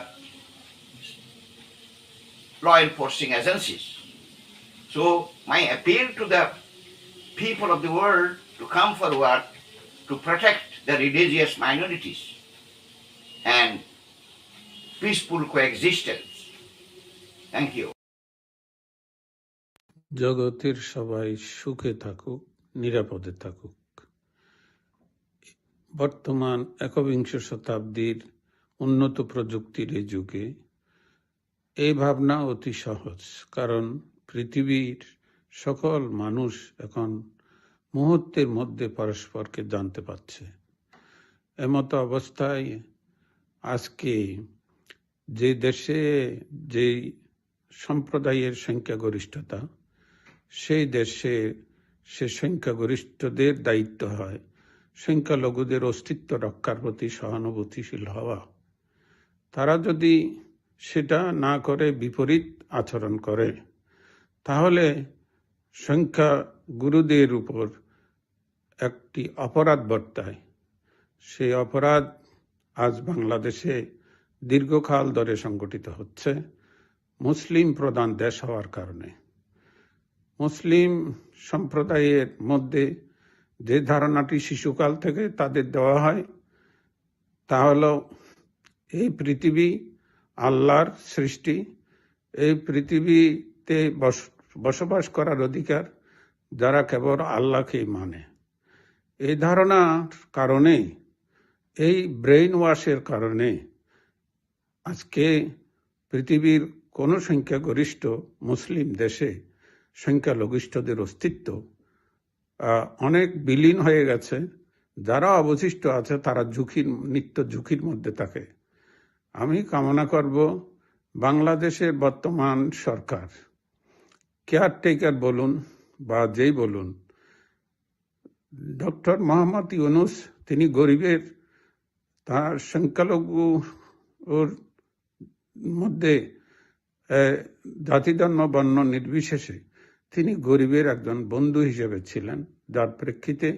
law enforcing agencies. So my appeal to the people of the world to come forward to protect the religious minorities and peaceful coexistence. Thank you. জগতের সবাই সুখে থাকুক, নিরাপদে থাকুক। বর্তমান একবিংশ শতাব্দীর উন্নত প্রযুক্তির এই যুগে এই ভাবনা অতি সহজ, কারণ পৃথিবীর সকল মানুষ এখন মুহূর্তের মধ্যে পরস্পরকে জানতে পারছে। এমতো অবস্থায় আজকে যে দেশে যে সম্প্রদায়ের সংখ্যাগরিষ্ঠতা, সেই দেশে সে সংখ্যাগরিষ্ঠদের দায়িত্ব হয় সংখ্যালঘুদের অস্তিত্ব রক্ষার প্রতি সহানুভূতিশীল হওয়া। তারা যদি সেটা না করে বিপরীত আচরণ করে, তাহলে সংখ্যাগুরুদের উপর একটি অপরাধ বর্তায়। সেই অপরাধ আজ বাংলাদেশে দীর্ঘকাল ধরে সংগঠিত হচ্ছে মুসলিম প্রধান দেশ হওয়ার কারণে। মুসলিম সম্প্রদায়ের মধ্যে যে ধারণাটি শিশুকাল থেকে তাদের দেওয়া হয় তা হলো এই পৃথিবী আল্লাহর সৃষ্টি, এই পৃথিবীতে বসবাস করার অধিকার যারা কেবল আল্লাহকেই মানে। এই ধারণার কারণে, এই ব্রেইন ওয়াশের কারণে আজকে পৃথিবীর কোনো সংখ্যাগরিষ্ঠ মুসলিম দেশে সংখ্যালঘিষ্ঠদের অস্তিত্ব অনেক বিলীন হয়ে গেছে। যারা অবশিষ্ট আছে তারা নিত্য ঝুঁকির মধ্যে থাকে। আমি কামনা করব বাংলাদেশের বর্তমান সরকার, কেয়ারটেকার বলুন বা যেই বলুন, ডক্টর মোহাম্মদ ইউনূস তিনি গরিবের, তার সংখ্যালঘুর মধ্যে জাতি ধর্ম বর্ণ নির্বিশেষে তিনি গরিবের একজন বন্ধু হিসেবে ছিলেন, যার প্রেক্ষিতে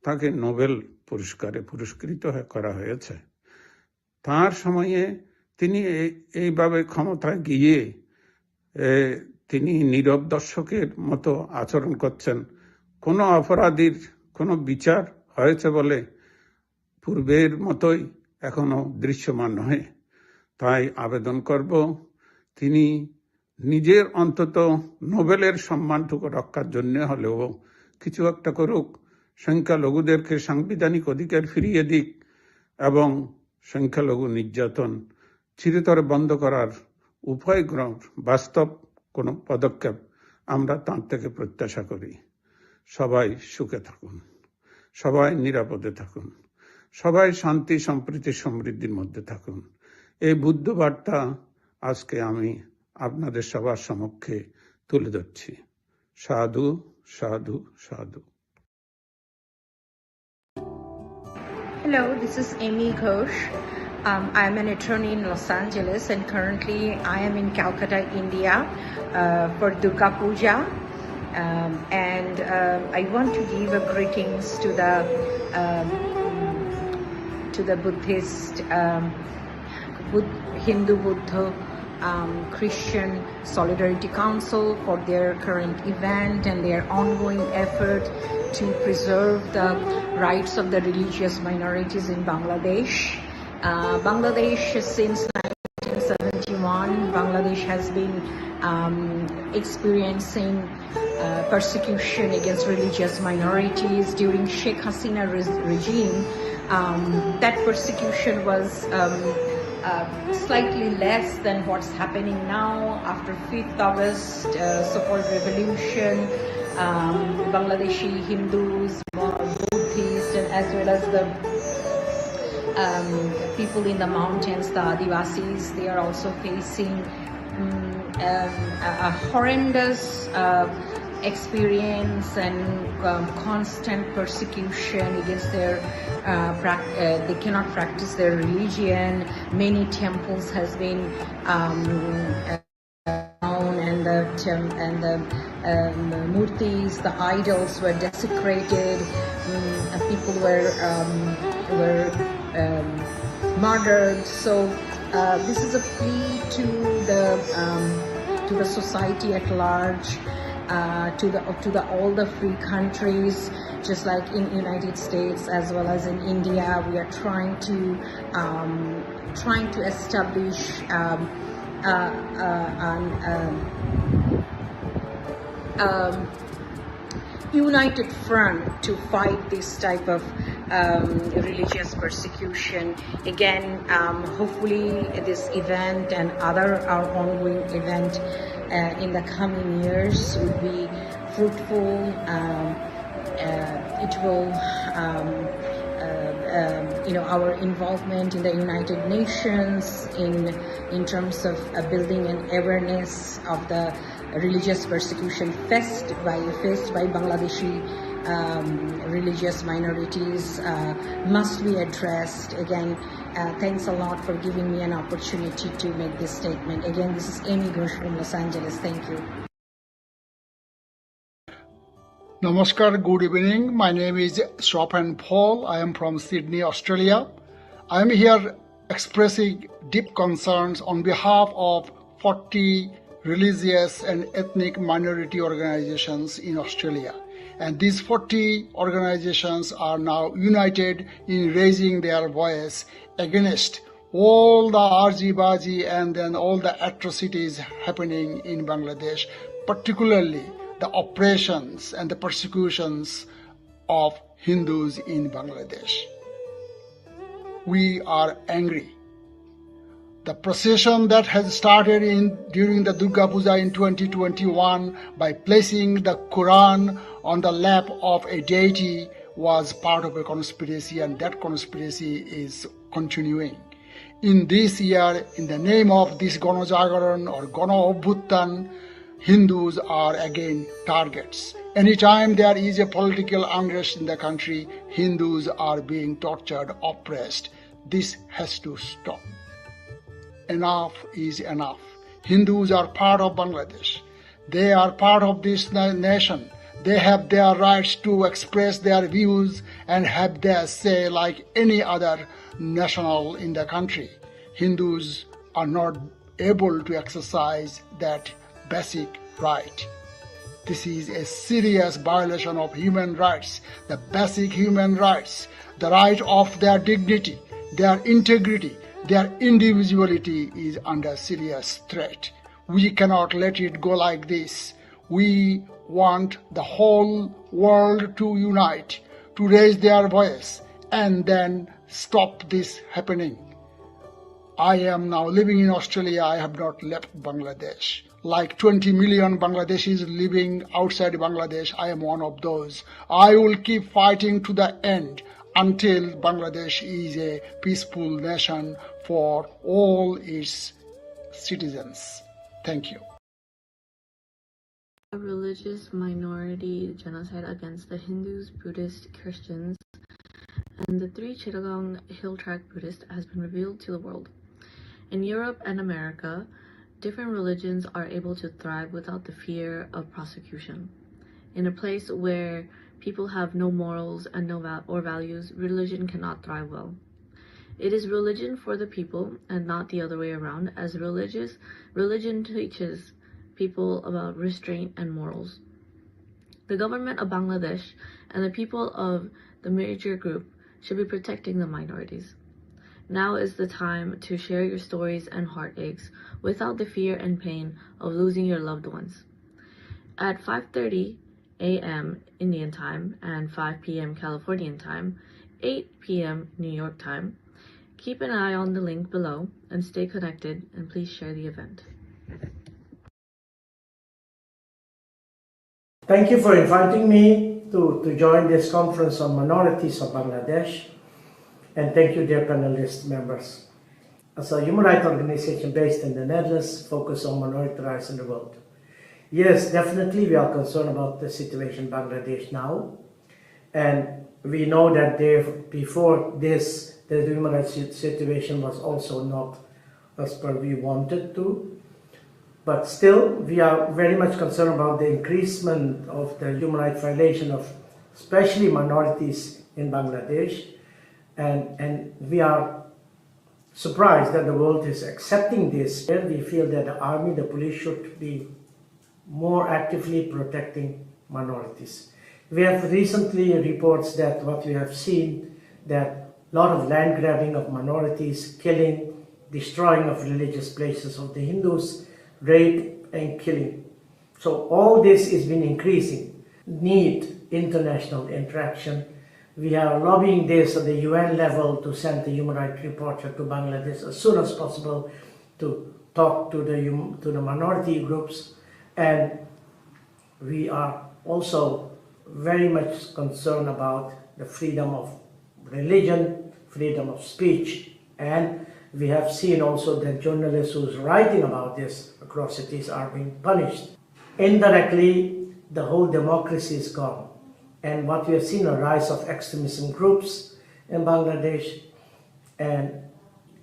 তাকে নোবেল পুরস্কারে পুরস্কৃত করা হয়েছে। তার সময়ে তিনি এইভাবে ক্ষমতায় গিয়ে তিনি নীরব দর্শকের মতো আচরণ করছেন। কোনো অপরাধীর কোনো বিচার হয়েছে বলে পূর্বের মতোই এখনো দৃশ্যমান নয়। তাই আবেদন করব তিনি নিজের অন্তত নোবেলের সম্মানটুকু রক্ষার জন্য হলেও কিছু একটা করুক, সংখ্যালঘুদেরকে সাংবিধানিক অধিকার ফিরিয়ে দিক এবং সংখ্যালঘু নির্যাতন চিরতরে বন্ধ করার উপায় বাস্তব কোনো পদক্ষেপ আমরা তাঁর থেকে প্রত্যাশা করি। সবাই সুখে থাকুন, সবাই নিরাপদে থাকুন, সবাই শান্তি সম্প্রীতি সমৃদ্ধির মধ্যে থাকুন। এই বুদ্ধ বার্তা আজকে আমি আপনাদের সবার সমক্ষে তুলে ধরছি। সাধু সাধু সাধু। Hello, this is Amy Ghosh. I'm an attorney in Los Angeles and currently I am in Calcutta, India for Durga Puja. And I want to give a greetings to the Buddhist Hindu Buddha Christian Solidarity Council for their current event and their ongoing effort to preserve the rights of the religious minorities in Bangladesh. Bangladesh, since 1971, Bangladesh has been experiencing persecution against religious minorities during Sheikh Hasina regime. That persecution was slightly less than what's happening now after 5th August, so-called revolution. Bangladeshi Hindus, Buddhists, and as well as the people in the mountains, the Adivasis, they are also facing a horrendous experience and constant persecution against their they cannot practice their religion. Many temples has been and the murtis, the idols were desecrated. People were murdered. So this is a plea to the society at large, to all the free countries, just like in United States as well as in India. We are trying to establish united front to fight this type of religious persecution. Again, hopefully this event and our ongoing event in the coming years will be fruitful. It will our involvement in the United Nations in terms of building an awareness of the religious persecution faced by Bangladeshi religious minorities must be addressed. Again, thanks a lot for giving me an opportunity to make this statement. Again, this is Amy Ghosh from Los Angeles. Thank you. Namaskar, good evening. My name is Chopin Paul. I am from Sydney, Australia. I am here expressing deep concerns on behalf of 40 religious and ethnic minority organizations in Australia. And these 40 organizations are now united in raising their voice against all the argy-bargy and then all the atrocities happening in Bangladesh, particularly the oppressions and the persecutions of Hindus in Bangladesh. We are angry. The procession that has started during the Durga Puja in 2021 by placing the Quran on the lap of a deity was part of a conspiracy, and that conspiracy is continuing. In this year, in the name of this Ganojagaran or Gana Obhuttan, Hindus are again targets. Anytime there is a political unrest in the country, Hindus are being tortured, oppressed. This has to stop. Enough is enough. Hindus are part of Bangladesh. They are part of this nation. They have their rights to express their views and have their say like any other national in the country. Hindus are not able to exercise that basic right. This is a serious violation of human rights, the basic human rights, the right of their dignity, their integrity, their individuality is under serious threat. We cannot let it go like this. We want the whole world to unite, to raise their voice, and then stop this happening. I am now living in Australia. I have not left Bangladesh. Like 20 million Bangladeshis living outside Bangladesh, I am one of those. I will keep fighting to the end until Bangladesh is a peaceful nation for all its citizens. Thank you. A religious minority genocide against the Hindus, Buddhists, Christians, and the 3 Chittagong Hill Tract Buddhists has been revealed to the world. In Europe and America, different religions are able to thrive without the fear of prosecution. In a place where people have no morals and no values, religion cannot thrive well. It is religion for the people and not the other way around, as religion teaches people about restraint and morals. The government of Bangladesh and the people of the major group should be protecting the minorities. Now is the time to share your stories and heartaches without the fear and pain of losing your loved ones. At 5:30 a.m. Indian time and 5 p.m. Californian time, 8 p.m. New York time, keep an eye on the link below and stay connected, and please share the event. Thank you for inviting me to join this conference on minorities of Bangladesh, and thank you, dear panelist members. As a human rights organization based in the Netherlands, focused on minority rights in the world. Yes, definitely we are concerned about the situation in Bangladesh now, and we know that before this, the human rights situation was also not as per we wanted to. But still, we are very much concerned about the increasement of the human rights violation of especially minorities in Bangladesh. And we are surprised that the world is accepting this. We feel that the army, the police should be more actively protecting minorities. We have recently reports that what we have seen, that a lot of land grabbing of minorities, killing, destroying of religious places of the Hindus, rape and killing. So all this has been increasing. Need international interaction. We are lobbying this at the UN level to send the human rights reporter to Bangladesh as soon as possible to talk to the minority groups. And we are also very much concerned about the freedom of religion, freedom of speech, and we have seen also that journalists who's writing about these atrocities are being punished. Indirectly, the whole democracy is gone. And what we have seen, a rise of extremism groups in Bangladesh, and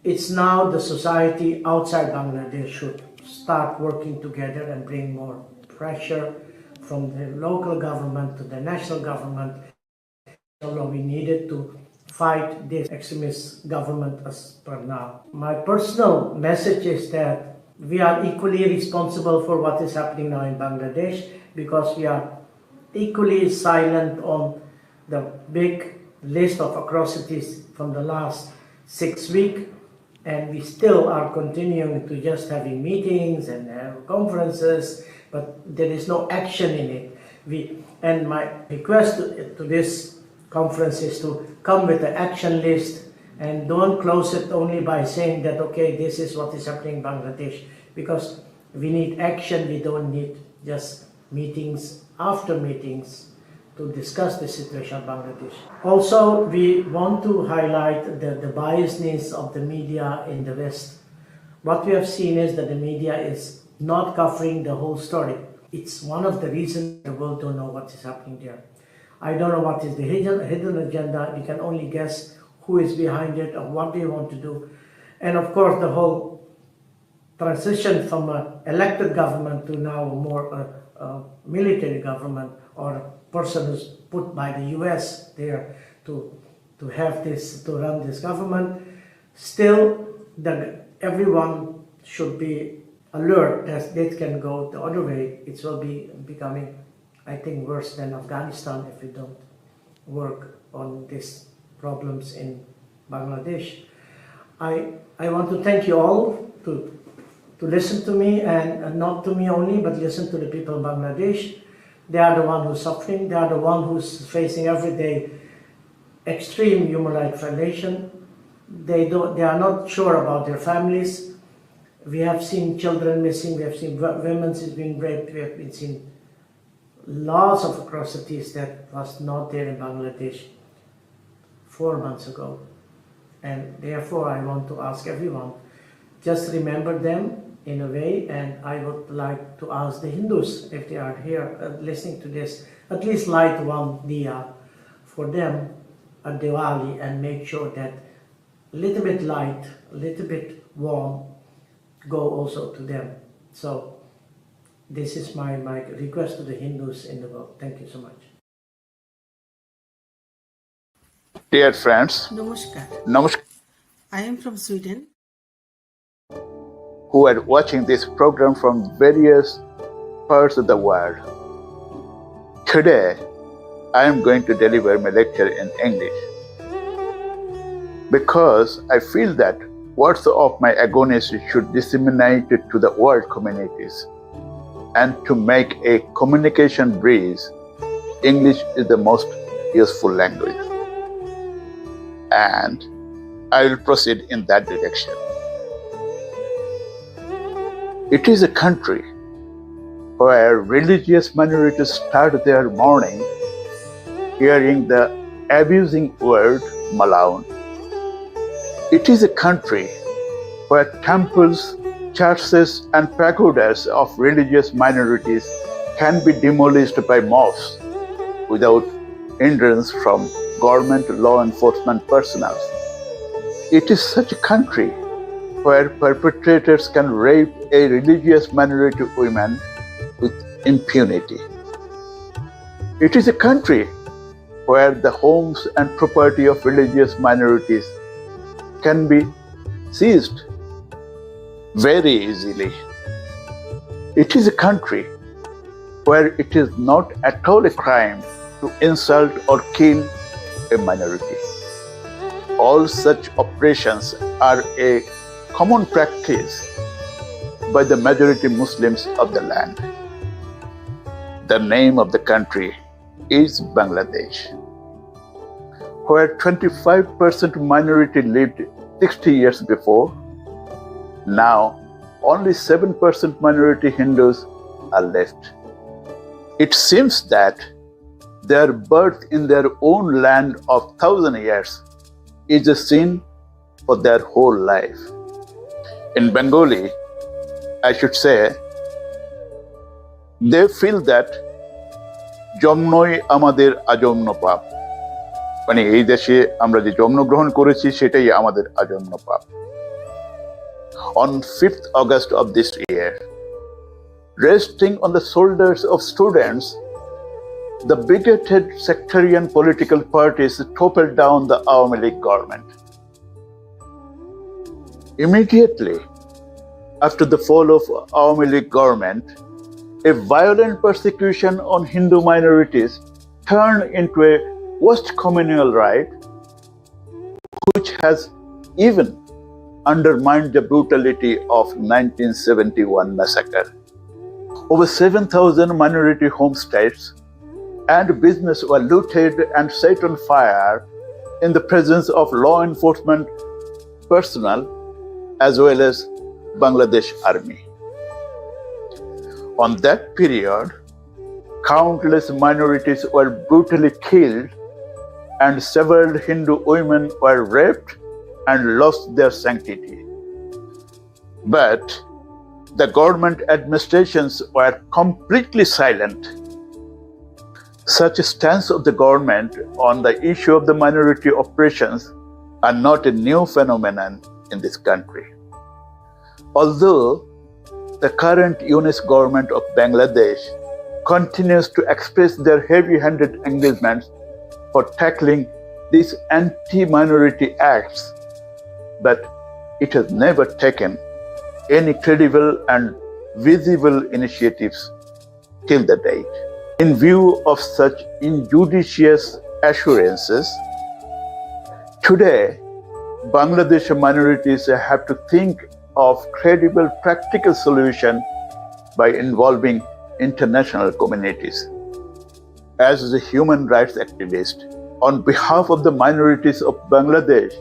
it's now the society outside Bangladesh should start working together and bring more pressure from the local government to the national government. So we needed to fight this extremist government as per now. My personal message is that we are equally responsible for what is happening now in Bangladesh, because we are equally silent on the big list of atrocities from the last 6 weeks, and we still are continuing to just having meetings and conferences, but there is no action in it. And my request to this conference is to come with an action list and don't close it only by saying that, okay, this is what is happening in Bangladesh, because we need action. We don't need just meetings after meetings to discuss the situation of Bangladesh. Also, we want to highlight the biasness of the media in the West. What we have seen is that the media is not covering the whole story. It's one of the reasons the world don't know what is happening there. I don't know what is the hidden agenda. We can only guess who is behind it or what they want to do. And of course, the whole transition from an elected government to now more military government, or a person who's put by the US there to have this, to run this government. Still, everyone should be alert that it can go the other way. It will be becoming, I think, worse than Afghanistan if we don't work on these problems in Bangladesh. I want to thank you all to listen to me, and not to me only, but listen to the people in Bangladesh. They are the one who's suffering. They are the one who's facing every day extreme human rights violation. They are not sure about their families. We have seen children missing. We have seen women being raped. We have seen lots of atrocities that was not there in Bangladesh 4 months ago. And therefore, I want to ask everyone, just remember them in a way. And I would like to ask the Hindus, if they are here listening to this, at least light one diya for them at Diwali, and make sure that a little bit light, a little bit warm go also to them. So this is my request to the Hindus in the world. Thank you so much. Dear friends, Namaskar. Namaskar. I am from Sweden. Who are watching this program from various parts of the world. Today, I am going to deliver my lecture in English because I feel that words of my agonists should disseminate it to the world communities. And to make a communication bridge, English is the most useful language. And I will proceed in that direction. It is a country where religious minorities start their morning hearing the abusing word Malaun. It is a country where temples, churches and pagodas of religious minorities can be demolished by mobs without hindrance from government law enforcement personnel. It is such a country where perpetrators can rape a religious minority woman with impunity. It is a country where the homes and property of religious minorities can be seized very easily. It is a country where it is not at all a crime to insult or kill a minority. All such operations are a common practice by the majority Muslims of the land. The name of the country is Bangladesh, where 25% minority lived 60 years before. Now, only 7% minority Hindus are left. It seems that their birth in their own land of 1,000 years is a sin for their whole life. In Bengali, I should say, they feel that জন্মই আমাদের আজন্ম পাপ, মানে এই দেশে আমরা যে জন্মগ্রহণ করেছি সেটাই আমাদের আজন্ম পাপ. On 5th August of this year, resting on the shoulders of students, the bigoted sectarian political parties toppled down the Awami League government. Immediately after the fall of Awami League government, a violent persecution on Hindu minorities turned into a worst communal riot, which has even undermined the brutality of 1971 massacre. Over 7,000 minority homesteads and business were looted and set on fire in the presence of law enforcement personnel as well as Bangladesh Army. On that period, countless minorities were brutally killed and several Hindu women were raped and lost their sanctity. But the government administrations were completely silent. Such a stance of the government on the issue of the minority oppressions are not a new phenomenon in this country. Although the current UNIS government of Bangladesh continues to express their heavy-handed engagements for tackling these anti-minority acts, but it has never taken any credible and visible initiatives till the date. In view of such injudicious assurances, today Bangladesh minorities have to think of credible practical solution by involving international communities. As a human rights activist, on behalf of the minorities of Bangladesh,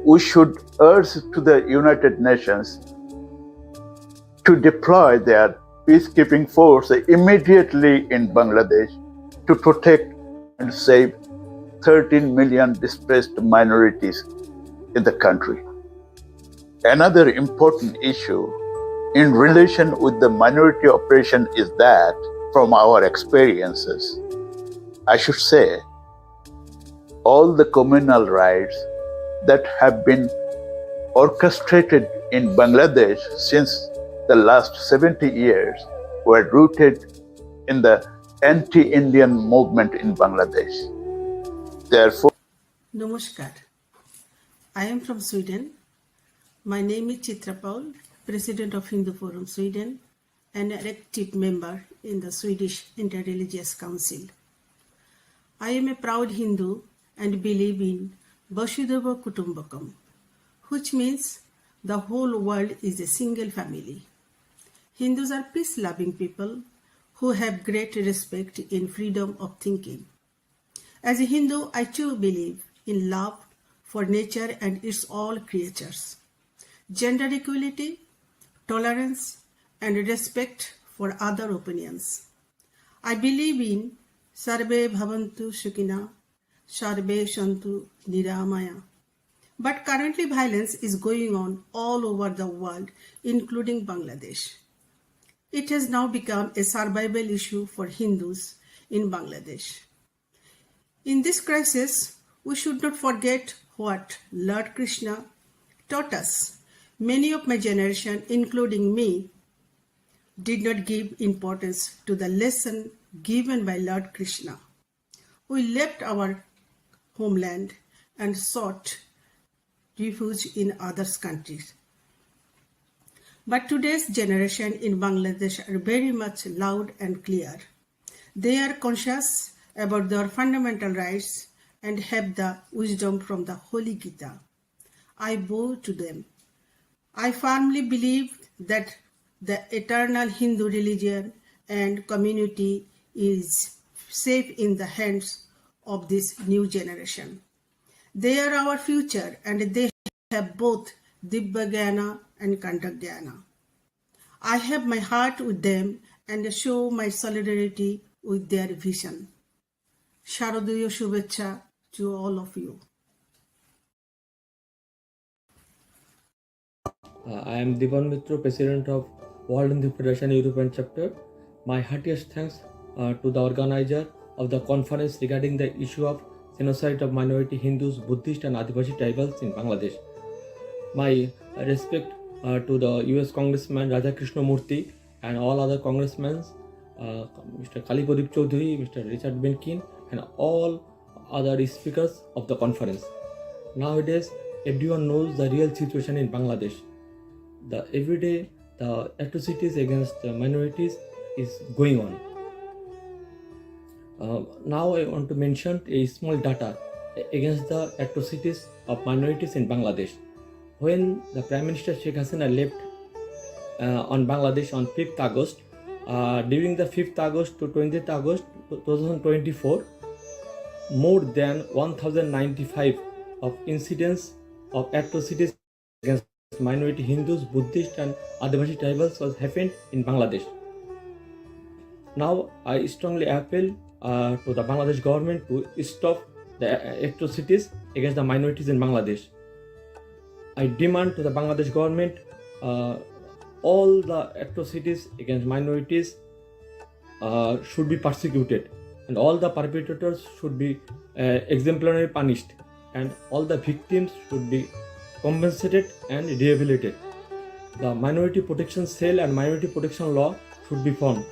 we should urge to the United Nations to deploy their peacekeeping force immediately in Bangladesh to protect and save 13 million displaced minorities in the country. Another important issue in relation with the minority oppression is that, from our experiences, I should say, all the communal rights that have been orchestrated in Bangladesh since the last 70 years were rooted in the anti-Indian movement in Bangladesh. Therefore, নমস্কার, I am from Sweden. My name is Chitra Paul, President of Hindu Forum Sweden, and an active member in the Swedish Interreligious Council. I am a proud Hindu and believe in Vasudhaiva Kutumbakam, which means the whole world is a single family. Hindus are peace-loving people who have great respect in freedom of thinking. As a Hindu, I too believe in love for nature and its all creatures, gender equality, tolerance, and respect for other opinions. I believe in Sarve Bhavantu Sukhina, Sarve Shantu Niramaya. But currently violence is going on all over the world, including Bangladesh. It has now become a survival issue for Hindus in Bangladesh. In this crisis, we should not forget what Lord Krishna taught us. Many of my generation, including me, did not give importance to the lesson given by Lord Krishna. We left our homeland and sought refuge in other countries. But today's generation in Bangladesh are very much loud and clear. They are conscious about their fundamental rights and have the wisdom from the Holy Gita. I bow to them. I firmly believe that the eternal Hindu religion and community is safe in the hands of this new generation. They are our future and they have both Dibba Gyana and Kanta Gyana. I have my heart with them and show my solidarity with their vision. Sharadaya Shubhecha to all of you. I am Divan Mitra, President of World Hindu Federation European Chapter. My heartiest thanks to the organizer of the conference regarding the issue of genocide of minority Hindus, Buddhist and Adivasi tribals in Bangladesh. My respect to the US Congressman Radha Krishna Murthy and all other congressmen, Mr. Pradip Chowdhury, Mr. Richard Benkin and all other speakers of the conference. Nowadays, everyone knows the real situation in Bangladesh. Every day, the atrocities against the minorities is going on. Now I want to mention a small data against the atrocities of minorities in Bangladesh. When the Prime Minister Sheikh Hasina left on Bangladesh on 5th August, during the 5th August to 20th August 2024, more than 1095 of incidents of atrocities against minority Hindus, Buddhist and Adivasi tribals was happened in Bangladesh. Now I strongly appeal to the Bangladesh government to stop the atrocities against the minorities in Bangladesh. I demand to the Bangladesh government all the atrocities against minorities should be persecuted and all the perpetrators should be exemplarily punished and all the victims should be compensated and rehabilitated. The Minority Protection Cell and Minority Protection Law should be formed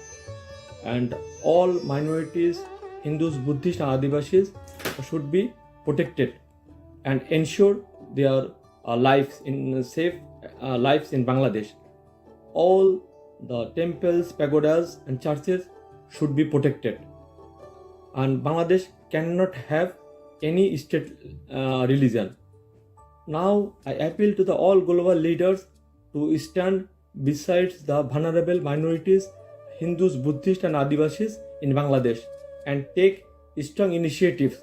and all minorities, Hindus, Buddhists and Adivasis should be protected and ensure their lives in safe lives in Bangladesh. All the temples, pagodas and churches should be protected and Bangladesh cannot have any state religion. Now I appeal to the all global leaders to stand beside the vulnerable minorities, Hindus, Buddhists and Adivasis in Bangladesh and take strong initiatives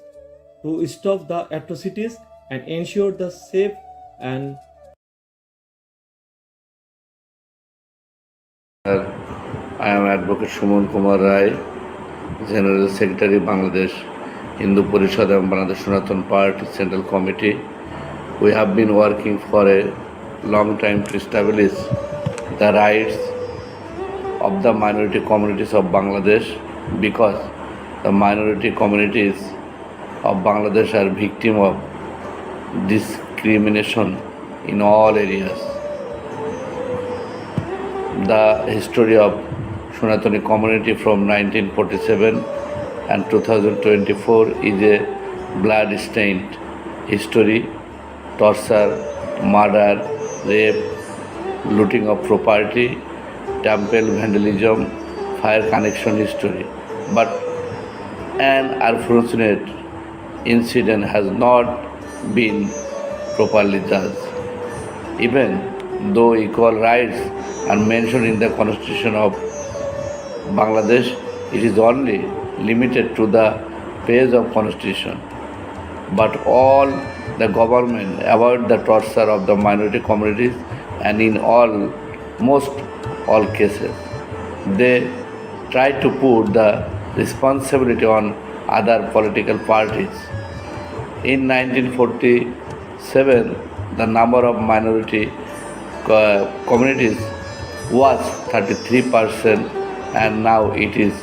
to stop the atrocities and ensure the safe and I am Advocate Shuman Kumar Rai, General Secretary Bangladesh Hindu Presided and Bangladesh Sanatan Party Central Committee. We have been working for a long time to establish the rights of the minority communities of Bangladesh because the minority communities of Bangladesh are victim of discrimination in all areas. The history of Sanatani community from 1947 and 2024 is a blood-stained history torture, murder, rape, looting of property, temple vandalism, fire connection history. But an unfortunate incident has not been properly judged. Even though equal rights are mentioned in the Constitution of Bangladesh, it is only limited to the page of Constitution. But all the government avoid the torture of the minority communities, and in almost all cases, they try to put the responsibility on other political parties. In 1947, the number of minority communities was 33%, and now it is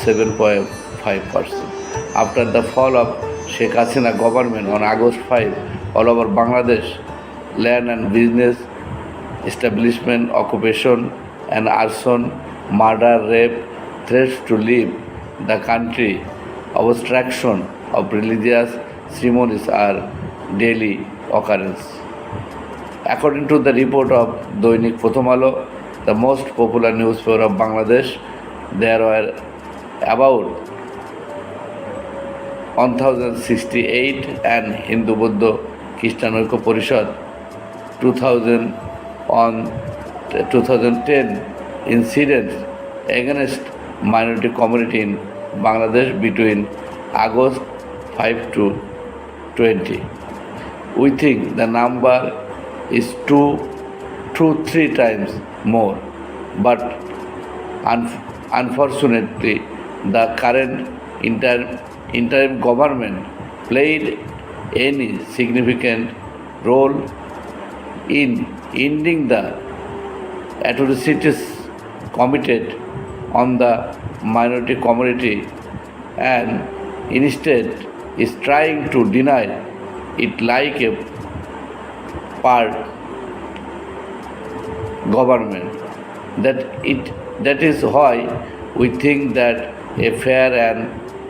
7.5%. After the fall of Sheikh Hasina government on August 5, all over Bangladesh, land and business, establishment, occupation and arson, murder, rape, threats to leave the country, obstruction of religious ceremonies are daily occurrence. According to the report of Doinik Prothom Alo, the most popular newspaper of Bangladesh, there were about 1068 and Hindu Buddha Christian Oiko Porishad 2010 incidents against minority community in Bangladesh between August 5 to 20. We think the number is 2 to 3 times more, but unfortunately the current interim government played any significant role in ending the atrocities committed on the minority community, and instead is trying to deny it like a part government. That is why we think that a fair and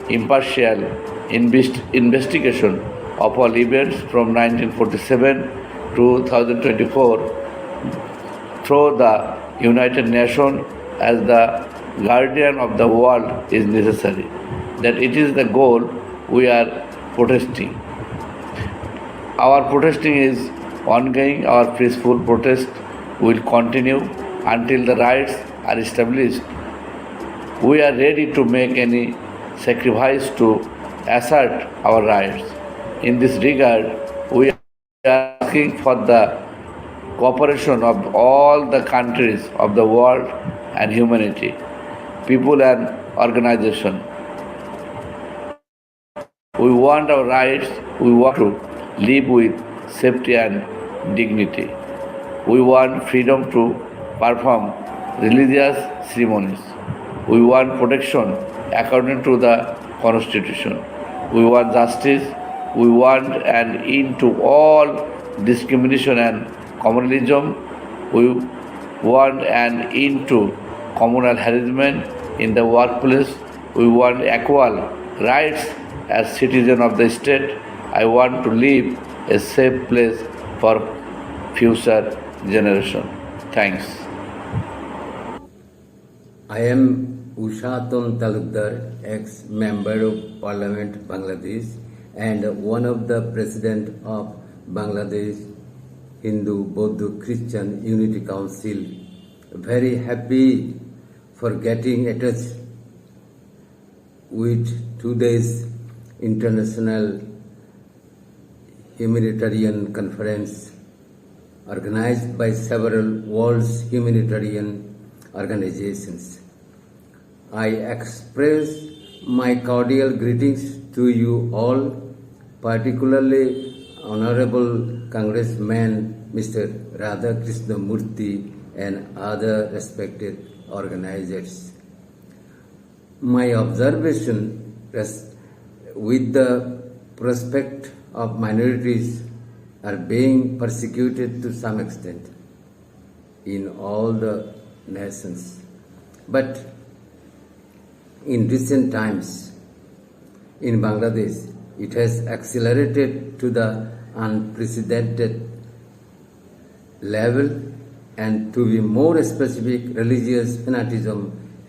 impartial investigation of all events from 1947 to 2024 through the United Nations as the guardian of the world is necessary. That it is the goal we are protesting. Our protesting is ongoing. Our peaceful protest will continue until the rights are established. We are ready to make any sacrifice to assert our rights. In this regard, we are asking for the cooperation of all the countries of the world and humanity, people and organizations. We want our rights. We want to live with safety and dignity. We want freedom to perform religious ceremonies. We want protection according to the Constitution. We want justice. We want an end to all discrimination and communalism. We want an end to communal harassment in the workplace. We want equal rights as citizen of the state. I want to live a safe place for future generation. Thanks. I am Ushaton Talukdar, ex-member of Parliament, Bangladesh, and one of the President of Bangladesh Hindu Buddha Christian Unity Council. Very happy for getting attached with today's International Humanitarian Conference organized by several world's humanitarian organizations. I express my cordial greetings to you all, particularly Honorable Congressman Mr. Radhakrishna Murthy and other respected organizers. My observation with the prospect of minorities are being persecuted to some extent in all the nations. But in recent times in Bangladesh, it has accelerated to the unprecedented level, and to be more specific, religious fanaticism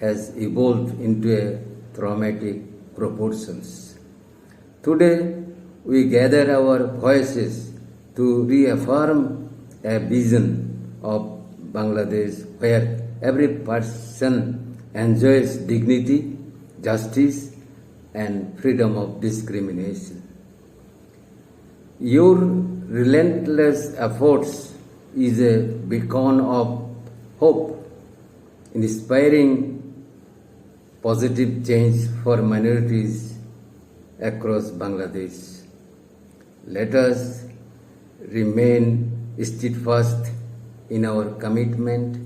has evolved into a traumatic proportions. Today, we gather our voices to reaffirm a vision of Bangladesh where every person enjoys dignity, justice, and freedom of discrimination. Your relentless efforts is a beacon of hope, inspiring positive change for minorities across Bangladesh. Let us remain steadfast in our commitment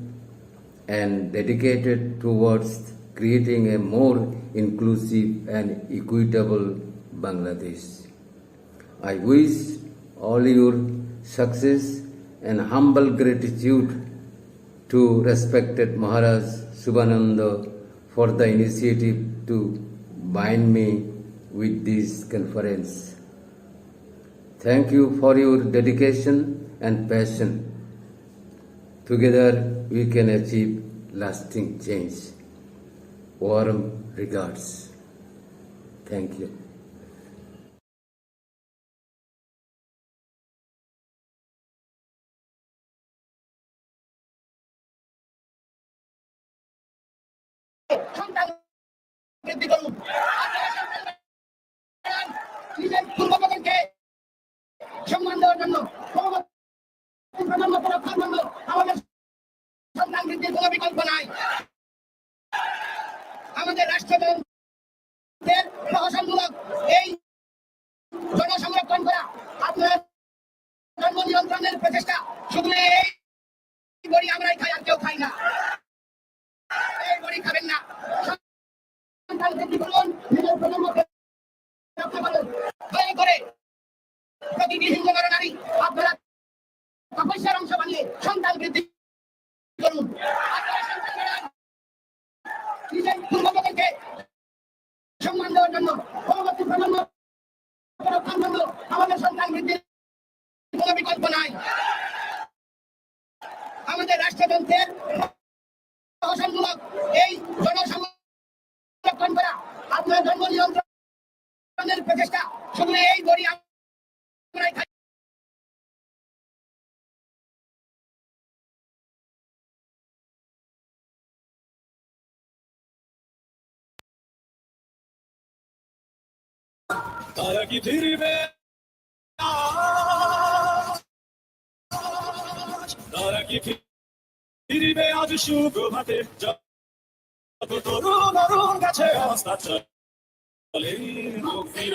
and dedicated towards creating a more inclusive and equitable Bangladesh. I wish all your success and humble gratitude to respected Maharaj Shuvananda for the initiative to bind me with this conference. Thank you for your dedication and passion. Together we can achieve lasting change. Warm regards. Thank you. নিজের পূর্বপুরুষকে সম্মান দেওয়ার জন্য প্রজন্মকে রক্ষার জন্য আমাদের সন্তান বৃদ্ধির কোনো বিকল্প নাই। আমাদের রাষ্ট্রযন্ত্রের প্রহসনমূলক এই জনসংরক্ষণ করা আপনার ধর্ম নিয়ন্ত্রণের প্রচেষ্টা শুধু এই বড়ি আমরাই খাই, আর কেউ খাই না। এই বড়ি খাবেন না। সন্তান বৃদ্ধি করুন, নিজের প্রজন্মকে রক্ষা করুন। দয়া করে প্রতিটি হিন্দু নারী আপনারা তপস্যার অংশ বানিয়ে সন্তান বৃদ্ধি করুন। নিজের পূর্বপুরুষকে সম্মান দেওয়ার জন্য, পরবর্তী প্রজন্ম রক্ষার জন্য আমাদের সন্তান বৃদ্ধির কোনো বিকল্প নাই। আমাদের রাষ্ট্রযন্ত্রের প্রহসনমূলক এই জনসংরক্ষণ করা আপনার ধর্ম নিয়ন্ত্রণের প্রচেষ্টা শুধু এই বড়ি আমরাই খাই। তারা কি ফিরবে, তারা কি ফিরবে আজ সুপ্রভাতে, যত তরুণ অরুণ গাছে অবস্থা চলে মুক্তির।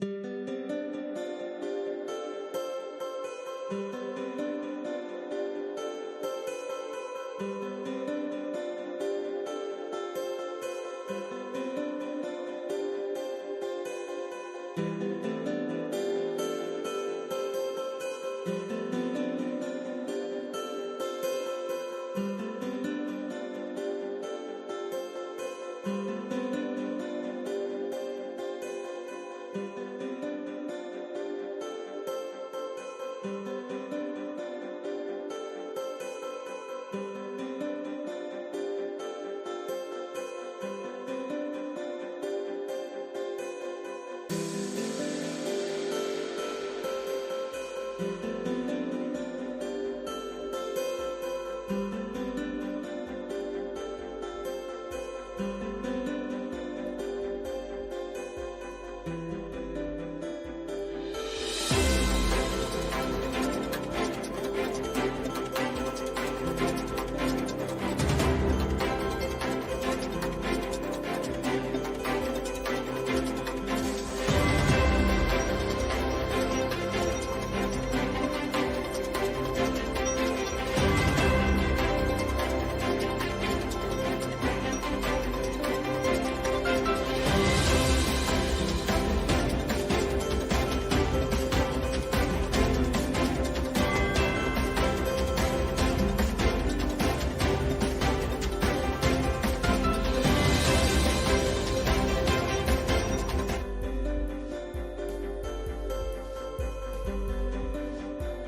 you.